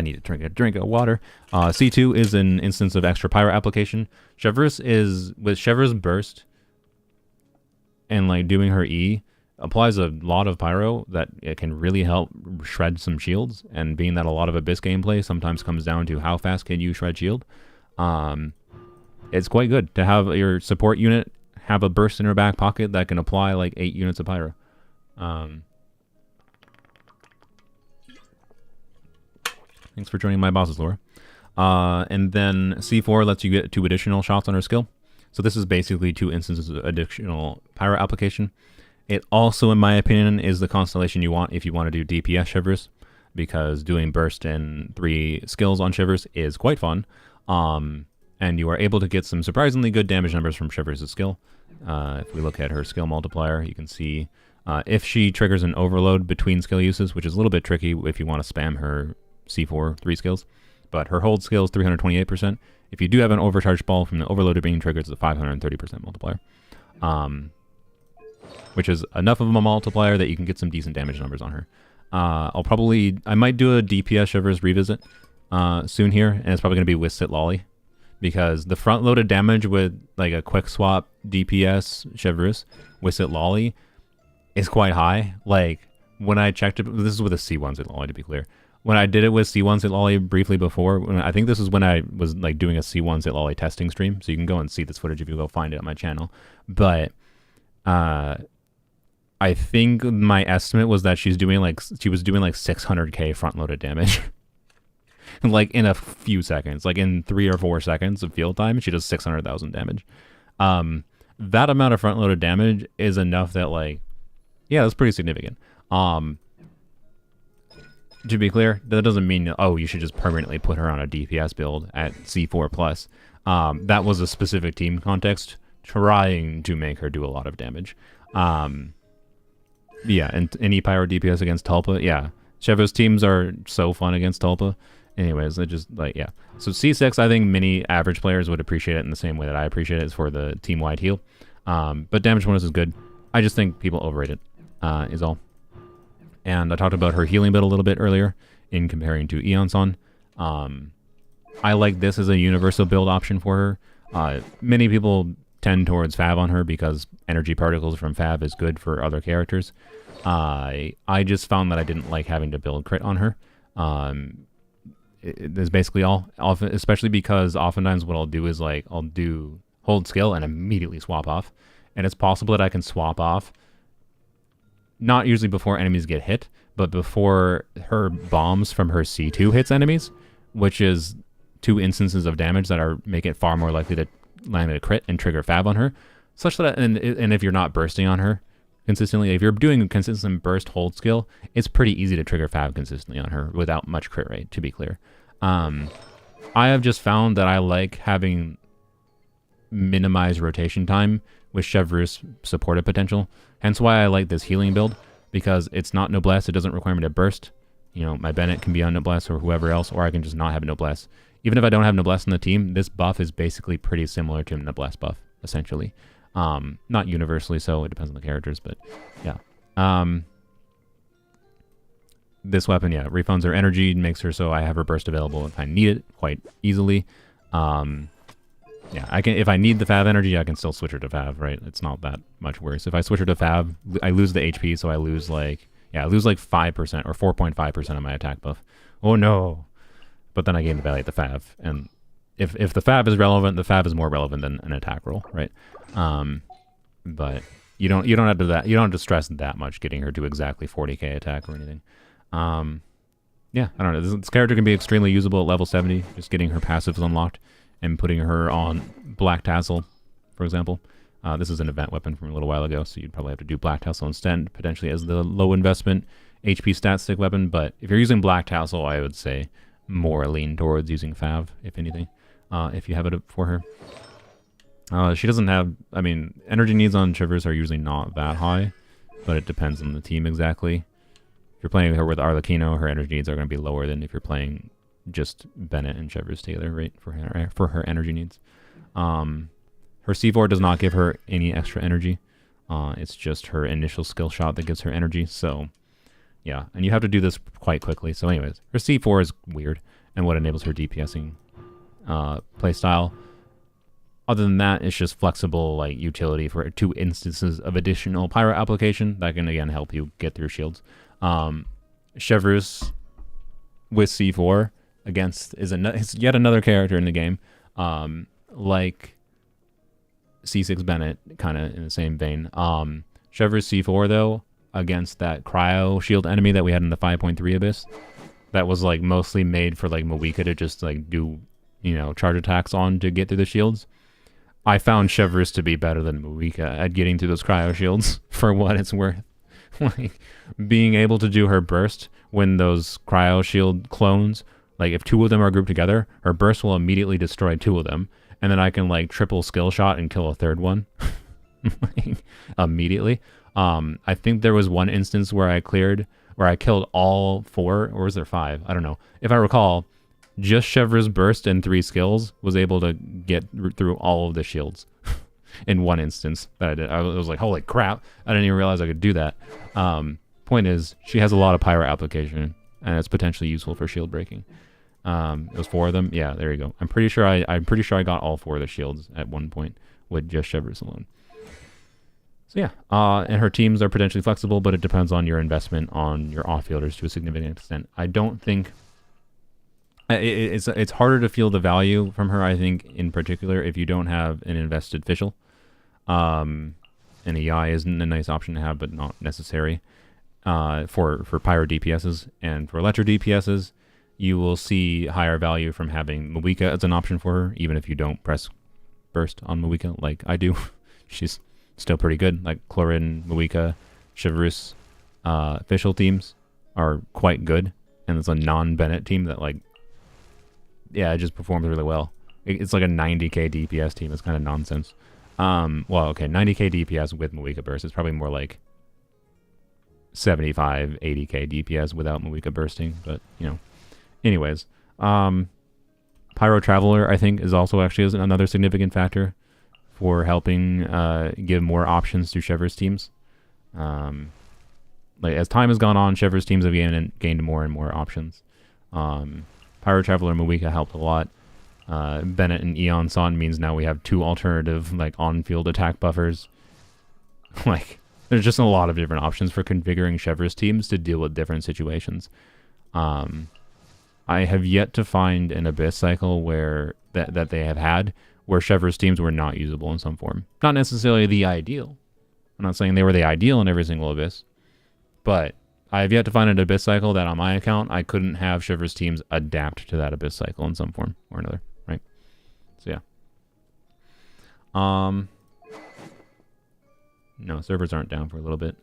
need to drink of water. C2 is an instance of extra pyro application. Chevreuse is with Chevreuse burst and like doing her E applies a lot of pyro that it can really help shred some shields. And being that a lot of Abyss gameplay sometimes comes down to how fast can you shred shield, it's quite good to have your support unit have a burst in her back pocket that can apply like 8 units of pyro. Thanks for joining my boss's lore. And then C4 lets you get 2 additional shots on her skill. So this is basically 2 instances of additional pyro application. It also, in my opinion, is the constellation you want if you want to do DPS Chevreuse, because doing burst and 3 skills on Chevreuse is quite fun. And you are able to get some surprisingly good damage numbers from Chevreuse's skill. If we look at her skill multiplier, you can see if she triggers an overload between skill uses, which is a little bit tricky if you want to spam her C4 3 skills, but her hold skill is 328%. If you do have an overcharged ball from the overloader being triggered, it's a 530% multiplier, which is enough of a multiplier that you can get some decent damage numbers on her. I might do a DPS Chevreuse revisit soon here, and it's probably going to be with Sit Lolly, because the front-loaded damage with like a quick swap DPS Chevreuse with Sit Lolly is quite high. Like when I checked it, this is with a C1 Sit Lolly to be clear. When I did it with C1 Sit Lolly briefly before, I think this is when I was like doing a C1 Sit Lolly testing stream, so you can go and see this footage if you go find it on my channel. But I think my estimate was that she was doing like 600k front-loaded damage. Like in a few seconds, like in 3 or 4 seconds of field time, she does 600,000 damage. That amount of front-loaded damage is enough that, like, yeah, that's pretty significant. To be clear, that doesn't mean, oh, you should just permanently put her on a DPS build at C4+. That was a specific team context trying to make her do a lot of damage. Yeah, and any Pyro DPS against Tulpa, yeah. Chevreuse teams are so fun against Tulpa. Anyways, I just, like, yeah. So C6, I think many average players would appreciate it in the same way that I appreciate it, is for the team-wide heal. But damage bonus is good. I just think people overrate it, is all. And I talked about her healing build a little bit earlier in comparing to Iansan. I like this as a universal build option for her. Many people tend towards Fav on her because energy particles from Fav is good for other characters. I just found that I didn't like having to build crit on her. That's basically all. Often, especially because oftentimes what I'll do is like I'll do hold skill and immediately swap off. And it's possible that I can swap off not usually before enemies get hit, but before her bombs from her C2 hits enemies, which is 2 instances of damage that make it far more likely to land a crit and trigger Fab on her, such that, and if you're not bursting on her consistently, if you're doing a consistent burst hold skill, it's pretty easy to trigger Fab consistently on her without much crit rate, to be clear. I have just found that I like having minimized rotation time with Chevreuse supported potential. Hence why I like this healing build, because it's not Noblesse, it doesn't require me to burst. You know, my Bennett can be on Noblesse or whoever else, or I can just not have Noblesse. Even if I don't have Noblesse on the team, this buff is basically pretty similar to Noblesse buff, essentially. Not universally so, it depends on the characters, but yeah. This weapon, yeah, refunds her energy, makes her so I have her burst available if I need it quite easily. Yeah, I can. If I need the Fav energy, I can still switch her to Fav, right? It's not that much worse. If I switch her to Fav, I lose the HP, so I lose like 5% or 4.5% of my attack buff. Oh no! But then I gain the value at the Fav, and if the Fav is relevant, the Fav is more relevant than an attack roll, right? But you don't have to stress that much getting her to exactly 40k attack or anything. Yeah, I don't know. This character can be extremely usable at level 70, just getting her passives unlocked and putting her on Black Tassel, for example. This is an event weapon from a little while ago, so you'd probably have to do Black Tassel instead, potentially as the low investment HP stat stick weapon. But if you're using Black Tassel, I would say more lean towards using Fav, if anything, if you have it for her. She doesn't have, I mean, energy needs on Chevreuse are usually not that high, but it depends on the team exactly. If you're playing her with Arlecchino, her energy needs are going to be lower than if you're playing just Bennett and Chevreuse together, right, for her energy needs. Her C4 does not give her any extra energy. It's just her initial skill shot that gives her energy. So, yeah, and you have to do this quite quickly. So, anyways, her C4 is weird and what enables her DPSing playstyle. Other than that, it's just flexible like utility for 2 instances of additional pyro application that can again help you get through shields. Chevreuse with C4 against is yet another character in the game, like C6 Bennett, kind of in the same vein. Chevreuse C4 though against that cryo shield enemy that we had in the 5.3 abyss, that was like mostly made for like Moika to just like do, you know, charge attacks on to get through the shields. I found Chevreuse to be better than Moika at getting through those cryo shields for what it's worth. Like being able to do her burst when those cryo shield clones, like if 2 of them are grouped together, her burst will immediately destroy 2 of them, and then I can like triple skill shot and kill a 3rd one like, immediately. I think there was one instance where I killed all 4, or was there 5? I don't know. If I recall, just Chevreuse burst and 3 skills was able to get through all of the shields in one instance that I did. I was like, holy crap, I didn't even realize I could do that. Point is, she has a lot of pyro application, and it's potentially useful for shield breaking. It was 4 of them. Yeah, there you go. I'm pretty sure I got all 4 of the shields at one point with just Chevreuse alone. So yeah, and her teams are potentially flexible, but it depends on your investment on your off-fielders to a significant extent. I don't think it's harder to feel the value from her, I think, in particular, if you don't have an invested Fischl. And EI isn't a nice option to have, but not necessary. For Pyro DPSs and for Electro DPSs, you will see higher value from having Moika as an option for her, even if you don't press burst on Moika like I do. She's still pretty good. Like Chlorin, Moika, Chevreuse, Fischl teams are quite good. And it's a non-Bennett team that like, yeah, it just performs really well. It's like a 90k DPS team. It's kind of nonsense. Well, okay, 90k DPS with Moika burst. It's probably more like 75, 80k DPS without Moika bursting. But, you know, anyways. Pyro Traveler, I think, is also actually another significant factor for helping give more options to Chevreuse teams. Like as time has gone on, Chevreuse teams have gained more and more options. Pyro Traveler and Moika helped a lot. Bennett and Iansan means now we have 2 alternative like on-field attack buffers. Like there's just a lot of different options for configuring Chevreuse teams to deal with different situations. I have yet to find an Abyss cycle where that they have had where Chevreuse teams were not usable in some form. Not necessarily the ideal. I'm not saying they were the ideal in every single Abyss, but I have yet to find an Abyss cycle that on my account I couldn't have Chevreuse teams adapt to that Abyss cycle in some form or another, right? So yeah. No, servers aren't down for a little bit.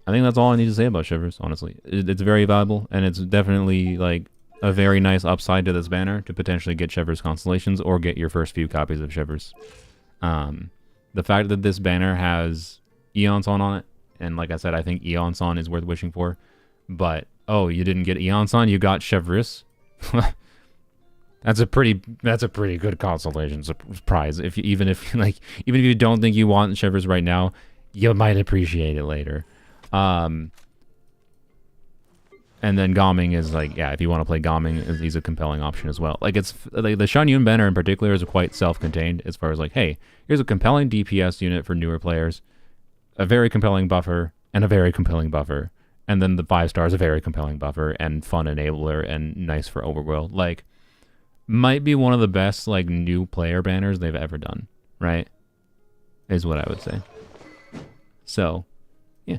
I think that's all I need to say about Chevreuse, honestly. It's very valuable, and it's definitely like a very nice upside to this banner to potentially get Chevreuse constellations or get your first few copies of Chevreuse. The fact that this banner has Iansan on it, and like I said, I think Iansan is worth wishing for. But oh, you didn't get Iansan, you got Chevreuse. That's a pretty good consolation surprise. Even if you don't think you want Chevreuse right now, you might appreciate it later. And then Gaming is like, yeah, if you want to play Gaming, he's a compelling option as well. Like it's like the Xianyun banner in particular is quite self-contained as far as like, hey, here's a compelling DPS unit for newer players, a very compelling buffer, and a very compelling buffer. And then the 5-star is a very compelling buffer and fun enabler and nice for overworld. Like, might be one of the best like new player banners they've ever done, right? Is what I would say. So, yeah.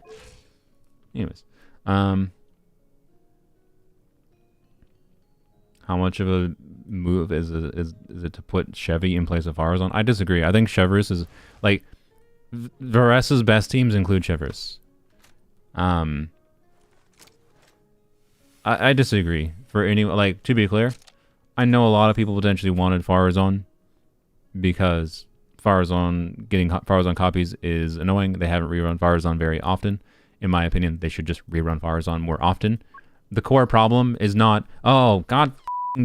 Anyways, how much of a move is it to put Chevy in place of Farazan? I disagree. I think Chevreuse is like Varesa's best teams include Chevreuse. I disagree. For any, like, to be clear, I know a lot of people potentially wanted Farazan because getting Farazan copies is annoying. They haven't rerun Farazan very often. In my opinion, they should just rerun Farazan more often. The core problem is not, oh, god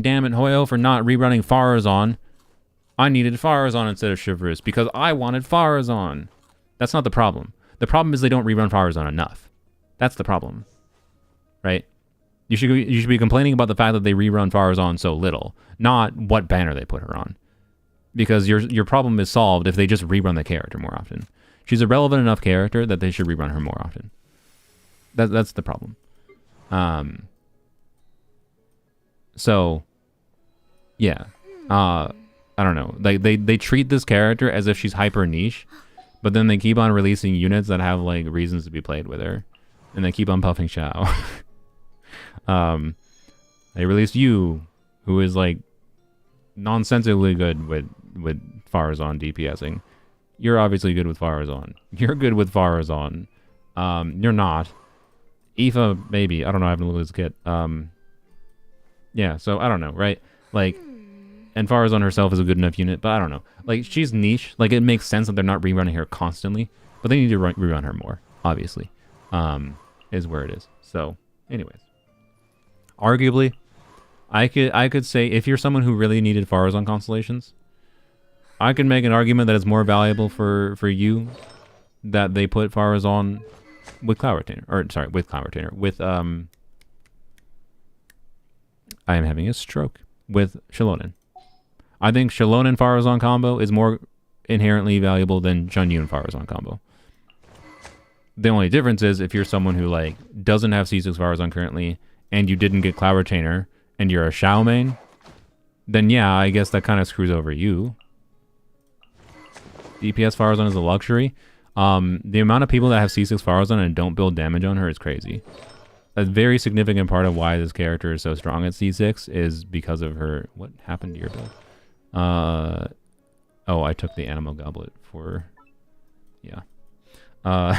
damn it, Hoyo, for not rerunning Farazan. I needed Farazan instead of Chevreuse because I wanted Farazan. That's not the problem. The problem is they don't rerun Farazan enough. That's the problem. Right? You should be complaining about the fact that they rerun Farazan so little, not what banner they put her on. Because your problem is solved if they just rerun the character more often. She's a relevant enough character that they should rerun her more often. That's the problem. So, yeah. I don't know. They treat this character as if she's hyper niche, but then they keep on releasing units that have like reasons to be played with her, and they keep on puffing Xiao. They released you, who is like nonsensically good with Farazan DPSing. You're obviously good with Farazan. You're good with Farazan. You're not. Aoife, maybe. I don't know. I haven't looked at this kit. Yeah, so I don't know, right? Like, and Farazan herself is a good enough unit, but I don't know. Like, she's niche. Like, it makes sense that they're not rerunning her constantly, but they need to rerun her more, obviously. Is where it is. So, anyways. Arguably, I could say if you're someone who really needed Farazan constellations, I could make an argument that it's more valuable for you that they put Farazan with Cloud Retainer. Or, sorry, with Cloud Retainer. With, I am having a stroke. With Xilonen. I think Xilonen Farazan combo is more inherently valuable than Xianyun Farazan combo. The only difference is if you're someone who like doesn't have C6 Farazan currently and you didn't get Cloud Retainer and you're a Xiao main, then yeah, I guess that kind of screws over you. DPS Farazan is a luxury. The amount of people that have C6 Farazan and don't build damage on her is crazy. A very significant part of why this character is so strong at C6 is because of her... What happened to your build? Oh, I took the Animal Goblet for... Yeah. A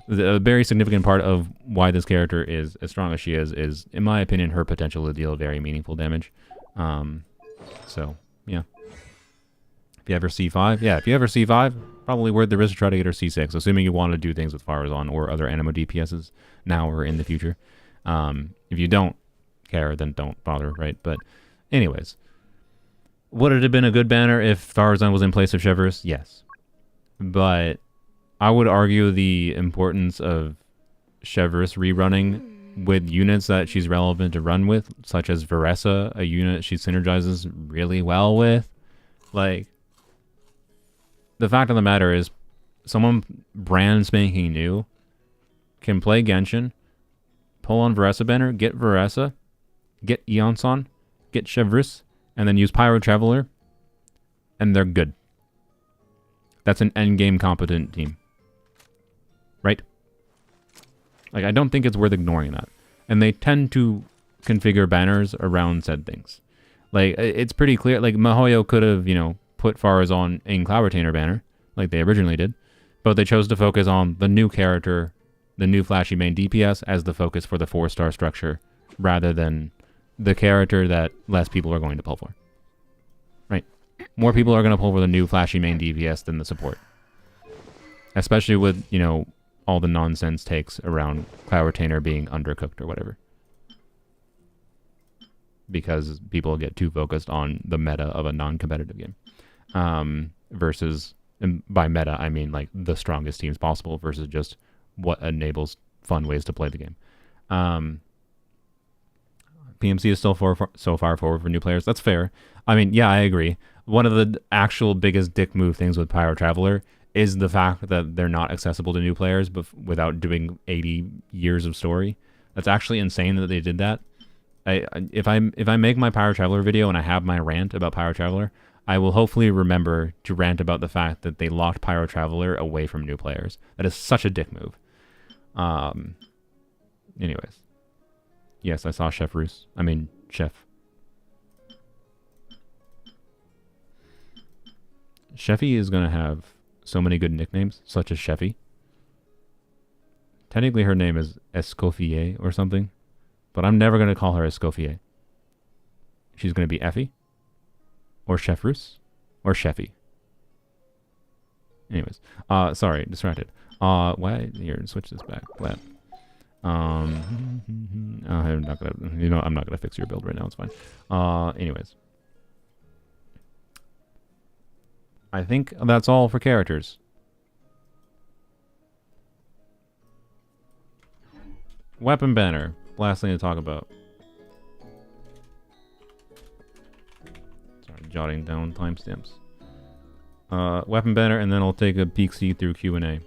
very significant part of why this character is as strong as she is, in my opinion, her potential to deal very meaningful damage. So, yeah. If you ever C5, yeah, if you ever C5, probably worth the risk to try to get her C6, assuming you want to do things with Farazan or other Animo DPSs now or in the future. If you don't care, then don't bother, right? But anyways, would it have been a good banner if Farazan was in place of Chevreuse? Yes. But I would argue the importance of Chevreuse rerunning with units that she's relevant to run with, such as Varesa, a unit she synergizes really well with. Like, the fact of the matter is, someone brand spanking new can play Genshin, pull on Varesa banner, get Varesa, get Iansan, get Chevreuse, and then use Pyro Traveler, and they're good. That's an endgame competent team. Right? Like, I don't think it's worth ignoring that. And they tend to configure banners around said things. Like, it's pretty clear, like, Mihoyo could have, you know, put Farazan in Cloud Retainer banner, like they originally did, but they chose to focus on the new character, the new flashy main DPS, as the focus for the 4-star structure, rather than the character that less people are going to pull for. Right? More people are going to pull for the new flashy main DPS than the support. Especially with, you know, all the nonsense takes around Cloud Retainer being undercooked or whatever. Because people get too focused on the meta of a non-competitive game. Versus, and by meta, I mean like the strongest teams possible versus just what enables fun ways to play the game. PMC is still so far forward for new players. That's fair. I mean, yeah, I agree. One of the actual biggest dick move things with Pyro Traveler is the fact that they're not accessible to new players without doing 80 years of story. That's actually insane that they did that. If I make my Pyro Traveler video and I have my rant about Pyro Traveler, I will hopefully remember to rant about the fact that they locked Pyro Traveler away from new players. That is such a dick move. Anyways. Yes, I saw Chevreuse. I mean, Chef. Chefy is going to have so many good nicknames, such as Chefy. Technically, her name is Escoffier or something, but I'm never going to call her Escoffier. She's going to be Effie, or Chevreuse, or Chefy. Anyways, sorry, distracted. Why? Here, switch this back. Glad. I'm not gonna, I'm not gonna fix your build right now. It's fine. Anyways, I think that's all for characters. Weapon banner. Last thing to talk about. Sorry, jotting down timestamps. Weapon banner, and then I'll take a peek see through Q&A.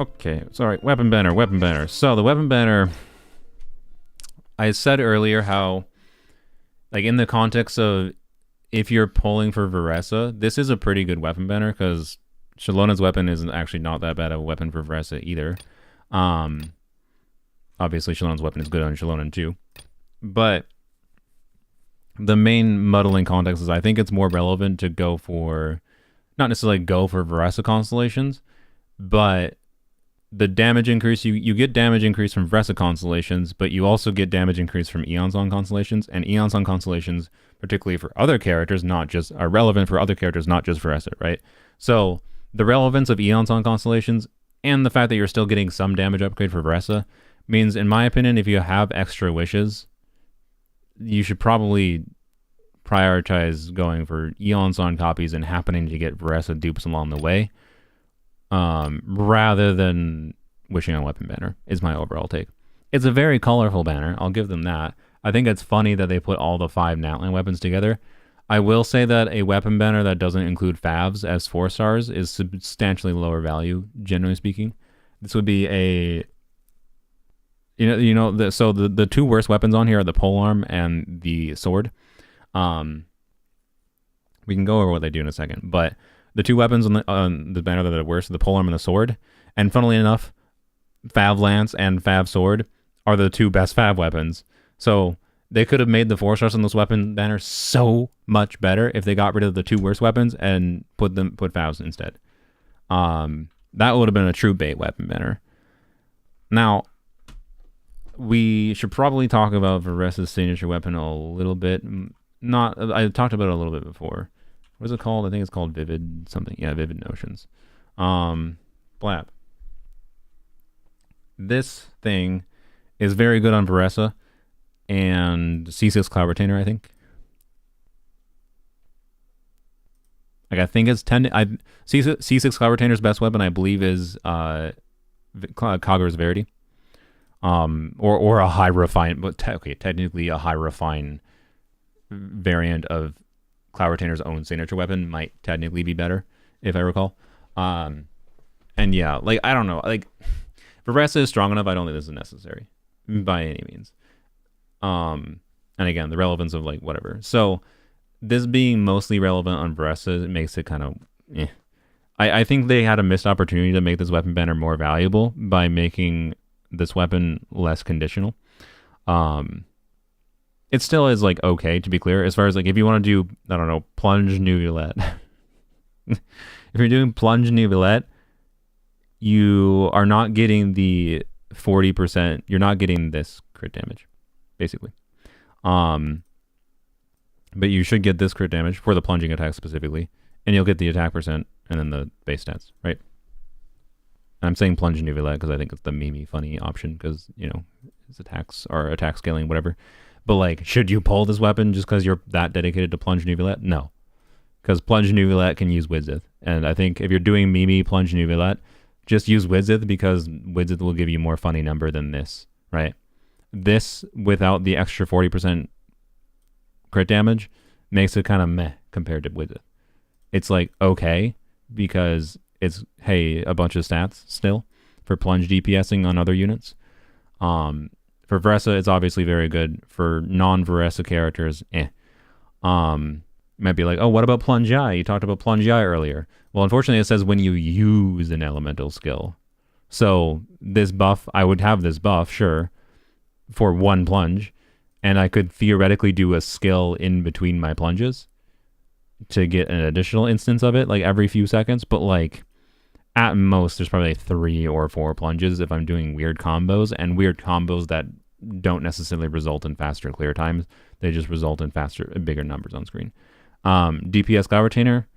Okay, sorry, weapon banner. So the weapon banner, I said earlier how, like, in the context of if you're pulling for Varesa, this is a pretty good weapon banner because Xilonen's weapon is actually not that bad of a weapon for Varesa either. Obviously Xilonen's weapon is good on Xilonen too, but the main muddling context is I think it's more relevant to go for, not necessarily go for Varesa constellations, but the damage increase, you get damage increase from Varesa constellations, but you also get damage increase from Iansan constellations, and Iansan constellations, particularly for other characters, are relevant for other characters, not just Varesa, right? So the relevance of Iansan constellations and the fact that you're still getting some damage upgrade for Varesa means, in my opinion, if you have extra wishes, you should probably prioritize going for Iansan copies and happening to get Varesa dupes along the way, rather than wishing on weapon banner, is my overall take. It's a very colorful banner, I'll give them that. I think it's funny that they put all the 5 Natlan weapons together. I will say that a weapon banner that doesn't include favs as 4 stars is substantially lower value, generally speaking. This would be a, so the 2 worst weapons on here are the polearm and the sword. We can go over what they do in a second, but the 2 weapons on the banner that are worst are the polearm and the sword. And funnily enough, Fav Lance and Fav Sword are the 2 best Fav weapons. So they could have made the 4 stars on this weapon banner so much better if they got rid of the 2 worst weapons and put Favs instead. That would have been a true bait weapon banner. Now, we should probably talk about Varesa's signature weapon a little bit. I talked about it a little bit before. What is it called? I think it's called Vivid something. Yeah, Vivid Notions. Blab. This thing is very good on Varesa and C6 Cloud Retainer, I think. Like, I think it's C6 Cloud Retainer's best weapon, I believe, is Kagura's Verity. Or a high refine, but technically a high refine variant of Cloud Retainer's own signature weapon might technically be better, if I recall. And yeah, like, I don't know, like, Varesa is strong enough. I don't think this is necessary by any means. And again, the relevance of, like, whatever. So this being mostly relevant on Varesa, it makes it kind of I think they had a missed opportunity to make this weapon banner more valuable by making this weapon less conditional. It still is, like, okay, to be clear, as far as, like, if you want to do, I don't know, plunge Nuvulette. If you're doing plunge Nuvulette, you are not getting the 40%, you're not getting this crit damage, basically. But you should get this crit damage for the plunging attack specifically, and you'll get the attack percent and then the base stats, right? I'm saying plunge Nuvulette because I think it's the meme funny option, because, his attacks are attack scaling, whatever. But, like, should you pull this weapon just because you're that dedicated to plunge Nuvulette? No. Because plunge Nuvulette can use Widzith. And I think if you're doing Mimi plunge Nuvulette, just use Widzith, because Widzith will give you more funny number than this, right? This, without the extra 40% crit damage, makes it kind of meh compared to Widzith. It's, like, okay, because it's, hey, a bunch of stats still for plunge DPSing on other units. For Varesa, it's obviously very good. For non-Varesa characters, might be like, oh, what about Plunge Eye? You talked about Plunge Eye earlier. Well, unfortunately, it says when you use an elemental skill. So this buff, I would have this buff, sure, for 1 plunge, and I could theoretically do a skill in between my plunges to get an additional instance of it, like, every few seconds. But, like, At most, there's probably 3 or 4 plunges if I'm doing weird combos, and weird combos that don't necessarily result in faster clear times. They just result in bigger numbers on screen. DPS Cloud Retainer,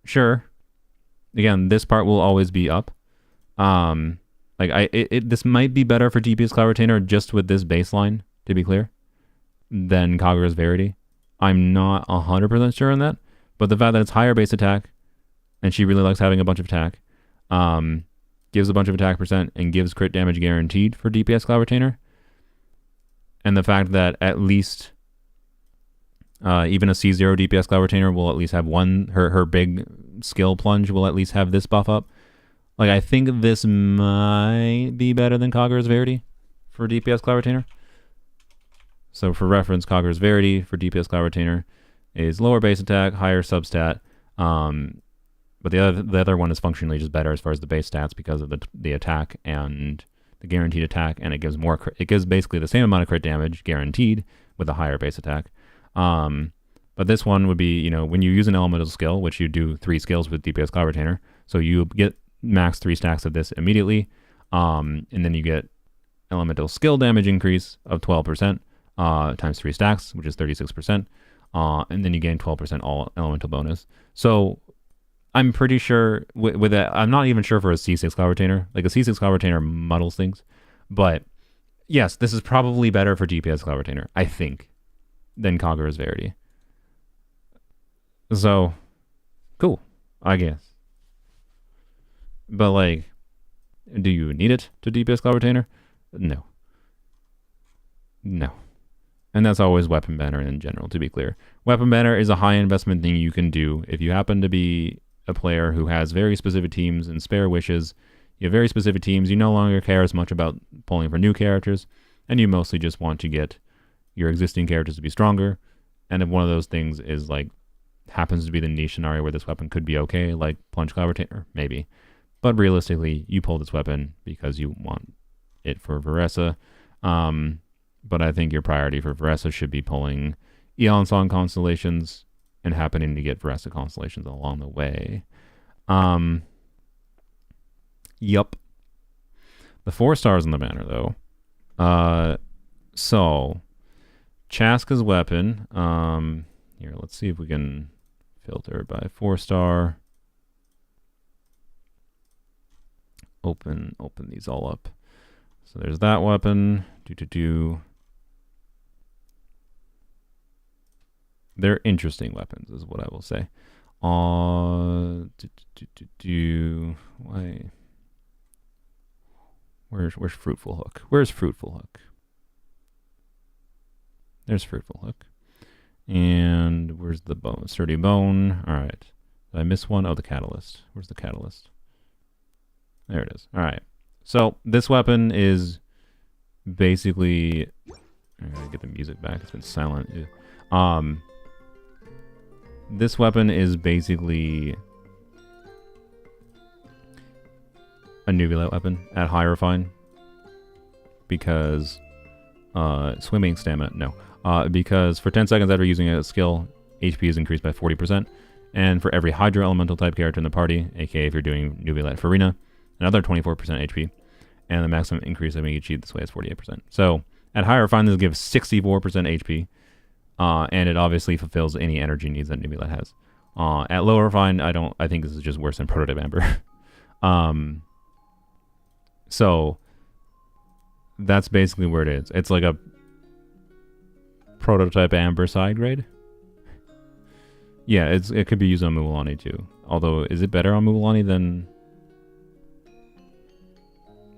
sure. Again, this part will always be up. This might be better for DPS Cloud Retainer just with this baseline, to be clear, than Kagura's Verity. I'm not 100% sure on that, but the fact that it's higher base attack, and she really likes having a bunch of attack, gives a bunch of attack percent, and gives crit damage guaranteed for DPS Cloud Retainer, and the fact that at least even a C0 DPS Cloud Retainer will at least have one, her big skill plunge will at least have this buff up. Like, I think this might be better than Kagura's Verity for DPS Cloud Retainer. So for reference, Kagura's Verity for DPS Cloud Retainer is lower base attack, higher substat, but the other one is functionally just better as far as the base stats because of the attack and the guaranteed attack, and it gives it gives basically the same amount of crit damage guaranteed with a higher base attack. But this one would be, when you use an elemental skill, which you do 3 skills with DPS Cloud Retainer, so you get max 3 stacks of this immediately, and then you get elemental skill damage increase of 12% times 3 stacks, which is 36%, and then you gain 12% all elemental bonus. So I'm pretty sure with that, I'm not even sure for a C6 Cloud Retainer. Like, a C6 Cloud Retainer muddles things, but yes, this is probably better for DPS Cloud Retainer, I think, than Kagura's Verity. So, cool, I guess. But, like, do you need it to DPS Cloud Retainer? No. No. And that's always Weapon Banner in general, to be clear. Weapon Banner is a high investment thing you can do if you happen to be a player who has very specific teams and spare wishes. You have very specific teams. You no longer care as much about pulling for new characters, and you mostly just want to get your existing characters to be stronger. And if one of those things is, like, happens to be the niche scenario where this weapon could be okay, like Plunge Cloud Retainer, maybe. But realistically, you pull this weapon because you want it for Varesa. But I think your priority for Varesa should be pulling Iansan constellations and happening to get Varesa constellations along the way. Yup. The 4 stars in the banner, though. So, Chaska's weapon. Here, let's see if we can filter by 4-star. Open these all up. So there's that weapon. They're interesting weapons, is what I will say. Why? Where's Fruitful Hook? Where's Fruitful Hook? There's Fruitful Hook. And where's the bone? Sturdy Bone. All right. Did I miss one? Oh, the Catalyst. Where's the Catalyst? There it is. All right. So this weapon is basically... I'm going to get the music back. It's been silent. This weapon is basically a Nubulite weapon at high refine because swimming stamina, no. Because for 10 seconds after using a skill, HP is increased by 40%, and for every Hydro Elemental type character in the party, aka if you're doing Nubulite Farina, another 24% HP, and the maximum increase of HP this way is 48%. So at high refine, this gives 64% HP. And it obviously fulfills any energy needs that Nubulite has. At lower refine, I think this is just worse than Prototype Amber. So that's basically where it is. It's like a Prototype Amber side grade. Yeah, it could be used on Muulani too. Although, is it better on Muulani than...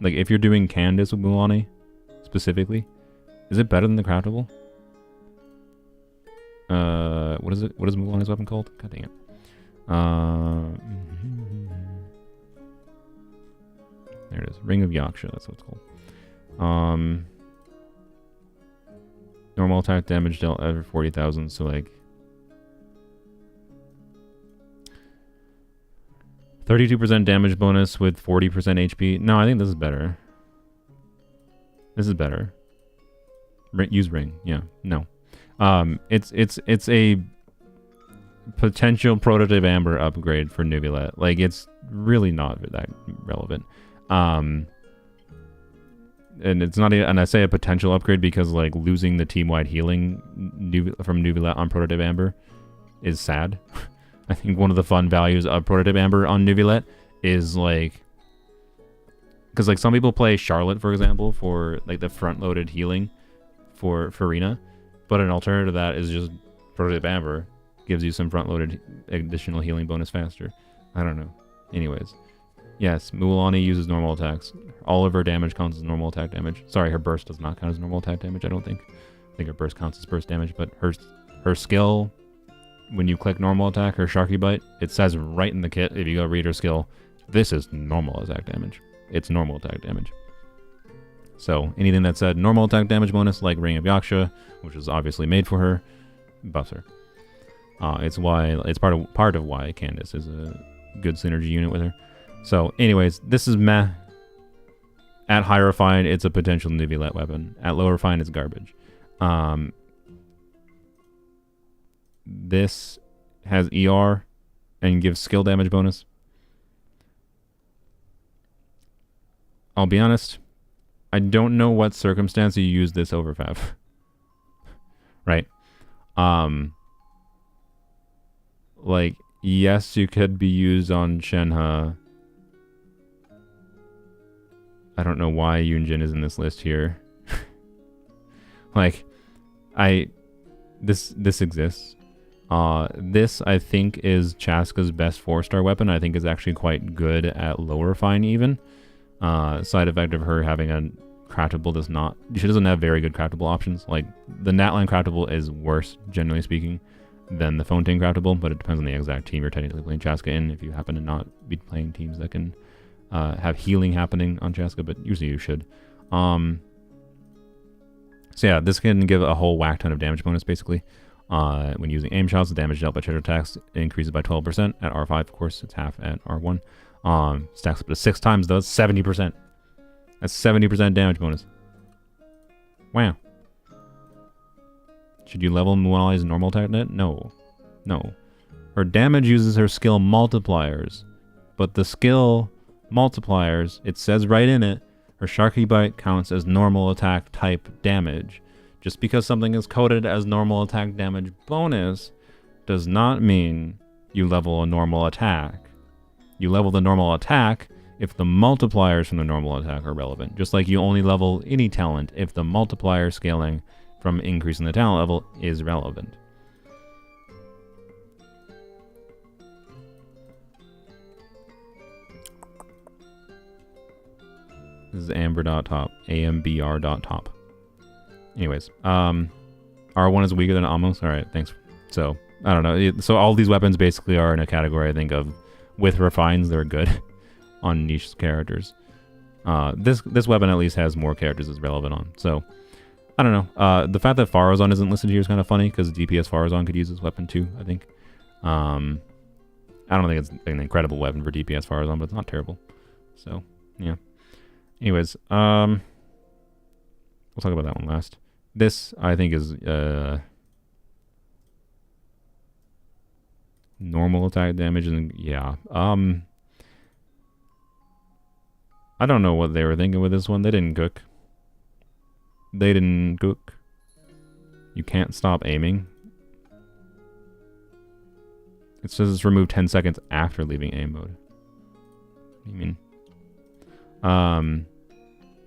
Like, if you're doing Candace with Muulani, specifically, is it better than the Craftable? What is it? What is Muulani's weapon called? God dang it. There it is. Ring of Yaksha, that's what it's called. Normal attack damage dealt every 40,000, so like 32% damage bonus with 40% HP. No, I think this is better. This is better. Use ring. Yeah. No. It's a potential prototype Amber upgrade for Nuvilet. Like, it's really not that relevant. And it's not even, and I say a potential upgrade because, like, losing the team-wide healing from Nuvilet on prototype Amber is sad. I think one of the fun values of prototype Amber on Nuvilet is, like, because, like, some people play Charlotte, for example, for, like, the front-loaded healing for Farina, but an alternative to that is just prototype Amber. Gives you some front-loaded additional healing bonus faster. I don't know. Anyways. Yes, Mualani uses normal attacks. All of her damage counts as normal attack damage. Sorry, her burst does not count as normal attack damage, I don't think. I think her burst counts as burst damage, but her skill, when you click normal attack, her Sharky Bite, it says right in the kit, if you go read her skill, this is normal attack damage. It's normal attack damage. So, anything that said normal attack damage bonus, like Ring of Yaksha, which is obviously made for her, buffs her. It's part of why Candace is a good synergy unit with her. So, anyways, this is meh. At high refined, it's a potential Nuvilet weapon. At low refined, it's garbage. This has ER and gives skill damage bonus. I'll be honest, I don't know what circumstance you use this over Fav. Right? Like, yes, you could be used on Shenhe. I don't know why Yunjin is in this list here. Like, this exists. This, I think, is Chaska's best 4-star weapon. I think is actually quite good at lower fine even. Side effect of her having a craftable does not... She doesn't have very good craftable options. Like, the Natline craftable is worse, generally speaking, than the Fontaine craftable, but it depends on the exact team you're technically playing Chaska in, if you happen to not be playing teams that can have healing happening on Chaska, but usually you should. So yeah, this can give a whole whack ton of damage bonus, basically. When using aim shots, the damage dealt by treasure attacks increases by 12%. At R5, of course, it's half at R1. Stacks up to 6 times, though. 70%. That's 70% damage bonus. Wow. Should you level Muali's normal attack net? No. No. Her damage uses her skill multipliers. But the skill multipliers, it says right in it, her Sharky Bite counts as normal attack type damage. Just because something is coded as normal attack damage bonus does not mean you level a normal attack. You level the normal attack if the multipliers from the normal attack are relevant. Just like you only level any talent if the multiplier scaling from increasing the talent level is relevant. This is amber.top, ambr.top. Anyways, R1 is weaker than Amos. Alright, thanks. So, I don't know. So all these weapons basically are in a category, I think, of with refines, they're good on niche characters. This weapon at least has more characters it's relevant on. So, I don't know. The fact that Farozon isn't listed here is kind of funny, because DPS Farozon could use this weapon too, I think. I don't think it's an incredible weapon for DPS Farozon, but it's not terrible. So, yeah. Anyways, we'll talk about that one last. This, I think, is normal attack damage, and yeah. I don't know what they were thinking with this one. They didn't cook. They didn't cook. You can't stop aiming. It says it's removed 10 seconds after leaving aim mode. What do you mean?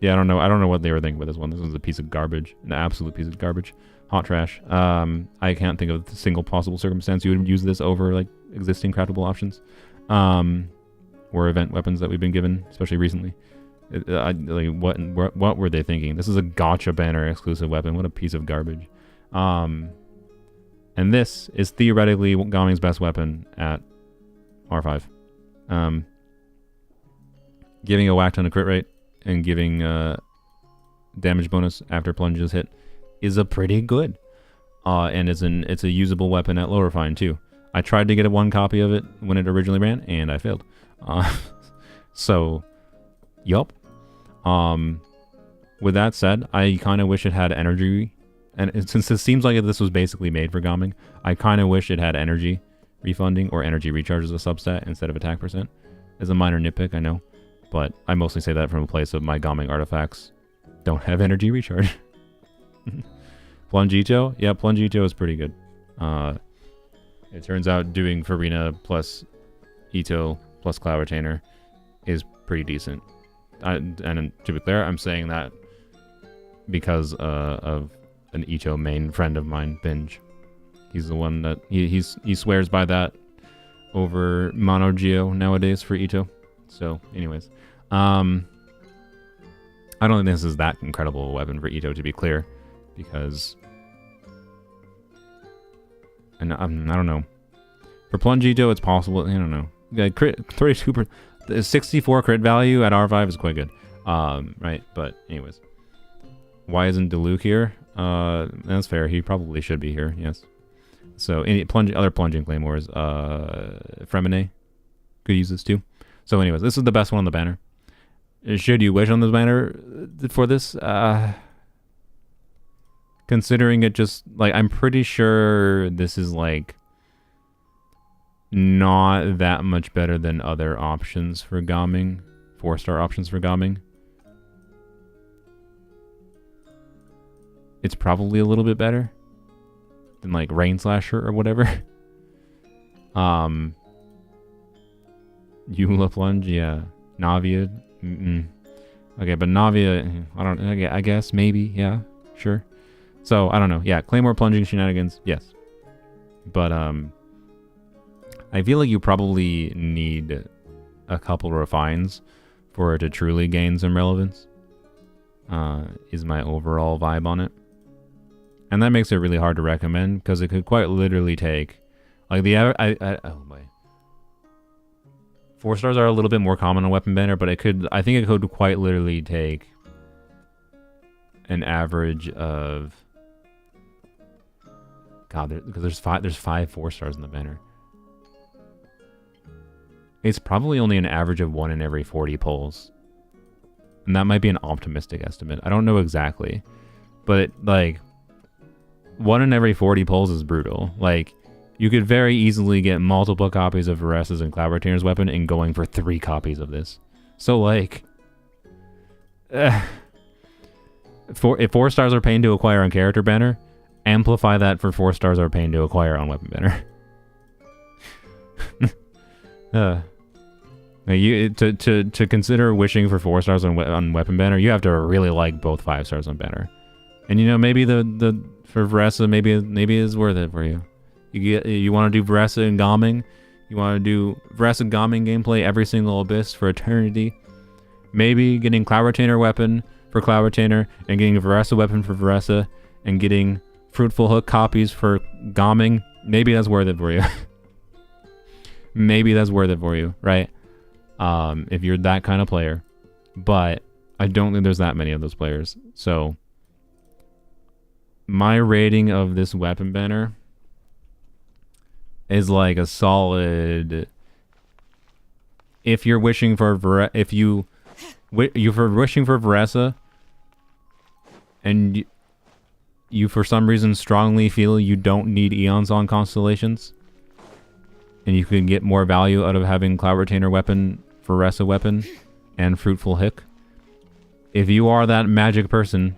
Yeah, I don't know what they were thinking with this one. This one's a piece of garbage. An absolute piece of garbage. Hot trash. I can't think of a single possible circumstance you would use this over, like, existing craftable options. Or event weapons that we've been given, especially recently. What were they thinking? This is a gotcha banner exclusive weapon. What a piece of garbage. And this is theoretically Gaming's best weapon at R5. Giving a whack ton of crit rate and giving damage bonus after plunges hit is a pretty good. And it's a usable weapon at lower fine too. I tried to get one copy of it when it originally ran, and I failed. So, yup. With that said, I kind of wish it had energy. And since it seems like this was basically made for Gaming, I kind of wish it had energy refunding or energy recharge as a substat instead of attack percent. Is a minor nitpick, I know, but I mostly say that from a place of my Gaming artifacts don't have energy recharge. Plunge Ito? Yeah, Plunge Ito is pretty good. It turns out doing Farina plus Ito plus Cloud Retainer is pretty decent. And to be clear, I'm saying that because of an Ito main friend of mine, Binge. He's the one that he swears by that over Mono Geo nowadays for Ito. So, anyways, I don't think this is that incredible a weapon for Ito, to be clear, because and I don't know. For Plunge Ito, it's possible. I don't know. Yeah, crit 32%, 64 crit value at R5 is quite good. Right, but anyways, why isn't Diluc here? That's fair. He probably should be here. Yes. So any other plunging claymores, Fremine could use this too. So anyways, this is the best one on the banner. Should you wish on this banner for this? Considering it just, like, I'm pretty sure this is, like, not that much better than other options for Gaming. 4-star options for Gaming. It's probably a little bit better than, like, Rain Slasher or whatever. Eula Plunge, yeah. Navia, okay, but Navia, I guess, maybe, yeah, sure. So, I don't know, yeah, Claymore plunging shenanigans, yes. But, I feel like you probably need a couple refines for it to truly gain some relevance, is my overall vibe on it. And that makes it really hard to recommend, because it could quite literally take, like, oh boy. 4 stars are a little bit more common on Weapon Banner, but I think it could quite literally take an average of, God, because there's five 4 stars in the banner. It's probably only an average of 1 in every 40 pulls. And that might be an optimistic estimate. I don't know exactly. But, like, 1 in every 40 pulls is brutal. Like, you could very easily get multiple copies of Varesa's and Cloud Retainer's weapon and going for 3 copies of this. So, like, if 4 stars are paying to acquire on Character Banner, amplify that for 4 stars are paying to acquire on Weapon Banner. To consider wishing for 4 stars on Weapon Banner, you have to really like both 5 stars on Banner. And, you know, maybe the for Varesa, maybe it's worth it for you. You want to do Varesa and Gaming? You want to do Varesa and Gaming gameplay every single Abyss for eternity? Maybe getting Cloud Retainer weapon for Cloud Retainer and getting a Varesa weapon for Varesa and getting Fruitful Hook copies for Gaming. Maybe that's worth it for you. Maybe that's worth it for you, right? If you're that kind of player. But I don't think there's that many of those players. So my rating of this weapon banner is like a solid. If you're wishing for wishing for Varesa, and you for some reason strongly feel you don't need Iansan constellations, and you can get more value out of having Cloud Retainer weapon, Varesa weapon, and Fruitful Hick. If you are that magic person,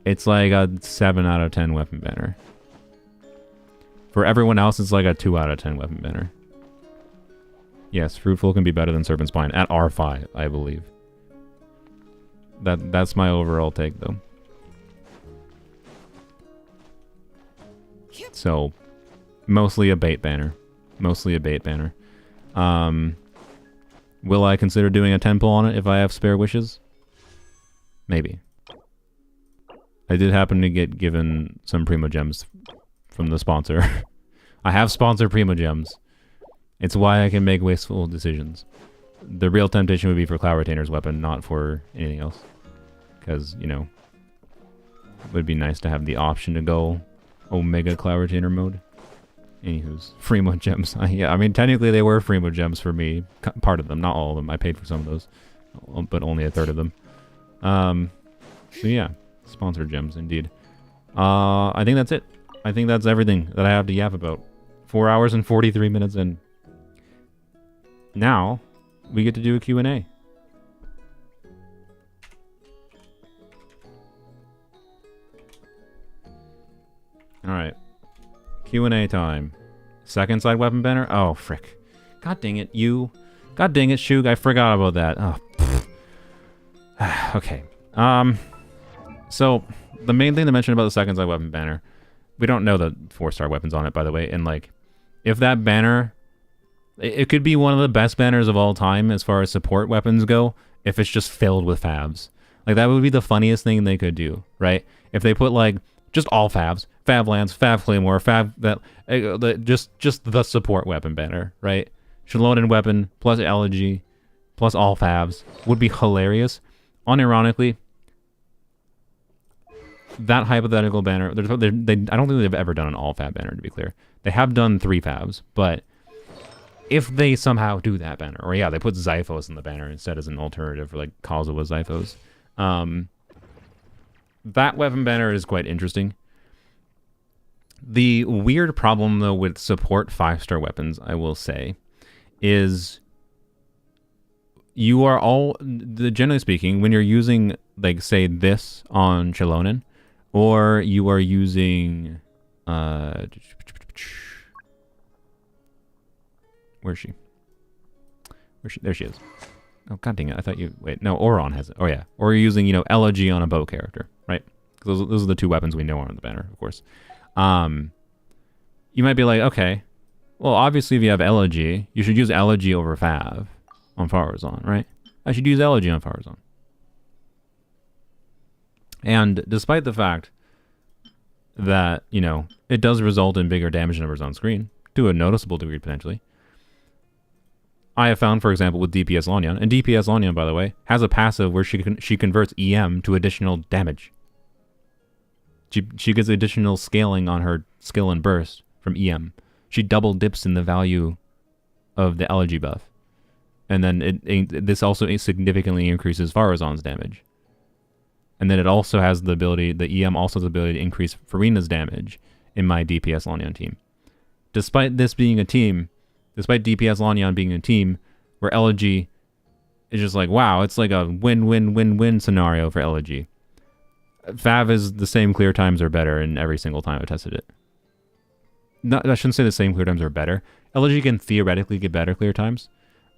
it's like a 7 out of 10 weapon banner. For everyone else, it's like a 2 out of 10 weapon banner. Yes, Fruitful can be better than Serpent Spine at R5, I believe. That's my overall take, though. So, mostly a bait banner. Mostly a bait banner. Will I consider doing a 10 pull on it if I have spare wishes? Maybe. I did happen to get given some Primo Gems from the sponsor. I have sponsored Primo Gems. It's why I can make wasteful decisions. The real temptation would be for Cloud Retainer's weapon, not for anything else. Because, you know, it would be nice to have the option to go Omega Cloud Retainer mode. Anywho's, Primo Gems. Yeah, I mean, technically they were Primo Gems for me. Part of them, not all of them. I paid for some of those, but only a third of them. So yeah, sponsored gems indeed. I think that's it. I think that's everything that I have to yap about. 4 hours and 43 minutes in. Now, we get to do a Q&A. Alright. Q&A time. Second side weapon banner? Oh, frick. God dang it, you. God dang it, Shug, I forgot about that. Oh, okay. So, the main thing to mention about the second side weapon banner, we don't know the 4-star weapons on it, by the way, and like, if that banner, it could be one of the best banners of all time as far as support weapons go, if it's just filled with favs. Like, that would be the funniest thing they could do, right? If they put, like, just all favs, Fav Lance, Fav Claymore, Fav that, just the support weapon banner, right? Xilonen weapon plus elegy plus all favs would be hilarious. Unironically, that hypothetical banner, I don't think they've ever done an all fav banner, to be clear. They have done 3 favs, but if they somehow do that banner, or yeah, they put Xiphos in the banner instead as an alternative for like Kazuha Xiphos, that weapon banner is quite interesting. The weird problem, though, with support 5-star weapons, I will say, is you are all, generally speaking, when you're using, like, say, this on Xilonen, or you are using, where is she? There she is. Oh, god dang it, I thought you, wait, no, Auron has it. Oh, yeah. Or you're using, you know, elegy on a bow character, right? Those are the 2 weapons we know are on the banner, of course. You might be like, okay, well, obviously if you have elegy, you should use elegy over fav on Farazan, right? I should use elegy on Farazan. And despite the fact that, you know, it does result in bigger damage numbers on screen, to a noticeable degree potentially, I have found, for example, with DPS Xianyun, and DPS Xianyun, by the way, has a passive where she converts EM to additional damage. She gets additional scaling on her skill and burst from EM. She double dips in the value of the elegy buff. And then this also significantly increases Farazan's damage. And then it also has the ability, the EM also has the ability to increase Farina's damage in my DPS Xianyun team. Despite this being a team, despite DPS Xianyun being a team where elegy is just like, wow, it's like a win-win-win-win scenario for elegy. Fav is the same clear times or better in every single time I tested it. I shouldn't say the same clear times are better. Elegy can theoretically get better clear times,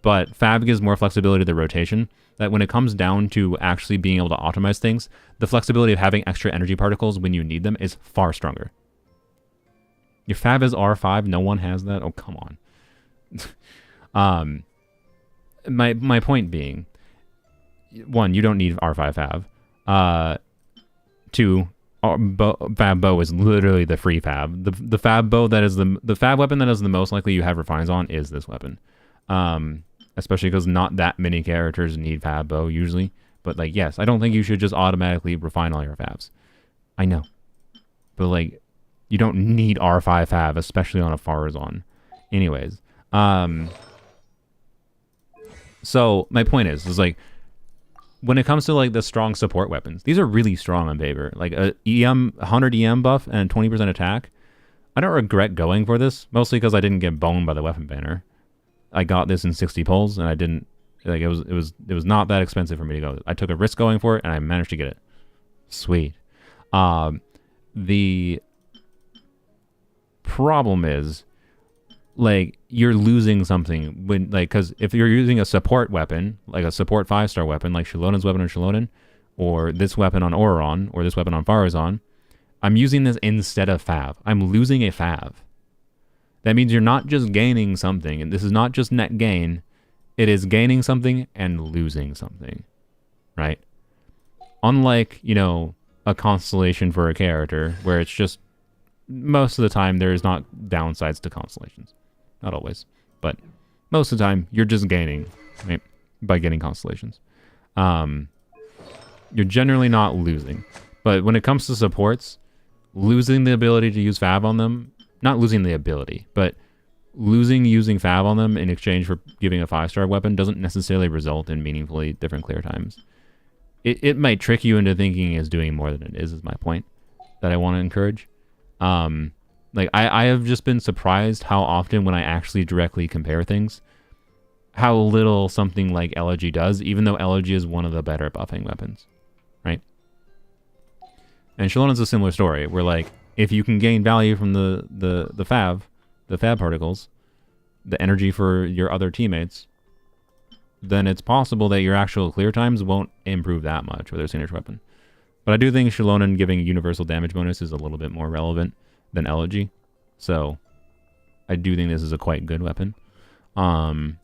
but Fav gives more flexibility to the rotation, that when it comes down to actually being able to optimize things, the flexibility of having extra energy particles when you need them is far stronger. Your Fav is R5, no one has that? Oh, come on. My point being, 1, you don't need R5 Fav. 2, Fab Bow is literally the free Fab. The Fab Bow that is the Fab weapon that is the most likely you have refines on is this weapon. Especially because not that many characters need Fab Bow usually. But like, yes, I don't think you should just automatically refine all your Fabs. I know. But like, you don't need R5 Fab, especially on a Farazan. Anyways. So my point is like, when it comes to like the strong support weapons, these are really strong on paper. Like a 100 EM buff and 20% attack. I don't regret going for this, mostly because I didn't get boned by the weapon banner. I got this in 60 pulls, and I didn't like it was not that expensive for me to go. I took a risk going for it, and I managed to get it. Sweet. The problem is, like, you're losing something when, like, because if you're using a support weapon, like a support 5-star weapon, like Xilonen's weapon on Xilonen, or this weapon on Auron, or this weapon on Farazan, I'm using this instead of Fav. I'm losing a Fav. That means you're not just gaining something, and this is not just net gain, it is gaining something and losing something, right? Unlike, you know, a constellation for a character, where it's just, most of the time, there's not downsides to constellations. Not always, but most of the time, you're just gaining, right, by getting constellations. You're generally not losing. But when it comes to supports, losing the ability to use Fab on them, not losing the ability, but losing using Fab on them in exchange for giving a 5-star weapon doesn't necessarily result in meaningfully different clear times. It might trick you into thinking it's doing more than it is my point that I want to encourage. Like I have just been surprised how often when I actually directly compare things, how little something like Elegy does, even though Elegy is one of the better buffing weapons, right? And Xilonen's a similar story, where like if you can gain value from the fab particles, the energy for your other teammates, then it's possible that your actual clear times won't improve that much with their signature weapon. But I do think Xilonen giving universal damage bonus is a little bit more relevant than Elegy. So I do think this is a quite good weapon. And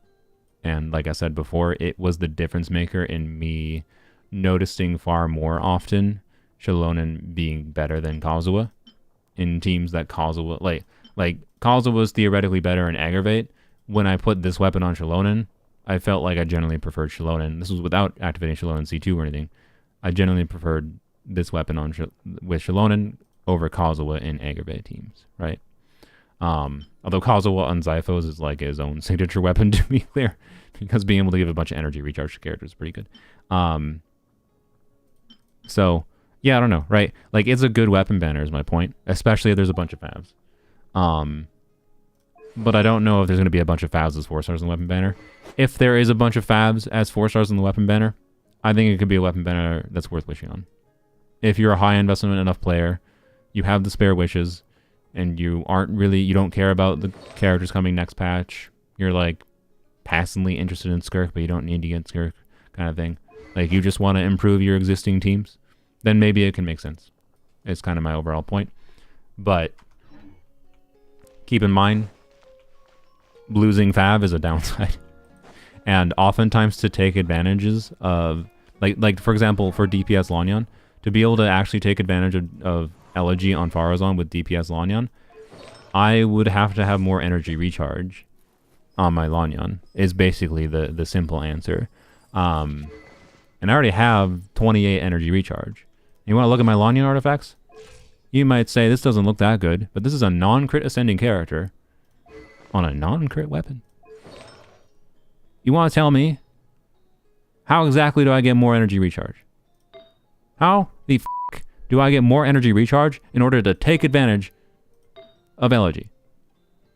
like I said before, it was the difference maker in me noticing far more often Xilonen being better than Kazuha in teams that Kazuha, like Kazuha was theoretically better in Aggravate. When I put this weapon on Xilonen, I felt like I generally preferred Xilonen. This was without activating Xilonen C2 or anything. I generally preferred this weapon with Xilonen over Kazuha in Aggravate teams, right? Although Kazuha on Zyphos is like his own signature weapon, to be clear, because being able to give a bunch of energy recharge to characters is pretty good. So, yeah, I don't know, right? Like, it's a good weapon banner is my point, especially if there's a bunch of favs. But I don't know if there's going to be a bunch of favs as 4 stars in the weapon banner. If there is a bunch of favs as 4 stars in the weapon banner, I think it could be a weapon banner that's worth wishing on. If you're a high investment enough player, you have the spare wishes, and you don't care about the characters coming next patch. You're like passively interested in Skirk, but you don't need to get Skirk, kind of thing. Like you just want to improve your existing teams, then maybe it can make sense. It's kind of my overall point. But keep in mind, losing Fav is a downside. And oftentimes to take advantages of, like for example, for DPS Lanyan, to be able to actually take advantage of Elegy on Farazan with DPS Lanyan, I would have to have more energy recharge on my Lanyan, is basically the simple answer. And I already have 28 energy recharge. You want to look at my Lanyan artifacts? You might say this doesn't look that good, but this is a non-crit ascending character on a non-crit weapon. You want to tell me, how exactly do I get more energy recharge? How the f*** do I get more energy recharge in order to take advantage of Elegy?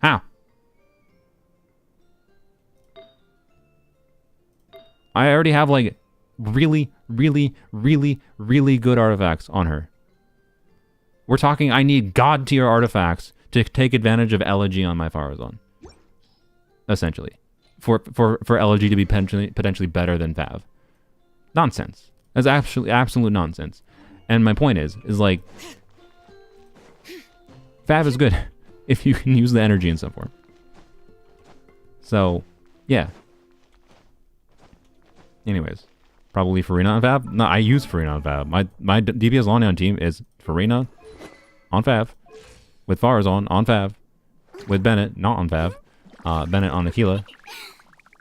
How? I already have like really, really, really, really good artifacts on her. We're talking I need god tier artifacts to take advantage of Elegy on my Farazan. Essentially. For Elegy to be potentially better than Fav. Nonsense. That's absolute nonsense. And my point is like, Fav is good if you can use the energy in some form. So, yeah. Anyways, probably Farina on Fav. No, I use Farina on Fav. My DPS Lanyan team is Farina on Fav, with Farazan on Fav, with Bennett not on Fav, Bennett on Aquila,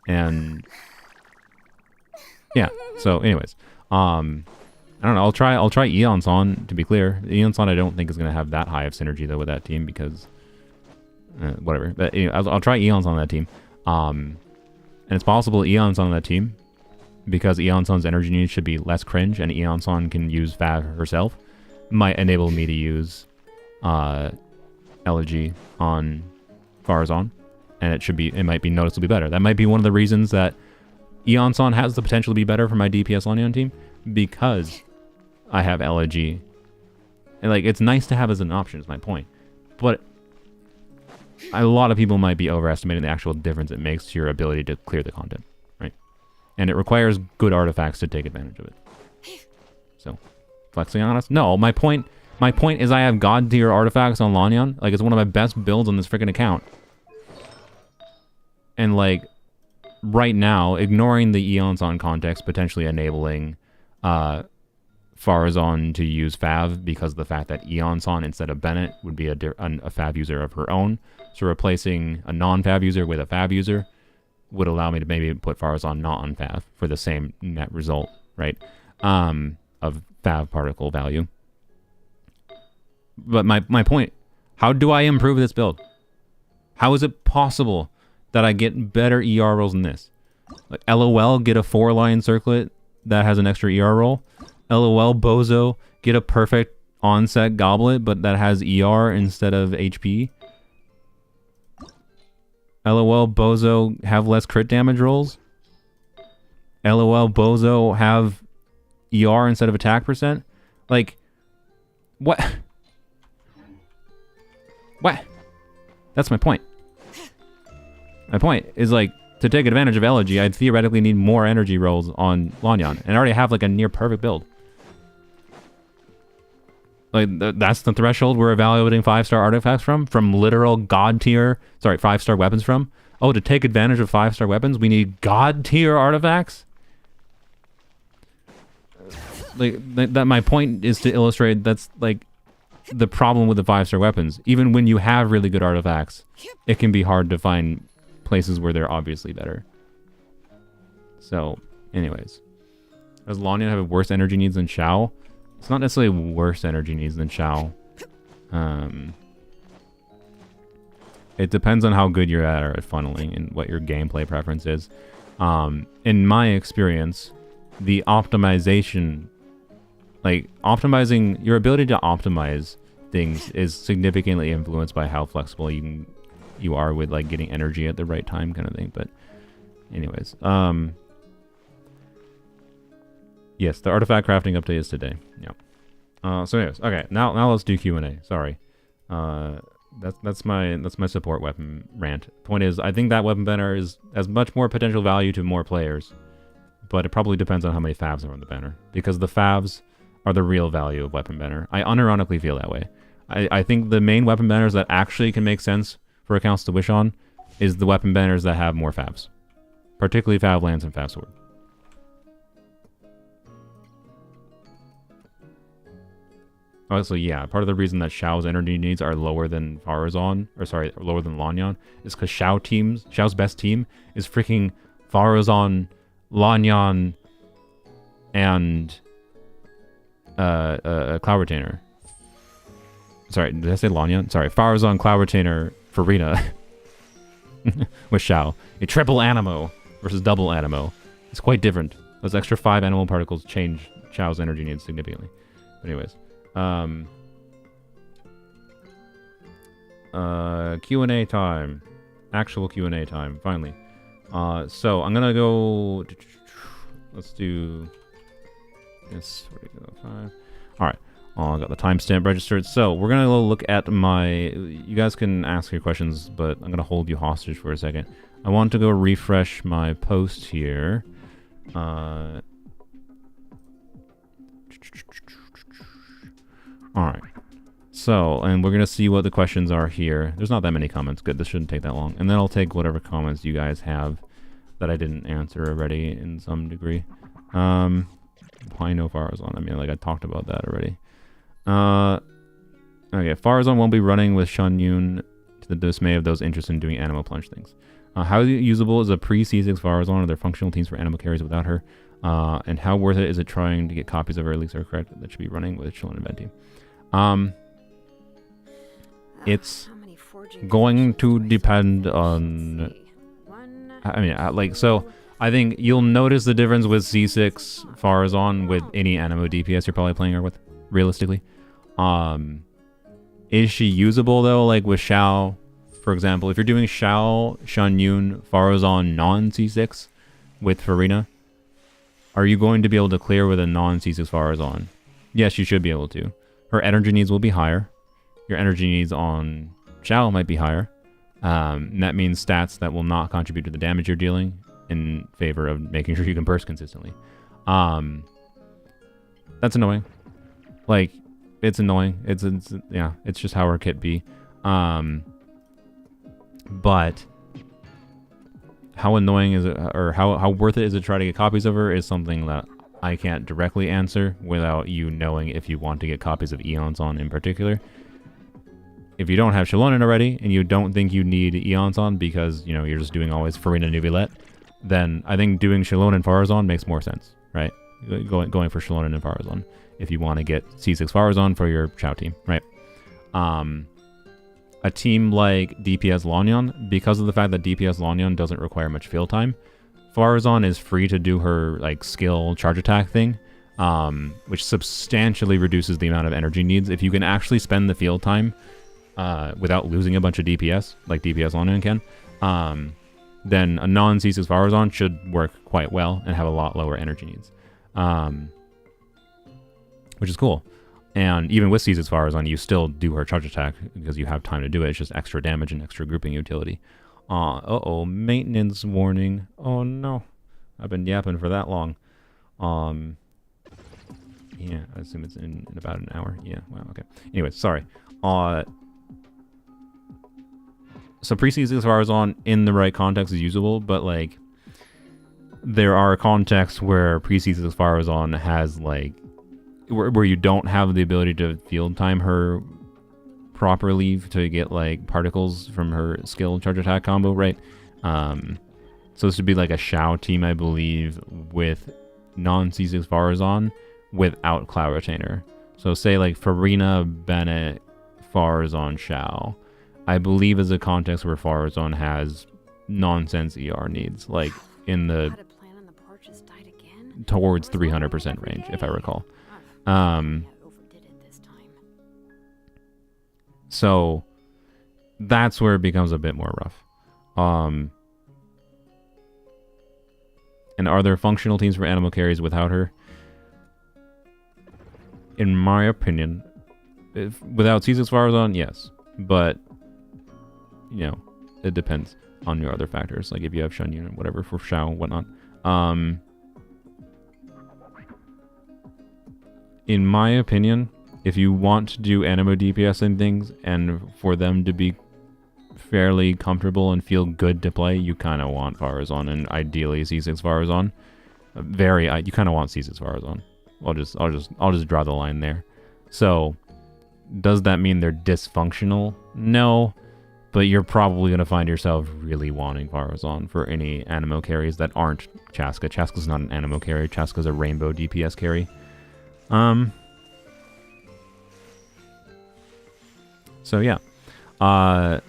and yeah. So, anyways, I don't know. I'll try Iansan, to be clear. Iansan I don't think is going to have that high of synergy though with that team because whatever. But anyway, I'll try Iansan on that team. And it's possible Iansan on that team, because Iansan's energy needs should be less cringe, and Iansan can use Fav herself, might enable me to use Elegy on Farazan, and it might be noticeably better. That might be one of the reasons that Iansan has the potential to be better for my DPS Lanyan team, because I have Elegy. And like, it's nice to have as an option, is my point. But a lot of people might be overestimating the actual difference it makes to your ability to clear the content, right? And it requires good artifacts to take advantage of it. So, flexing on us? No, my point is I have god tier artifacts on Lanyan. Like, it's one of my best builds on this freaking account. And like, right now, ignoring the Iansan context, potentially enabling Farazan to use Fav, because of the fact that Iansan instead of Bennett would be a Fav user of her own. So replacing a non-Fav user with a Fav user would allow me to maybe put Farazan not on Fav for the same net result, right? Of Fav particle value. But my point, how do I improve this build? How is it possible that I get better ER rolls than this? Like, LOL, get a 4-line circlet that has an extra ER roll. LOL, Bozo, get a perfect onset goblet, but that has ER instead of HP. LOL, Bozo have less crit damage rolls. LOL, Bozo have ER instead of attack percent. Like, what? What? That's my point. My point is, like, to take advantage of Elegy, I'd theoretically need more energy rolls on Lanyan. And I already have, like, a near-perfect build. Like, that's the threshold we're evaluating 5-star artifacts from literal god tier, sorry, 5-star weapons from. Oh, to take advantage of 5-star weapons, we need god tier artifacts? Like, that my point is to illustrate that's, like, the problem with the 5-star weapons. Even when you have really good artifacts, it can be hard to find places where they're obviously better. So, anyways. Does Lanyan have worse energy needs than Xiao? It's not necessarily worse energy needs than Xiao. It depends on how good you're at funneling and what your gameplay preference is. In my experience, the optimization, like optimizing, your ability to optimize things is significantly influenced by how flexible you are with like getting energy at the right time kind of thing. But anyways, yes, the artifact crafting update is today. Yeah. So anyways, okay, now let's do Q&A. Sorry. That's my support weapon rant. Point is, I think that weapon banner has much more potential value to more players, but it probably depends on how many favs are on the banner, because the favs are the real value of weapon banner. I unironically feel that way. I think the main weapon banners that actually can make sense for accounts to wish on is the weapon banners that have more favs, particularly Fav Lance and Fav Sword. Also, yeah, part of the reason that Xiao's energy needs are lower than Farazan, or sorry, lower than Lanyan, is because Xiao's best team is freaking Farazan, Lanyan, and Cloud Retainer. Sorry, did I say Lanyan? Sorry, Farazan, Cloud Retainer, Farina with Xiao. A triple Animo versus double Animo. It's quite different. Those extra 5 animal particles change Xiao's energy needs significantly. But anyways. Q&A time. Actual Q&A time, finally. So I'm gonna go... Let's do... this. 5. Alright. I got the timestamp registered. So we're gonna go look at my... You guys can ask your questions, but I'm gonna hold you hostage for a second. I want to go refresh my post here. Alright. So, and we're going to see what the questions are here. There's not that many comments. Good, this shouldn't take that long. And then I'll take whatever comments you guys have that I didn't answer already in some degree. Why no Farazan? I mean, like, I talked about that already. Okay, Farazan won't be running with Xianyun to the dismay of those interested in doing animal plunge things. How usable is a pre-C6 Farazan? Are there functional teams for animal carries without her? And how worth it is it trying to get copies of her? At least are correct that should be running with Xilonen and Venti. It's going to depend on... I mean, like, so I think you'll notice the difference with C6 Farazan with any Animo DPS you're probably playing her with, realistically. Is she usable, though, like with Xiao, for example? If you're doing Xiao, Xianyun, Farazan non-C6 with Farina, are you going to be able to clear with a non-C6 Farazan? Yes, you should be able to. Her energy needs will be higher. Your energy needs on Xiao might be higher. And that means stats that will not contribute to the damage you're dealing in favor of making sure you can burst consistently. That's annoying. Like, it's annoying. It's yeah, it's just how her kit be. But how annoying is it, or how worth it is it to try to get copies of her is something that I can't directly answer without you knowing if you want to get copies of Iansan in particular. If you don't have Xilonen already, and you don't think you need Iansan because, you know, you're just doing always Farina Nuvilette, then I think doing Xilonen and Farazan makes more sense, right? Going for Xilonen and Farazan if you want to get C6 Farazan for your Xiao team, right? A team like DPS Lanyan, because of the fact that DPS Lanyan doesn't require much field time, Farazan is free to do her like skill charge attack thing which substantially reduces the amount of energy needs. If you can actually spend the field time without losing a bunch of DPS, like DPS Xilonen can, then a non-C6 Varezon should work quite well and have a lot lower energy needs, which is cool. And even with C6 Varezon, you still do her charge attack because you have time to do it. It's just extra damage and extra grouping utility. Uh-oh, maintenance warning. Oh no, I've been yapping for that long. Yeah, I assume it's in about an hour. Yeah, wow, okay. Anyway, sorry. So pre-C6 Varezon in the right context is usable, but like there are contexts where pre-C6 Varezon has like where you don't have the ability to field time her properly to get like particles from her skill charge attack combo, right? So this would be like a Xiao team, I believe, with non-C6 Varezon without Cloud Retainer. So say like Farina, Bennett, Varezon, Xiao. I believe is a context where Varezon has nonsense ER needs, like in the towards 300% range, if I recall. So that's where it becomes a bit more rough. And are there functional teams for animal carries without her? In my opinion, without C6 Varezon, yes. But, you know, it depends on your other factors. Like if you have Xianyun and whatever for Xiao and whatnot. In my opinion, if you want to do animo DPS and things, and for them to be fairly comfortable and feel good to play, you kind of want Varezon, and ideally C6 Varezon. You kind of want C6 Varezon. I'll just draw the line there. So, does that mean they're dysfunctional? No, but you're probably gonna find yourself really wanting Varezon for any animo carries that aren't Chaska. Chaska's not an animo carry. Chaska's a rainbow DPS carry. So yeah, I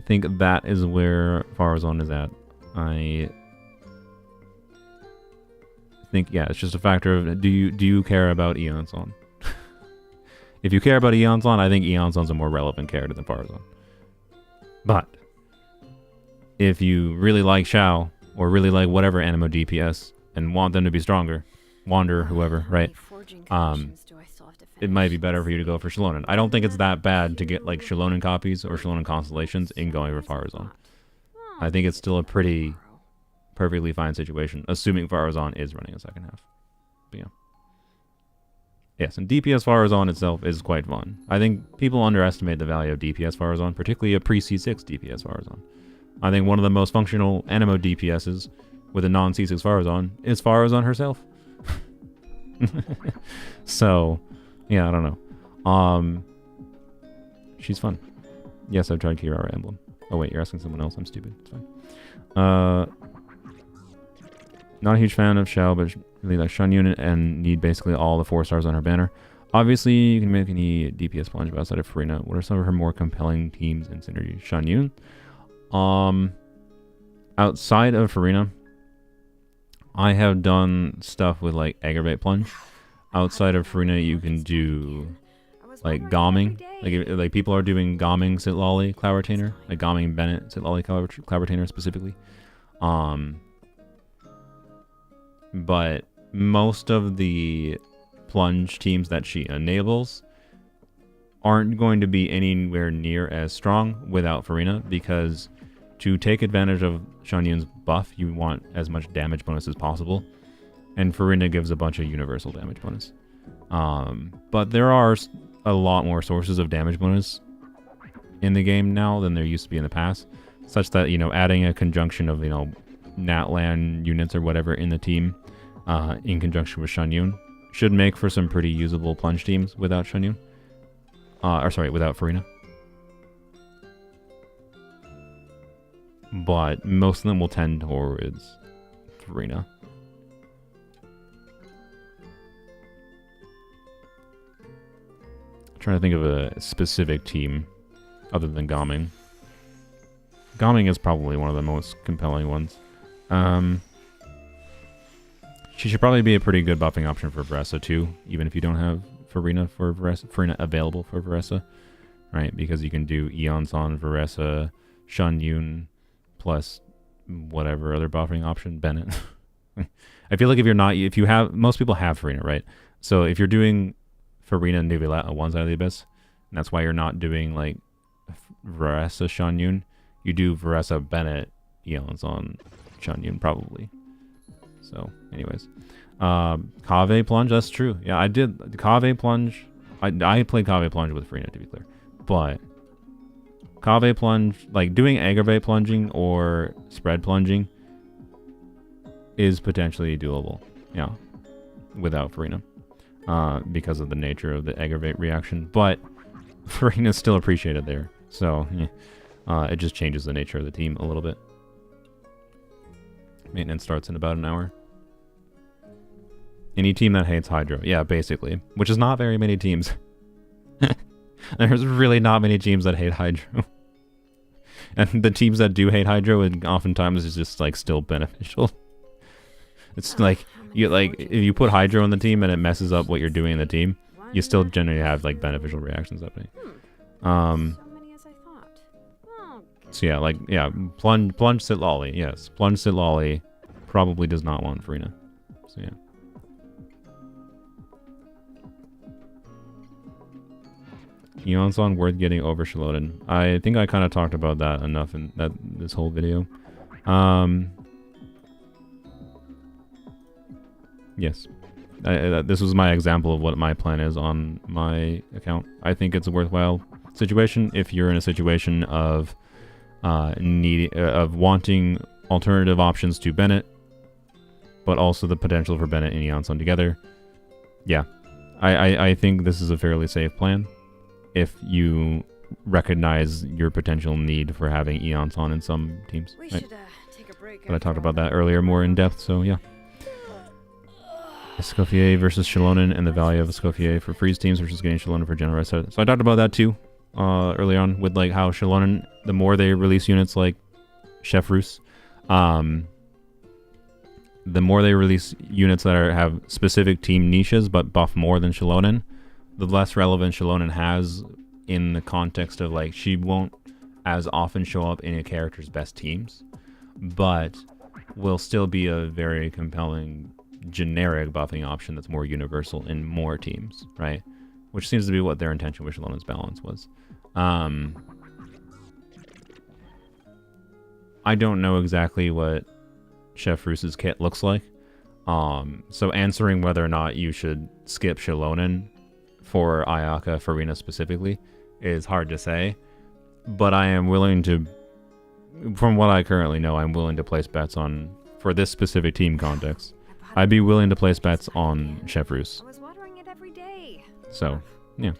think that is where Varezon is at. I think, yeah, it's just a factor of do you care about Iansan? If you care about Iansan, I think Iansan's a more relevant character than Varezon. But if you really like Xiao or really like whatever animo DPS and want them to be stronger, Wander, whoever, right? It might be better for you to go for Xilonen. I don't think it's that bad to get like Xilonen copies or Xilonen constellations in going for Varezon. I think it's still a perfectly fine situation, assuming Varezon is running a second half. But yeah. Yes, and DPS Varezon itself is quite fun. I think people underestimate the value of DPS Varezon, particularly a pre-C6 DPS Varezon. I think one of the most functional animo DPSs with a non-C6 Varezon is Varezon herself. So, yeah, I don't know. She's fun. Yes, I've tried Kirara Emblem. Oh wait, you're asking someone else. I'm stupid. It's fine. Not a huge fan of Xiao, but really like Xianyun and need basically all the 4 stars on her banner. Obviously, you can make any DPS plunge outside of Farina. What are some of her more compelling teams in synergy? Xianyun. Outside of Farina, I have done stuff with like aggravate plunge. Outside of Farina, you can do like Gomming. Like people are doing Gomming Sitlolly Cloud Retainer, like Gomming Bennett Sitlolly Cloud Retainer specifically. But most of the plunge teams that she enables aren't going to be anywhere near as strong without Farina, because to take advantage of Xianyun's buff, you want as much damage bonus as possible. And Farina gives a bunch of universal damage bonus. But there are a lot more sources of damage bonus in the game now than there used to be in the past. Such that, you know, adding a conjunction of, you know, Natlan units or whatever in the team in conjunction with Xianyun should make for some pretty usable plunge teams without Xianyun. Without Farina. But most of them will tend towards Farina. Trying to think of a specific team other than Gomming. Gomming is probably one of the most compelling ones. She should probably be a pretty good buffing option for Varesa too, even if you don't have Farina available for Varesa, right? Because you can do Iansan, Varesa, Xianyun, plus whatever other buffing option, Bennett. I feel like most people have Farina, right? So if you're doing Farina and Neuvillette on one side of the abyss, and that's why you're not doing like Varesa, Xianyun, you do Varesa, Bennett, Iansan, Xianyun probably. So, anyways. Kave Plunge, that's true. Yeah, I did Kave Plunge. I played Kave Plunge with Farina, to be clear. But Kave Plunge, like doing aggravate plunging or spread plunging is potentially doable. Yeah. Without Farina. Because of the nature of the aggravate reaction. But Farina's still appreciated there. So, yeah. It just changes the nature of the team a little bit. Maintenance starts in about an hour. Any team that hates Hydro. Yeah, basically. Which is not very many teams. There's really not many teams that hate Hydro. And the teams that do hate Hydro, it oftentimes is just like still beneficial. It's like if you put Hydro on the team and it messes up what you're doing in the team, you still generally have like beneficial reactions happening. So yeah, plunge sit lolly, yes. Plunge sit lolly probably does not want Farina. So yeah. Iansan worth getting over Xilonen. I think I kind of talked about that enough in this whole video. Yes. This was my example of what my plan is on my account. I think it's a worthwhile situation if you're in a situation of wanting alternative options to Bennett, but also the potential for Bennett and Iansan together. Yeah. I think this is a fairly safe plan if you recognize your potential need for having Iansan in some teams. We right? should take a break. But I talked about that earlier more in depth, so yeah. Escoffier versus Xilonen and the value of Escoffier for freeze teams versus getting Xilonen for general reset. So I talked about that too early on with like how Xilonen, the more they release units like Chevreuse, the more they release units that have specific team niches but buff more than Xilonen, the less relevant Xilonen has in the context of like she won't as often show up in a character's best teams, but will still be a very compelling generic buffing option that's more universal in more teams, right? Which seems to be what their intention with Xilonen's balance was. I don't know exactly what Chevreuse's kit looks like. So answering whether or not you should skip Xilonen for Ayaka Farina specifically is hard to say. But I am willing to, from what I currently know, I'm willing to place bets on, for this specific team context, I'd be willing to place bets on Chevreuse. I was watering it every day. So, yeah.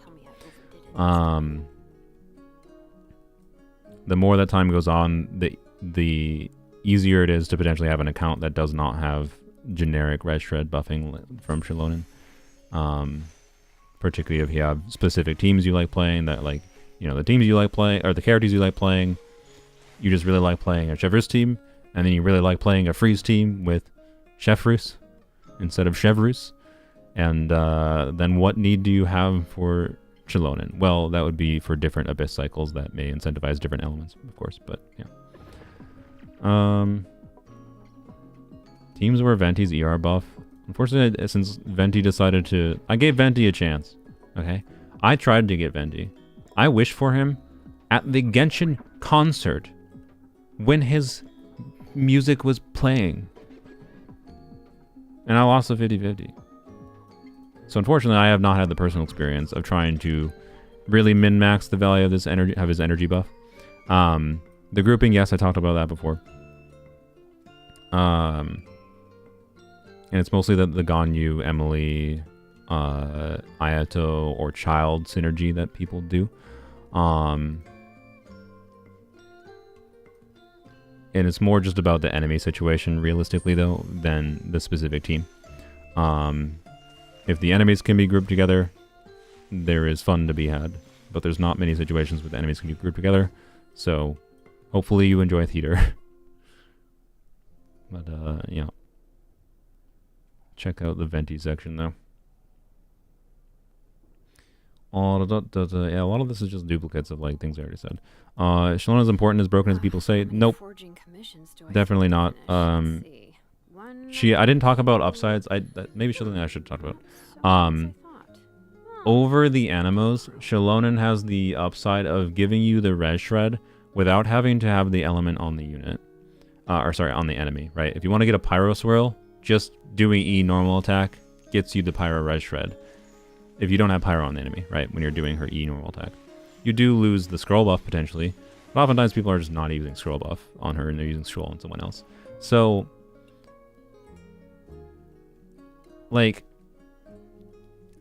The more that time goes on, the easier it is to potentially have an account that does not have generic red shred buffing from Xilonen. Particularly if you have specific teams you like playing, that like, the teams you like playing, or the characters you like playing, you just really like playing a Chevreuse team, and then you really like playing a freeze team with Chevreuse instead of Chevreuse. And then what need do you have for Xilonen? Well, that would be for different abyss cycles that may incentivize different elements, of course, but yeah. Teams where Venti's ER buff. Unfortunately, since Venti decided to... I gave Venti a chance, okay? I tried to get Venti. I wished for him at the Genshin concert when his music was playing. And I lost a 50-50. So unfortunately, I have not had the personal experience of trying to really min-max the value of this energy, of his energy buff. The grouping, yes, I talked about that before. And it's mostly the Ganyu, Emily, Ayato, or Child synergy that people do. And it's more just about the enemy situation, realistically, though, than the specific team. If the enemies can be grouped together, there is fun to be had. But there's not many situations where the enemies can be grouped together. So, hopefully you enjoy theater. But, check out the Venti section though. Yeah, a lot of this is just duplicates of like things I already said. Xilonen is important as broken as people say. Nope, definitely not. I didn't talk about upsides. Maybe Xilonen I should talk about. Over the Animos, Xilonen has the upside of giving you the res shred without having to have the element on the unit. On the enemy, right? If you want to get a Pyro Swirl, just doing E normal attack gets you the Pyro Res Shred. If you don't have Pyro on the enemy, right? When you're doing her E normal attack. You do lose the scroll buff potentially, but oftentimes people are just not using scroll buff on her and they're using scroll on someone else. So, like,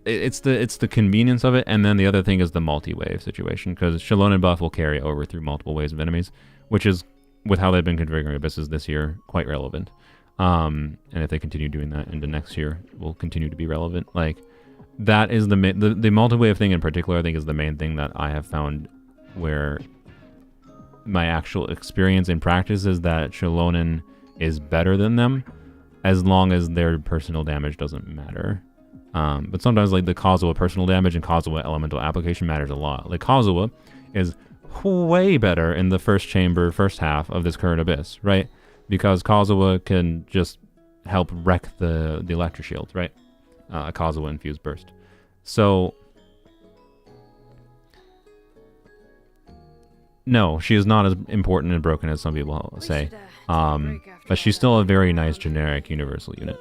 it's the convenience of it, and then the other thing is the multi-wave situation, because Xilonen buff will carry over through multiple waves of enemies, which is, with how they've been configuring Abysses this year, quite relevant. And if they continue doing that into next year, will continue to be relevant. Like, that is the multi-wave thing in particular, I think, is the main thing that I have found where my actual experience in practice is that Xilonen is better than them, as long as their personal damage doesn't matter. But sometimes, like, the Kazuha personal damage and Kazuha elemental application matters a lot. Like, Kazuha is way better in the first chamber, first half of this current Abyss, right? Because Kazuha can just help wreck the Electro Shield, right? Kazuha infused burst. So, no, she is not as important and broken as some people say. But she's still a very nice generic universal unit.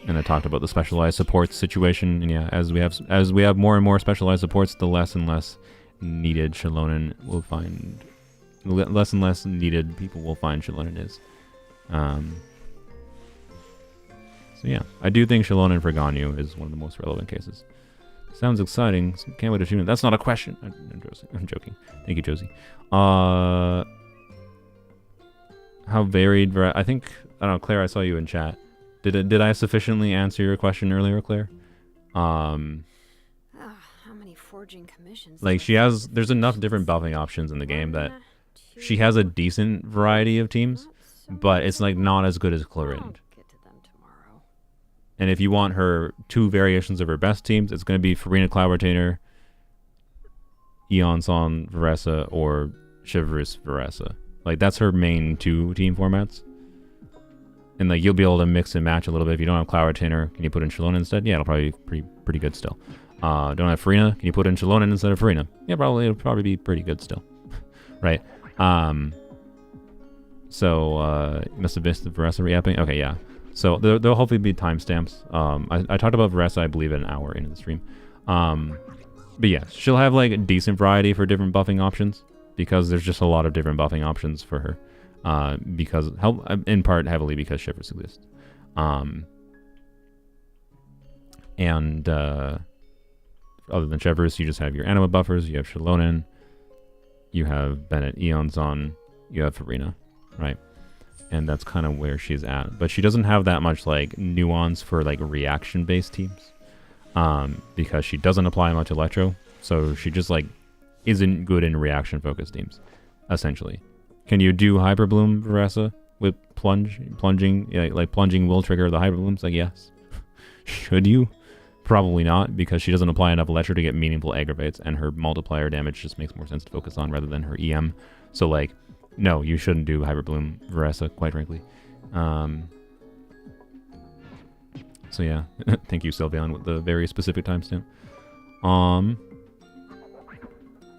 And I talked about the specialized supports situation, and yeah, as we have more and more specialized supports, the less and less needed Xilonen will find, less and less needed people will find Xilonen is. So yeah, I do think Xilonen for Ganyu is one of the most relevant cases. Sounds exciting. Can't wait to tune in. That's not a question. I'm joking. Thank you, Josie. How varied? I think, I don't know, Claire, I saw you in chat. Did I sufficiently answer your question earlier, Claire? How many forging commissions? Like, there's enough different buffing options in the game that she has a decent variety of teams, but it's like not as good as Clorinde. And if you want her 2 variations of her best teams, it's going to be Farina Cloud Retainer, Iansan Varesa, or Chevreuse Varesa. Like, that's her main 2 team formats. And like, you'll be able to mix and match a little bit. If you don't have Cloud Retainer, can you put in Xilonen instead? Yeah, it'll probably be pretty good still. Don't have Farina, can you put in Xilonen instead of Farina? Yeah, it'll probably be pretty good still. Right? So, you must have missed the Varesa re-upping? Okay, yeah. So, there'll hopefully be timestamps. I talked about Varesa, I believe, an hour into the stream. But yeah, she'll have like a decent variety for different buffing options, because there's just a lot of different buffing options for her. Because in part heavily because Chevreuse exists. And other than Chevreuse, you just have your anima buffers, you have Xilonen, you have Bennett Iansan, you have Farina, right? And that's kind of where she's at. But she doesn't have that much like nuance for like reaction based teams. Because she doesn't apply much electro, so she just like isn't good in reaction focused teams, essentially. Can you do Hyper Bloom, Varesa, with plunging? Yeah, like plunging will trigger the Hyper Blooms? Like, yes. Should you? Probably not, because she doesn't apply enough Electro to get meaningful aggravates, and her multiplier damage just makes more sense to focus on rather than her EM. So, like, no, you shouldn't do Hyper Bloom, Varesa, quite frankly. So, yeah. Thank you, Sylveon, with the very specific timestamp.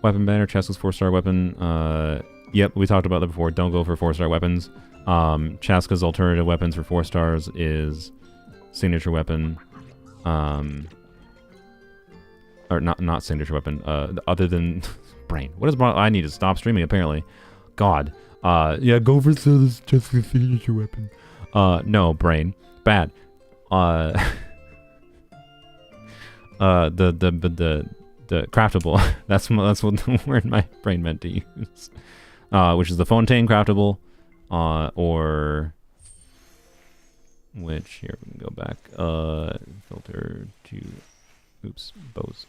Weapon banner, Chasca's 4-star weapon. Yep, we talked about that before. Don't go for 4-star weapons. Chasca's alternative weapons for 4 stars is signature weapon. Or not signature weapon. Other than brain. What is I need to stop streaming apparently. God. Yeah, go for Chasca's signature weapon. No, brain. Bad. The craftable. that's what the word my brain meant to use. Which is the Fontaine craftable, or which, here we can go back, filter to, bows,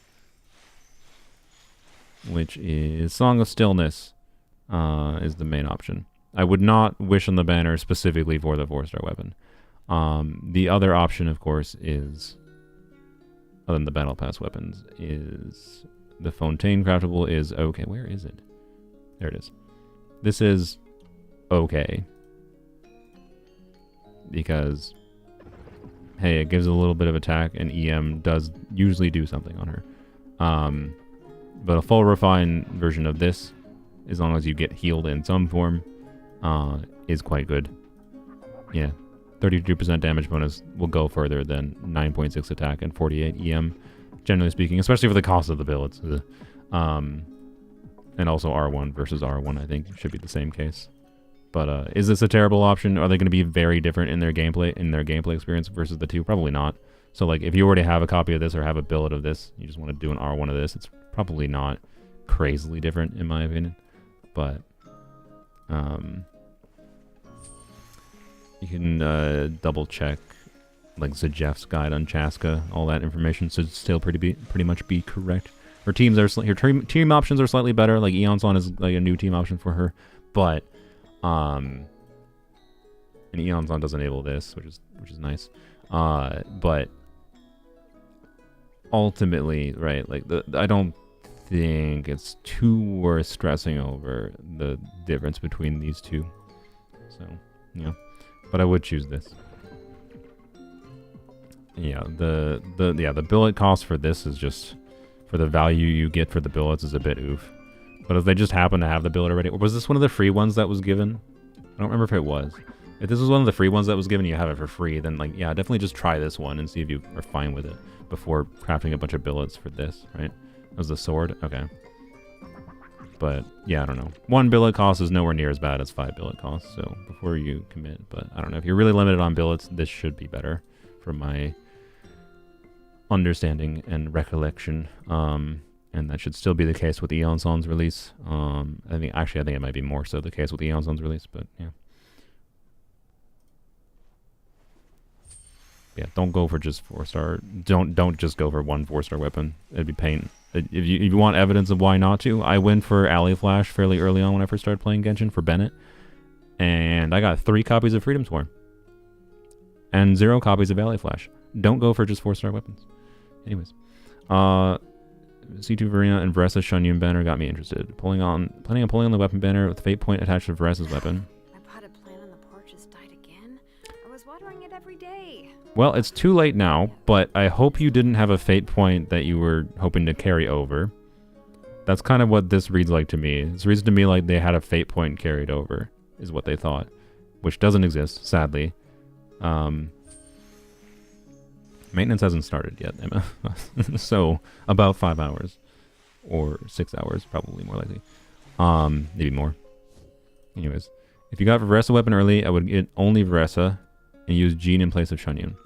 which is Song of Stillness, is the main option. I would not wish on the banner specifically for the 4-star weapon. The other option, of course, is, other than the battle pass weapons, is the Fontaine craftable is okay. Where is it? There it is. This is okay because, hey, it gives a little bit of attack, and EM does usually do something on her. But a full refined version of this, as long as you get healed in some form, is quite good. Yeah, 32% damage bonus will go further than 9.6 attack and 48 EM, generally speaking, especially for the cost of the billets. And also R1 versus R1, I think, should be the same case. But is this a terrible option? Are they going to be very different in their gameplay experience versus the two? Probably not. So like, if you already have a copy of this or have a billet of this, you just want to do an R1 of this, it's probably not crazily different in my opinion. But you can double check like Zajeff's guide on Chaska. All that information should still pretty much be correct. Her teams are her team options are slightly better. Like Iansan is like a new team option for her, but and Iansan does enable this, which is nice. But ultimately, right? Like I don't think it's too worth stressing over the difference between these two. So yeah, but I would choose this. Yeah, the billet cost for this is just, for the value you get for the billets, is a bit oof. But if they just happen to have the billet already, or was this one of the free ones that was given? I don't remember if it was. If this was one of the free ones that was given, you have it for free, then like, yeah, definitely just try this one and see if you are fine with it before crafting a bunch of billets for this, right? That was the sword? Okay. But yeah, I don't know. 1 billet cost is nowhere near as bad as 5 billet costs, so before you commit. But I don't know, if you're really limited on billets, this should be better from my understanding and recollection, and that should still be the case with Iansan's release. I think it might be more so the case with Iansan's release, but yeah. Yeah, don't go for just 4-star. Don't just go for 1 4-star weapon. It'd be pain. If you want evidence of why not to, I went for Alley Flash fairly early on when I first started playing Genshin for Bennett, and I got 3 copies of Freedom Swarm and 0 copies of Alley Flash. Don't go for just 4-star weapons. Anyways, C2 Varena and Varesa Xianyun banner got me interested. Planning on pulling on the weapon banner with fate point attached to Varesa's weapon. My potted plant on the porch has died again. I was watering it every day. Well, it's too late now, but I hope you didn't have a fate point that you were hoping to carry over. That's kind of what this reads like to me. This reads to me like they had a fate point carried over, is what they thought, which doesn't exist, sadly. Maintenance hasn't started yet, Emma. So about 5 hours or 6 hours, probably more likely. Maybe more. Anyways, if you got Varesa weapon early, I would get only Varesa and use Jean in place of Xianyun.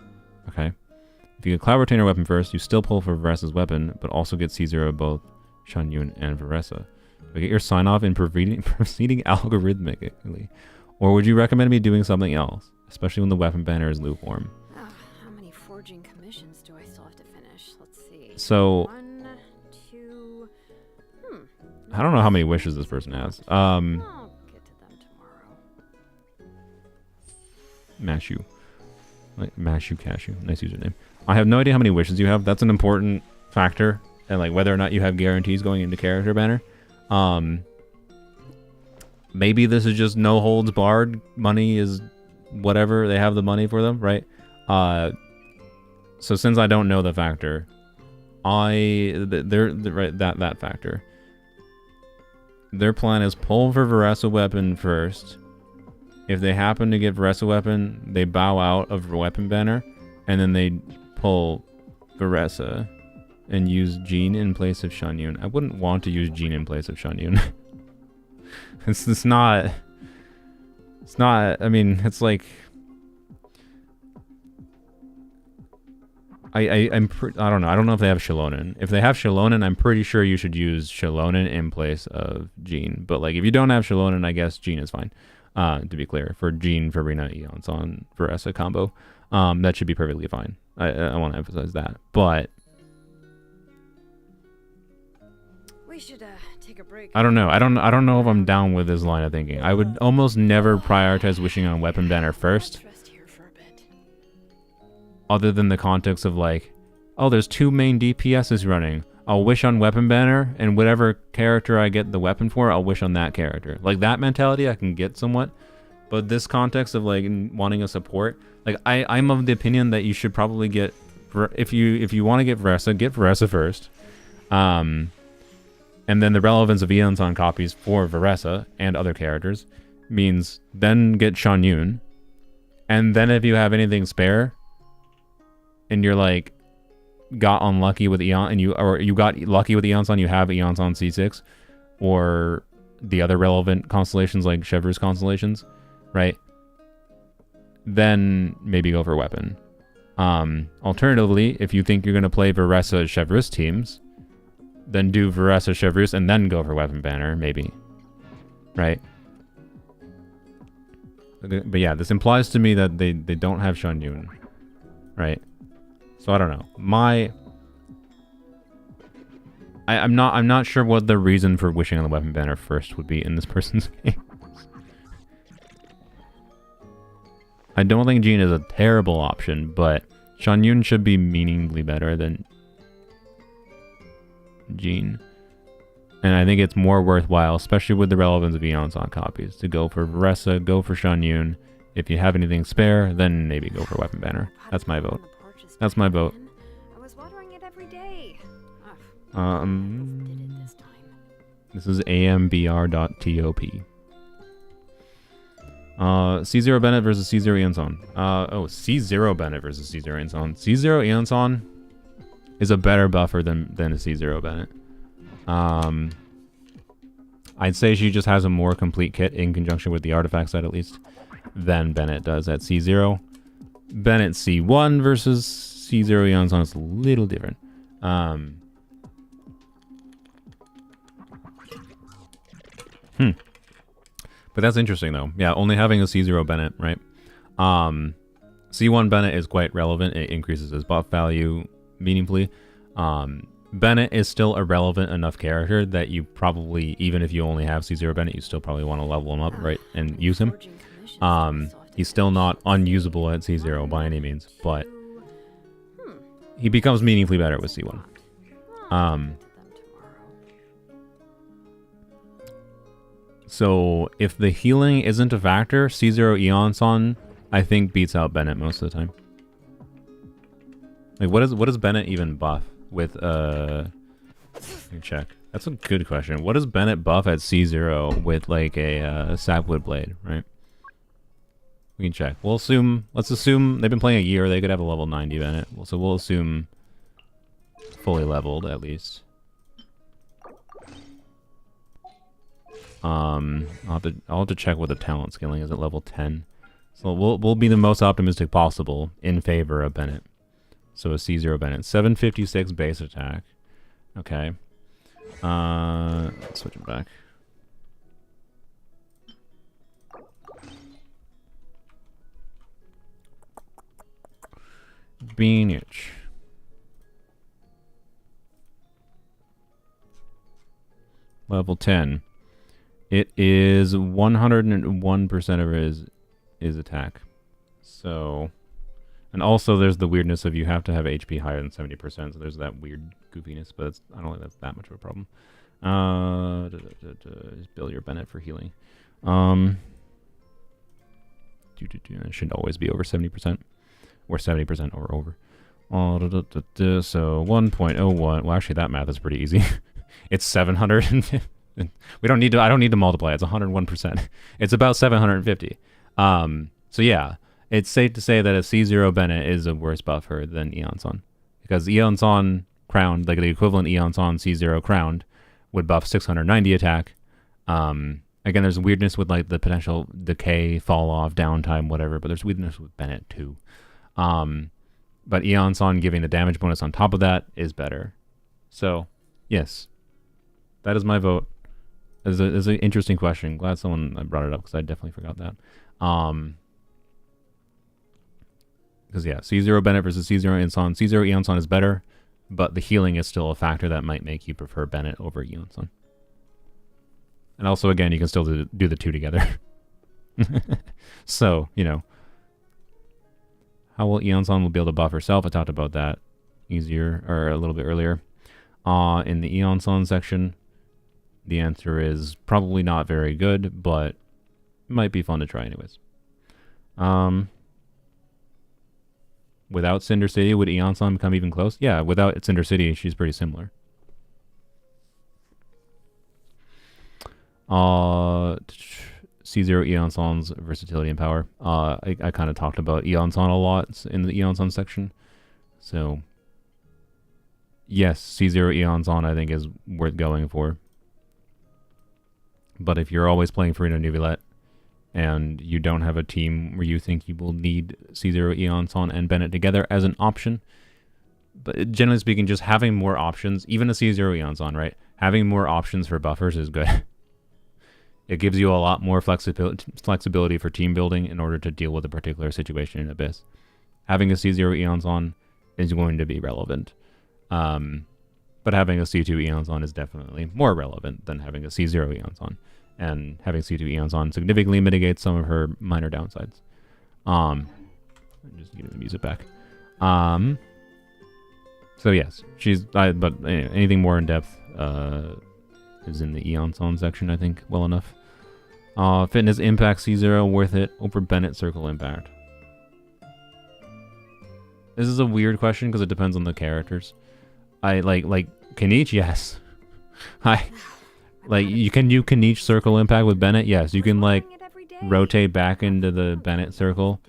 Okay. If you get Cloud Retainer weapon first, you still pull for Varesa's weapon, but also get C0 both Xianyun and Varesa. So get your sign off in proceeding algorithmically. Or would you recommend me doing something else, especially when the weapon banner is lukewarm? How many forging commissions do I still have to finish? Let's see. So 1, 2. I don't know how many wishes this person has. I'll get to them tomorrow. Mashu. Like Mashu Cashew. Nice username. I have no idea how many wishes you have. That's an important factor. And like whether or not you have guarantees going into character banner. Maybe this is just no holds barred. Money is whatever. They have the money for them, right? So since I don't know the factor, that factor. Their plan is pull for Varesa weapon first. If they happen to get Varesa weapon, they bow out of weapon banner, and then they pull Varesa and use Jean in place of Xianyun. I wouldn't want to use Jean in place of Xianyun. It's not. I mean, it's like. I don't know. I don't know if they have Xilonen. If they have Xilonen, I'm pretty sure you should use Xilonen in place of Jean. But like, if you don't have Xilonen, I guess Jean is fine. To be clear, for Jean, Varena, Iansan, Varesa combo, that should be perfectly fine. I want to emphasize that. But We should take a break. I don't know. I don't know if I'm down with this line of thinking. I would almost never prioritize wishing on weapon banner first. Let's rest here for a bit. other than the context of like, oh, there's 2 main DPSs running. I'll wish on weapon banner, and whatever character I get the weapon for, I'll wish on that character. Like that mentality I can get somewhat. But this context of like wanting a support, like I'm of the opinion that you should probably get, if you want to get Varesa first. And then the relevance of Iansan copies for Varesa and other characters means then get Xianyun. And then if you have anything spare and you're like got unlucky with Ian and you got lucky with Iansan, you have Iansan C6 or the other relevant constellations like Chevreuse constellations, right? Then maybe go for weapon. Alternatively, if you think you're going to play Varesa Chevreuse teams, then do Varesa Chevreuse and then go for weapon banner, maybe. Right? But yeah, this implies to me that they don't have Xianyun. Right? So I don't know. I'm not sure what the reason for wishing on the weapon banner first would be in this person's case. I don't think Jean is a terrible option, but Xianyun should be meaningfully better than Jean. And I think it's more worthwhile, especially with the relevance of Iansan copies, to go for Varesa, go for Xianyun. If you have anything spare, then maybe go for weapon banner. That's my vote. That's my vote. I was watering it every day. This is ambr.top. C0 Bennett versus C0 Iansan. C0 Bennett versus C0 Iansan. C0 Iansan is a better buffer than a C0 Bennett. I'd say she just has a more complete kit in conjunction with the artifact side at least than Bennett does at C0. Bennett C1 versus C0 Iansan is a little different. But that's interesting though. Yeah, only having a C0 Bennett, right? C1 Bennett is quite relevant. It increases his buff value meaningfully. Bennett is still a relevant enough character that you probably, even if you only have C0 Bennett, you still probably want to level him up, right? And use him. He's still not unusable at C0 by any means, but he becomes meaningfully better with C1. So if the healing isn't a factor, C0 Iansan I think beats out Bennett most of the time. Like what does Bennett even buff with let me check. That's a good question. What does Bennett buff at C0 with like a sapwood blade, right? We can check. Let's assume they've been playing a year, they could have a level 90 Bennett. So we'll assume fully leveled at least. I'll have to check what the talent scaling is at level 10. So we'll be the most optimistic possible in favor of Bennett. So a C0 Bennett. 756 base attack. Okay. Let's switch him back. Beanage. Level 10. It is 101% of his attack. So, and also there's the weirdness of you have to have HP higher than 70%. So there's that weird goofiness, but I don't think that's that much of a problem. Just build your Bennett for healing. It should always be over 70%, or 70% or over. So 1.01. Well, actually, that math is pretty easy. It's 750. I don't need to multiply. It's 101%. It's about 750. So yeah, it's safe to say that a C0 Bennett is a worse buffer than Iansan, because Iansan crowned, like the equivalent Iansan C0 crowned, would buff 690 attack. Again, there's weirdness with like the potential decay, fall off, downtime, whatever, but there's weirdness with Bennett too. But Iansan giving the damage bonus on top of that is better. So yes, that is my vote. It's an interesting question. Glad someone brought it up, because I definitely forgot that. Because yeah, C0 Bennett versus C0 Iansan. C0 Iansan is better, but the healing is still a factor that might make you prefer Bennett over Iansan. And also, again, you can still do the two together. So, you know, How will Iansan will be able to buff herself? I talked about that easier or a little bit earlier. In the Iansan section, the answer is probably not very good, but might be fun to try anyways. Without Cinder City, would Iansan become even close? Yeah, without Cinder City, she's pretty similar. C0 Iansan's versatility and power. I kind of talked about Iansan a lot in the Iansan section. So, yes, C0 Iansan I think is worth going for. But if you're always playing Farina Nuvilet and you don't have a team where you think you will need C0 Iansan and Bennett together as an option, but generally speaking, just having more options, even a C0 Iansan, right? Having more options for buffers is good. It gives you a lot more flexibility for team building in order to deal with a particular situation in Abyss. Having a C0 Iansan is going to be relevant. But having a C2 Iansan is definitely more relevant than having a C0 Iansan. And having C2 Iansan significantly mitigates some of her minor downsides. Just give the music back. So yes, but anything more in depth is in the Iansan section, I think, well enough. Fitness Impact C0, worth it over Bennett Circle Impact. This is a weird question because it depends on the characters. I like Kanich, yes. You can do Kanich Circle Impact with Bennett, yes. You can rotate back into the Bennett circle,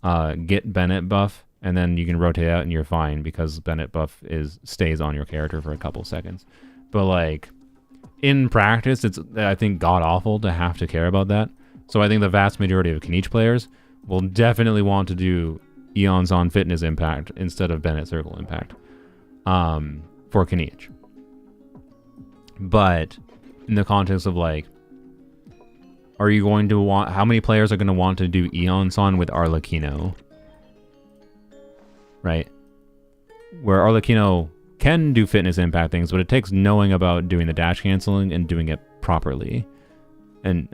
get Bennett buff, and then you can rotate out and you're fine because Bennett buff stays on your character for a couple seconds. But in practice, it's I think god awful to have to care about that. So I think the vast majority of Kanich players will definitely want to do Iansan Fitness Impact instead of Bennett Circle Impact for Kanich. But in the context of are you going to want, how many players are going to want to do Iansan with Arlecchino? Right? Where Arlecchino can do fitness impact things, but it takes knowing about doing the dash canceling and doing it properly. And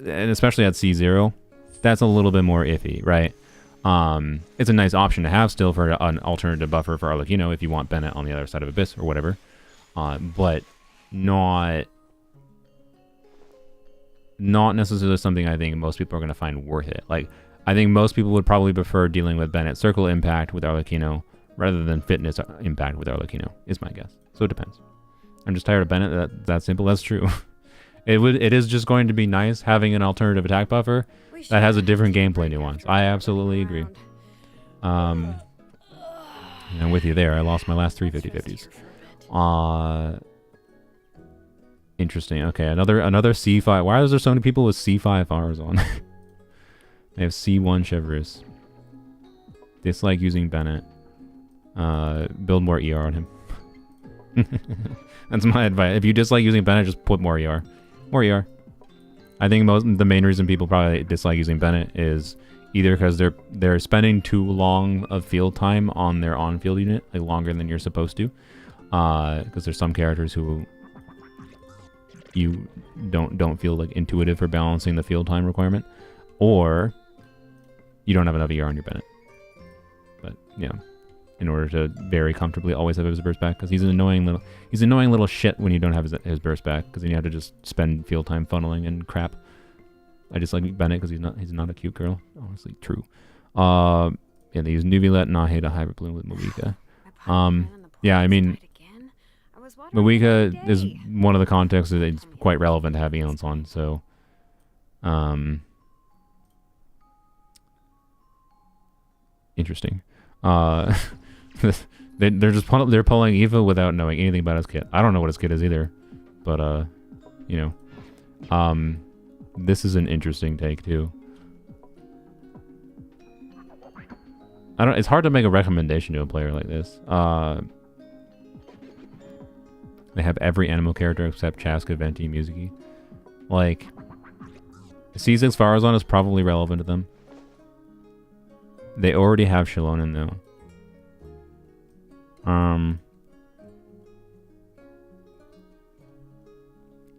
especially at C0, that's a little bit more iffy, right? It's a nice option to have still for an alternative buffer for Arlecchino if you want Bennett on the other side of Abyss or whatever. But not necessarily something I think most people are going to find worth it. I think most people would probably prefer dealing with Bennett Circle Impact with Arlecchino rather than Fitness Impact with Arlecchino, is my guess. So it depends. I'm just tired of Bennett. That's simple. That's true. It is just going to be nice having an alternative attack buffer that has a different gameplay nuance. I absolutely agree. I'm with you there. I lost my last 3 50/50s. Interesting. Okay, another C5. Why is there so many people with C5 R's on? They have C1 Chevreuse. Dislike using Bennett. Build more ER on him. That's my advice. If you dislike using Bennett, just put more ER. More ER. I think the main reason people probably dislike using Bennett is either because they're spending too long of field time on their on-field unit, longer than you're supposed to. Because there's some characters who you don't feel intuitive for balancing the field time requirement, or you don't have enough ER on your Bennett. But yeah, in order to very comfortably always have his burst back, because he's an annoying little shit when you don't have his burst back, because then you have to just spend field time funneling and crap. I just like Bennett because he's not a cute girl. Honestly, true. Yeah, they use Nuvilet, Naheda, Hybrid Bloom with Mawika. Yeah, I mean, Mawika is one of the contexts that it's quite relevant to have Eons on, so Interesting. They're pulling Eva without knowing anything about his kit. I don't know what his kit is either, but you know, this is an interesting take too. It's hard to make a recommendation to a player like this. They have every animal character except Chaska, Venti, Mizuki. Like, C6 Farazan is probably relevant to them. They already have Xilonen though.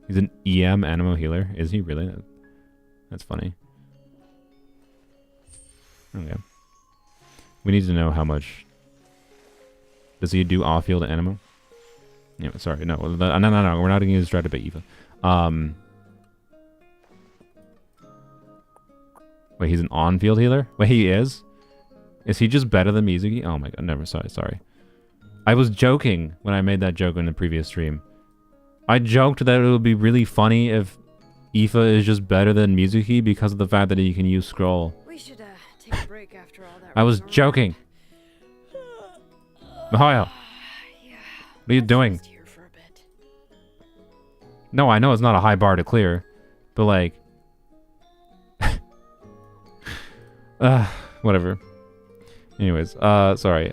He's an EM Animo healer. Is he really? That's funny. Okay. We need to know how much... Does he do off-field animo? Yeah, sorry, no. No. We're not going to use Dreaded by Eva. Wait, he's an on-field healer? Wait, he is? Is he just better than Mizuki? Oh my god, never. Sorry. I was joking when I made that joke in the previous stream. I joked that it would be really funny if Aoife is just better than Mizuki because of the fact that he can use scroll. We should take a break after all that. I was joking. Mihail, what are you doing? Here for a bit. No, I know it's not a high bar to clear, but like, whatever. Anyways, sorry.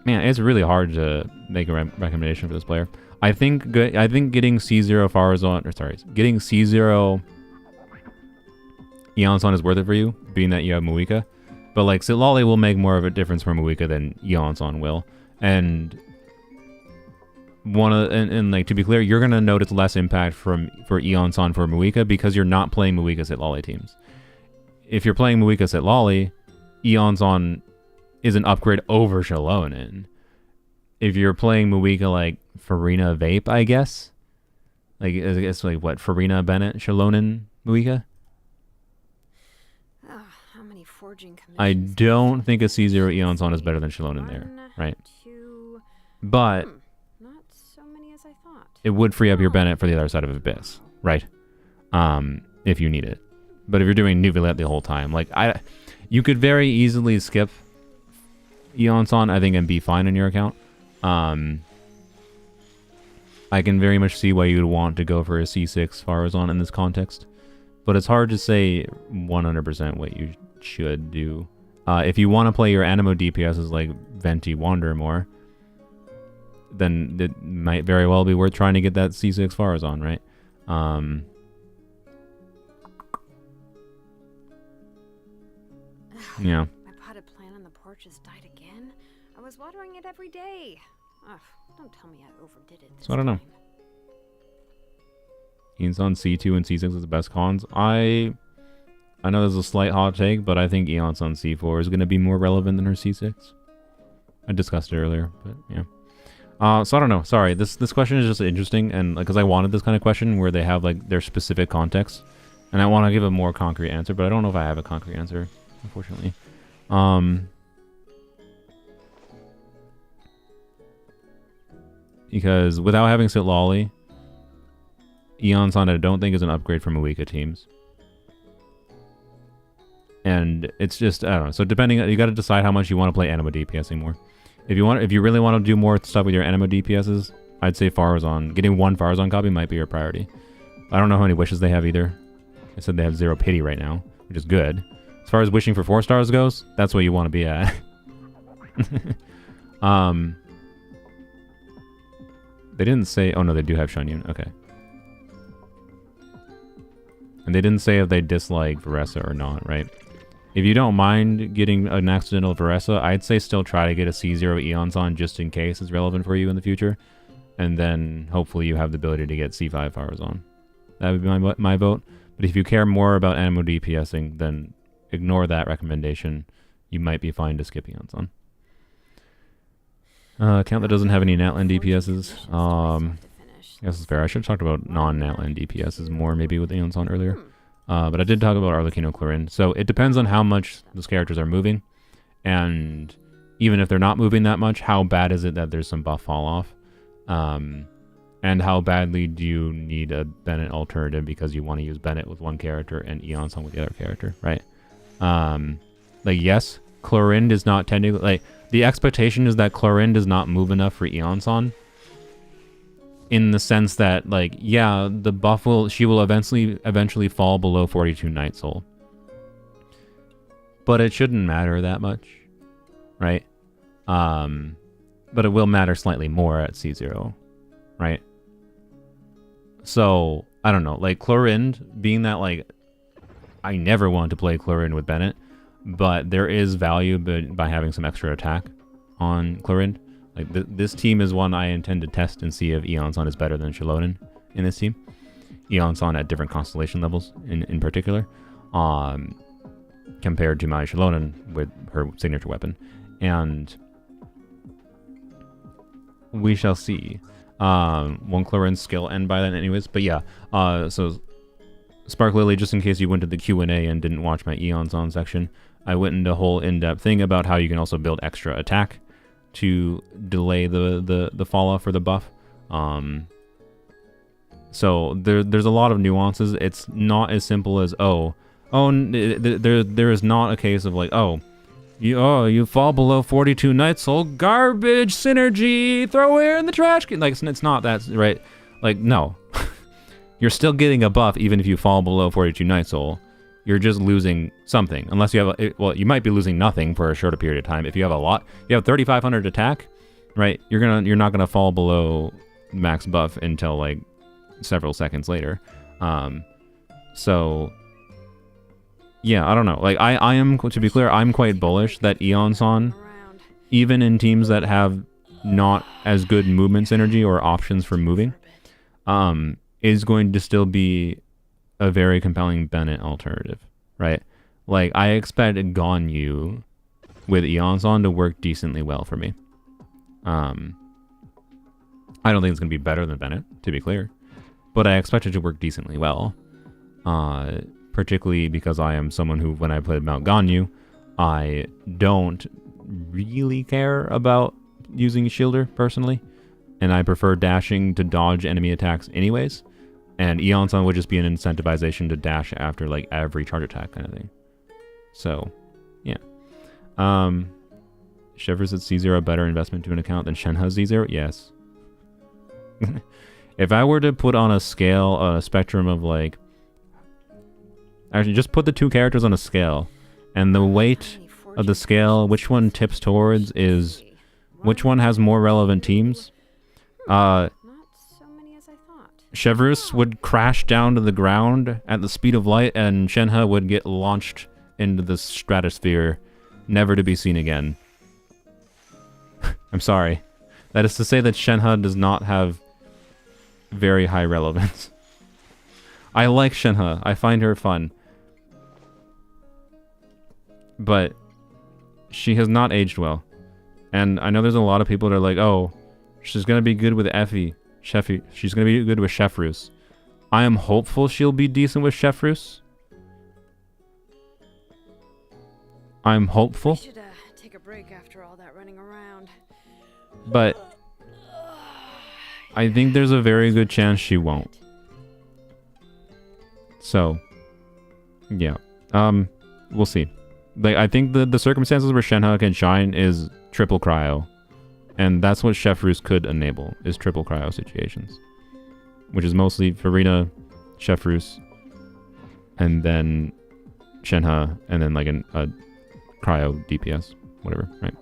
Man, it's really hard to make a recommendation for this player. I think getting C0 Farazon, or sorry, getting C0 Iansan is worth it for you, being that you have Muika. But like Sitlali will make more of a difference for Muika than Iansan will. And like to be clear, you're gonna notice less impact for Iansan for Muika because you're not playing Muika Sitlali teams. If you're playing Muika Sitlali, Iansan is an upgrade over Xilonen. If you're playing Muika like Farina Vape, I guess. Like it's like what, Farina Bennett, Xilonen, Muika? How many forging I commissions? don't think a C0 Iansan is better than Xilonen there, right? 2. But Not so many as I thought. it would free up your Bennett for the other side of Abyss, right? If you need it. But if you're doing Nuvilette the whole time, like you could very easily skip Iansan, I think, and be fine on your account. I can very much see why you'd want to go for a C6 Farazon in this context. But it's hard to say 100% what you should do. If you want to play your Animo DPSs like Venti Wander more, then it might very well be worth trying to get that C6 Farazon, right? Yeah. My potted plant on the porch has died again. I was watering it every day. Ugh, don't tell me I overdid it. So I don't know. Iansan C2 and C6 is the best cons. I know there's a slight hot take, but I think Iansan C4 is going to be more relevant than her C6. I discussed it earlier, but yeah. So I don't know. Sorry, this question is just interesting, and because I wanted this kind of question where they have like their specific context, and I want to give a more concrete answer, but I don't know if I have a concrete answer, unfortunately. Because without having Sitlali, Iansan I don't think is an upgrade from Muika teams. And it's just, I don't know. So depending, you got to decide how much you want to play Animo DPSing more. If you really want to do more stuff with your Animo DPSs, I'd say Farazon. Getting one Farazon copy might be your priority. I don't know how many wishes they have either. They said they have 0 pity right now, which is good. As far as wishing for 4 stars goes, that's what you want to be at. They didn't say... Oh, no, they do have Xianyun. Okay. And they didn't say if they dislike Varesa or not, right? If you don't mind getting an accidental Varesa, I'd say still try to get a C0 Iansan just in case it's relevant for you in the future. And then hopefully you have the ability to get C5 Farazon. That would be my vote. But if you care more about Animo DPSing, then ignore that recommendation. You might be fine to skip Iansan. Account that doesn't have any Natland DPSs. I guess it's fair. I should have talked about non-Natland DPSs more maybe with Iansan earlier. But I did talk about Arlecchino Clarin. So it depends on how much those characters are moving. And even if they're not moving that much, how bad is it that there's some buff fall off? And how badly do you need a Bennett alternative because you want to use Bennett with one character and Iansan with the other character, right? Like, yes, Clarin does not technically... Like, the expectation is that Clarin does not move enough for Iansan. In the sense that, like, yeah, the buff she will eventually fall below 42 Night Soul. But it shouldn't matter that much, right? But it will matter slightly more at C0, right? So, I don't know, like, Chlorinde, being that, like, I never want to play Chlorinde with Bennett, but there is value by having some extra attack on Chlorinde. Like, this team is one I intend to test and see if Iansan is better than Xilonen. in this team. Iansan at different constellation levels in particular, compared to my Xilonen with her signature weapon. And we shall see. Won't Clarin's skill end by then anyways? But yeah, so Spark Lily, just in case you went to the Q&A and didn't watch my Iansan section, I went into a whole in-depth thing about how you can also build extra attack to delay the fall off for the buff. So there's a lot of nuances. It's not as simple as there is not a case of like, you fall below 42 Night Soul, garbage synergy, throw it in the trash can. Like, it's not that, right? Like, no. You're still getting a buff even if you fall below 42 Night Soul. You're just losing something. Unless you have you might be losing nothing for a shorter period of time. If you have a lot, you have 3,500 attack, right? You're not gonna fall below max buff until like several seconds later. So yeah, I don't know. Like I am, to be clear, I'm quite bullish that Iansan, even in teams that have not as good movement synergy or options for moving, is going to still be a very compelling Bennett alternative, right? Like, I expect Ganyu with Iansan to work decently well for me. I don't think it's going to be better than Bennett, to be clear, but I expect it to work decently well, particularly because I am someone who, when I played Mount Ganyu, I don't really care about using Shielder, personally, and I prefer dashing to dodge enemy attacks anyways. And Iansan would just be an incentivization to dash after like every charge attack kind of thing. So, yeah. Chevreuse at C0 a better investment to an account than Shenhe Z0? Yes. If I were to put on a scale, a spectrum of like... Actually, just put the two characters on a scale. And the weight of the scale, which one tips towards is... Which one has more relevant teams? Chevreuse would crash down to the ground at the speed of light, and Shenhe would get launched into the stratosphere, never to be seen again. I'm sorry. That is to say that Shenhe does not have very high relevance. I like Shenhe. I find her fun. But she has not aged well. And I know there's a lot of people that are like, oh, she's going to be good with Effie. She's going to be good with Chevreuse. I am hopeful she'll be decent with Chevreuse. I'm hopeful. We should take a break after all that running around. But I think there's a very good chance she won't. So, yeah. We'll see. Like, I think the circumstances where Shenhe can shine is triple cryo. And that's what Chevreuse could enable, is triple cryo situations. Which is mostly Farina, Chevreuse, and then Shenhe, and then like a cryo DPS, whatever, right?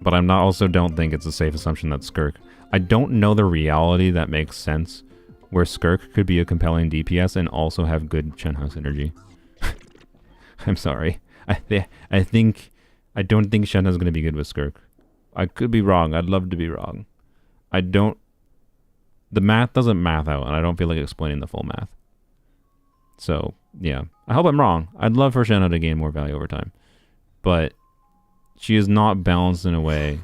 But I don't think it's a safe assumption that Skirk... I don't know the reality that makes sense where Skirk could be a compelling DPS and also have good Shenhe synergy. I'm sorry. I don't think Shenhe is going to be good with Skirk. I could be wrong. I'd love to be wrong. The math doesn't math out, and I don't feel like explaining the full math. So, yeah. I hope I'm wrong. I'd love for Shenhe to gain more value over time. But she is not balanced in a way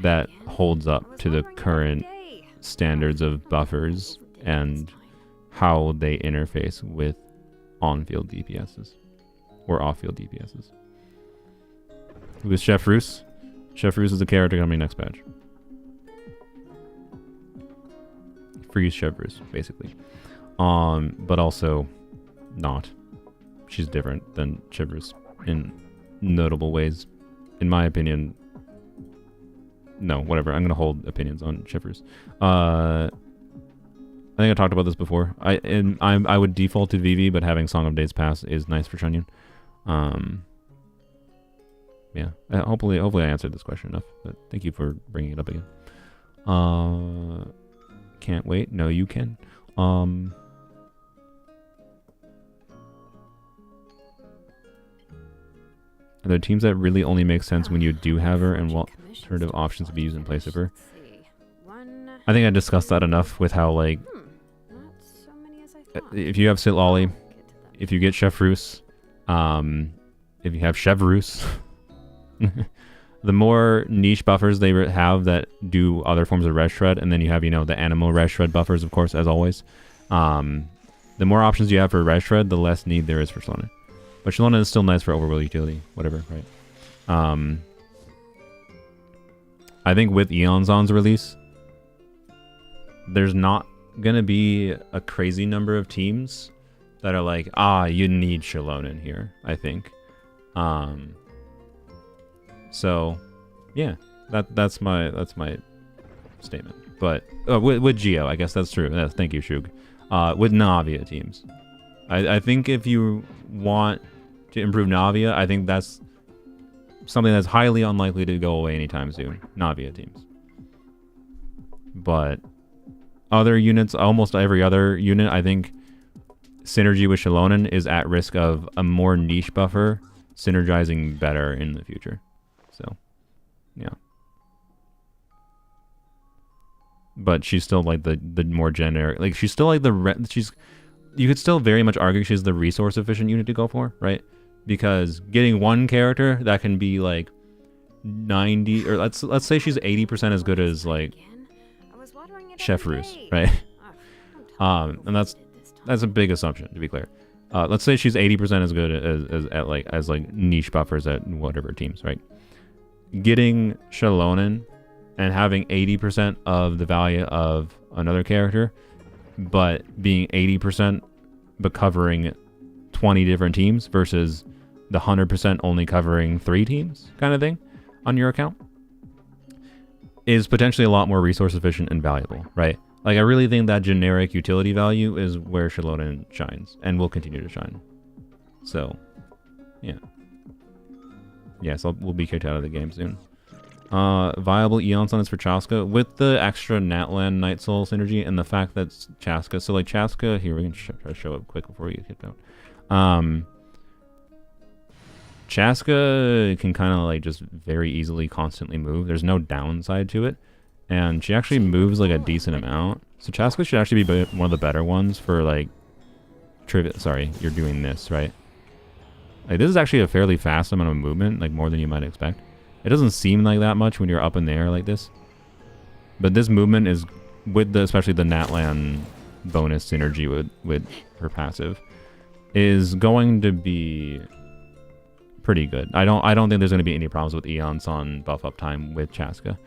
that holds up to the current standards of buffers and how they interface with on-field DPSs. Or off-field DPSs. With Chevreuse. Chevreuse is the character coming next patch. Freeze Chevreuse, basically. But also not. She's different than Chevreuse in notable ways. In my opinion, no, whatever. I'm gonna hold opinions on Chevreuse. I think I talked about this before. I would default to Vivi, but having Song of Days Pass is nice for Xianyun. Yeah, hopefully I answered this question enough, but thank you for bringing it up again. Can't wait. No, you can. Are there teams that really only make sense when you do have her and what alternative options to be used in place of her? I think I discussed that enough with how, like, Not so many as I thought. if you have Sitlolly, I'll get to them. if you get Chevreuse, if you have Chevreuse, the more niche buffers they have that do other forms of red shred, and then you have, you know, the animal red shred buffers, of course, as always. The more options you have for red shred, the less need there is for Xilonen. But Xilonen is still nice for overworld utility, whatever, right? I think with Iansan's release, there's not gonna be a crazy number of teams that are like, you need Xilonen here, I think. So yeah, that's my statement. But with Geo, I guess that's true. Thank you, Shug. With Navia teams, I think if you want to improve Navia, I think that's something that's highly unlikely to go away anytime soon. Navia teams. But other units, almost every other unit, I think synergy with Xilonen is at risk of a more niche buffer synergizing better in the future. So, yeah. But she's still like the more generic, like she's still like you could still very much argue she's the resource efficient unit to go for, right? Because getting one character that can be like 90, or let's say she's 80% as good as like Chevreuse, right? And that's a big assumption, to be clear. Let's say she's 80% as good as like niche buffers at whatever teams, right? Getting Xilonen and having 80% of the value of another character, but being 80% but covering 20 different teams versus the 100% only covering 3 teams kind of thing on your account is potentially a lot more resource efficient and valuable, right? Like, I really think that generic utility value is where Xilonen shines and will continue to shine. So, yeah. Yes, we'll be kicked out of the game soon. Viable Iansan is for Chaska with the extra Natlan Night Soul synergy and the fact that Chaska, so like Chaska, here we can try to show up quick before we get kicked out. Chaska can kind of like just very easily constantly move. There's no downside to it. And she actually moves like a decent amount. So Chaska should actually be one of the better ones for like trivia. Sorry, you're doing this, right? Like, this is actually a fairly fast amount of movement, like more than you might expect. It doesn't seem like that much when you're up in the air like this. But this movement is, with especially the Natlan bonus synergy with her passive, is going to be pretty good. I don't think there's going to be any problems with Iansan buff up time with Chaska.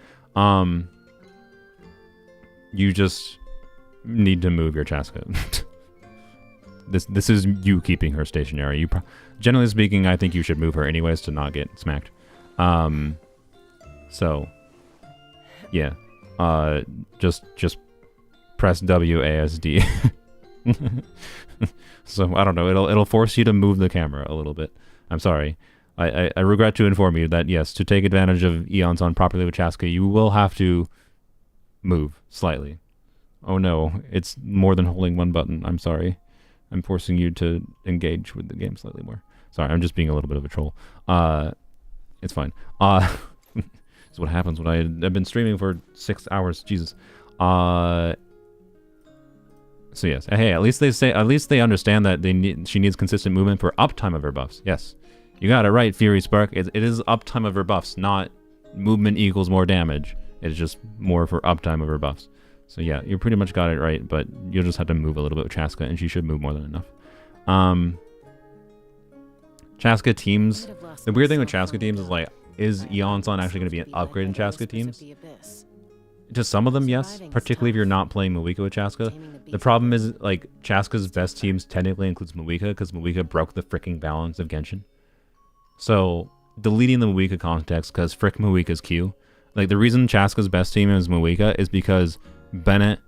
You just need to move your Chaska. This is you keeping her stationary. Generally speaking, I think you should move her anyways to not get smacked. So yeah, just press WASD. So I don't know, it'll force you to move the camera a little bit. I'm sorry. I regret to inform you that yes, to take advantage of Iansan properly with Chaska, you will have to move slightly. Oh no, it's more than holding one button. I'm sorry. I'm forcing you to engage with the game slightly more. Sorry, I'm just being a little bit of a troll. It's fine. It's what happens when I've been streaming for 6 hours. Jesus. So yes. Hey, at least they understand that she needs consistent movement for uptime of her buffs. Yes. You got it right, Fury Spark. It is uptime of her buffs, not movement equals more damage. It's just more for uptime of her buffs. So yeah, you pretty much got it right, but you'll just have to move a little bit with Chaska, and she should move more than enough. Chaska teams, the weird thing with Chaska teams is like, is Iansan actually going to be an upgrade in Chaska teams? To some of them, yes, particularly if you're not playing Mawika with Chaska. The problem is, like, Chaska's best teams technically includes Mawika, because Mawika broke the freaking balance of Genshin. So, deleting the Mawika context, because frick Mawika's Q. Like, the reason Chaska's best team is Mawika is because Bennett,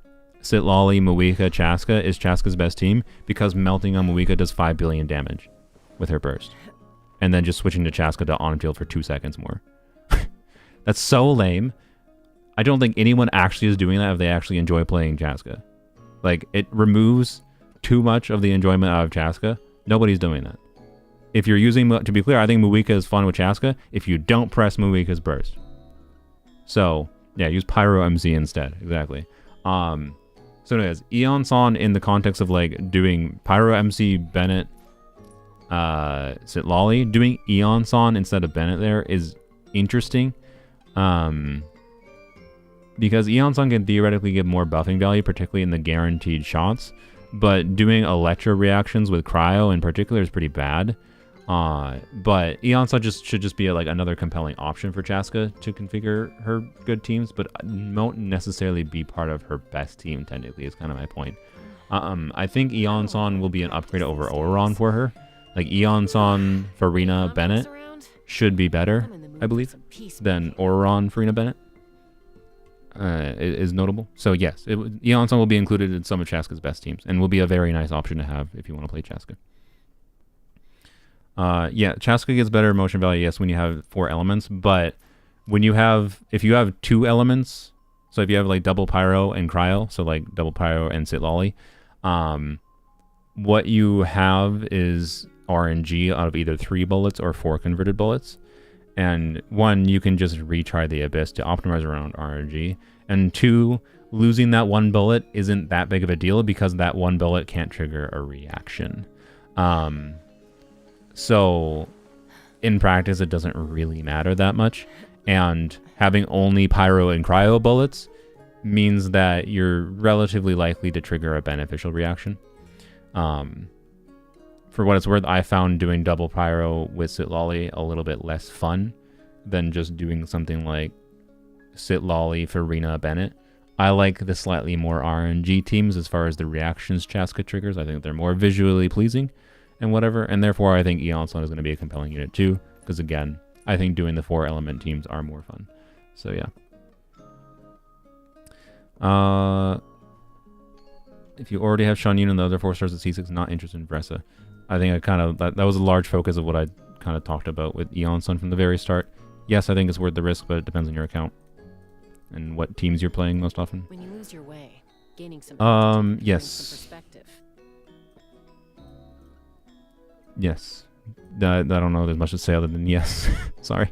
Sitlolly, Mawika, Chaska is Chaska's best team, because melting on Mawika does 5 billion damage with her burst. And then just switching to Chaska to on-field for 2 seconds more. That's so lame. I don't think anyone actually is doing that if they actually enjoy playing Chaska. Like, it removes too much of the enjoyment out of Chaska. Nobody's doing that. If you're using, to be clear, I think Mawika is fun with Chaska if you don't press Mawika's burst. So, Yeah, use Pyro MC instead. Exactly. So anyways, Iansan in the context of like doing Pyro MC Bennett, Sitlali, doing Iansan instead of Bennett there is interesting. Because Iansan can theoretically give more buffing value, particularly in the guaranteed shots. But doing electro reactions with cryo in particular is pretty bad. But Iansan should just be like another compelling option for Chaska to configure her good teams, but won't necessarily be part of her best team, technically, is kind of my point. I think Iansan will be an upgrade over Oron for her. Like Iansan, Farina, Bennett should be better, I believe, than Oron, Farina, Bennett. Is notable. So yes, Iansan will be included in some of Chaska's best teams and will be a very nice option to have if you want to play Chaska. Yeah, Chaska gets better motion value, yes, when you have 4 elements, but when if you have 2 elements, so if you have like double Pyro and Cryo, so like double Pyro and Sitlali, what you have is RNG out of either 3 bullets or 4 converted bullets. And 1, you can just retry the Abyss to optimize around RNG. And 2, losing that 1 bullet isn't that big of a deal because that 1 bullet can't trigger a reaction. So in practice, it doesn't really matter that much. And having only Pyro and Cryo bullets means that you're relatively likely to trigger a beneficial reaction. For what it's worth, I found doing double Pyro with Sitlali a little bit less fun than just doing something like Sitlali, Farina, Bennett. I like the slightly more RNG teams as far as the reactions Chaska triggers. I think they're more visually pleasing and whatever, and therefore I think Iansan is going to be a compelling unit too, because again, I think doing the 4 element teams are more fun. So yeah. If you already have Xianyun and the other 4 stars at C6, not interested in Varesa. I think that was a large focus of what I kind of talked about with Iansan from the very start. Yes, I think it's worth the risk, but it depends on your account and what teams you're playing most often. When you lose your way, gaining some yes. some perspective. Yes. I don't know there's much to say other than yes. Sorry.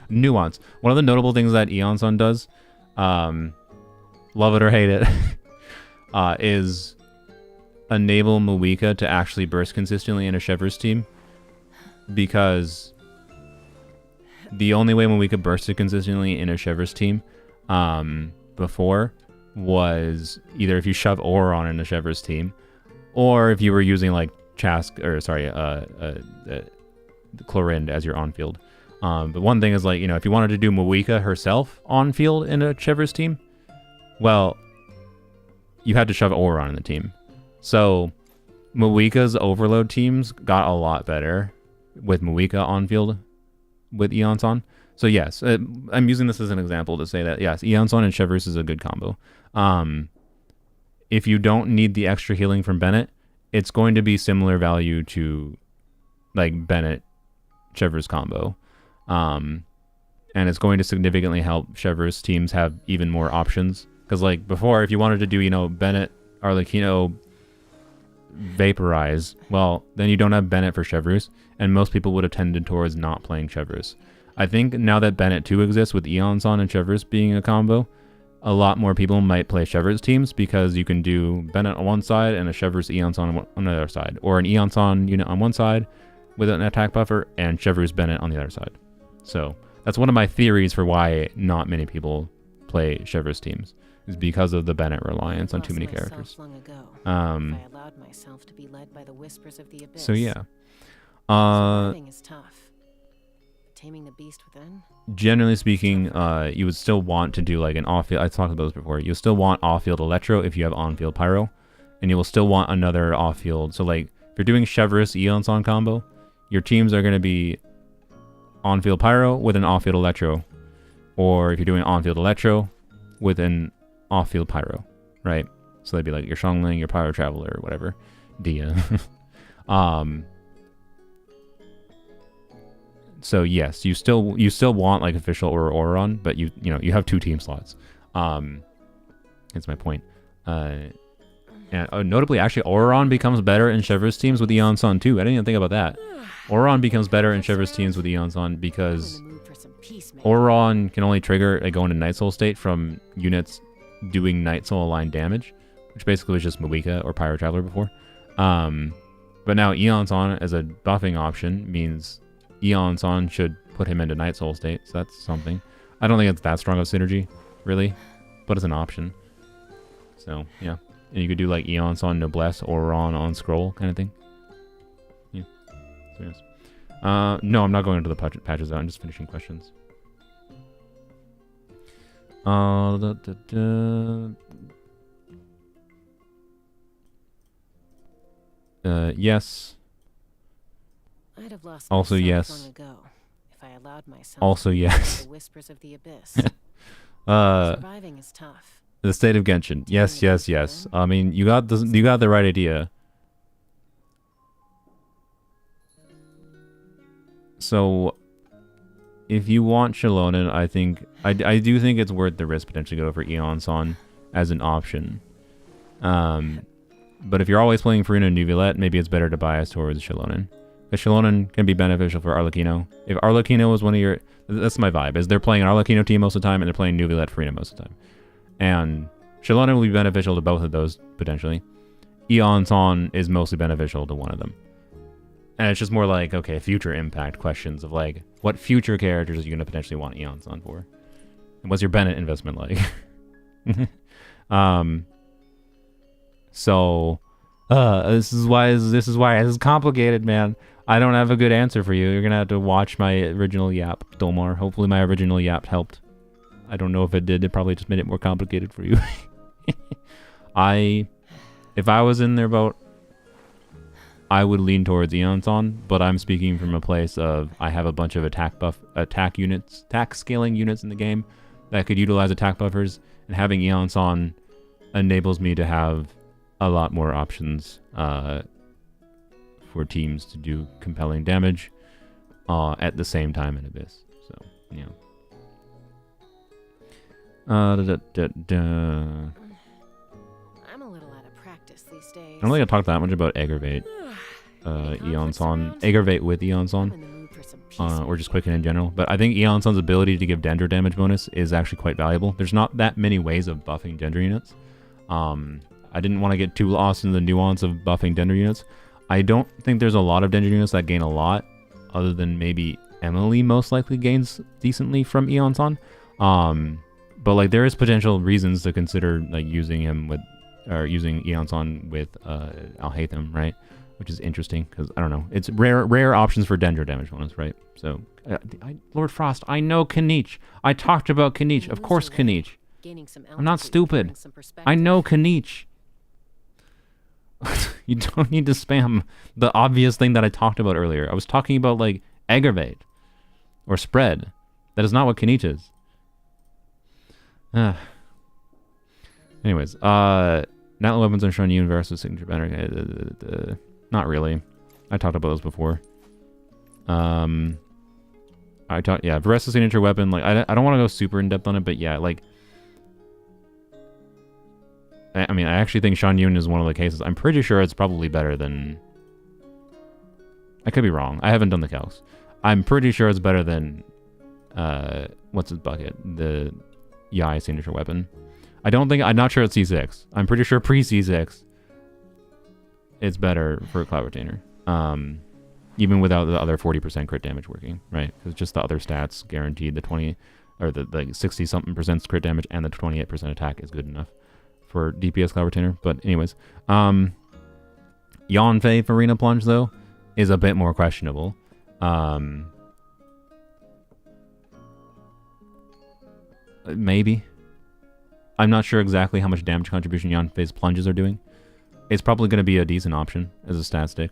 Nuance. One of the notable things that Iansan does, love it or hate it, is enable Mawika to actually burst consistently in a Chevreuse team, because the only way Mawika bursted consistently in a Chevreuse team before was either if you shove Oron in a Chevreuse team, or if you were using like Chlorind as your on-field. But one thing is, like, if you wanted to do Mawika herself on-field in a Chevreuse team, well, you had to shove Oron in the team. So Mawika's overload teams got a lot better with Mawika on field with Iansan. So yes, I'm using this as an example to say that yes, Iansan and Chevreuse is a good combo. If you don't need the extra healing from Bennett, it's going to be similar value to like Bennett Chevreuse combo. And it's going to significantly help Chevreuse teams have even more options. Because like before, if you wanted to do, Bennett, Arlecchino, Vaporize, well, then you don't have Bennett for Chevreuse, and most people would have tended towards not playing Chevreuse. I think now that Bennett 2 exists with Iansan and Chevreuse being a combo, a lot more people might play Chevreuse teams because you can do Bennett on one side and a Chevreuse Iansan on the other side, or an Iansan unit on one side with an attack buffer and Chevreuse Bennett on the other side. So that's one of my theories for why not many people play Chevreuse teams, is because of the Bennett reliance on too many characters. So yeah. Is tough. Taming the beast within? Generally speaking, you would still want to do like an off-field. I talked about this before. You'll still want off-field Electro if you have on-field Pyro, and you will still want another off-field. So like if you're doing Chevreuse Iansan combo, your teams are going to be on-field Pyro with an off-field Electro, or if you're doing on-field Electro with an off-field Pyro, right? So they'd be like your Xiongling, your Pyro Traveler, or whatever, Dia. So yes, you still want like official or Oron, but you have 2 team slots. That's my point. And notably, actually, Oron becomes better in Chevreuse teams with Iansan too. I didn't even think about that. Oron becomes better in Chevreuse teams with Iansan because peacemaker. Auron can only trigger a go into Night Soul state from units doing Night Soul aligned damage, which basically was just Mawika or Pyro Traveler before. But now Iansan as a buffing option means Iansan should put him into Night Soul state, so that's something. I don't think it's that strong of synergy, really, but it's an option. So, yeah. And you could do like Iansan Noblesse or on scroll kind of thing. Yeah. So, yes. No, I'm not going into the patches out. I'm just finishing questions. Yes. I'd have lost Also myself yes. long ago if I allowed myself Also to yes. the whispers of the abyss. Uh, Surviving is tough. the state of Genshin. Yes, yes, yes. I mean, you got the right idea. So, if you want Xilonen, I think I do think it's worth the risk potentially go for Iansan as an option. But if you're always playing Farina and Nuvilet, maybe it's better to bias towards Xilonen. Because Xilonen can be beneficial for Arlecchino. If Arlecchino was one of your... That's my vibe, is they're playing an Arlecchino team most of the time, and they're playing Nuvilet Farina most of the time. And Xilonen will be beneficial to both of those, potentially. Iansan is mostly beneficial to one of them. And it's just more like, okay, future impact questions of like, what future characters are you going to potentially want Iansan for? And what's your Bennett investment like? So, this is why this is complicated, man. I don't have a good answer for you. You're gonna have to watch my original yap, Domar. Hopefully my original yap helped. I don't know if it did. It probably just made it more complicated for you. If I was in their boat, I would lean towards Iansan, but I'm speaking from a place of I have a bunch of attack scaling units in the game that could utilize attack buffers, and having Iansan enables me to have a lot more options for teams to do compelling damage at the same time in Abyss. So, yeah. I'm a little out of practice these days. I don't think I talked that much about Aggravate. Aggravate with Iansan. Or just Quicken in general. But I think Iansan's ability to give Dendro damage bonus is actually quite valuable. There's not that many ways of buffing Dendro units. I didn't want to get too lost in the nuance of buffing Dendro units. I don't think there's a lot of Dendro units that gain a lot, other than maybe Emily most likely gains decently from Iansan. But like there is potential reasons to consider like using Iansan with Alhaitham, right? Which is interesting because I don't know. It's rare options for Dendro damage bonus, right? So Lord Frost, I know Kanich. I talked about Kanich. Of course Kanich. I'm not stupid. I know Kanich. You don't need to spam the obvious thing that I talked about earlier. I was talking about like aggravate or spread. That is not what Kanich is. Anyways, Nightly weapons on Xianyun versus signature banner. Not really. I talked about those before. Varesa's signature weapon. Like I don't want to go super in depth on it, but yeah, like. I mean, I actually think Xianyun is one of the cases. I'm pretty sure it's probably better than... I could be wrong. I haven't done the calcs. I'm pretty sure it's better than... what's his bucket? The Yai signature weapon. I'm not sure it's C6. I'm pretty sure pre-C6 it's better for a Cloud Retainer. Even without the other 40% crit damage working, right? Because just the other stats guaranteed the 20... Or the 60-something percent crit damage and the 28% attack is good enough for DPS Cloud Retainer. But anyways, Yanfei Farina Plunge though is a bit more questionable. Maybe. I'm not sure exactly how much damage contribution Yanfei's plunges are doing. It's probably going to be a decent option as a stat stick,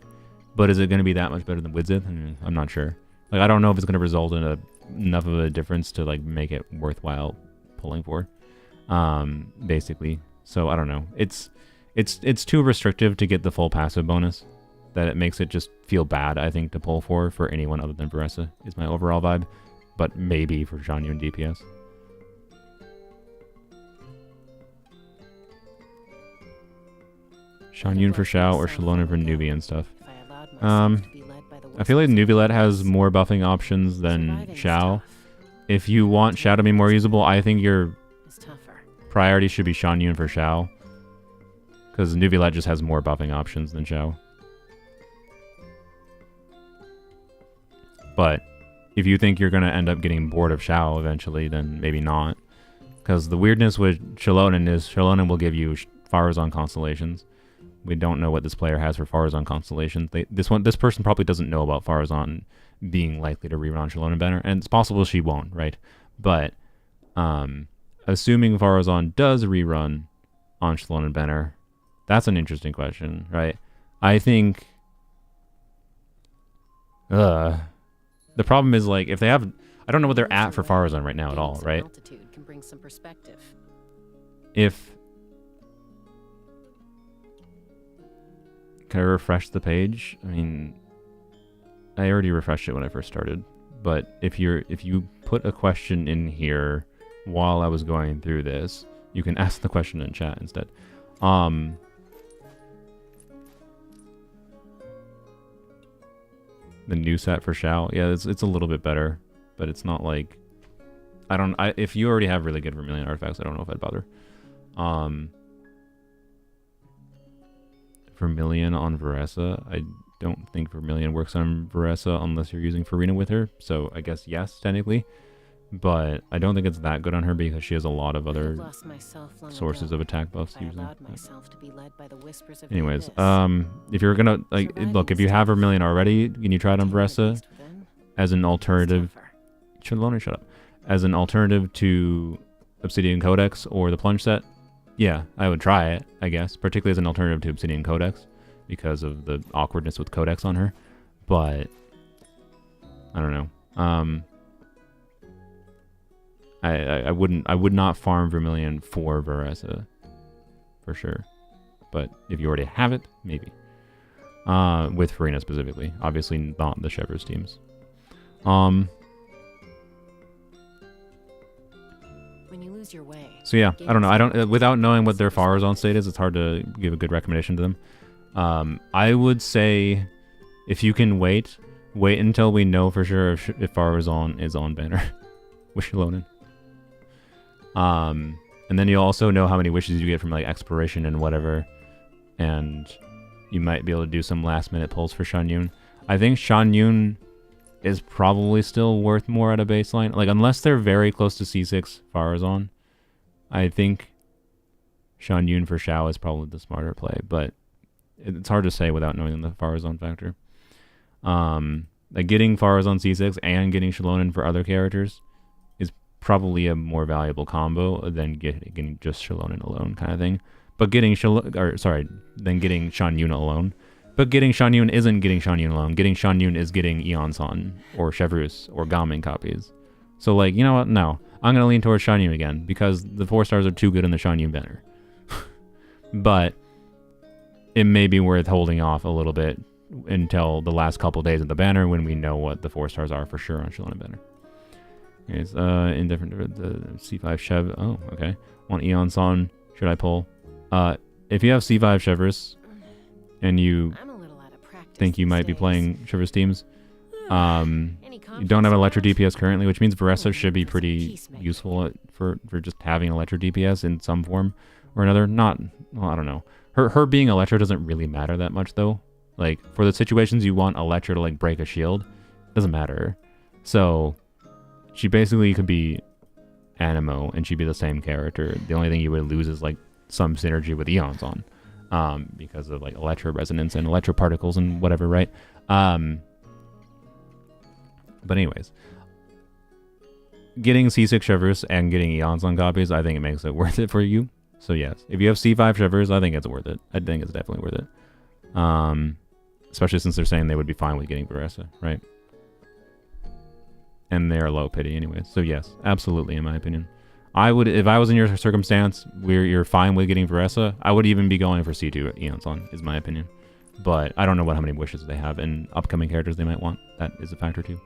but is it going to be that much better than Widzith? I'm not sure. Like I don't know if it's going to result in enough of a difference to like make it worthwhile pulling for. Basically. So I don't know. It's too restrictive to get the full passive bonus that it makes it just feel bad, I think, to pull for anyone other than Varesa is my overall vibe. But maybe for Xianyun DPS. Xianyun for Xiao or Xilonen for Nubi and stuff. I feel like Nubilet has more buffing options than Xiao. if you want Xiao to be more usable, I think your It's tougher. priority should be Xianyun for Xiao. Because Nuvilet just has more buffing options than Xiao. But if you think you're going to end up getting bored of Xiao eventually, then maybe not. Because the weirdness with Xilonen is Xilonen will give you Farazan constellations. We don't know what this player has for Farazan constellations. This person probably doesn't know about Farazan being likely to rerun Xilonen banner, and it's possible she won't, right? But assuming Farazan does rerun on Xilonen banner, that's an interesting question, right? I think the problem is, like, if they have, I don't know what they're at for Farazan right now at all, right? Altitude can bring some perspective. If can I refresh the page? I mean, I already refreshed it when I first started, but if you put a question in here while I was going through this, you can ask the question in chat instead. The new set for Xiao, yeah, it's a little bit better, but it's not like if you already have really good Vermilion artifacts, I don't know if I'd bother. Vermilion on Varesa, I don't think Vermilion works on Varesa unless you're using Farina with her, so I guess yes, technically, but I don't think it's that good on her because she has a lot of other sources of attack buffs usually. Anyways, if you're gonna, like, look, if you have Vermilion already, can you try it on Varesa as an alternative? Xilonen, shut up. As an alternative to Obsidian Codex or the Plunge set? Yeah, I would try it, I guess, particularly as an alternative to Obsidian Codex because of the awkwardness with Codex on her. But I don't know. I would not farm Vermilion for Varesa for sure. But if you already have it, maybe. With Farina specifically, obviously not the Chevreuse teams. When you lose your way. So yeah, I don't know. Without knowing what their Farazan state is, it's hard to give a good recommendation to them. I would say if you can wait until we know for sure if Farazan is on banner with Xilonen. And then you'll also know how many wishes you get from like exploration and whatever, and you might be able to do some last minute pulls for Xianyun. I think Xianyun is probably still worth more at a baseline. Like, unless they're very close to C6 Farazan, I think Xianyun for Xiao is probably the smarter play, but it's hard to say without knowing the Farazan factor. Like, getting Farazan C6 and getting Xilonen for other characters is probably a more valuable combo than getting just Xilonen alone kind of thing. But getting than getting Xianyun alone. But getting Xianyun isn't getting Xianyun alone. Getting Xianyun is getting Iansan or Chevreuse or Gamin copies. So, like, you know what? No. I'm going to lean towards Xianyun again because the 4 stars are too good in the Xianyun banner. But it may be worth holding off a little bit until the last couple days of the banner when we know what the 4 stars are for sure on Xilonen banner. It's indifferent. The C5 Chev. Oh, okay. Want Iansan? Should I pull? If you have C5 Chevreuse and you think you might be playing Chevreuse teams, you don't have Electro DPS currently, which means Varesa should be pretty useful for just having Electro DPS in some form or another. I don't know. Her being Electro doesn't really matter that much though. Like, for the situations you want Electro to like break a shield, it doesn't matter. So she basically could be Animo and she'd be the same character. The only thing you would lose is like some synergy with Iansan, because of like electro resonance and electro particles and whatever, right? But anyways, getting C6 Chevreuse and getting Iansan copies, I think it makes it worth it for you. So yes, if you have C5 Chevreuse, I think it's worth it. I think it's definitely worth it. Especially since they're saying they would be fine with getting Varesa, right? And they're low pity anyways. So yes, absolutely, in my opinion. I would, if I was in your circumstance where you're fine with getting Varesa, I would even be going for C2 Iansan, is my opinion. But I don't know how many wishes they have and upcoming characters they might want. That is a factor too.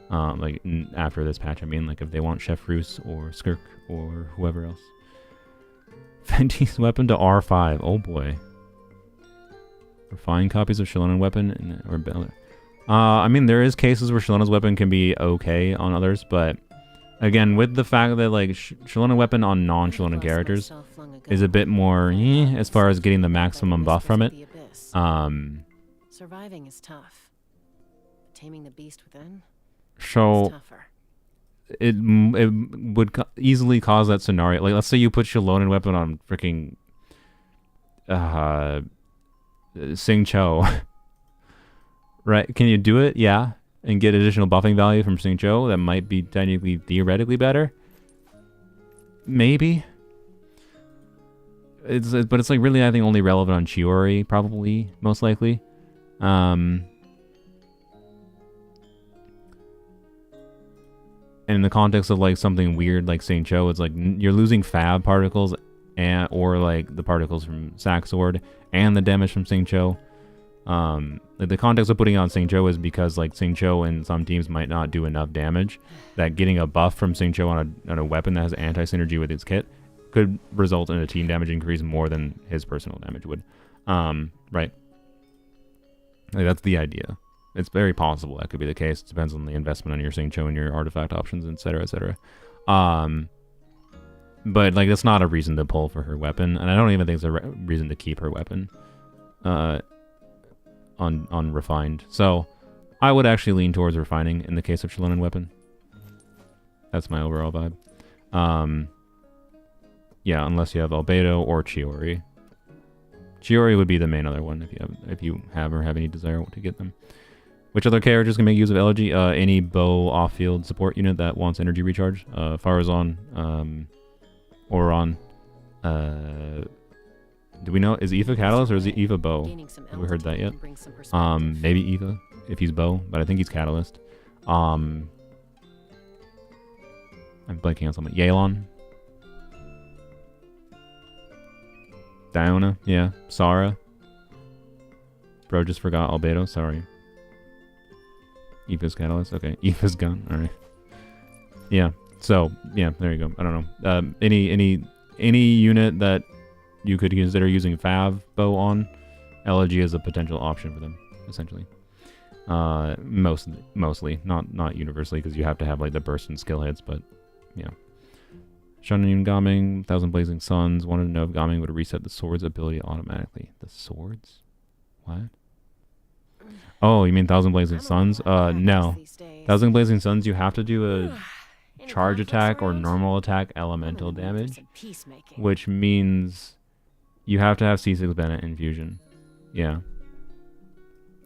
Like after this patch, I mean, like if they want Chevreuse or Skirk or whoever else. Venti's weapon to R5. Oh boy. Refine copies of Xilonen weapon or I mean, there is cases where Shilonen's weapon can be okay on others, but Again, with the fact that like Xilonen weapon on non-Xilonen characters is a bit more as far as getting the maximum buff from it. Surviving is tough. Taming the beast within is So tougher. it would easily cause that scenario. Like, let's say you put Xilonen weapon on freaking Sing Cho, right? Can you do it? Yeah, and get additional buffing value from Sing Cho. That might be technically theoretically better. Maybe. But it's like really, I think, only relevant on Chiori, probably, most likely. And in the context of like something weird like Saint Cho, it's like you're losing fab particles or like the particles from Sack Sword and the damage from Saint Cho. Like the context of putting on Saint Cho is because like Saint Cho and some teams might not do enough damage that getting a buff from Saint Cho on a weapon that has anti-synergy with its kit could result in a team damage increase more than his personal damage would. Right. Like that's the idea. It's very possible that could be the case. It depends on the investment on your Saint Cho and your artifact options, etc., etc. But like that's not a reason to pull for her weapon, and I don't even think it's a reason to keep her weapon on refined. So I would actually lean towards refining in the case of Xilonen weapon. That's my overall vibe. Yeah, unless you have Albedo or Chiori. Chiori would be the main other one if you have or have any desire to get them. Which other characters can make use of elegy? Any bow off-field support unit that wants energy recharge. Farazan, Oron. Do we know? Is Aoife Catalyst or is it Aoife Bow? Have we heard that yet? Maybe Aoife, if he's Bow, but I think he's Catalyst. I'm blanking on something. Yelan. Diona, yeah. Sara. Bro, just forgot Albedo, sorry. Aoife's Catalyst, okay. Aoife's Gun, alright. Yeah, so, yeah, there you go. I don't know. Any unit that you could consider using Fav Bow on, Elegy is a potential option for them, essentially. Mostly, not universally, because you have to have like the burst and skill hits, but yeah. Xianyun Gaming, 1,000 Blazing Suns, wanted to know if Gaming would reset the sword's ability automatically. The swords? What? Oh, you mean 1,000 Blazing Suns? No. 1,000 Blazing Suns, you have to do a charge attack or normal attack elemental damage, which means you have to have C6 Bennett infusion. Yeah.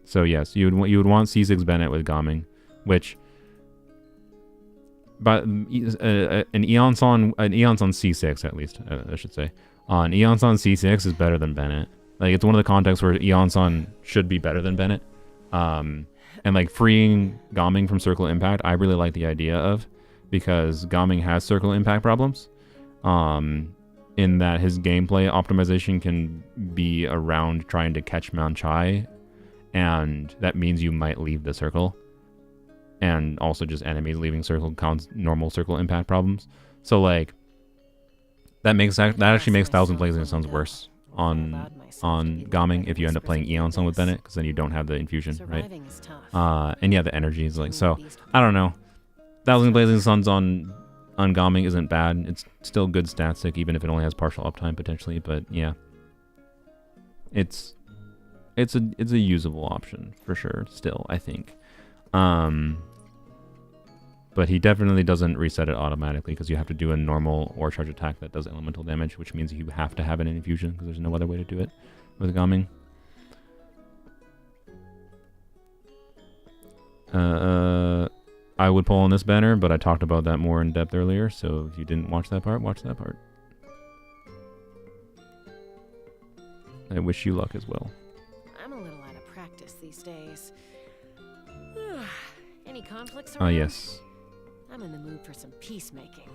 So yes, you would want C6 Bennett with Gaming, which, but an Iansan C6 at least, I should say. An Iansan C6 is better than Bennett. Like it's one of the contexts where Iansan should be better than Bennett. And like freeing Gaming from circle impact, I really like the idea of, because Gaming has circle impact problems. In that his gameplay optimization can be around trying to catch Mount Chai, and that means you might leave the circle. And also just enemies leaving circle normal circle impact problems. So like that actually makes 1,000 Blazing Suns worse on Gaming if you end up playing Iansan with Bennett, because then you don't have the infusion, right? And yeah, the energy is like, so I don't know. 1,000 Blazing Suns on Gaming isn't bad. It's still good stat stick, even if it only has partial uptime potentially. But yeah, it's a usable option for sure. Still, I think. But he definitely doesn't reset it automatically, because you have to do a normal or charge attack that does elemental damage, which means you have to have an infusion, because there's no other way to do it with Gaming. I would pull on this banner, but I talked about that more in depth earlier, so if you didn't watch that part, watch that part. I wish you luck as well. I'm a little out of practice these days. Any conflicts around? Ah, yes. I'm in the mood for some peacemaking.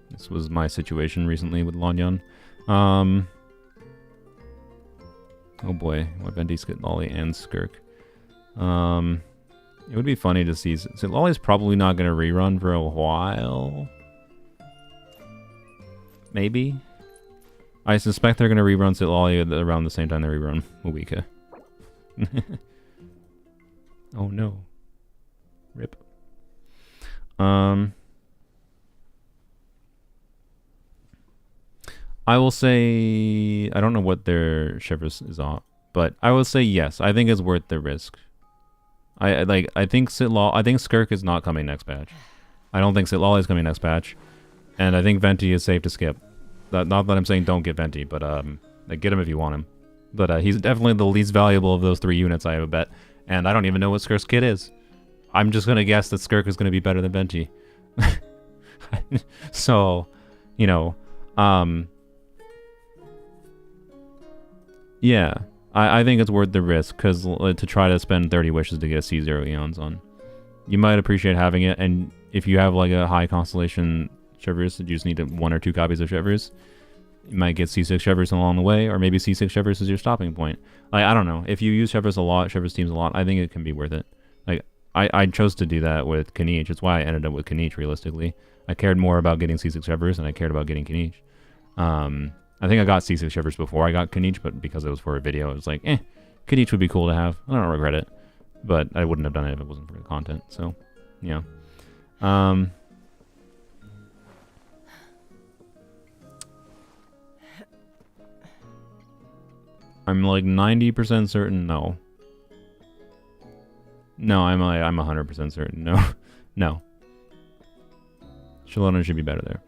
This was my situation recently with Lanyan. Oh boy, what Venti, Skit, Lolly, and Skirk. It would be funny to see. So Lolly's probably not going to rerun for a while. Maybe. I suspect they're going to rerun Sit Lolly around the same time they rerun Mawika. Oh no. Rip. I will say I don't know what their Chevreuse is on, but I will say yes. I think it's worth the risk. I think Skirk is not coming next patch. I don't think Sitlol is coming next patch, and I think Venti is safe to skip. Not that I'm saying don't get Venti, but like get him if you want him. But he's definitely the least valuable of those 3 units, I have a bet. And I don't even know what Skirk's kit is. I'm just gonna guess that Skirk is gonna be better than Venti. So, you know, yeah, I think it's worth the risk, because to try to spend 30 wishes to get C0 Iansan. You might appreciate having it, and if you have like a high constellation Chevreuse, you just need 1 or 2 copies of Chevreuse. You might get C6 Chevreuse along the way, or maybe C6 Chevreuse is your stopping point. Like, I don't know. If you use Chevreuse a lot, Chevreuse teams a lot, I think it can be worth it. Like, I chose to do that with Kanich. It's why I ended up with Kanich, realistically. I cared more about getting C6 Chevreuse than I cared about getting Kanich. I think I got C6 Chevreuse before I got Kanich, but because it was for a video, it was like, Kanich would be cool to have. I don't regret it. But I wouldn't have done it if it wasn't for the content, so, yeah. I'm like 90% certain no. No, I'm 100% certain no. No. Xilonen should be better there.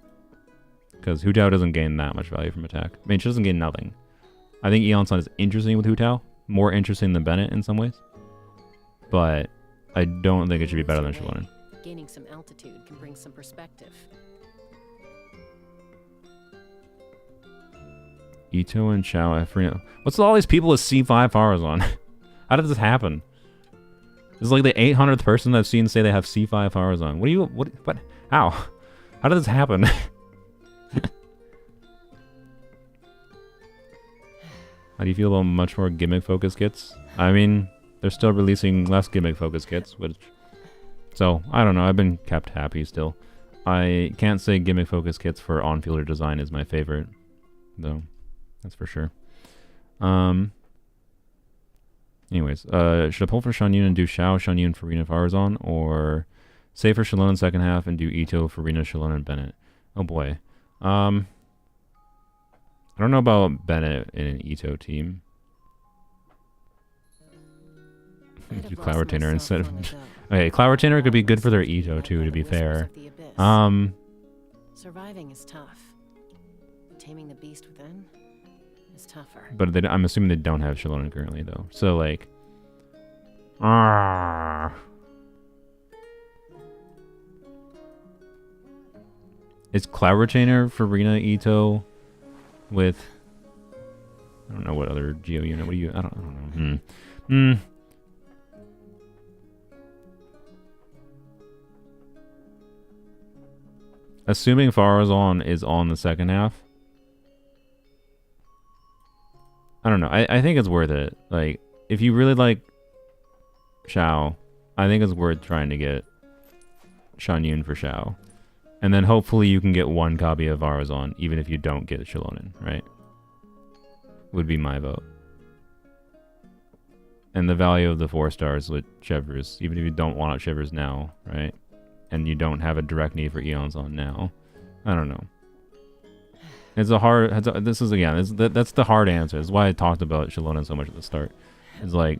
Because Hu Tao doesn't gain that much value from attack. I mean, she doesn't gain nothing. I think Iansan is interesting with Hu Tao. More interesting than Bennett in some ways. But I don't think it should be better than Xilonen. Gaining some altitude can bring some perspective. Ito and Xiao Efrino. What's with all these people with C5 Farazon? How did this happen? This is like the 800th person I've seen say they have C5 Farazon. What? How? How did this happen? How do you feel about much more gimmick-focused kits? I mean, they're still releasing less gimmick-focused kits, which... So, I don't know. I've been kept happy still. I can't say gimmick-focused kits for on-fielder design is my favorite, though. That's for sure. Anyways, should I pull for Xianyun and do Xiao, Xianyun, Farina, Farazon, or save for Xilonen second half and do Ito, Farina, Xilonen, Bennett? Oh boy. I don't know about Bennett in an Ito team. Do Cloud Retainer instead of... Okay, Cloud Retainer could be good for their Ito too, to be fair. Surviving is tough. Taming the beast within is tougher. But I'm assuming they don't have Xilonen currently, though. So, like... Is Cloud Retainer for Rina Ito with... I don't know what other Geo unit. What do you... I don't know. Assuming Farazon is on the second half, I don't know. I think it's worth it. Like, if you really like Xiao, I think it's worth trying to get Xianyun for Xiao. And then hopefully you can get 1 copy of Farazon, even if you don't get Xilonen, right? Would be my vote. And the value of the 4 stars with Chevreuse, even if you don't want Chevreuse now, right? And you don't have a direct need for Iansan now. I don't know. It's a hard... This is, again, that's the hard answer. That's why I talked about Xilonen so much at the start. It's like,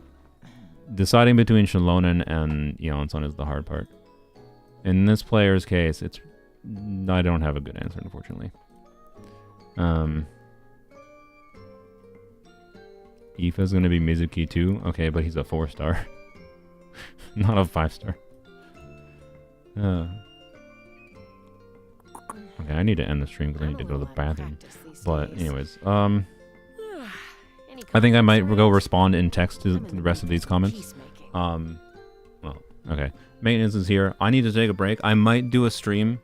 deciding between Xilonen and Iansan is the hard part. In this player's case, it's... I don't have a good answer, unfortunately. Aoife's gonna be Mizuki too? Okay, but he's a 4-star. Not a 5-star. Okay, I need to end the stream because I need to go to the bathroom. But anyways, I think I might go respond in text to the rest of these comments. Well, okay. Maintenance is here. I need to take a break. I might do a stream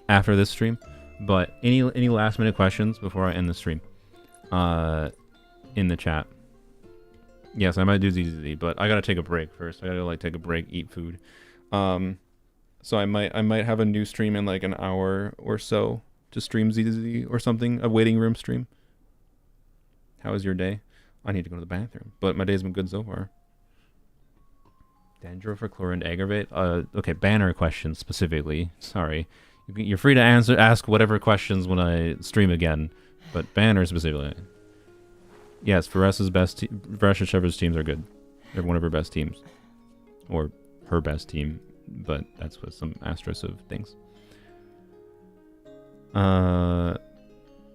after this stream, but any last minute questions before I end the stream? In the chat. Yes, I might do ZZZ, but I gotta take a break first. I gotta like take a break, eat food. So I might have a new stream in like an hour or so to stream ZZZ or something, a waiting room stream. How was your day? I need to go to the bathroom, but my day's been good so far. Dandruff or Chlorine aggravate? Okay, banner questions specifically. Sorry, you're free to ask whatever questions when I stream again. But banner specifically. Yes, Varesa's Varesa Chevreuse teams are good. They're one of her best teams. Or her best team, but that's with some asterisks of things.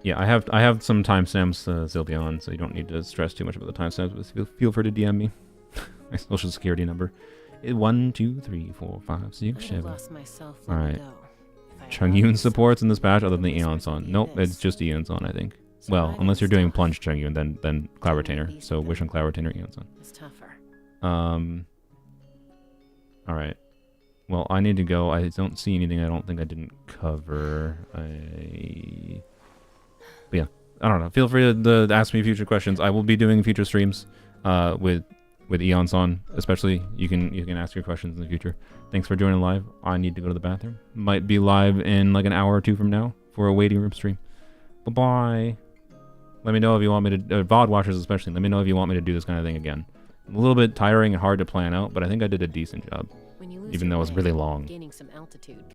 Yeah, I have some timestamps, Zilbion, so you don't need to stress too much about the timestamps, but feel free to DM me. My social security number. 1, 2, 3, 4, 5, 6, 7. Alright. Xianyun supports in this patch other than Iansan. Nope, it's just Iansan, I think. Well, unless you're doing plunge Xianyun, then Cloud Retainer. So wish on Cloud Retainer Iansan. Alright. Well, I need to go. I don't see anything I don't think I didn't cover. But yeah, I don't know. Feel free to ask me future questions. I will be doing future streams with Iansan, especially. You can ask your questions in the future. Thanks for joining live. I need to go to the bathroom. Might be live in like an hour or two from now for a waiting room stream. Bye-bye. Let me know if you want me to, VOD watchers especially, let me know if you want me to do this kind of thing again. A little bit tiring and hard to plan out, but I think I did a decent job. Even though it was really long.